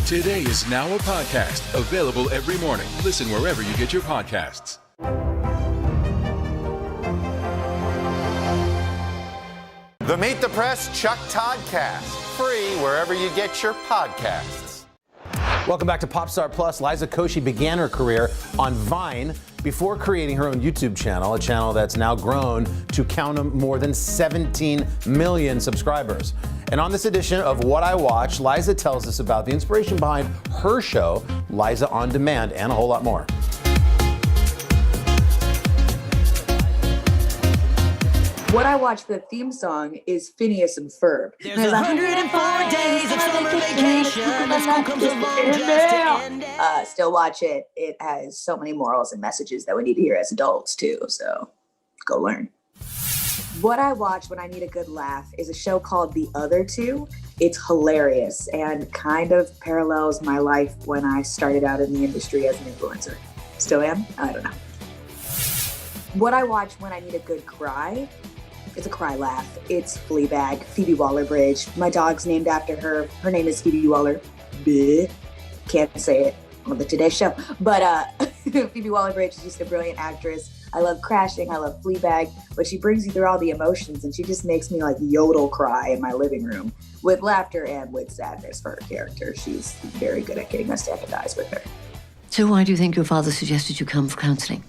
Today is now a podcast, available every morning. Listen wherever you get your podcasts. The Meet the Press Chuck Todd Cast, free wherever you get your podcasts. Welcome back to Popstar Plus. Liza Koshi began her career on Vine before creating her own YouTube channel, a channel that's now grown to count more than 17 million subscribers. And on this edition of What I Watch, Liza tells us about the inspiration behind her show, Liza On Demand, and a whole lot more. What I watch, the theme song is Phineas and Ferb. There's 104 days of summer vacation. The school comes along just to end it. Still watch it. It has so many morals and messages that we need to hear as adults too. So go learn. What I watch when I need a good laugh is a show called The Other Two. It's hilarious and kind of parallels my life when I started out in the industry as an influencer. Still am? I don't know. What I watch when I need a good cry, it's a cry laugh. It's Fleabag, Phoebe Waller-Bridge. My dog's named after her. Her name is Phoebe Waller. Bleh. Can't say it on the Today Show. But Phoebe Waller-Bridge is just a brilliant actress. I love Crashing. I love Fleabag. But she brings you through all the emotions, and she just makes me like yodel cry in my living room with laughter and with sadness for her character. She's very good at getting us to empathize with her. So why do you think your father suggested you come for counselling?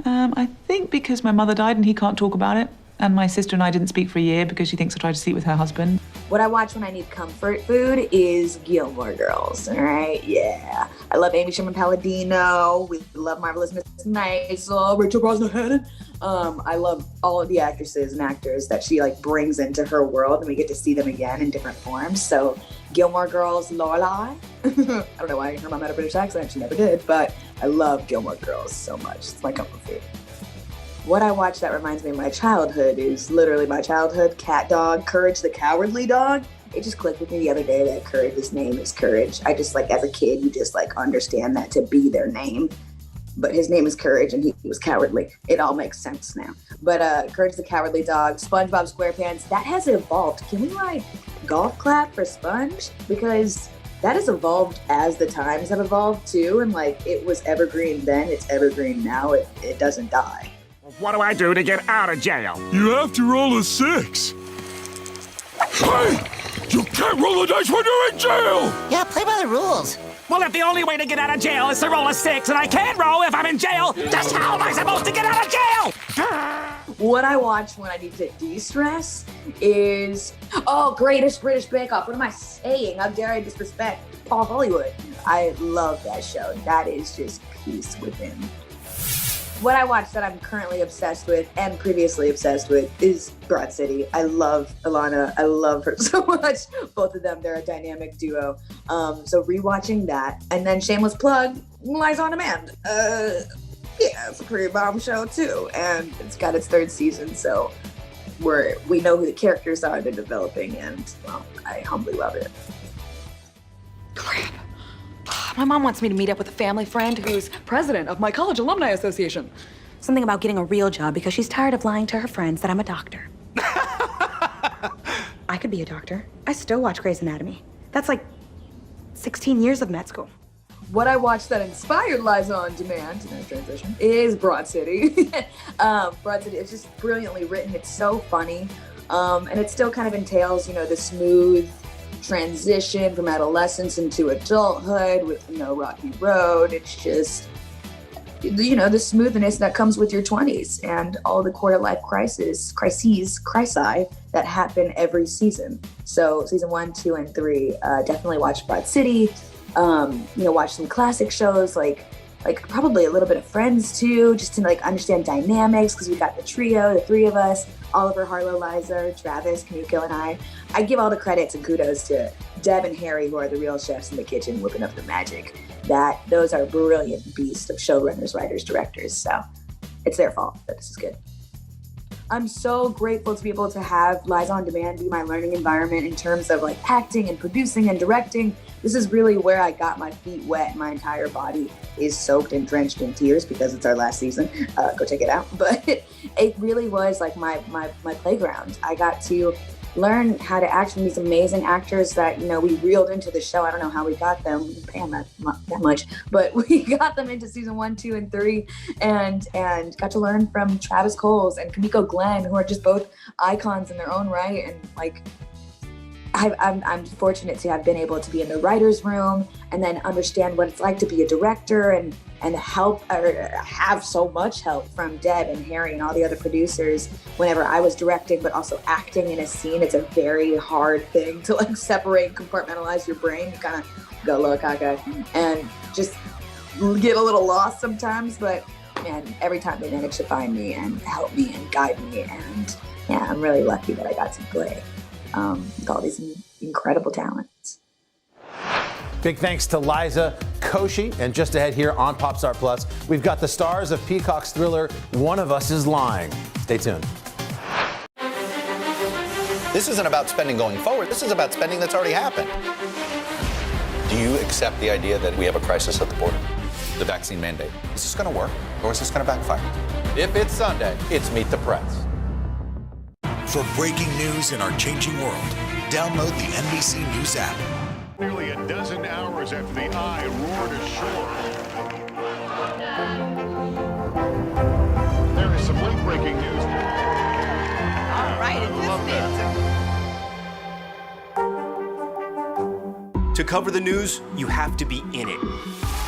I think because my mother died and he can't talk about it. And my sister and I didn't speak for a year because she thinks I tried to sleep with her husband. What I watch when I need comfort food is Gilmore Girls, all right? Yeah. I love Amy Sherman-Palladino. We love Marvelous Mrs. Maisel, Rachel Brosnahan. I love all of the actresses and actors that she like brings into her world, and we get to see them again in different forms. So Gilmore Girls, Lorelai. I don't know why her mom had a British accent. She never did, but I love Gilmore Girls so much. It's my comfort food. What I watch that reminds me of my childhood is literally my childhood. Cat Dog, Courage the Cowardly Dog. It just clicked with me the other day that Courage's name is Courage. I just like, as a kid, you just like understand that to be their name. But his name is Courage and he was cowardly. It all makes sense now. But Courage the Cowardly Dog, SpongeBob SquarePants, that has evolved. Can we like golf clap for Sponge? Because that has evolved as the times have evolved too. And like it was evergreen then, it's evergreen now. It doesn't die. What do I do to get out of jail? You have to roll a 6. Hey! You can't roll a dice when you're in jail! Yeah, play by the rules. Well, if the only way to get out of jail is to roll a 6 and I can't roll if I'm in jail, just how am I supposed to get out of jail? What I watch when I need to de-stress is, Greatest British Bake Off. What am I saying? How dare I disrespect Paul Hollywood? I love that show. That is just peace within. What I watch that I'm currently obsessed with and previously obsessed with is Broad City. I love Ilana. I love her so much. Both of them, they're a dynamic duo. So rewatching that. And then shameless plug, Liza On Demand. It's a pretty bomb show too. And it's got its 3rd season. So we know who the characters are they're developing. And well, I humbly love it. Crap. My mom wants me to meet up with a family friend who's president of my college alumni association. Something about getting a real job because she's tired of lying to her friends that I'm a doctor. I could be a doctor. I still watch Grey's Anatomy. That's like 16 years of med school. What I watched that inspired Liza On Demand, no transition, is Broad City. Broad City is just brilliantly written. It's so funny. And it still kind of entails, the smooth transition from adolescence into adulthood with no rocky road. It's just, the smoothness that comes with your 20s and all the quarter life crises that happen every season. So season 1, 2, and 3, definitely watch Broad City. Watch some classic shows like like probably a little bit of friends too, just to like understand dynamics, because we got the trio, the three of us, Oliver, Harlow, Liza, Travis, Kamiko, and I give all the credits and kudos to Deb and Harry, who are the real chefs in the kitchen whipping up the magic. Those are brilliant beasts of showrunners, writers, directors. So it's their fault that this is good. I'm so grateful to be able to have Liza On Demand be my learning environment in terms of like acting and producing and directing. This is really where I got my feet wet. My entire body is soaked and drenched in tears because it's our last season. Go check it out. But it really was like my playground. I got to learn how to act from these amazing actors that, you know, we reeled into the show. I don't know how we got them. We didn't pay them that much, but we got them into season 1, 2, and 3 and got to learn from Travis Coles and Kamiko Glenn, who are just both icons in their own right. And like, I'm fortunate to have been able to be in the writer's room and then understand what it's like to be a director and help, or have so much help from Deb and Harry and all the other producers whenever I was directing, but also acting in a scene. It's a very hard thing to like separate, compartmentalize your brain. You kind of go look, okay, and just get a little lost sometimes, but man, every time they manage to find me and help me and guide me, and yeah, I'm really lucky that I got to play with all these incredible talents. Big thanks to Liza Koshi. And just ahead here on Popstar Plus, we've got the stars of Peacock's thriller, One of Us is Lying. Stay tuned. This isn't about spending going forward. This is about spending that's already happened. Do you accept the idea that we have a crisis at the border? The vaccine mandate. Is this going to work, or is this going to backfire? If it's Sunday, it's Meet the Press. For breaking news in our changing world, download the NBC News app. Nearly a dozen hours after the eye roared ashore. There is some late breaking news. All right, To cover the news, you have to be in it.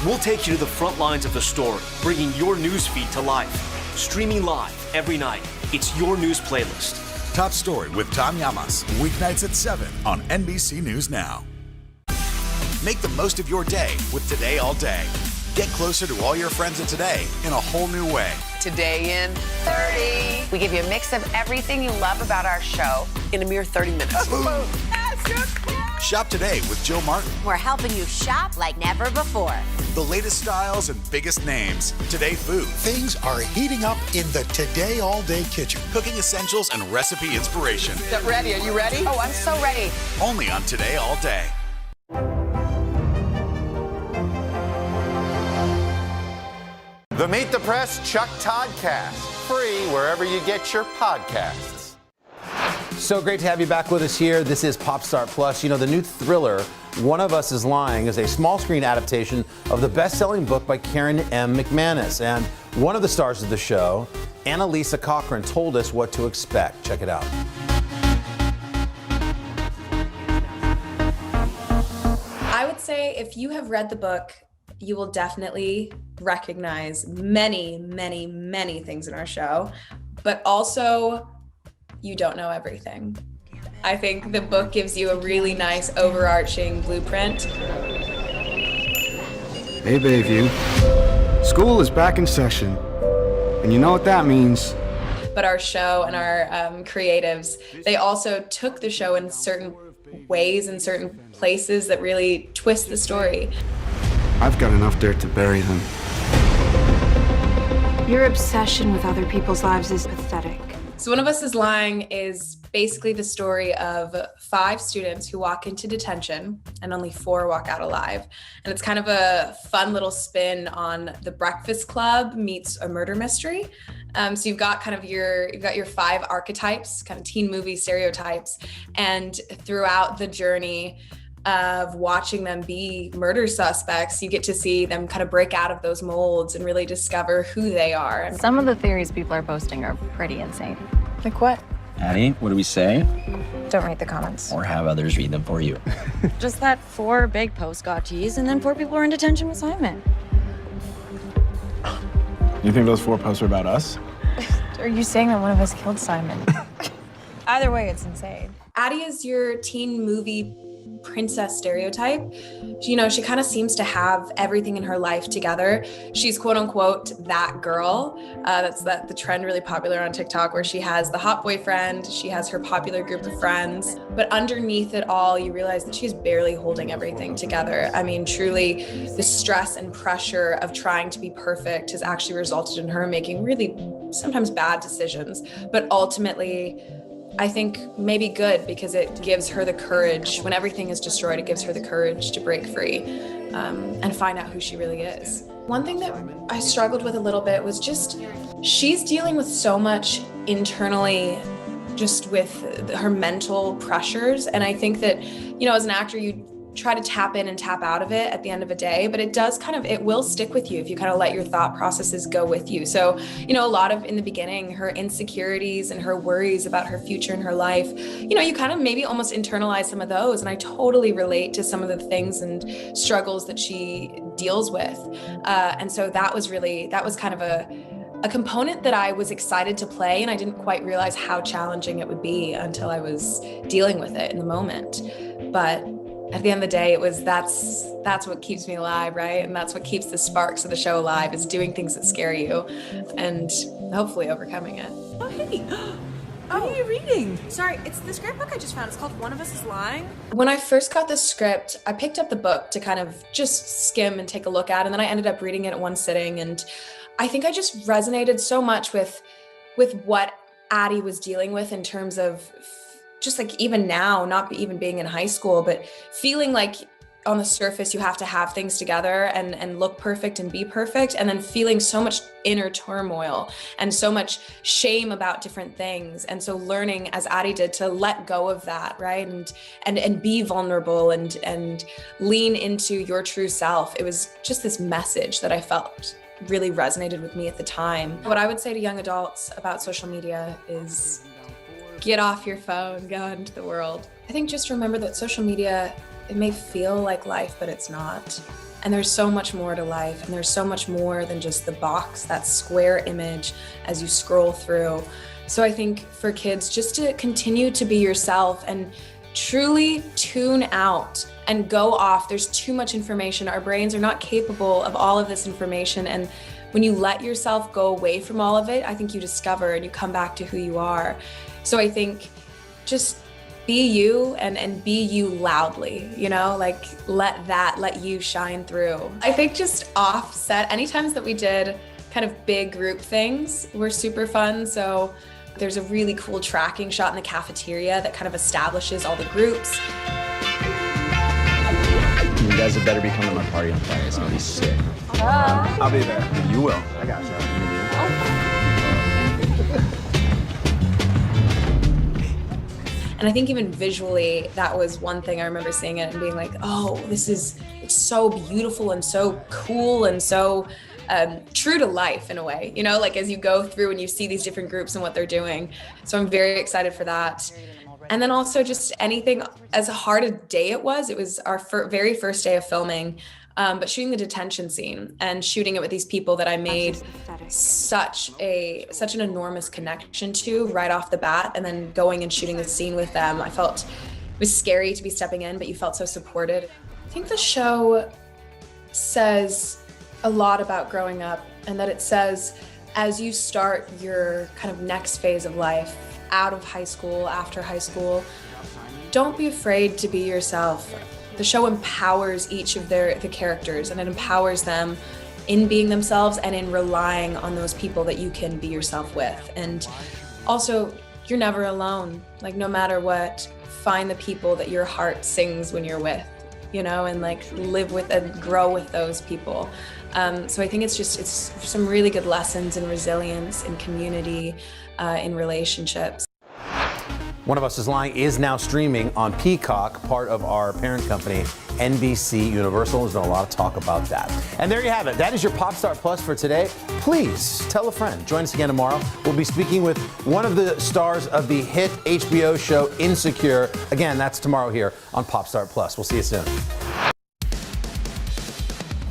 We'll take you to the front lines of the story, bringing your news feed to life. Streaming live every night. It's your news playlist. Top Story with Tom Llamas, weeknights at 7 on NBC News Now. Make the most of your day with Today All Day. Get closer to all your friends at Today in a whole new way. Today in 30. We give you a mix of everything you love about our show in a mere 30 minutes. Shop today with Jill Martin. We're helping you shop like never before. The latest styles and biggest names. Today Food. Things are heating up in the Today All Day kitchen. Cooking essentials and recipe inspiration. Get ready. Are you ready? Oh, I'm so ready. Only on Today All Day. The Meet the Press Chuck Toddcast. Free wherever you get your podcasts. So great to have you back with us here. This is Popstar Plus. You know, the new thriller, One of Us is Lying, is a small screen adaptation of the best-selling book by Karen M. McManus. And one of the stars of the show, Annalisa Cochran, told us what to expect. Check it out. I would say if you have read the book, you will definitely recognize many, many, many things in our show, but also you don't know everything. I think the book gives you a really nice overarching blueprint. Hey, Bayview. School is back in session, and you know what that means. But our show and our creatives, they also took the show in certain ways and certain places that really twist the story. I've got enough dirt to bury them. Your obsession with other people's lives is pathetic. So One of Us is Lying is basically the story of 5 students who walk into detention and only 4 walk out alive. And it's kind of a fun little spin on The Breakfast Club meets a murder mystery. So you've got kind of your 5 archetypes, kind of teen movie stereotypes. And throughout the journey of watching them be murder suspects, you get to see them kind of break out of those molds and really discover who they are. Some of the theories people are posting are pretty insane. Like what? Addie, what do we say? Don't read the comments. Or have others read them for you. Just that 4 big posts got teased and then 4 people are in detention with Simon. You think those 4 posts are about us? Are you saying that one of us killed Simon? Either way, it's insane. Addie is your teen movie princess stereotype. You know, she kind of seems to have everything in her life together. She's quote unquote that girl. That's the trend really popular on TikTok, where she has the hot boyfriend, she has her popular group of friends, but underneath it all, you realize that she's barely holding everything together. I mean, truly, the stress and pressure of trying to be perfect has actually resulted in her making really sometimes bad decisions, but ultimately, I think maybe good, because it gives her the courage, when everything is destroyed, it gives her the courage to break free and find out who she really is. One thing that I struggled with a little bit was just, she's dealing with so much internally, just with her mental pressures. And I think that, you know, as an actor, you try to tap in and tap out of it at the end of a day, but it will stick with you if you kind of let your thought processes go with you. So, you know, a lot of, in the beginning, her insecurities and her worries about her future and her life, you know, you kind of maybe almost internalize some of those. And I totally relate to some of the things and struggles that she deals with. And so that was kind of a component that I was excited to play, and I didn't quite realize how challenging it would be until I was dealing with it in the moment. But at the end of the day, that's what keeps me alive, right? And that's what keeps the sparks of the show alive, is doing things that scare you and hopefully overcoming it. Oh, hey. What are you reading? Sorry, it's the scrapbook I just found. It's called One of Us is Lying. When I first got the script, I picked up the book to kind of just skim and take a look at, and then I ended up reading it at one sitting. And I think I just resonated so much with what Addie was dealing with in terms of just like even now, not even being in high school, but feeling like on the surface you have to have things together and look perfect and be perfect, and then feeling so much inner turmoil and so much shame about different things. And so learning, as Addie did, to let go of that, right? And be vulnerable and lean into your true self. It was just this message that I felt really resonated with me at the time. What I would say to young adults about social media is get off your phone, go out into the world. I think just remember that social media, it may feel like life, but it's not. And there's so much more to life, and there's so much more than just the box, that square image as you scroll through. So I think for kids, just to continue to be yourself and truly tune out and go off. There's too much information. Our brains are not capable of all of this information. And when you let yourself go away from all of it, I think you discover and you come back to who you are. So I think just be you and be you loudly, you know, like let you shine through. I think just offset, any times that we did kind of big group things were super fun. So there's a really cool tracking shot in the cafeteria that kind of establishes all the groups. You guys had better be coming to my party on Friday. It's gonna be sick. I'll be there. You will. I got you. And I think even visually, that was one thing I remember seeing it and being like, oh, it's so beautiful and so cool and so true to life in a way, you know, like as you go through and you see these different groups and what they're doing. So I'm very excited for that. And then also just anything, as hard a day it was our very first day of filming, but shooting the detention scene and shooting it with these people that I made such an enormous connection to right off the bat, and then going and shooting the scene with them, I felt it was scary to be stepping in, but you felt so supported. I think the show says a lot about growing up, and that it says as you start your kind of next phase of life, out of high school, after high school, don't be afraid to be yourself. The show empowers each of the characters, and it empowers them in being themselves and in relying on those people that you can be yourself with. And also, you're never alone. Like, no matter what, find the people that your heart sings when you're with, you know, and like live with and grow with those people. So I think it's some really good lessons in resilience, in community, in relationships. One of Us is Lying is now streaming on Peacock, part of our parent company, NBC Universal. There's been a lot of talk about that. And there you have it. That is your Popstar Plus for today. Please tell a friend. Join us again tomorrow. We'll be speaking with one of the stars of the hit HBO show Insecure. Again, that's tomorrow here on Popstar Plus. We'll see you soon.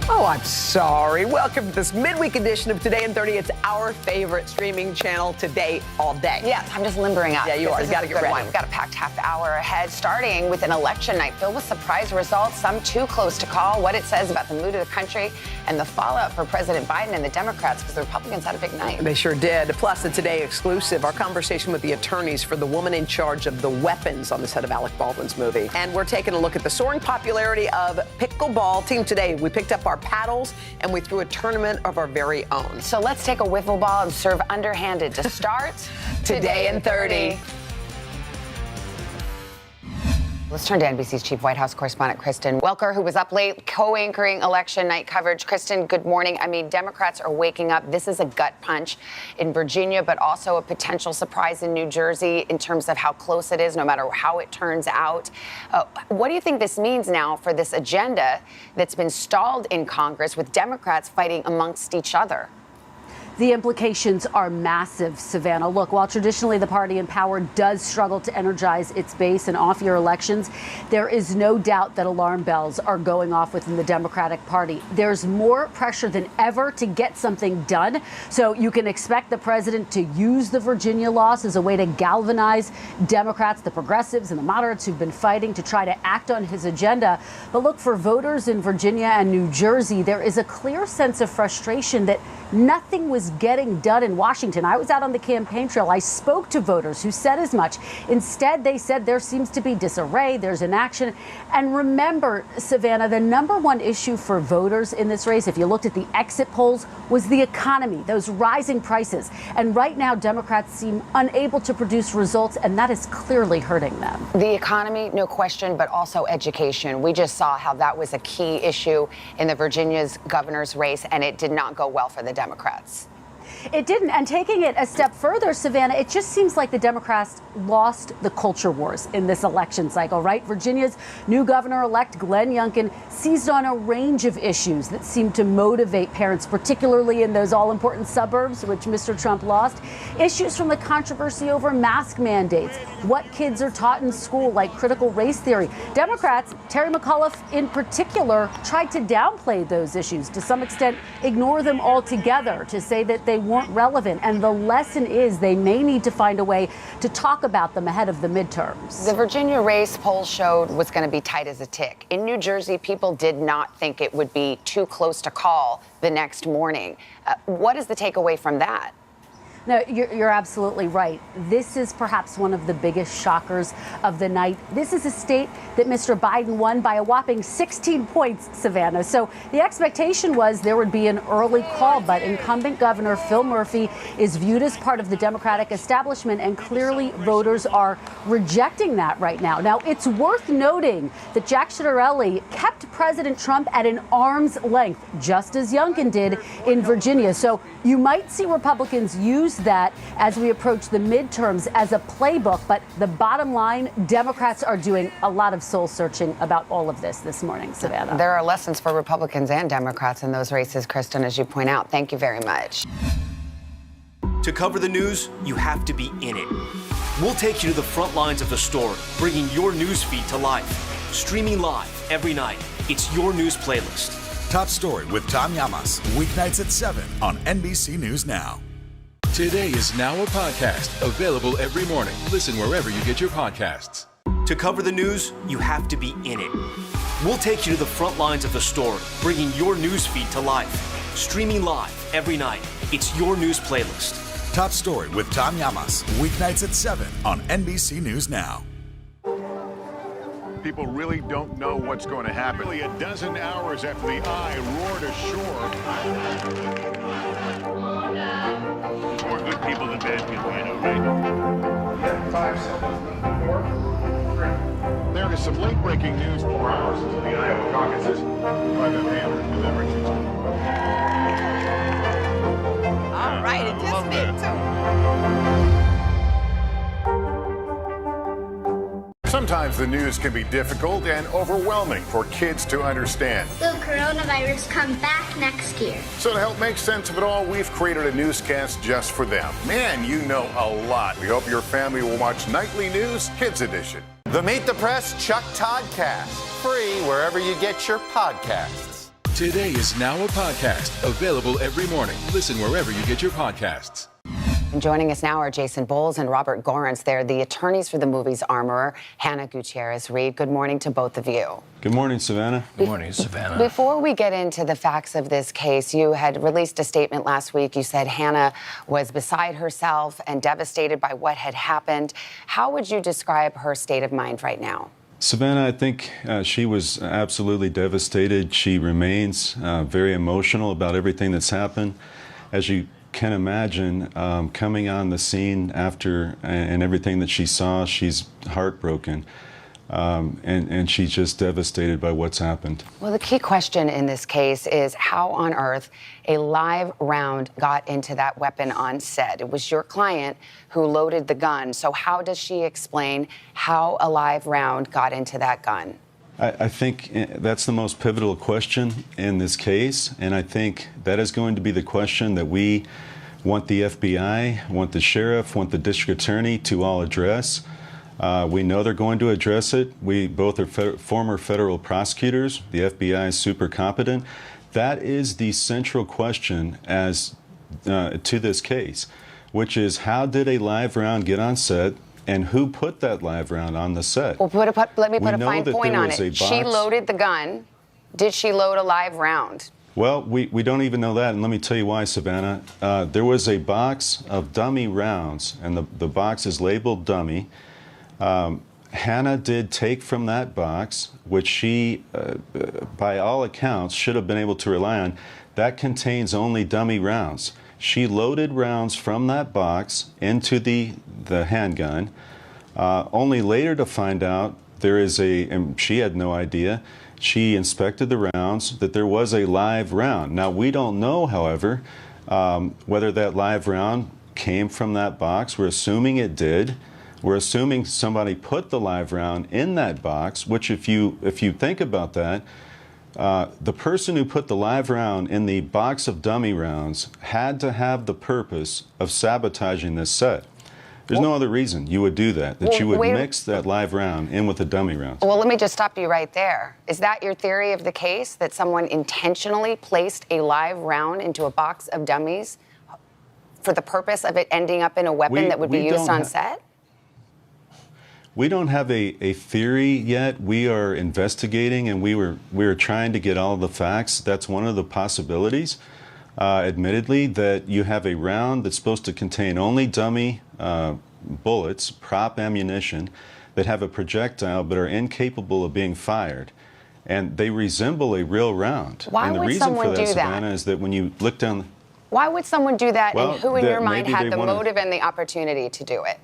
Oh, Oh, I'm sorry. Welcome to this midweek edition of Today in 30. It's our favorite streaming channel today, all day. Yeah, I'm just limbering up. Yeah, you are. You got to get ready. We've got a packed half hour ahead, starting with an election night filled with surprise results, some too close to call, what it says about the mood of the country, and the fallout for President Biden and the Democrats, because the Republicans had a big night. They sure did. Plus, the Today exclusive, our conversation with the attorneys for the woman in charge of the weapons on the set of Alec Baldwin's movie. And we're taking a look at the soaring popularity of Pickleball. Team Today, we picked up our paddles and we threw a tournament of our very own. So let's take a wiffle ball and serve underhanded to start Today in 30. Let's turn to NBC's chief White House correspondent, Kristen Welker, who was up late co-anchoring election night coverage. Kristen, good morning. I mean, Democrats are waking up. This is a gut punch in Virginia, but also a potential surprise in New Jersey in terms of how close it is, no matter how it turns out. What do you think this means now for this agenda that's been stalled in Congress with Democrats fighting amongst each other? The implications are massive, Savannah. Look, while traditionally the party in power does struggle to energize its base in off-year elections, there is no doubt that alarm bells are going off within the Democratic Party. There's more pressure than ever to get something done. So you can expect the president to use the Virginia loss as a way to galvanize Democrats, the progressives and the moderates who've been fighting to try to act on his agenda. But look, for voters in Virginia and New Jersey, there is a clear sense of frustration that nothing was getting done in Washington. I was out on the campaign trail. I spoke to voters who said as much. Instead, they said there seems to be disarray, there's inaction. And remember, Savannah, the number one issue for voters in this race, if you looked at the exit polls, was the economy, those rising prices. And right now, Democrats seem unable to produce results, and that is clearly hurting them. The economy, no question, but also education. We just saw how that was a key issue in the Virginia's governor's race, and it did not go well for the Democrats. It didn't. And taking it a step further, Savannah, it just seems like the Democrats lost the culture wars in this election cycle, right? Virginia's new governor-elect, Glenn Youngkin, seized on a range of issues that seem to motivate parents, particularly in those all-important suburbs, which Mr. Trump lost. Issues from the controversy over mask mandates, what kids are taught in school, like critical race theory. Democrats, Terry McAuliffe in particular, tried to downplay those issues, to some extent ignore them altogether, to say that they weren't relevant. And the lesson is they may need to find a way to talk about them ahead of the midterms. The Virginia race polls showed was going to be tight as a tick. In New Jersey, people did not think it would be too close to call the next morning. What is the takeaway from that? No, you're absolutely right. This is perhaps one of the biggest shockers of the night. This is a state that Mr. Biden won by a whopping 16 points, Savannah. So the expectation was there would be an early call, but incumbent Governor Phil Murphy is viewed as part of the Democratic establishment, and clearly voters are rejecting that right now. Now, it's worth noting that Jack Ciattarelli kept President Trump at an arm's length, just as Youngkin did in Virginia. So you might see Republicans use that as we approach the midterms as a playbook. But the bottom line, Democrats are doing a lot of soul searching about all of this morning, Savannah. There are lessons for Republicans and Democrats in those races, Kristen, as you point out. Thank you very much. To cover the news, you have to be in it. We'll take you to the front lines of the story, bringing your news feed to life. Streaming live every night. It's your news playlist. Top Story with Tom Llamas, weeknights at 7 on NBC News Now. Today is now a podcast available every morning. Listen wherever you get your podcasts. To cover the news, you have to be in it. We'll take you to the front lines of the story, bringing your news feed to life. Streaming live every night. It's your news playlist. Top Story with Tom Llamas, weeknights at 7 on NBC News Now. People really don't know what's going to happen. Nearly a dozen hours after the eye roared ashore. More good people than bad people, you know, right? 5 seconds. 4, 3. There is some late-breaking news 4 hours into the Iowa caucuses by the Hammer deliberations. All right, it just did too. Sometimes the news can be difficult and overwhelming for kids to understand. Will coronavirus come back next year? So to help make sense of it all, we've created a newscast just for them. Man, you know a lot. We hope your family will watch Nightly News Kids Edition. The Meet the Press Chuck Todd Cast, free wherever you get your podcasts. Today is now a podcast available every morning. Listen wherever you get your podcasts. And joining us now are Jason Bowles and Robert Gorence. They're the attorneys for the movie's armorer, Hannah Gutierrez-Reed. Good morning to both of you. Good morning, Savannah. Good morning, Savannah. Before we get into the facts of this case, you had released a statement last week. You said Hannah was beside herself and devastated by what had happened. How would you describe her state of mind right now? Savannah, I think she was absolutely devastated. She remains very emotional about everything that's happened. As you can imagine, coming on the scene after and everything that she saw, she's heartbroken. And she's just devastated by what's happened. Well, the key question in this case is how on earth a live round got into that weapon on set. It was your client who loaded the gun. So how does she explain how a live round got into that gun? I think that's the most pivotal question in this case, and I think that is going to be the question that we want the FBI, want the sheriff, want the district attorney to all address. We know they're going to address it. We both are former federal prosecutors. The FBI is super competent. That is the central question as to this case, which is how did a live round get on set? And who put that live round on the set? Well, let me put a fine point on it. She loaded the gun. Did she load a live round? Well, we don't even know that, and let me tell you why, Savannah. There was a box of dummy rounds, and the box is labeled dummy. Hannah did take from that box, which she, by all accounts, should have been able to rely on. That contains only dummy rounds. She loaded rounds from that box into the handgun, only later to find out there is and she had no idea, she inspected the rounds, that there was a live round. Now, we don't know, however, whether that live round came from that box. We're assuming it did. We're assuming somebody put the live round in that box, which if you think about that, the person who put the live round in the box of dummy rounds had to have the purpose of sabotaging this set. There's no other reason you would do that you would mix that live round in with the dummy rounds. Well, let me just stop you right there. Is that your theory of the case, that someone intentionally placed a live round into a box of dummies for the purpose of it ending up in a weapon that would be used on set? We don't have a theory yet. We are investigating, and we were trying to get all the facts. That's one of the possibilities, admittedly, that you have a round that's supposed to contain only dummy bullets, prop ammunition, that have a projectile but are incapable of being fired. And they resemble a real round. Why and the would reason someone for that, do that? Savannah, is that when you look down... Why would someone do that, Well, and who in your mind maybe had they the wanna- motive and the opportunity to do it?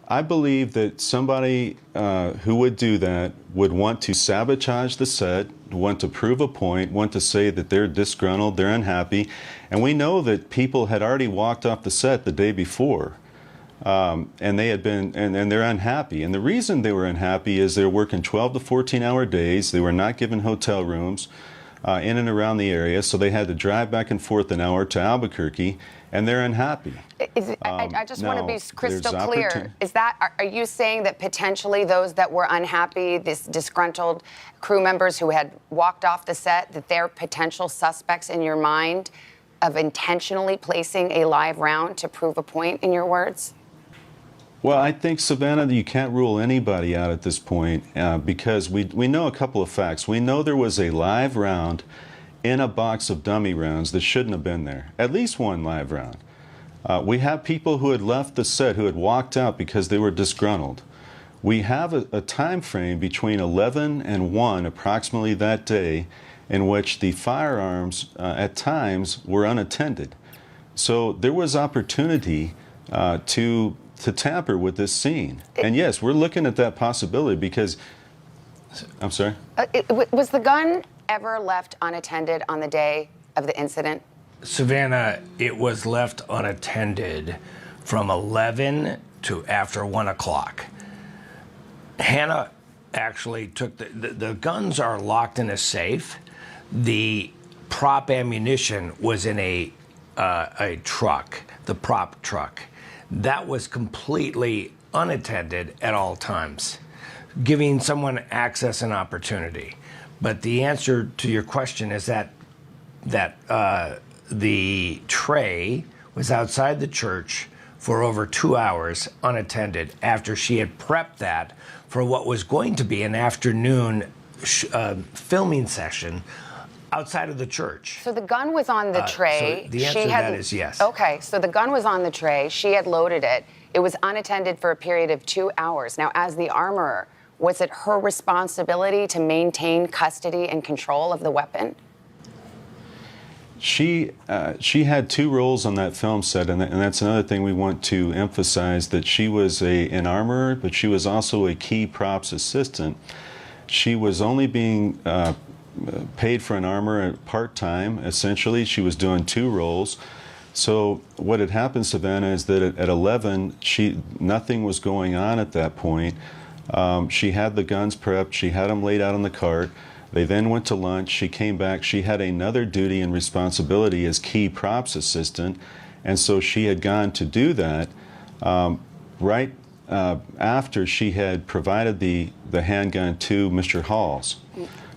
I believe that somebody who would do that would want to sabotage the set, want to prove a point, want to say that they're disgruntled, they're unhappy. And we know that people had already walked off the set the day before. And they had been, and they're unhappy. And the reason they were unhappy is they're working 12 to 14-hour days. They were not given hotel rooms in and around the area, so they had to drive back and forth an hour to Albuquerque, and they're unhappy. I just want to be crystal there's clear. Are you saying that potentially those that were unhappy, this disgruntled crew members who had walked off the set, that they're potential suspects in your mind of intentionally placing a live round to prove a point, in your words? Well, I think, Savannah, that you can't rule anybody out at this point because we know a couple of facts. We know there was a live round in a box of dummy rounds that shouldn't have been there. At least one live round. We have people who had left the set, who had walked out because they were disgruntled. We have a time frame between 11 and 1, approximately that day, in which the firearms at times were unattended. So there was opportunity to tamper with this scene. And yes, we're looking at that possibility because, I'm sorry? Was the gun ever left unattended on the day of the incident? Savannah, it was left unattended from 11 to after 1 o'clock. Hannah actually took the guns are locked in a safe. The prop ammunition was in a truck, the prop truck. That was completely unattended at all times, giving someone access and opportunity. But the answer to your question is that that the tray was outside the church for over 2 hours unattended after she had prepped that for what was going to be an afternoon filming session outside of the church. So the gun was on the tray. So the answer to that is yes. Okay, so the gun was on the tray. She had loaded it. It was unattended for a period of 2 hours. Now, as the armorer, was it her responsibility to maintain custody and control of the weapon? She had two roles on that film set, and that's another thing we want to emphasize, that she was an armorer, but she was also a key props assistant. She was only being paid for an armorer part-time, essentially. She was doing two roles. So what had happened, Savannah, is that at 11, nothing was going on at that point. She had the guns prepped. She had them laid out on the cart. They then went to lunch. She came back. She had another duty and responsibility as key props assistant, and so she had gone to do that right after she had provided the handgun to Mr. Halls.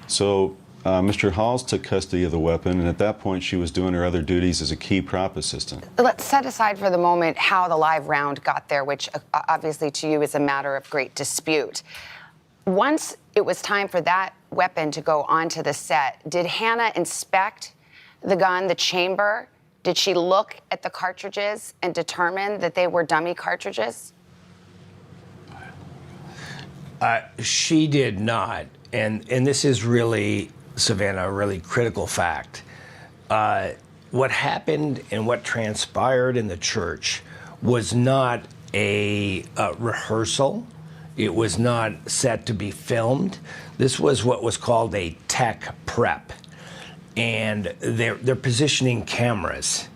So Mr. Halls took custody of the weapon, and at that point she was doing her other duties as a key prop assistant. Let's set aside for the moment how the live round got there, which obviously to you is a matter of great dispute. Once it was time for that weapon to go onto the set, did Hannah inspect the gun, the chamber? Did she look at the cartridges and determine that they were dummy cartridges? She did not, and this is really, Savannah, a really critical fact. What happened and what transpired in the church was not a rehearsal. It was not set to be filmed. This was what was called a tech prep, and they're positioning cameras.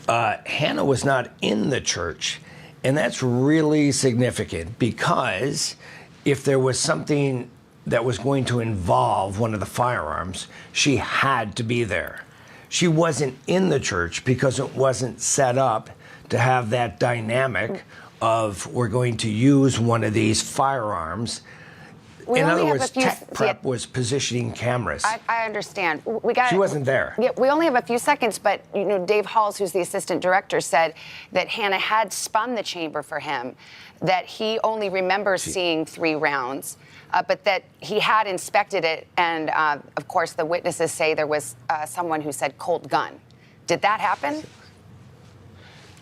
Hannah was not in the church, and that's really significant because if there was something that was going to involve one of the firearms, she had to be there. She wasn't in the church because it wasn't set up to have that dynamic of we're going to use one of these firearms. In other words, tech prep was positioning cameras. I understand. She wasn't there. Yeah, we only have a few seconds, but Dave Halls, who's the assistant director, said that Hannah had spun the chamber for him, that he only remembers seeing 3 rounds, but that he had inspected it, and of course the witnesses say there was someone who said Colt gun. Did that happen?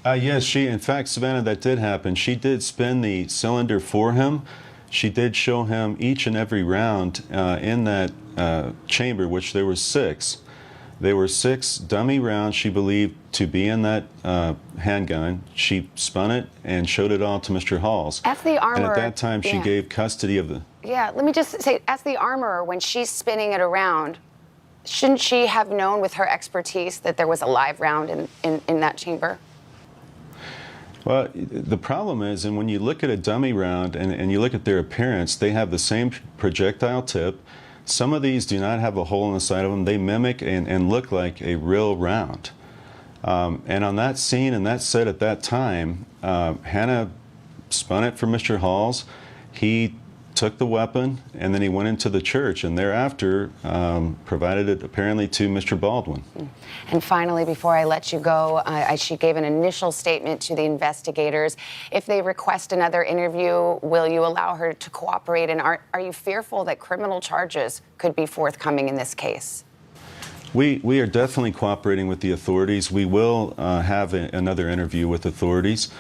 Yes, in fact, Savannah, that did happen. She did spin the cylinder for him. She did show him each and every round in that chamber, which there were 6. There were 6 dummy rounds she believed to be in that handgun. She spun it and showed it all to Mr. Halls. As the armorer, and at that time, she gave custody of the... Yeah, let me just say, as the armorer, when she's spinning it around, shouldn't she have known with her expertise that there was a live round in that chamber? Well, the problem is, and when you look at a dummy round and you look at their appearance, they have the same projectile tip. Some of these do not have a hole in the side of them. They mimic and look like a real round. And on that scene and that set at that time, Hannah spun it for Mr. Halls. He took the weapon and then he went into the church and thereafter provided it apparently to Mr. Baldwin. And finally, before I let you go, she gave an initial statement to the investigators. If they request another interview, will you allow her to cooperate? And are you fearful that criminal charges could be forthcoming in this case? We are definitely cooperating with the authorities. We will have another interview with authorities.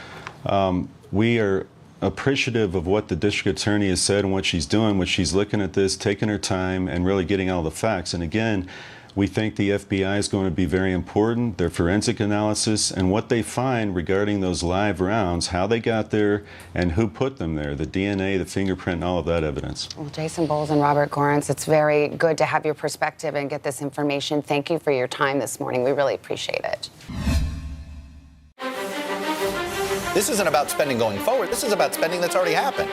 We are appreciative of what the district attorney has said and what she's doing, which she's looking at this, taking her time, and really getting all the facts. And again, we think the FBI is going to be very important, their forensic analysis, and what they find regarding those live rounds, how they got there, and who put them there, the DNA, the fingerprint, and all of that evidence. Well, Jason Bowles and Robert Gorence, it's very good to have your perspective and get this information. Thank you for your time this morning. We really appreciate it. This isn't about spending going forward. This is about spending that's already happened.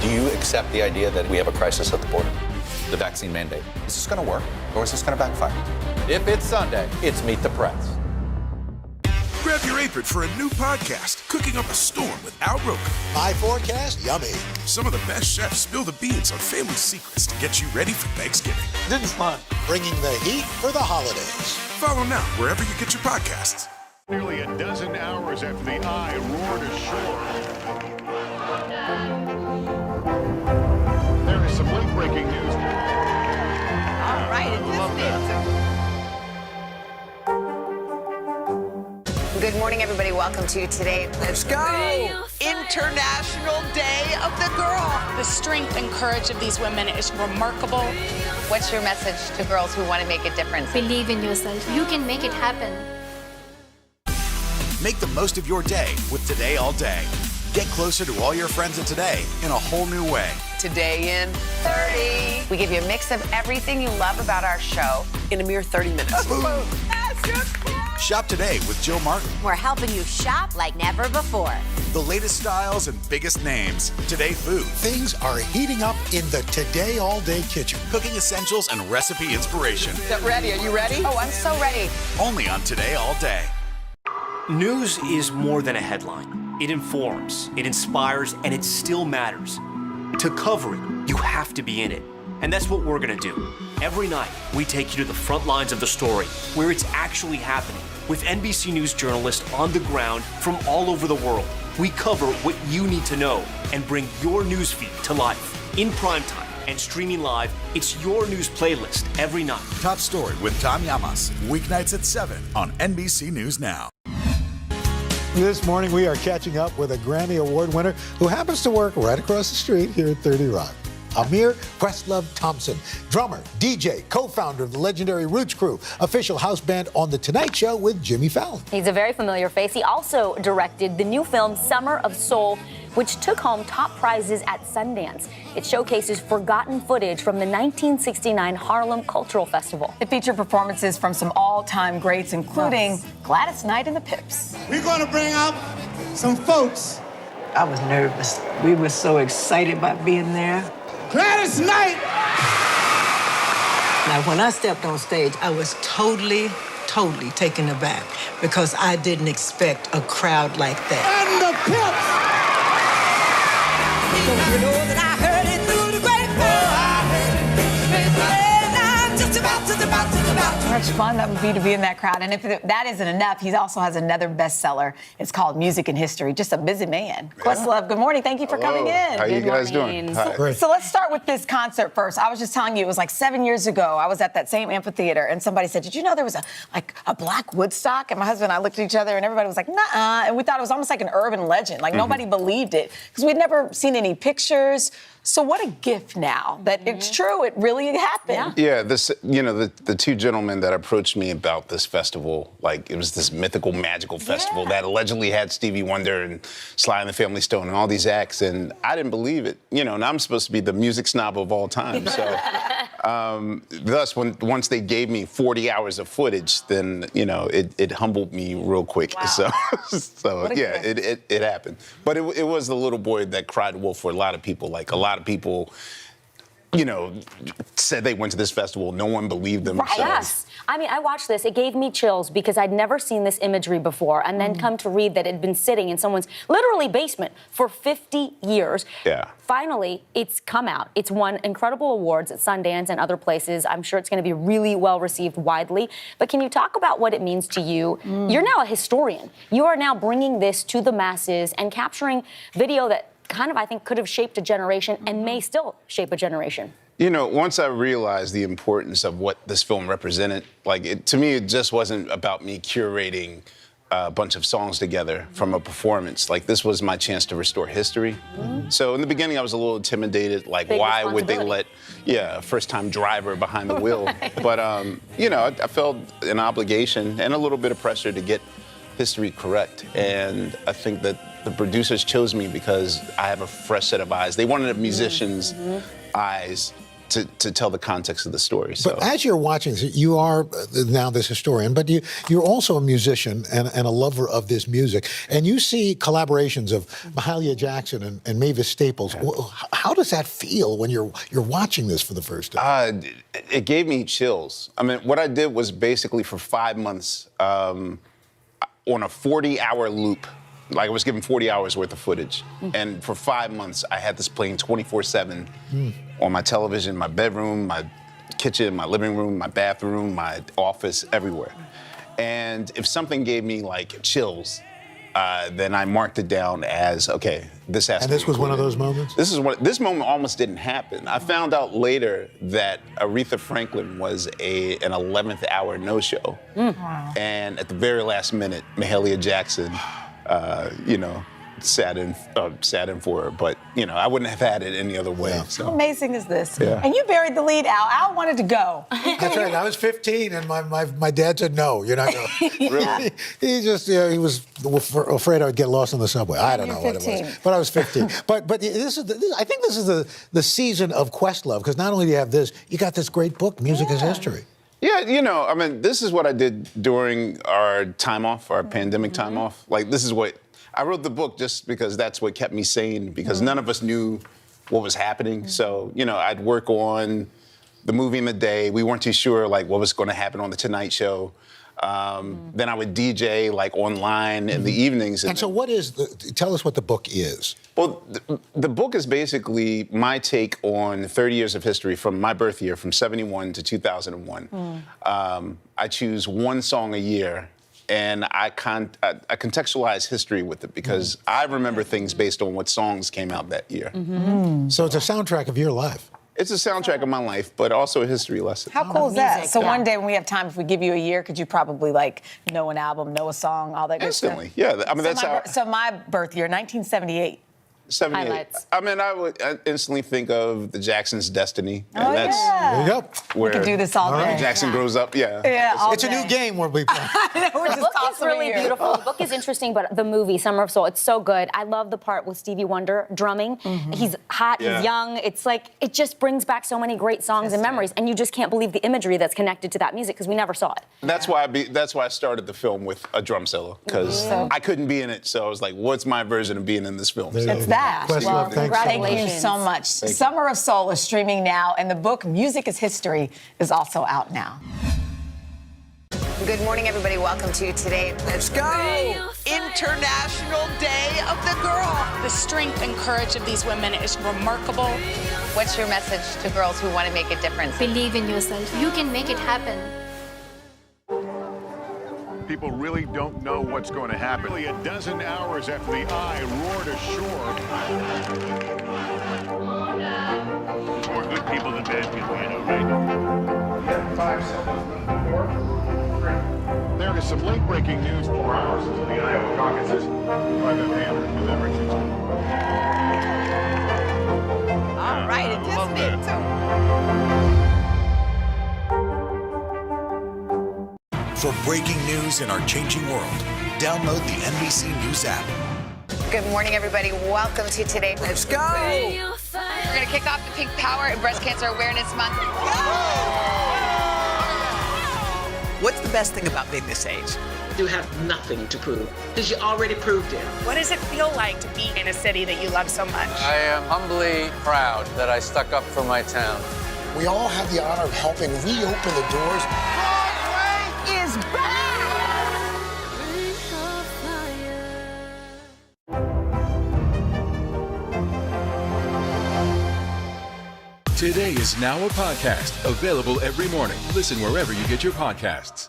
Do you accept the idea that we have a crisis at the border? The vaccine mandate. Is this going to work or is this going to backfire? If it's Sunday, it's Meet the Press. Grab your apron for a new podcast, Cooking Up a Storm with Al Roker. My forecast, yummy. Some of the best chefs spill the beans on family secrets to get you ready for Thanksgiving. This is fun. bringing the heat for the holidays. Follow now wherever you get your podcasts. Nearly a dozen hours after the eye roared ashore. There is some late-breaking news. All right, Good morning, everybody. Welcome to Today. Let's go! International Day of the Girl. The strength and courage of these women is remarkable. What's your message to girls who want to make a difference? Believe in yourself. You can make it happen. Make the most of your day with Today All Day. Get closer to all your friends of today in a whole new way. Today in 30. We give you a mix of everything you love about our show in a mere 30 minutes. Shop today with Jill Martin. We're helping you shop like never before. The latest styles and biggest names. Today food. Things are heating up in the Today All Day kitchen. Cooking essentials and recipe inspiration. Get ready. Are you ready? Oh, I'm so ready. Only on Today All Day. News is more than a headline. It informs, it inspires, and it still matters. To cover it, you have to be in it. And that's what we're gonna do. Every night, we take you to the front lines of the story, where it's actually happening, with NBC News journalists on the ground from all over the world. We cover what you need to know and bring your newsfeed to life. In primetime and streaming live, it's your news playlist every night. Top Story with Tom Llamas. Weeknights at 7 on NBC News Now. This morning, we are catching up with a Grammy Award winner who happens to work right across the street here at 30 Rock. Amir Thompson, drummer, DJ, co-founder of the legendary Roots Crew, official house band on The Tonight Show with Jimmy Fallon. He's a very familiar face. He also directed the new film Summer of Soul, which took home top prizes at Sundance. It showcases forgotten footage from the 1969 Harlem Cultural Festival. It featured performances from some all-time greats, including Gladys Knight and the Pips. We're going to bring out some folks. I was nervous. We were so excited about being there. Gladys Knight! Now, when I stepped on stage, I was totally taken aback because I didn't expect a crowd like that. And the Pips! You know that I heard it through the grapevine. I'm just about. How much fun that would be to be in that crowd. And if that isn't enough, he also has another bestseller. It's called Music and History. Just a busy man. Questlove, good morning. Thank you for coming in. How you guys doing? Hi. So let's start with this concert first. I was just telling you, it was like 7 years ago. I was at that same amphitheater, and somebody said, did you know there was a black Woodstock? And my husband and I looked at each other, and everybody was like, nuh-uh. And we thought it was almost like an urban legend. Like, nobody believed it, because we'd never seen any pictures. So what a gift now that it's true. It really happened. Yeah, the two gentlemen that approached me about this festival, like it was this mythical, magical festival that allegedly had Stevie Wonder and Sly and the Family Stone and all these acts, and I didn't believe it. And I'm supposed to be the music snob of all time. So thus, once they gave me 40 hours of footage, then, it humbled me real quick. Wow. So yeah, it happened. But it was the little boy that cried wolf for a lot of people. Like, a lot of people, said they went to this festival. No one believed them. Right. So. Yes. I mean, I watched this. It gave me chills because I'd never seen this imagery before, and then come to read that it had been sitting in someone's literally basement for 50 years. Yeah. Finally, it's come out. It's won incredible awards at Sundance and other places. I'm sure it's going to be really well received widely. But can you talk about what it means to you? You're now a historian. You are now bringing this to the masses and capturing video that kind of, I think, could have shaped a generation and may still shape a generation. Once I realized the importance of what this film represented, to me, it just wasn't about me curating a bunch of songs together from a performance. This was my chance to restore history. So in the beginning, I was a little intimidated, why would they let, a first-time driver behind the wheel? But, I felt an obligation and a little bit of pressure to get history correct. And I think that the producers chose me because I have a fresh set of eyes. They wanted a musician's eyes to tell the context of the story. So. But as you're watching this, you are now this historian, but you're also a musician and a lover of this music. And you see collaborations of Mahalia Jackson and Mavis Staples. How does that feel when you're watching this for the first time? It gave me chills. I mean, what I did was basically for 5 months on a 40-hour loop. I was given 40 hours worth of footage. And for 5 months, I had this playing 24/7 on my television, my bedroom, my kitchen, my living room, my bathroom, my office, everywhere. And if something gave me like chills, then I marked it down as, okay, this has to be. And this was one of those moments? This moment almost didn't happen. I found out later that Aretha Franklin was an 11th hour no-show. Wow. And at the very last minute, Mahalia Jackson, sat in for her. But, I wouldn't have had it any other way. Yeah. So. How amazing is this? Yeah. And you buried the lead, Al. Al wanted to go. That's right. I was 15, and my dad said, no, you're not going. Really? He just, he was afraid I would get lost on the subway. I don't know what it was. But I was 15. But I think this is the season of Questlove, because not only do you have this, you got this great book, Music is History. Yeah, this is what I did during our time off, our pandemic time off. Like, this is what I wrote the book just because that's what kept me sane, because none of us knew what was happening. So, I'd work on the movie in the day. We weren't too sure, like, what was going to happen on The Tonight Show. Then I would DJ, like, online in the evenings. And so tell us what the book is. Well, the book is basically my take on 30 years of history from my birth year, from 71 to 2001. I choose one song a year, and I contextualize history with it, because I remember things based on what songs came out that year. So it's a soundtrack of your life. It's a soundtrack of my life, but also a history lesson. How cool is that? So one day when we have time, if we give you a year, could you probably know an album, know a song, all that good stuff? Instantly, yeah. So my birth year, 1978. 78. Highlights. I would instantly think of the Jackson's Destiny. And that's There you go. We could do this all day. Jackson grows up, Yeah, all It's a new game we'll be playing. We're The just book is tossing really it here. beautiful. The book is interesting, but the movie, Summer of Soul, it's so good. I love the part with Stevie Wonder drumming. He's hot, he's young. It's like, it just brings back so many great songs and memories, and you just can't believe the imagery that's connected to that music, because we never saw it. That's why I started the film with a drum solo, because I couldn't be in it, so I was like, what's my version of being in this film? It's that. Questlove, Thank you so much. Summer of Soul is streaming now, and the book Music is History is also out now. Good morning, everybody. Welcome to Today. Let's go. International Day of the Girl. The strength and courage of these women is remarkable. What's your message to girls who want to make a difference? Believe in yourself. You can make it happen. People really don't know what's going to happen. Nearly a dozen hours after the eye roared ashore. More good people than bad people, right? 5 seconds. 4, 3. There is some late-breaking news 4 hours into the Iowa caucuses. Private Hammond with everything. All right, it just did too. For breaking news in our changing world, download the NBC News app. Good morning, everybody. Welcome to Today. Let's go. We're going to kick off the Pink Power and Breast Cancer Awareness Month. What's the best thing about being this age? You have nothing to prove, because you already proved it. What does it feel like to be in a city that you love so much? I am humbly proud that I stuck up for my town. We all have the honor of helping reopen the doors. Broadway is back! Today is now a podcast, available every morning. Listen wherever you get your podcasts.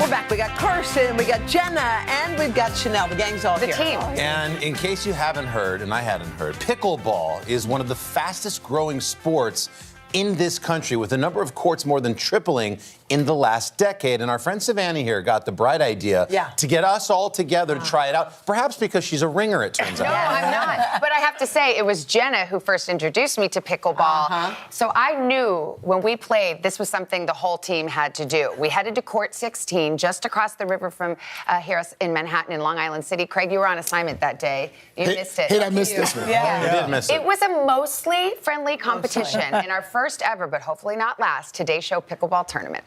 We're back. We got Kirsten, we got Jenna, and we've got Chanel. The gang's all here. team. And in case you haven't heard, and I hadn't heard, pickleball is one of the fastest growing sports in this country, with the number of courts more than tripling in the last decade. And our friend Savannah here got the bright idea to get us all together to try it out, perhaps because she's a ringer, it turns out. No, I'm not. But I have to say, it was Jenna who first introduced me to pickleball. So I knew when we played, this was something the whole team had to do. We headed to Court 16, just across the river from here in Manhattan in Long Island City. Craig, you were on assignment that day. You missed it. Hey, I missed this one. Yeah. You did miss it. It was a mostly friendly competition in our first ever, but hopefully not last, Today Show Pickleball Tournament.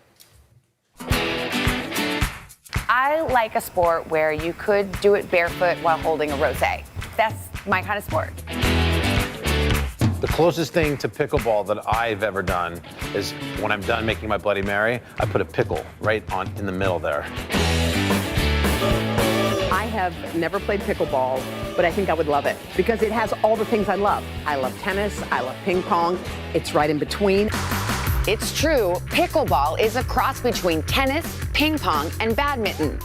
I like a sport where you could do it barefoot while holding a rosé. That's my kind of sport. The closest thing to pickleball that I've ever done is when I'm done making my Bloody Mary, I put a pickle right in the middle there. I have never played pickleball, but I think I would love it because it has all the things I love. I love tennis, I love ping pong. It's right in between. It's true, pickleball is a cross between tennis, ping pong, and badminton.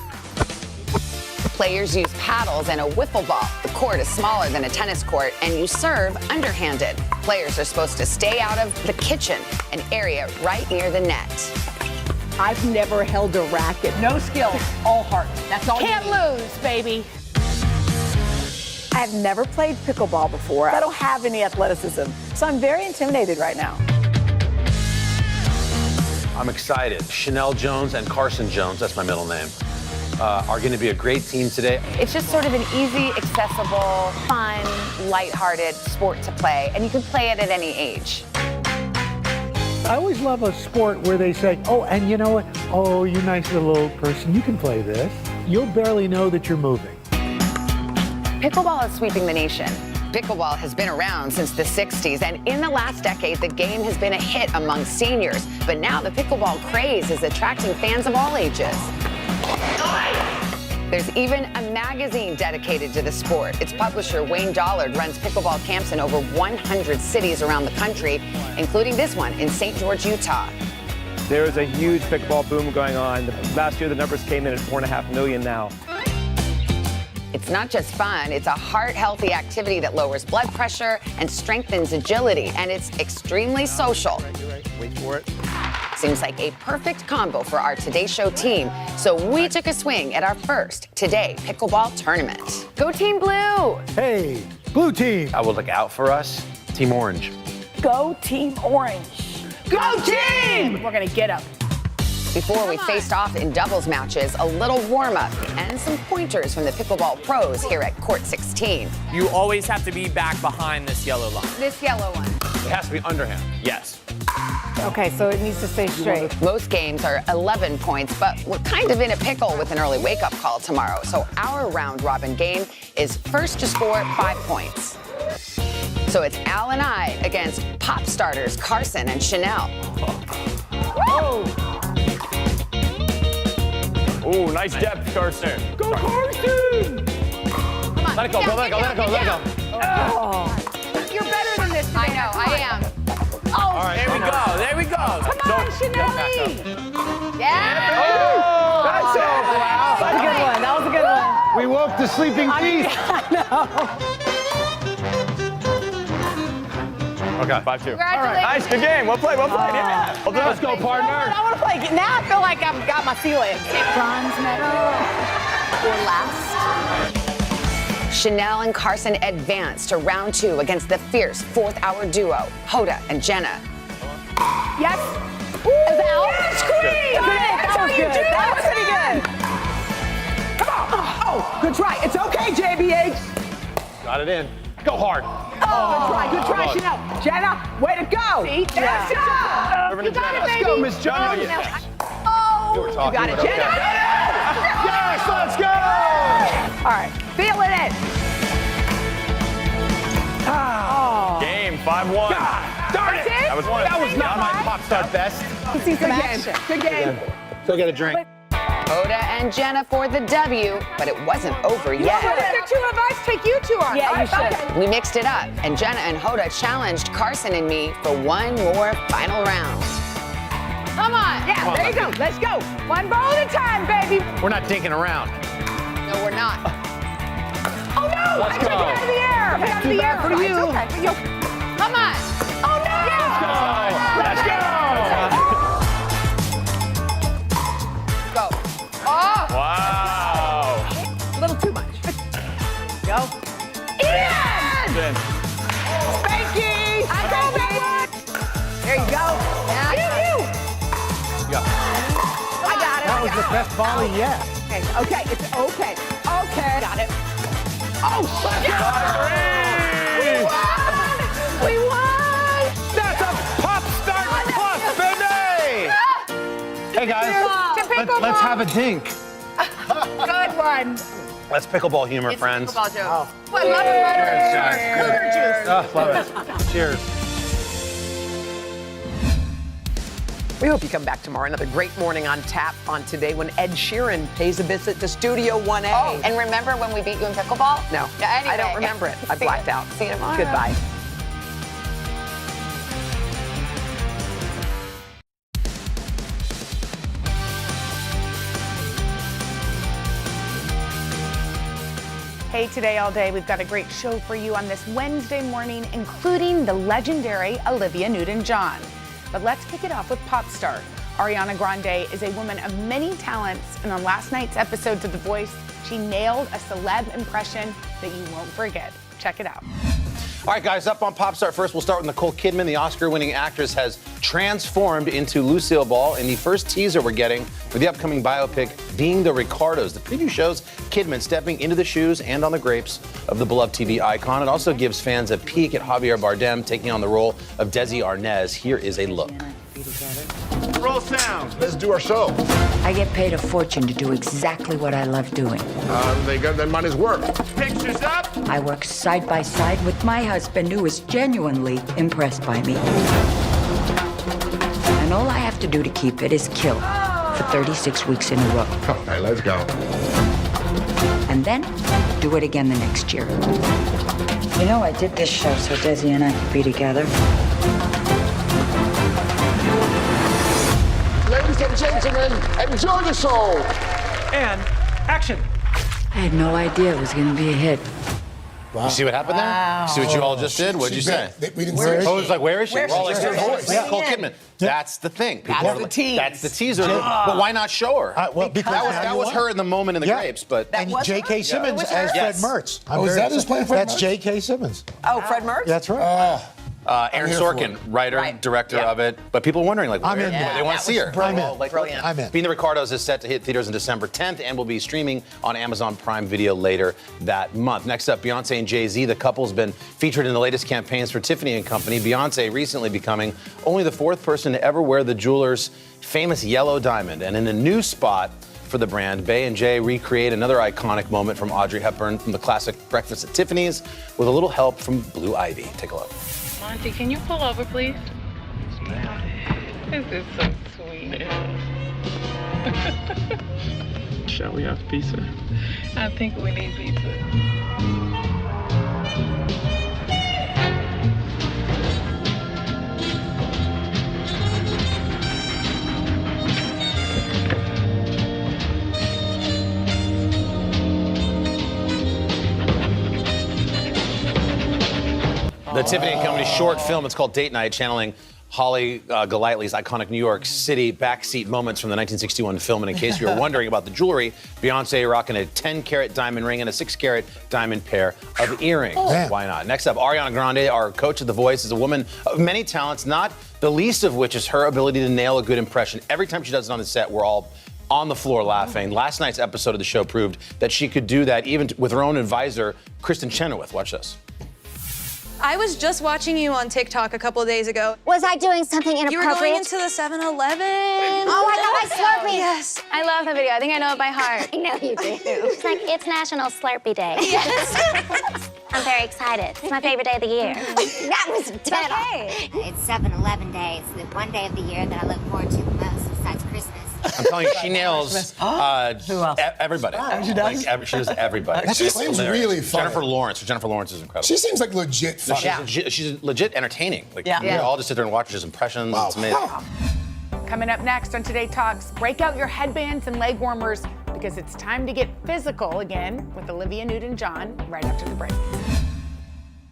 Players use paddles and a wiffle ball. The court is smaller than a tennis court, and you serve underhanded. Players are supposed to stay out of the kitchen, an area right near the net. I've never held a racket. No skill, all heart. That's all Can't you need. lose, baby. I've never played pickleball before. I don't have any athleticism, so I'm very intimidated right now. I'm excited. Chanel Jones and Carson Jones, that's my middle name, are going to be a great team today. It's just sort of an easy, accessible, fun, lighthearted sport to play, and you can play it at any age. I always love a sport where they say, oh, and you know what? Oh, you nice little person, you can play this. You'll barely know that you're moving. Pickleball is sweeping the nation. Pickleball has been around since the 60s, and in the last decade, the game has been a hit among seniors. But now the pickleball craze is attracting fans of all ages. There's even a magazine dedicated to the sport. Its publisher, Wayne Dollard, runs pickleball camps in over 100 cities around the country, including this one in St. George, Utah. There is a huge pickleball boom going on. Last year, the numbers came in at 4.5 million now. It's not just fun, it's a heart-healthy activity that lowers blood pressure and strengthens agility, and it's extremely social. Wait for it. Seems like a perfect combo for our Today Show team, so we took a swing at our first Today Pickleball Tournament. Go Team Blue! Hey, blue team! I will look out for us. Team Orange. Go Team Orange. Go team! We're gonna get up. Before we faced off in doubles matches, a little warm-up and some pointers from the pickleball pros here at Court 16. You always have to be back behind this yellow line. This yellow one. It has to be underhand. Yes. Okay, so it needs to stay straight. Most games are 11 points, but we're kind of in a pickle with an early wake-up call tomorrow. So our round-robin game is first to score 5 points. So it's Al and I against pop starters Carson and Chanel. Oh! Ooh, nice depth, Carson. Go, Carson! Come on. Let it go, let it go, let it go, let it go. Oh. You're better than this. I know, I am. Oh, All right, There we go, there we go. come on, Chanel. Yeah! Oh! That's it! That was a good one. That was a good one. We woke the sleeping beast. I know. Okay. 5-2. Congratulations. Nice, good game. Well played, yeah. Well done. Let's go, partner. I want to play. Now I feel like I've got my ceiling. Bronze medal for last. Chanel and Carson advance to round 2 against the fierce fourth-hour duo, Hoda and Jenna. Yes. Yes, queen. That's how you do it. That was pretty good. Come on. Oh, good try. It's okay, JBH. Got it in. Go hard. Oh, good try, Chanel. Jenna, way to go. See? Yes, You got it, baby. Let's go, Miss Jones. Oh, You were you talking. got it, Okay. Jenna. Yes, let's go! All right, feeling it. Oh. Game, 5-1. Darn it! That was one. That was not my pop star best. Let's see some action. Good game. Go get a drink. Hoda and Jenna for the W, but it wasn't over yet. The two of us take you two on. Yeah, you should. Okay. We mixed it up, and Jenna and Hoda challenged Carson and me for one more final round. Come on. Yeah, there you go. Let's go. One ball at a time, baby. We're not dinking around. No, we're not. Oh, no. Let's I took it go. out of the air. I got it out of the air. for you. It's okay. Come on. Oh, no. Let's go! Go. Oh! Wow. A little too much. Go. Ian! Spanky! I got that one. There you go. Yeah. You. Yeah. I got it. That was the best volley yet. Okay, it's okay. Okay. Got it. Oh, Three. we won! That's a pop star plus, baby! Hey guys, let's have a dink. Good one. That's pickleball humor, friends. Pickleball joke. I love it. Love it. Cheers. We hope you come back tomorrow. Another great morning on tap on Today when Ed Sheeran pays a visit to Studio 1A. Oh, and remember when we beat you in pickleball? No, Anyway. I don't remember it. I blacked out. See you tomorrow. Goodbye. Hey, Today All Day, we've got a great show for you on this Wednesday morning, including the legendary Olivia Newton-John. But let's kick it off with pop star. Ariana Grande is a woman of many talents, and on last night's episodes of The Voice, she nailed a celeb impression that you won't forget. Check it out. All right, guys, up on Pop Star first, we'll start with Nicole Kidman. The Oscar-winning actress has transformed into Lucille Ball in the first teaser we're getting for the upcoming biopic, Being the Ricardos. The preview shows Kidman stepping into the shoes and on the grapes of the beloved TV icon. It also gives fans a peek at Javier Bardem taking on the role of Desi Arnaz. Here is a look. Roll sound. Let's do our show. I get paid a fortune to do exactly what I love doing. They got their money's worth. Pictures up. I work side by side with my husband, who is genuinely impressed by me. And all I have to do to keep it is kill for 36 weeks in a row. Okay, let's go. And then do it again the next year. You know, I did this show so Desi and I could be together. Ladies and gentlemen, enjoy the show. And action. I had no idea it was going to be a hit. Wow. You see what happened there? See what you all just did? What'd you say? We didn't see it. Oh, it's like, where is she? Where is We're all she? like, Where's her voice? Nicole Kidman. That's the thing. That's People are the like, tease. That's the teaser. But why not show her? Well, because that was her in the moment in the grapes. But and J.K. Simmons as Yes. Fred Mertz. Is that who's playing Fred Mertz? That's J.K. Simmons. Oh, Fred Mertz? That's right. Aaron Sorkin, writer, director of it. But people are wondering, like, I'm where, in. they want to see her. Brilliant. I'm in. Being the Ricardos is set to hit theaters on December 10th and will be streaming on Amazon Prime Video later that month. Next up, Beyonce and Jay-Z. The couple's been featured in the latest campaigns for Tiffany & Company. Beyonce recently becoming only the fourth person to ever wear the jeweler's famous yellow diamond. And in a new spot for the brand, Bey and Jay recreate another iconic moment from Audrey Hepburn from the classic Breakfast at Tiffany's with a little help from Blue Ivy. Take a look. Monty, can you pull over, please? This is so sweet. Shall we have pizza? I think we need pizza. The Tiffany & Company short film, it's called Date Night, channeling Holly Golightly's iconic New York City backseat moments from the 1961 film. And in case you were wondering about the jewelry, Beyonce rocking a 10-carat diamond ring and a 6-carat diamond pair of earrings. Why not? Next up, Ariana Grande, our coach of The Voice, is a woman of many talents, not the least of which is her ability to nail a good impression. Every time she does it on the set, we're all on the floor laughing. Last night's episode of the show proved that she could do that even with her own advisor, Kristen Chenoweth. Watch this. I was just watching you on TikTok a couple of days ago. Was I doing something inappropriate? You were going into the 7-Eleven. Oh, I got my Slurpee. Yes. I love the video. I think I know it by heart. I know you do. It's like, it's National Slurpee Day. Yes. I'm very excited. It's my favorite day of the year. That was dead. Okay. It's 7-Eleven Day. It's the one day of the year that I look forward to the most besides Christmas. I'm telling you, she nails everybody. She does? She does everybody. She seems really funny. Jennifer Lawrence is incredible. She seems like legit funny. She's legit entertaining. Like, Yeah. we all just sit there and watch his impressions. Wow. It's amazing. Coming up next on Today Talks, break out your headbands and leg warmers because it's time to get physical again with Olivia Newton-John right after the break.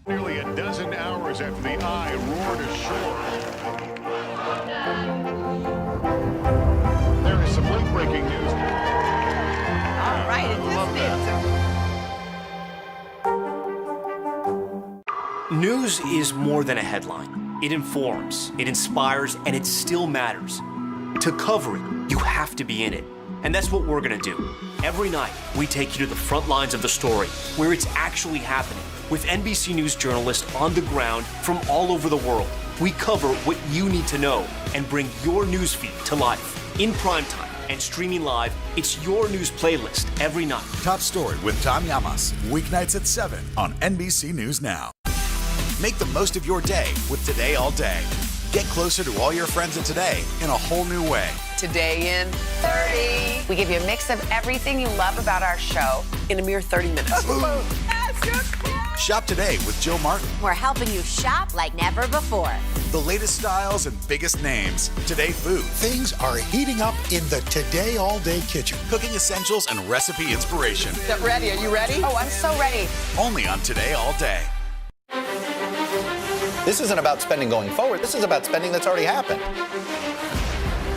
Nearly a dozen hours after the eye roared ashore. There is some late-breaking news. All right, News is more than a headline. It informs, it inspires, and it still matters. To cover it, you have to be in it. And that's what we're gonna do. Every night, we take you to the front lines of the story, where it's actually happening, with NBC News journalists on the ground from all over the world. We cover what you need to know and bring your newsfeed to life. In primetime and streaming live, it's your news playlist every night. Top Story with Tom Llamas, weeknights at 7 on NBC News Now. Make the most of your day with Today All Day. Get closer to all your friends at Today in a whole new way. Today in 30. We give you a mix of everything you love about our show in a mere 30 minutes. Shop today with Jill Martin. We're helping you shop like never before. The latest styles and biggest names. Today Food. Things are heating up in the Today All Day kitchen. Cooking essentials and recipe inspiration. Get ready. Are you ready? Oh, I'm so ready. Only on Today All Day. This isn't about spending going forward. This is about spending that's already happened.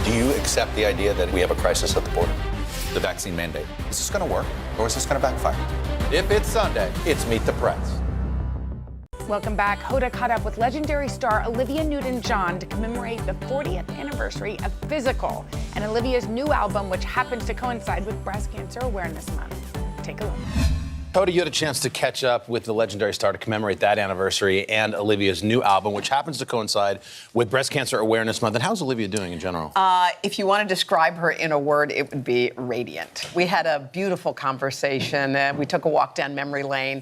Do you accept the idea that we have a crisis at the border? The vaccine mandate. Is this going to work or is this going to backfire? If it's Sunday, it's Meet the Press. Welcome back. Hoda caught up with legendary star Olivia Newton-John to commemorate the 40th anniversary of Physical and Olivia's new album, which happens to coincide with Breast Cancer Awareness Month. Take a look. Hoda, you had a chance to catch up with the legendary star to commemorate that anniversary and Olivia's new album, which happens to coincide with Breast Cancer Awareness Month. And how's Olivia doing in general? If you want to describe her in a word, it would be radiant. We had a beautiful conversation. We took a walk down memory lane.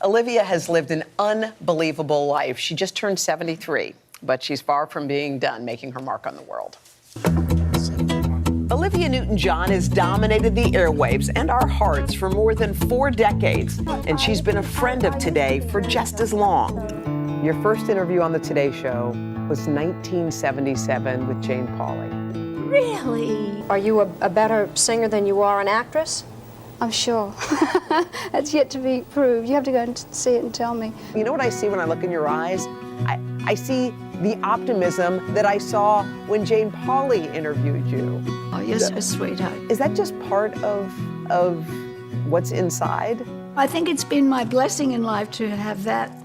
Olivia has lived an unbelievable life. She just turned 73, but she's far from being done making her mark on the world. Olivia Newton-John has dominated the airwaves and our hearts for more than 4 decades, and she's been a friend of Today for just as long. Your first interview on the Today Show was 1977 with Jane Pauley. Really? Are you a better singer than you are an actress? I'm sure. That's yet to be proved. You have to go and see it and tell me. You know what I see when I look in your eyes? I see the optimism that I saw when Jane Pauley interviewed you. Oh, you're so sweet. Is that just part of what's inside? I think it's been my blessing in life to have that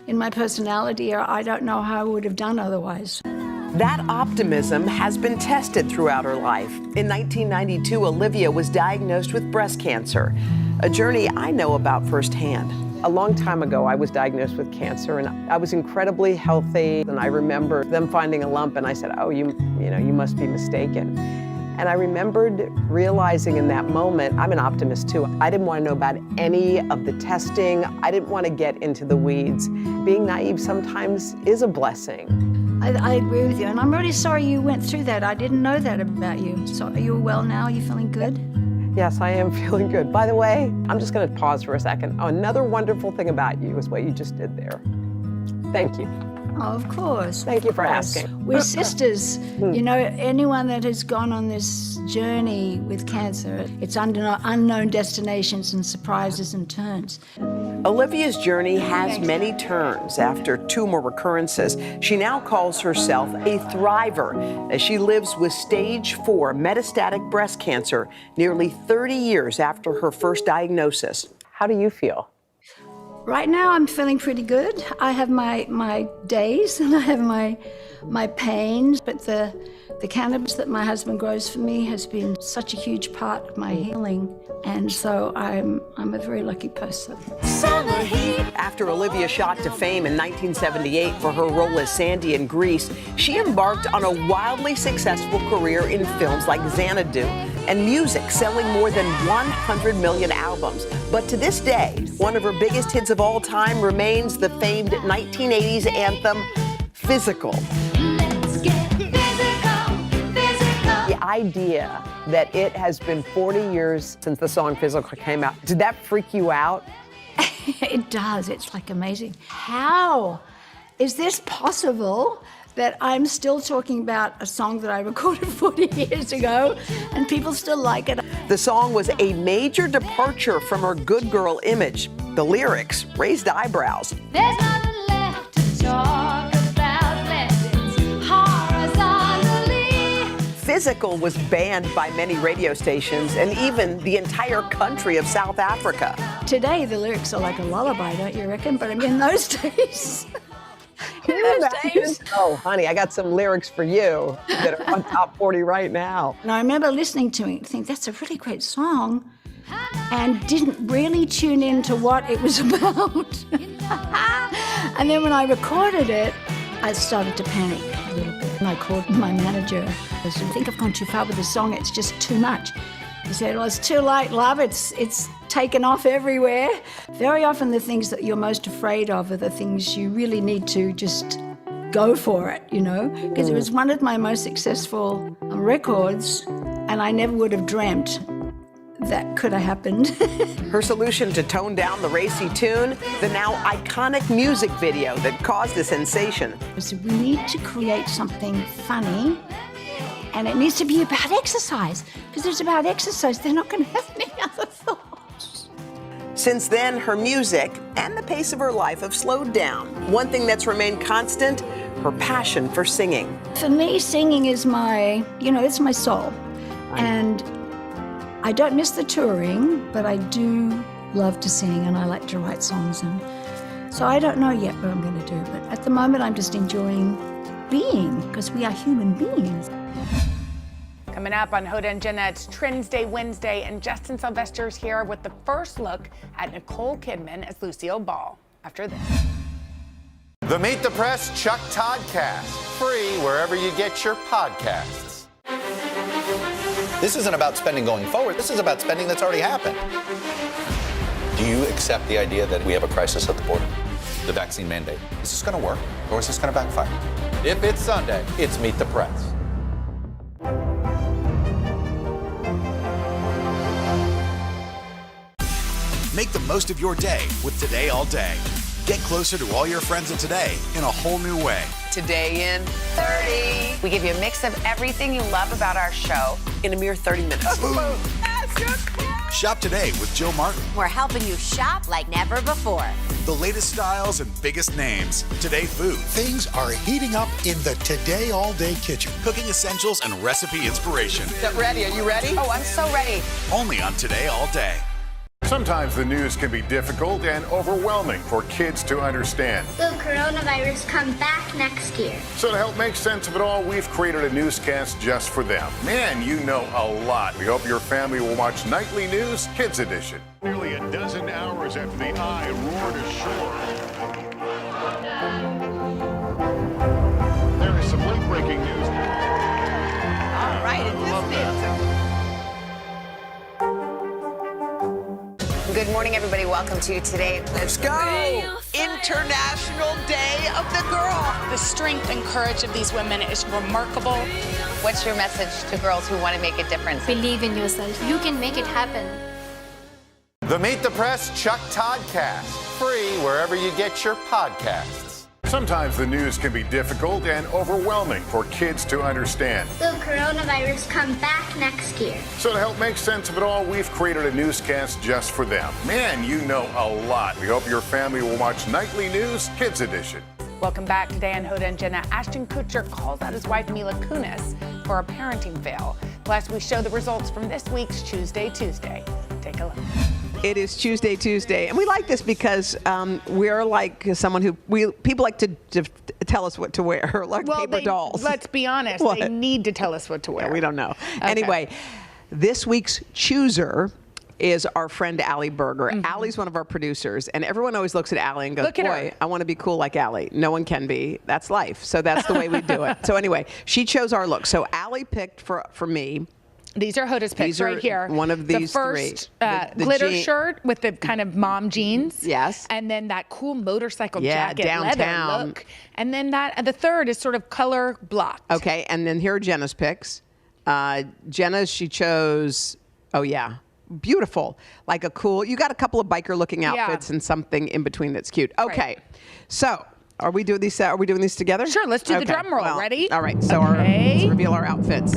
in my personality, or I don't know how I would have done otherwise. That optimism has been tested throughout her life. In 1992, Olivia was diagnosed with breast cancer, a journey I know about firsthand. A long time ago, I was diagnosed with cancer, and I was incredibly healthy. And I remember them finding a lump, and I said, "Oh, you must be mistaken." And I remembered realizing in that moment, I'm an optimist too. I didn't want to know about any of the testing. I didn't want to get into the weeds. Being naive sometimes is a blessing. I agree with you, and I'm really sorry you went through that. I didn't know that about you. So are you well now? Are you feeling good? Yes, I am feeling good. By the way, I'm just going to pause for a second. Oh, another wonderful thing about you is what you just did there. Thank you. Oh, of course. Thank you for asking. We're sisters. You know, anyone that has gone on this journey with cancer, it's unknown destinations and surprises and turns. Olivia's journey has many turns. After 2 more recurrences, she now calls herself a thriver as she lives with stage 4 metastatic breast cancer nearly 30 years after her first diagnosis. How do you feel? Right now, I'm feeling pretty good. I have my days and I have my pains, but the cannabis that my husband grows for me has been such a huge part of my healing, and so I'm a very lucky person. After Olivia shot to fame in 1978 for her role as Sandy in Grease, she embarked on a wildly successful career in films like Xanadu and music, selling more than 100 million albums. But to this day, one of her biggest hits of all time remains the famed 1980s anthem, Physical. Let's get physical, physical. The idea that it has been 40 years since the song Physical came out, did that freak you out? It does. It's like amazing. How is this possible that I'm still talking about a song that I recorded 40 years ago and people still like it? The song was a major departure from her good girl image. The lyrics raised eyebrows. There's nothing left to talk about, lessons horizontally. Physical was banned by many radio stations and even the entire country of South Africa. Today, the lyrics are like a lullaby, don't you reckon? But I mean, in those days... Oh, honey, I got some lyrics for you that are on top 40 right now. And I remember listening to it and think, that's a really great song, and didn't really tune into what it was about. And then when I recorded it, I started to panic a little bit. And I called my manager. I said, I think I've gone too far with the song. It's just too much. He said, well, it's too late, love. It's taken off everywhere. Very often the things that you're most afraid of are the things you really need to just go for it, you know, because it was one of my most successful records, and I never would have dreamt that could have happened. Her solution to tone down the racy tune, the now iconic music video that caused a sensation. So we need to create something funny, and it needs to be about exercise, because it's about exercise. They're not going to have any other thoughts. Since then, her music and the pace of her life have slowed down. One thing that's remained constant, her passion for singing. For me, singing is my, it's my soul. And I don't miss the touring, but I do love to sing, and I like to write songs. And so I don't know yet what I'm going to do, but at the moment I'm just enjoying being, because we are human beings. Coming up on Hoda and Jenna, it's Trends Day Wednesday, and Justin Sylvester's here with the first look at Nicole Kidman as Lucille Ball. After this. The Meet the Press Chuck Todd Cast, free wherever you get your podcasts. This isn't about spending going forward. This is about spending that's already happened. Do you accept the idea that we have a crisis at the border? The vaccine mandate. Is this going to work, or is this going to backfire? If it's Sunday, it's Meet the Press. Make the most of your day with Today All Day. Get closer to all your friends of today in a whole new way. Today in 30. We give you a mix of everything you love about our show in a mere 30 minutes. Shop today with Jill Martin. We're helping you shop like never before. The latest styles and biggest names. Today food. Things are heating up in the Today All Day kitchen. Cooking essentials and recipe inspiration. Get ready. Are you ready? Oh, I'm so ready. Only on Today All Day. Sometimes the news can be difficult and overwhelming for kids to understand. Will coronavirus come back next year? So to help make sense of it all, we've created a newscast just for them. Man, you know a lot. We hope your family will watch Nightly News Kids Edition. Nearly a dozen hours after the eye roared ashore. There is some late breaking news. All right, it is. Good morning, everybody. Welcome to Today. Let's go. International Day of the Girl. The strength and courage of these women is remarkable. What's your message to girls who want to make a difference? Believe in yourself. You can make it happen. The Meet the Press Chuck Todd Cast, free wherever you get your podcasts. Sometimes the news can be difficult and overwhelming for kids to understand. Will coronavirus come back next year? So to help make sense of it all, we've created a newscast just for them. Man, you know a lot. We hope your family will watch Nightly News Kids Edition. Welcome back to Diane, Hoda, and Jenna. Ashton Kutcher calls out his wife Mila Kunis for a parenting fail. Plus, we show the results from this week's Tuesday Tuesday. Take a look. It is Tuesday, and we like this because we're like someone who people like to tell us what to wear, like paper dolls. Let's be honest, What? they need to tell us what to wear. Yeah, we don't know. Okay. Anyway, this week's chooser is our friend Allie Berger. Allie's one of our producers, and everyone always looks at Allie and goes, Look at boy, her. I want to be cool like Allie. No one can be. That's life. So that's the way we do it. So anyway, she chose our look. So Allie picked for me. These are Hoda's picks These are right here. one of these the first, three. The glitter jean- shirt with the kind of mom jeans. Yes. And then that cool motorcycle Yeah, jacket downtown. leather look. And then the third is sort of color blocked. Okay, and then here are Jenna's picks. Jenna, she chose, beautiful. Like a cool, you got a couple of biker looking outfits and something in between that's cute. Okay, Right. so are we doing these together? Sure, let's do the drum roll. Ready? All right, so let's reveal our outfits.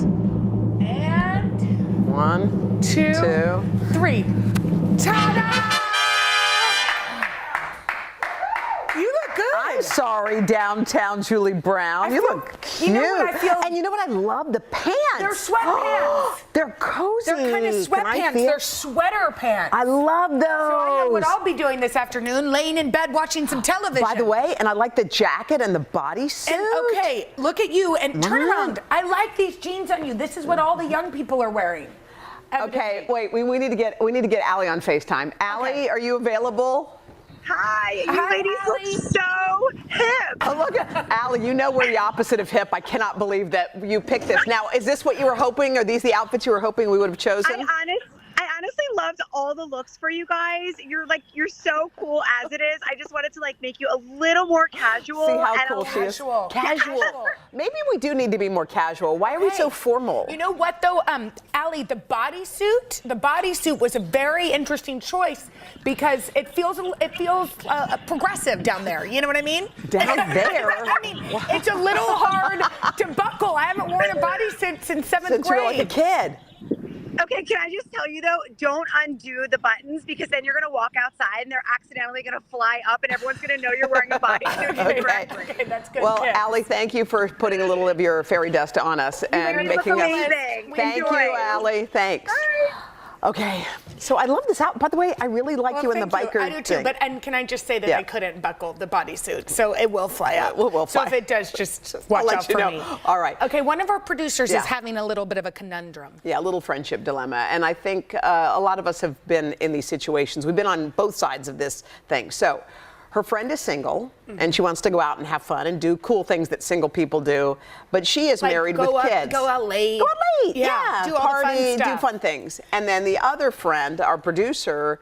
And 1, 2, 3. Ta-da! You look good. I'm sorry, downtown Julie Brown. You look cute. You know what I feel? And you know what I love? The pants. They're sweatpants. They're cozy. They're kind of sweatpants. They're sweater pants. I love those. So I know what I'll be doing this afternoon, laying in bed watching some television. By the way, and I like the jacket and the bodysuit. And okay, look at you and turn around. I like these jeans on you. This is what all the young people are wearing. Okay, wait. We need to get Allie on FaceTime. Allie, are you available? Hi, you ladies look so hip. Oh, look at Allie. You know we're the opposite of hip. I cannot believe that you picked this. Now, is this what you were hoping? Are these the outfits you were hoping we would have chosen? I honestly loved all the looks for you guys. You're so cool as it is. I just wanted to make you a little more casual. See how and cool she is? casual. Casual. Maybe we do need to be more casual. Why are we so formal? You know what though, Allie, the bodysuit was a very interesting choice because it feels progressive down there. You know what I mean? Down there? I mean, it's a little hard to buckle. I haven't worn a bodysuit since 7th grade. Since you were like a kid. Okay, can I just tell you though, don't undo the buttons because then you're gonna walk outside and they're accidentally gonna fly up and everyone's gonna know you're wearing a bodysuit. Okay, that's good. Well, tips. Allie, thank you for putting a little of your fairy dust on us and making us. Amazing. Thank you, Allie. Thanks. Bye. Okay, so I love this out. By the way, I really like you in the biker I do too, thing. and can I just say that I couldn't buckle the bodysuit, so it will fly up. Will fly. So if it does, just watch I'll let out you for know. me. All right. Okay, one of our producers Yeah. is having a little bit of a conundrum. Yeah, a little friendship dilemma. And I think a lot of us have been in these situations. We've been on both sides of this thing. So her friend is single, and she wants to go out and have fun and do cool things that single people do. But she is married with kids. Go out late. Go out late, yeah. Do all Party, the fun stuff. do fun things. And then the other friend, our producer,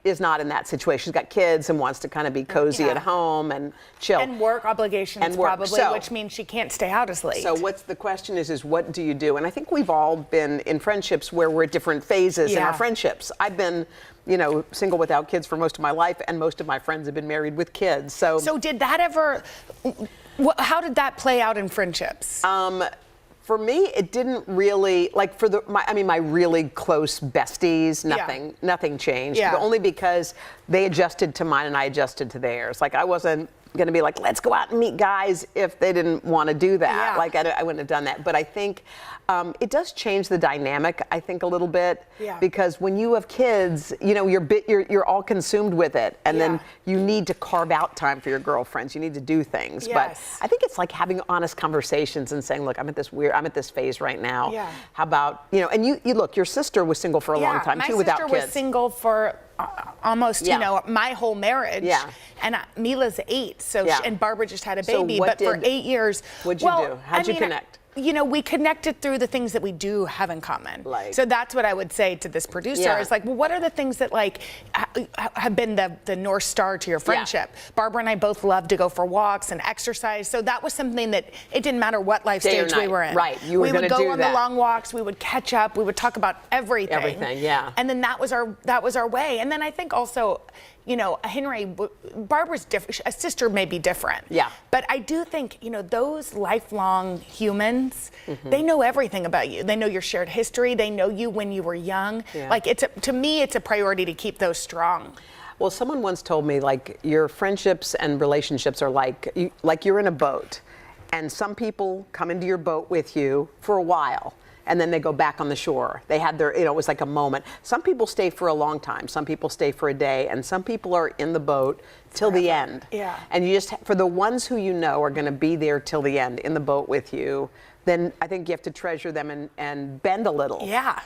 is not in that situation. She's got kids and wants to kind of be cozy at home and chill. And work obligations probably, So- which means she can't stay out as late. So what's the question is what do you do? And I think we've all been in friendships where we're at different phases in our friendships. I've been, single without kids for most of my life, and most of my friends have been married with kids. So did that ever? How did that play out in friendships? For me, it didn't really my really close besties. Nothing changed. Yeah. But only because they adjusted to mine and I adjusted to theirs. Like I wasn't going to be like, let's go out and meet guys if they didn't want to do that. Yeah. Like I wouldn't have done that. But I think it does change the dynamic. I think a little bit because when you have kids, you're all consumed with it, and then you need to carve out time for your girlfriends. You need to do things. Yes. But I think it's like having honest conversations and saying, look, I'm at this phase right now. Yeah. How about and you look, your sister was single for a long time too without kids. My sister was single for almost my whole marriage. Yeah. And Mila's 8, so and Barbara just had a So baby. what But for did- 8 years, what'd you do? How'd you connect? We connected through the things that we do have in common. So that's what I would say to this producer. Yeah. Is like, well, what are the things that have been the North Star to your friendship? Barbara and I both love to go for walks and exercise. So that was something that it didn't matter what life Day or stage we night. were in. Right. You were we would gonna go do on that. the long walks. We would catch up. We would talk about everything. Everything, yeah. And then that was our way. And then I think also, Henry, Barbara's different. A sister may be different. Yeah. But I do think, those lifelong humans, they know everything about you. They know your shared history. They know you when you were young. Yeah. To me, it's a priority to keep those strong. Well, someone once told me, your friendships and relationships are like you're in a boat, and some people come into your boat with you for a while, and then they go back on the shore. They had their, it was like a moment. Some people stay for a long time. Some people stay for a day, and some people are in the boat till the end. Yeah. And you just, for the ones who are going to be there till the end in the boat with you, then I think you have to treasure them and bend a little. Yeah.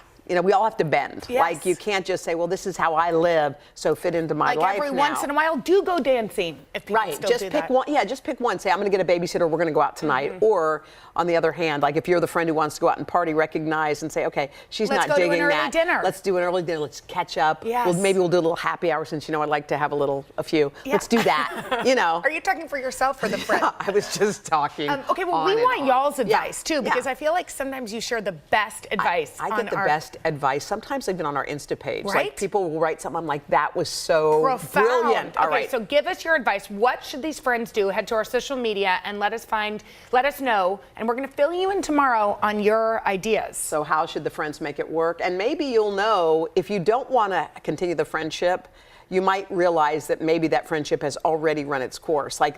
We all have to bend. Yes. Like, you can't just say, well, this is how I live, so fit into my life every now. once in a while, do go dancing if people Right, still just do pick that. one. Yeah, just pick one. Say, I'm going to get a babysitter. We're going to go out tonight. Or on the other hand, if you're the friend who wants to go out and party, recognize and say, okay, she's Let's not go to an digging early that. dinner. Let's do an early dinner. Let's catch up. Yes. Well, maybe we'll do a little happy hour since I like to have a few. Yeah. Let's do that. Are you talking for yourself or the friend? I was just talking. Okay, well, on we and want on. y'all's advice too, because Yeah. I feel like sometimes you share the best advice. I on get the our best advice. Sometimes even on our Insta page. Right? Like, people will write something, I'm like, that was so Profound. brilliant. All Okay, right. so give us your advice. What should these friends do? Head to our social media and let us know, and we're going to fill you in tomorrow on your ideas. So how should the friends make it work? And maybe you'll know if you don't want to continue the friendship, you might realize that maybe that friendship has already run its course. Like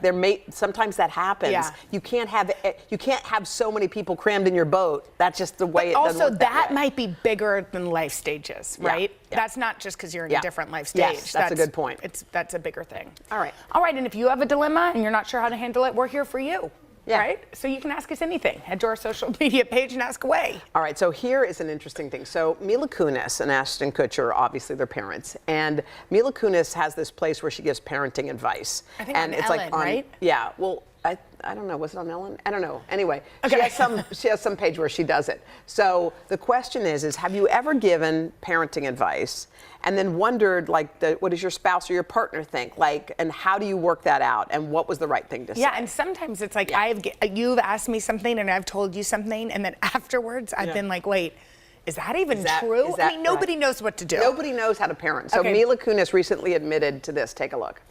sometimes that happens. Yeah. You can't have so many people crammed in your boat. That's just the way it doesn't Also, work that way. might be bigger than life stages, Yeah, right? yeah. That's not just because you're in Yeah. a different life Yes, stage. that's a good point. That's a bigger thing. All right. All right, and if you have a dilemma and you're not sure how to handle it, we're here for you. Yeah. Right? So you can ask us anything. Head to our social media page and ask away. All right, so here is an interesting thing. So Mila Kunis and Ashton Kutcher are obviously their parents. And Mila Kunis has this place where she gives parenting advice. I think and on it's Ellen, like on, right? Yeah, well, I I don't know, was it on Ellen? I don't know. Anyway, she has some page where she does it. So the question is have you ever given parenting advice and then wondered, like, what does your spouse or your partner think? Like, and how do you work that out? And what was the right thing to say? Yeah, and sometimes it's like you've asked me something and I've told you something, and then afterwards I've been like, wait, is that even true? I mean, nobody knows what to do. Nobody knows how to parent. So Mila Kunis recently admitted to this. Take a look.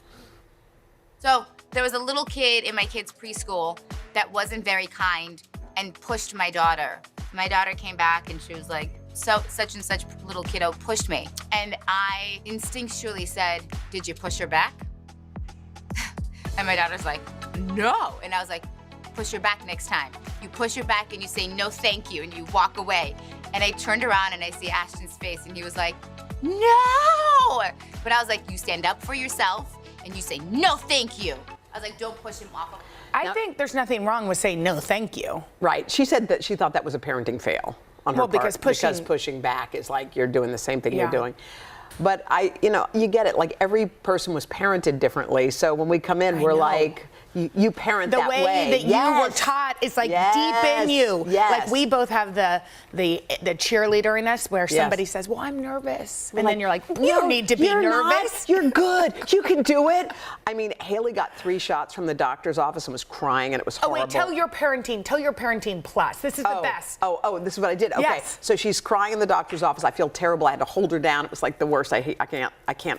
So there was a little kid in my kid's preschool that wasn't very kind and pushed my daughter. My daughter came back and she was like, such and such little kiddo pushed me. And I instinctually said, did you push her back? And my daughter's like, no. And I was like, push her back next time. You push her back and you say, no, thank you, and you walk away. And I turned around and I see Ashton's face and he was like, no. But I was like, you stand up for yourself and you say, no, thank you. I was like, don't push him off. I think there's nothing wrong with saying no, thank you. Right. She said that she thought that was a parenting fail on her part. Because pushing back is like you're doing the same thing you're doing. But you get it. Like, every person was parented differently. So when we come in, we're like, you parent that way. The way that you were taught is like deep in you. Yes. Like, we both have the cheerleader in us where somebody says, well, I'm nervous. And then you're like, you don't need to be nervous. You're good. You can do it. I mean, Haley got 3 shots from the doctor's office and was crying, and it was horrible. Oh, wait, tell your parenting plus. This is the best. Oh, this is what I did. Okay. Yes. So she's crying in the doctor's office. I feel terrible. I had to hold her down. It was like the worst. I can't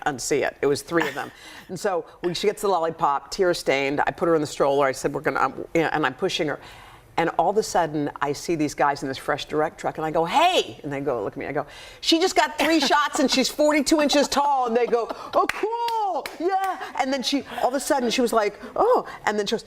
unsee it. It was 3 of them. And so when she gets the lollipop, tear stained, I put her in the stroller. I said, and I'm pushing her. And all of a sudden, I see these guys in this Fresh Direct truck, and I go, hey! And they go, look at me. I go, she just got 3 shots, and she's 42 inches tall. And they go, oh, cool, yeah. And then all of a sudden, she was like, oh. And then she goes,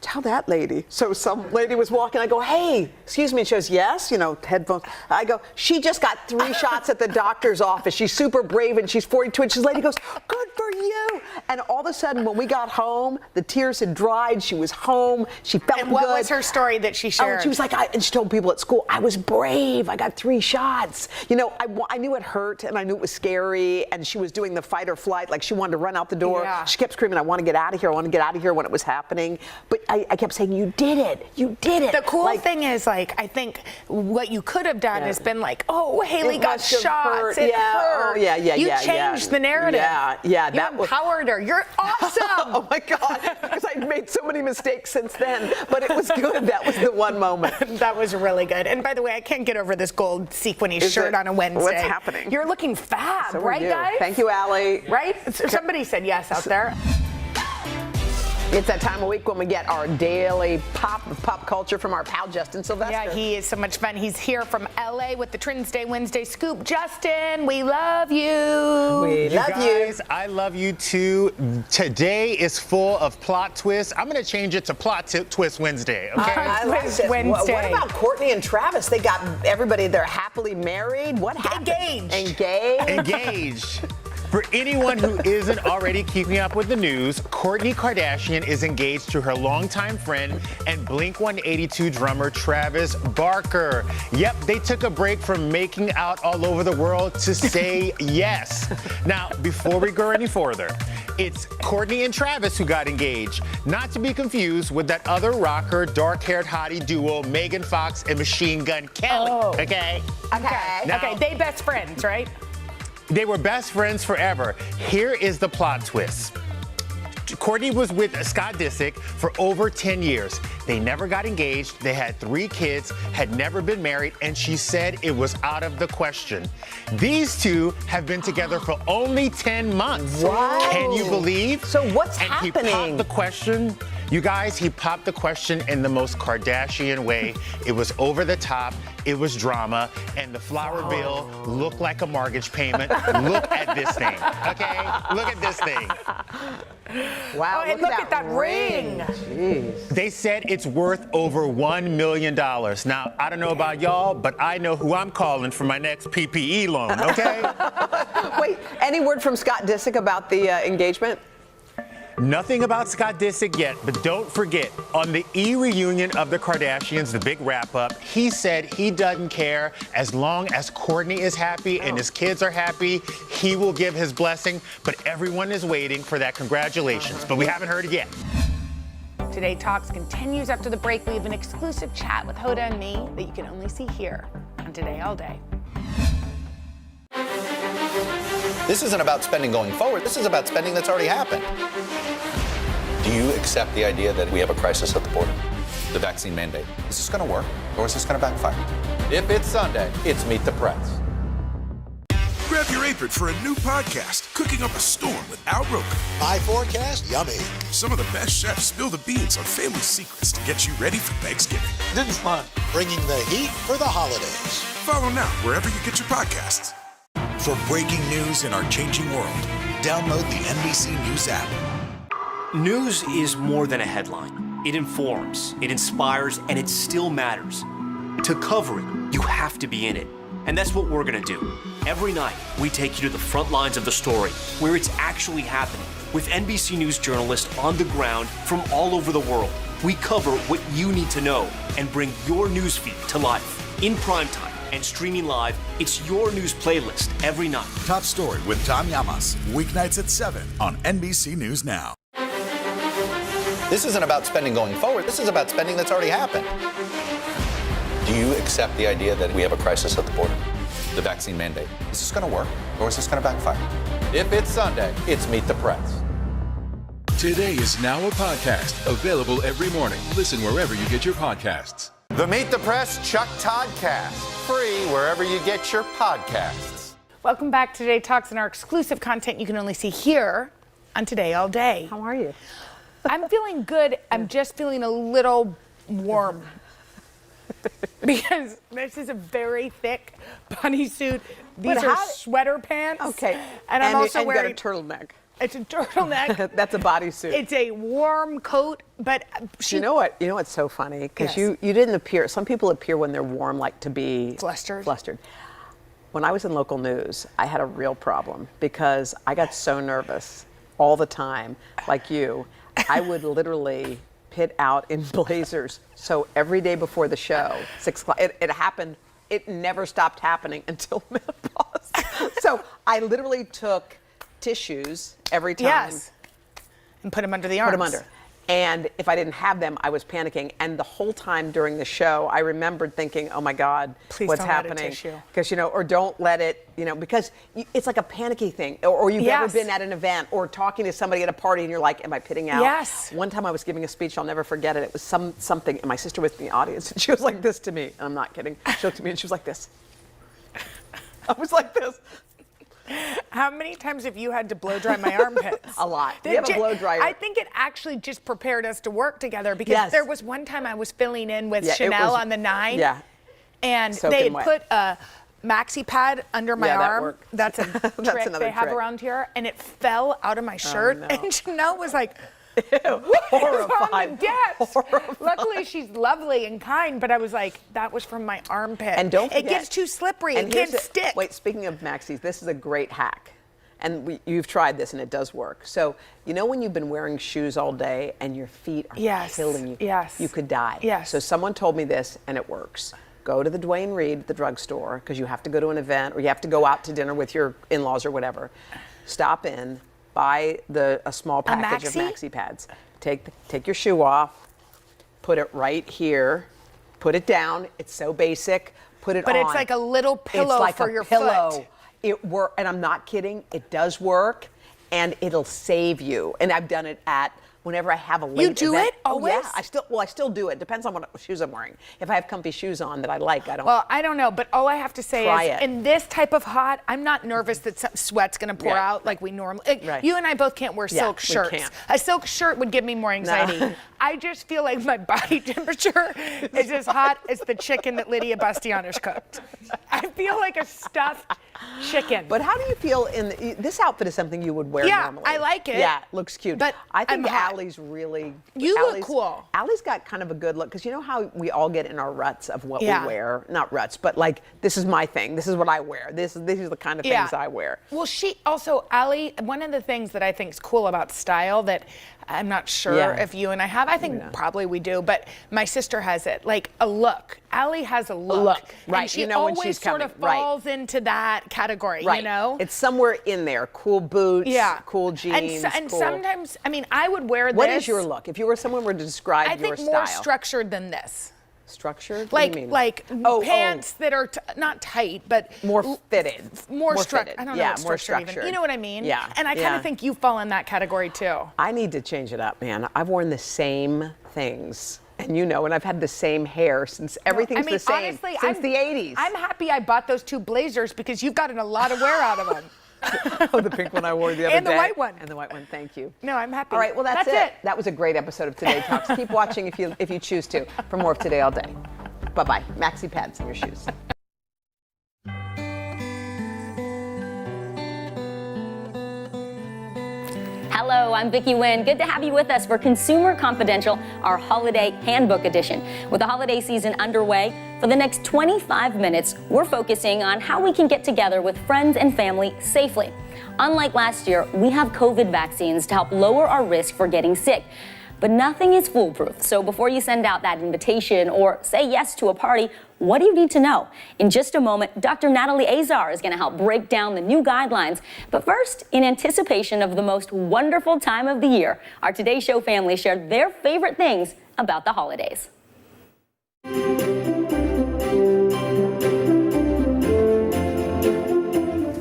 tell that lady. So some lady was walking. I go, hey, excuse me. And she goes, yes, headphones. I go, she just got 3 shots at the doctor's office. She's super brave, and she's 42 inches. The lady goes, good for you. And all of a sudden, when we got home, the tears had dried. She was home. She felt good. And what was her story that she shared? She was like, and she told people at school, I was brave. I got 3 shots. I knew it hurt, and I knew it was scary. And she was doing the fight or flight. Like, she wanted to run out the door. Yeah. She kept screaming, I want to get out of here. I want to get out of here when it was happening. But I kept saying, you did it. You did it. The cool thing is, like, I think what you could have done is been like, oh, Haley got shots. It hurt. Oh, yeah. You changed the narrative. Yeah. You empowered her. You're awesome. Oh, my God. Because I'd made so many mistakes since then. But it was good. That was the one moment. That was really good. And by the way, I can't get over this gold sequiny shirt on a Wednesday. What's happening? You're looking fab, So right, you. guys? Thank you, Allie. Right? Somebody said yes out there. It's that time of week when we get our daily pop culture from our pal Justin Sylvester. Yeah, he is so much fun. He's here from LA with the Trends Day Wednesday scoop. Justin, we love you. We love you. Guys, I love you too. Today is full of plot twists. I'm going to change it to plot twist Wednesday, okay? I like this. Wednesday. What about Courtney and Travis? They got everybody, they're happily married. What happened? Engaged. For anyone who isn't already keeping up with the news, Kourtney Kardashian is engaged to her longtime friend and Blink-182 drummer Travis Barker. Yep, they took a break from making out all over the world to say yes. Now, before we go any further, it's Kourtney and Travis who got engaged, not to be confused with that other rocker, dark-haired hottie duo, Megan Fox and Machine Gun Kelly. Okay, they best friends, right? They were best friends forever. Here is the plot twist. Kourtney was with Scott Disick for over 10 years. They never got engaged. They had 3 kids, had never been married, and she said it was out of the question. These two have been together for only 10 months. Wow. Can you believe? So what's happening? He popped the question. You guys, he popped the question in the most Kardashian way. It was over the top. It was drama. And the flower bill looked like a mortgage payment. Look at this thing, okay? Look at this thing. Wow, and look at that ring. Jeez. They said it's worth over $1 million. Now, I don't know about y'all, but I know who I'm calling for my next PPE loan, okay? Wait, any word from Scott Disick about the engagement? Nothing about Scott Disick yet, but don't forget, on the E-reunion of the Kardashians, the big wrap-up, he said he doesn't care as long as Kourtney is happy and his kids are happy, he will give his blessing, but everyone is waiting for that congratulations, but we haven't heard it yet. Today Talks continues after the break. We have an exclusive chat with Hoda and me that you can only see here on Today All Day. This isn't about spending going forward. This is about spending that's already happened. Do you accept the idea that we have a crisis at the border? The vaccine mandate. Is this going to work or is this going to backfire? If it's Sunday, it's Meet the Press. Grab your apron for a new podcast, Cooking Up a Storm with Al Roker. My forecast, yummy. Some of the best chefs spill the beans on family secrets to get you ready for Thanksgiving. This is fun. Bringing the heat for the holidays. Follow now wherever you get your podcasts. For breaking news in our changing world, download the NBC News app. News is more than a headline. It informs, it inspires, and it still matters. To cover it, you have to be in it. And that's what we're gonna do. Every night, we take you to the front lines of the story, where it's actually happening, with NBC News journalists on the ground from all over the world. We cover what you need to know and bring your newsfeed to life. In primetime and streaming live, it's your news playlist every night. Top Story with Tom Llamas, weeknights at 7 on NBC News Now. This isn't about spending going forward. This is about spending that's already happened. Do you accept the idea that we have a crisis at the border? The vaccine mandate. Is this going to work or is this going to backfire? If it's Sunday, it's Meet the Press. Today is now a podcast available every morning. Listen wherever you get your podcasts. The Meet the Press Chuck Toddcast. Free wherever you get your podcasts. Welcome back to Today Talks and our exclusive content you can only see here on Today All Day. How are you? I'm feeling good. I'm just feeling a little warm. Because this is a very thick bodysuit. These are sweater pants. Okay. And I'm also wearing you got a turtleneck. It's a turtleneck. That's a bodysuit. It's a warm coat, but You know what? You know what's so funny? Because you didn't appear. Some people appear when they're warm, like to be flustered. When I was in local news, I had a real problem because I got so nervous all the time, like you. I would literally pit out in blazers. So every day before the show, 6 o'clock, it happened. It never stopped happening until menopause. So I literally took tissues every time. Yes. And put them under the arms. Put them under. And if I didn't have them, I was panicking. And the whole time during the show, I remembered thinking, oh my God, Please what's don't let it happening? tissue. Because, or don't let it, because it's like a panicky thing. Or you've ever been at an event or talking to somebody at a party and you're like, am I pitting out? Yes. One time I was giving a speech, I'll never forget it. It was something, and my sister was in the audience, and she was like this to me. And I'm not kidding. She looked at me and she was like this. I was like this. How many times have you had to blow dry my armpits? A lot. We have a blow dryer. I think it actually just prepared us to work together because there was one time I was filling in with Chanel on the 9. Yeah. And Soaking they had wet. put a maxi pad under my Yeah, that arm. worked. That's a trick another they have trick. around here. And it fell out of my shirt. no. And Chanel was like, Horrified. on the desk. Luckily, she's lovely and kind, but I was like, that was from my armpit. And don't forget, it gets too slippery. and It can't here's the- stick. Wait, speaking of maxis, this is a great hack. And you've tried this and it does work. So, when you've been wearing shoes all day and your feet are killing you? Yes. You could die. Yes. So someone told me this and it works. Go to the Duane Reade, the drugstore, because you have to go to an event or you have to go out to dinner with your in-laws or whatever. Stop in, buy a small package of maxi pads. Take your shoe off, put it right here, put it down. It's so basic. Put it on. But it's like a little pillow It's like for a your pillow. foot. It work, and I'm not kidding. It does work, and it'll save you. And I've done it whenever I have a late You do event. it always? Oh, yeah. I still do it. Depends on what shoes I'm wearing. If I have comfy shoes on that I like, I don't. Well, I don't know, but all I have to say Try is, it. in this type of hot, I'm not nervous that some sweat's going to pour Yeah. out like we normally. Right. You and I both can't wear Yeah, silk we shirts. can't. A silk shirt would give me more anxiety. I just feel like my body temperature is as hot as the chicken that Lydia Bastianich cooked. I feel like a stuffed chicken. But how do you feel this outfit? Is something you would wear normally? I like it. Yeah, looks cute. But I think I'm hot. Allie's really. You look cool. Allie's got kind of a good look because you know how we all get in our ruts of what Yeah. we wear. Not ruts, but like this is my thing. This is what I wear. These are the kind of things I wear. Well, Allie, one of the things that I think is cool about style that I'm not sure if you and I have, I think probably we do, but my sister has it, like a look. Allie has a look. Right, And she you know when always she's sort coming. of falls into that category, Right. you know? It's somewhere in there. Cool boots, Yeah. cool jeans, And cool. sometimes, I mean, I would wear this. What is your look? If you were someone were to describe I your think more style. structured than this. Structured? What do you mean? Like pants that are not tight, but more fitted. More More structured. fitted. I don't Yeah, know what more structured even. structured. You know what I mean? Yeah, And I kind yeah. of think you fall in that category too. I need to change it up, man. I've worn the same things. And you know, and I've had the same hair since everything's the same. Honestly, since the 80s. I'm happy I bought those 2 blazers because you've gotten a lot of wear out of them. Oh, the pink one I wore the other day. And the white one. And the white one, thank you. No, I'm happy. All right, well, that's it. That was a great episode of Today Talks. Keep watching if you choose to for more of Today All Day. Bye-bye. Maxi pads in your shoes. Hello, I'm Vicki Nguyen. Good to have you with us for Consumer Confidential, our holiday handbook edition. With the holiday season underway, for the next 25 minutes, we're focusing on how we can get together with friends and family safely. Unlike last year, we have COVID vaccines to help lower our risk for getting sick. But nothing is foolproof, so before you send out that invitation or say yes to a party, what do you need to know? In just a moment, Dr. Natalie Azar is going to help break down the new guidelines. But first, in anticipation of the most wonderful time of the year, our Today Show family shared their favorite things about the holidays.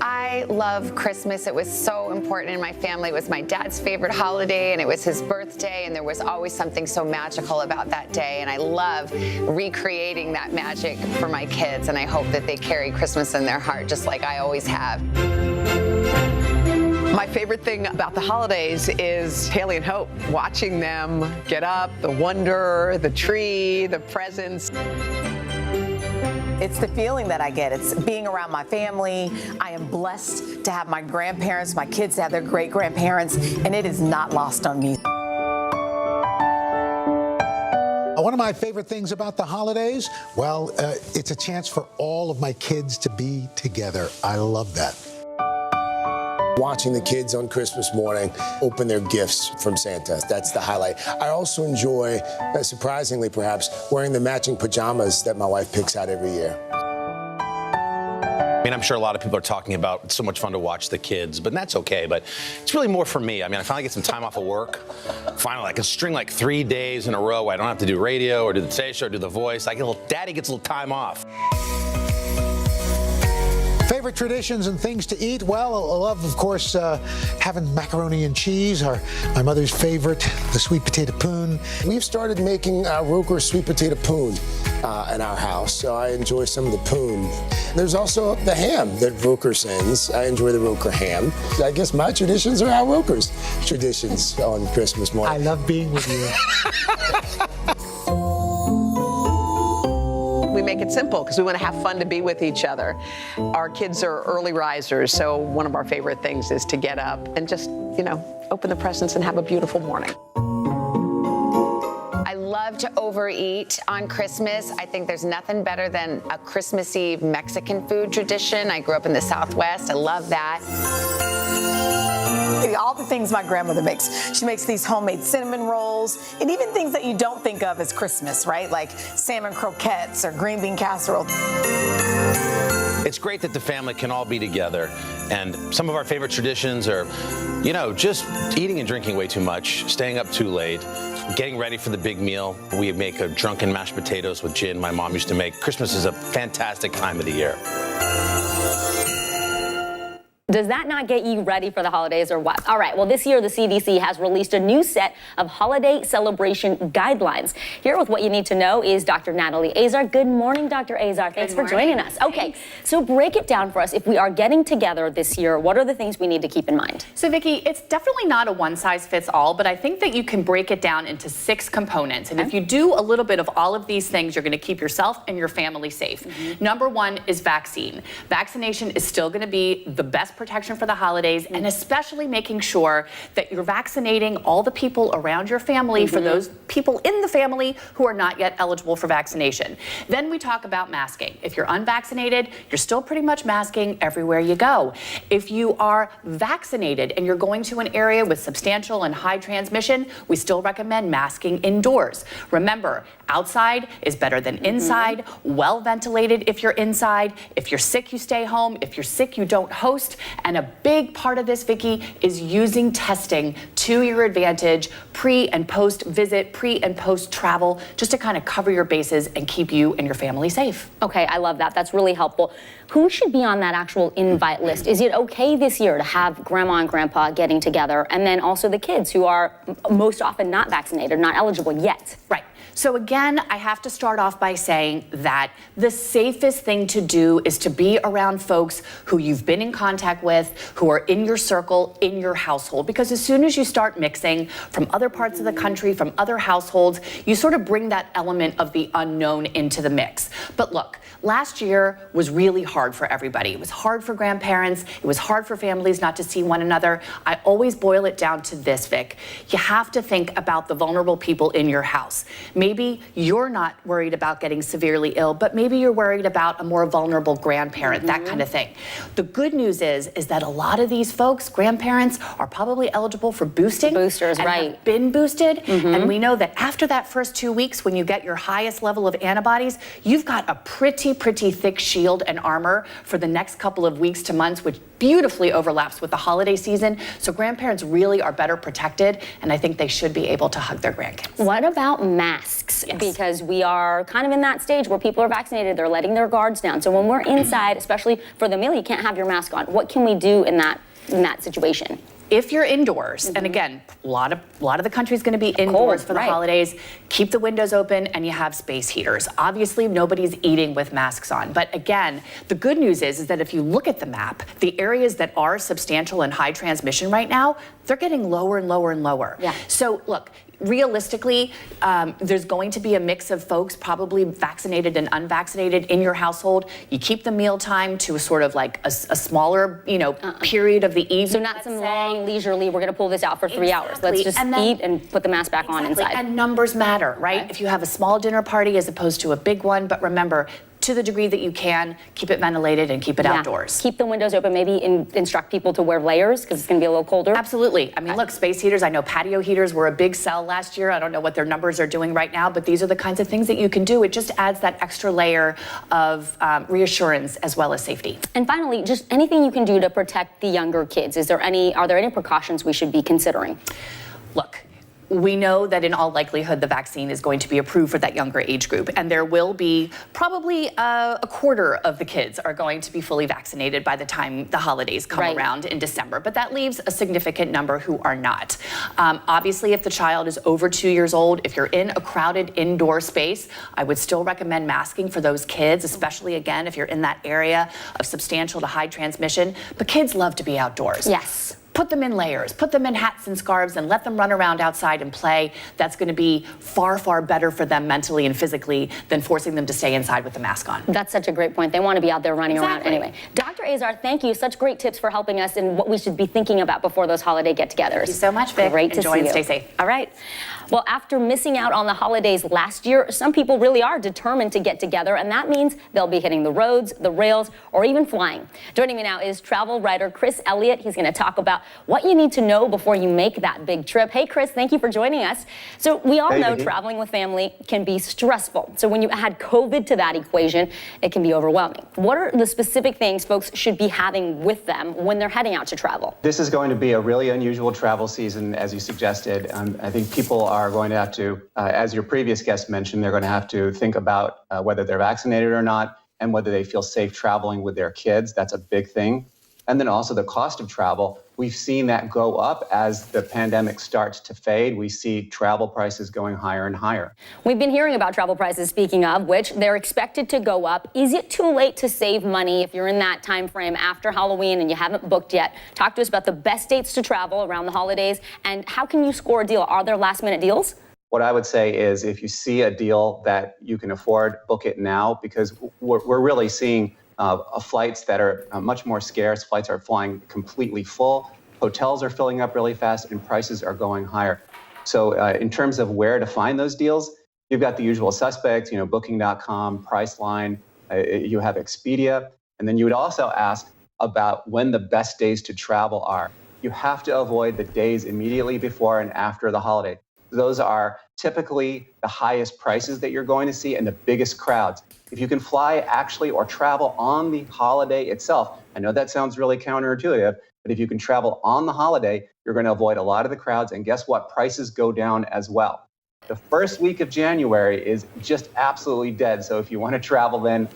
I love Christmas. It was so important in my family. It was my dad's favorite holiday, and it was his birthday, and there was always something so magical about that day. And I love recreating that magic for my kids, and I hope that they carry Christmas in their heart just like I always have. My favorite thing about the holidays is Haley and Hope, watching them get up, the wonder, the tree, the presents. It's the feeling that I get. It's being around my family. I am blessed to have my grandparents, my kids to have their great-grandparents, and it is not lost on me. One of my favorite things about the holidays, well, it's a chance for all of my kids to be together. I love that. Watching the kids on Christmas morning open their gifts from Santa. That's the highlight. I also enjoy, surprisingly perhaps, wearing the matching pajamas that my wife picks out every year. I mean, I'm sure a lot of people are talking about it's so much fun to watch the kids, but that's okay. But it's really more for me. I mean, I finally get some time off of work. Finally, I can string like 3 days in a row where I don't have to do radio or do the Today Show or do the voice. Daddy gets a little time off. Favorite traditions and things to eat? Well, I love, of course, having macaroni and cheese, my mother's favorite, the sweet potato poon. We've started making Roker sweet potato poon in our house, so I enjoy some of the poon. There's also the ham that Roker sends. I enjoy the Roker ham. I guess my traditions are our Roker's traditions on Christmas morning. I love being with you. We make it simple because we want to have fun to be with each other. Our kids are early risers, so one of our favorite things is to get up and just, open the presents and have a beautiful morning. I love to overeat on Christmas. I think there's nothing better than a Christmas Eve Mexican food tradition. I grew up in the Southwest. I love that. All the things my grandmother makes. She makes these homemade cinnamon rolls, and even things that you don't think of as Christmas, right? Like salmon croquettes or green bean casserole. It's great that the family can all be together. And some of our favorite traditions are, just eating and drinking way too much, staying up too late, getting ready for the big meal. We make a drunken mashed potatoes with gin my mom used to make. Christmas is a fantastic time of the year. Does that not get you ready for the holidays or what? All right, well, this year the CDC has released a new set of holiday celebration guidelines. Here with what you need to know is Dr. Natalie Azar. Good morning, Dr. Azar. Thanks for joining us. Okay, so break it down for us. If we are getting together this year, what are the things we need to keep in mind? So, Vicki, it's definitely not a one-size-fits-all, but I think that you can break it down into 6 components. And if you do a little bit of all of these things, you're going to keep yourself and your family safe. Number 1 is vaccine. Vaccination is still going to be the best protection for the holidays, and especially making sure that you're vaccinating all the people around your family for those people in the family who are not yet eligible for vaccination. Then we talk about masking. If you're unvaccinated, you're still pretty much masking everywhere you go. If you are vaccinated and you're going to an area with substantial and high transmission, we still recommend masking indoors. Remember, outside is better than inside, well ventilated if you're inside. If you're sick, you stay home. If you're sick, you don't host. And a big part of this, Vicki, is using testing to your advantage, pre and post visit, pre and post travel, just to kind of cover your bases and keep you and your family safe. Okay, I love that. That's really helpful. Who should be on that actual invite list? Is it okay this year to have grandma and grandpa getting together, and then also the kids who are most often not vaccinated, not eligible yet? Right. So again, I have to start off by saying that the safest thing to do is to be around folks who you've been in contact with, who are in your circle, in your household, because as soon as you start mixing from other parts of the country, from other households, you sort of bring that element of the unknown into the mix. But look, last year was really hard for everybody. It was hard for grandparents. It was hard for families not to see one another. I always boil it down to this, Vic. You have to think about the vulnerable people in your house. Maybe you're not worried about getting severely ill, but maybe you're worried about a more vulnerable grandparent, that kind of thing. The good news is that a lot of these folks, grandparents, are probably eligible for boosting. Boosters, and right. have been boosted. And we know that after that first 2 weeks, when you get your highest level of antibodies, you've got a pretty thick shield and armor for the next couple of weeks to months, which beautifully overlaps with the holiday season. So grandparents really are better protected, and I think they should be able to hug their grandkids. What about masks? Because we are kind of in that stage where people are vaccinated, they're letting their guards down. So when we're inside, especially for the meal, you can't have your mask on. What can we do in that situation? If you're indoors, and again, a lot of the country is going to be indoors for the holidays, keep the windows open and you have space heaters. Obviously, nobody's eating with masks on. But again, the good news is that if you look at the map, the areas that are substantial and high transmission right now, they're getting lower and lower and lower. Yeah. So look, realistically, there's going to be a mix of folks, probably vaccinated and unvaccinated in your household. You keep the meal time to a sort of like a smaller, period of the evening. So not some long, leisurely, we're going to pull this out for 3 hours. Let's just eat and put the mask back on inside. And numbers matter, right? If you have a small dinner party as opposed to a big one, but remember, to the degree that you can, keep it ventilated and keep it outdoors. Keep the windows open, maybe instruct people to wear layers because it's going to be a little colder. Absolutely. I mean, look, space heaters, I know patio heaters were a big sell last year. I don't know what their numbers are doing right now, but these are the kinds of things that you can do. It just adds that extra layer of reassurance as well as safety. And finally, just anything you can do to protect the younger kids. Are there any precautions we should be considering? Look, we know that in all likelihood the vaccine is going to be approved for that younger age group, and there will be probably a quarter of the kids are going to be fully vaccinated by the time the holidays come around in December, but that leaves a significant number who are not. Obviously, if the child is over 2 years old, if you're in a crowded indoor space, I would still recommend masking for those kids, especially again if you're in that area of substantial to high transmission. But kids love to be outdoors. Yes. Put them in layers, put them in hats and scarves, and let them run around outside and play. That's going to be far better for them mentally and physically than forcing them to stay inside with the mask on. That's such a great point. They want to be out there running around anyway. Dr. Azar, thank you. Such great tips for helping us in what we should be thinking about before those holiday get-togethers. Thank you so much, Vic. Great to Enjoy see and you. stay safe. All right. Well, after missing out on the holidays last year, some people really are determined to get together, and that means they'll be hitting the roads, the rails, or even flying. Joining me now is travel writer Chris Elliott. He's going to talk about what you need to know before you make that big trip. Hey, Chris, thank you for joining us. So we all know traveling with family can be stressful. So when you add COVID to that equation, it can be overwhelming. What are the specific things folks should be having with them when they're heading out to travel? This is going to be a really unusual travel season, as you suggested. I think people are going to have to, as your previous guest mentioned, they're going to have to think about whether they're vaccinated or not and whether they feel safe traveling with their kids. That's a big thing. And then also the cost of travel. We've seen that go up as the pandemic starts to fade. We see travel prices going higher and higher. We've been hearing about travel prices, speaking of which, they're expected to go up. Is it too late to save money if you're in that time frame after Halloween and you haven't booked yet? Talk to us about the best dates to travel around the holidays and how can you score a deal? Are there last minute deals? What I would say is if you see a deal that you can afford, book it now, because we're really seeing flights that are much more scarce. Flights are flying completely full. Hotels are filling up really fast, and prices are going higher. So in terms of where to find those deals, you've got the usual suspects, Booking.com, Priceline, you have Expedia, and then you would also ask about when the best days to travel are. You have to avoid the days immediately before and after the holiday. Those are typically the highest prices that you're going to see and the biggest crowds. If you can fly actually or travel on the holiday itself, I know that sounds really counterintuitive, but if you can travel on the holiday, you're going to avoid a lot of the crowds. And guess what? Prices go down as well. The first week of January is just absolutely dead. So if you want to travel then,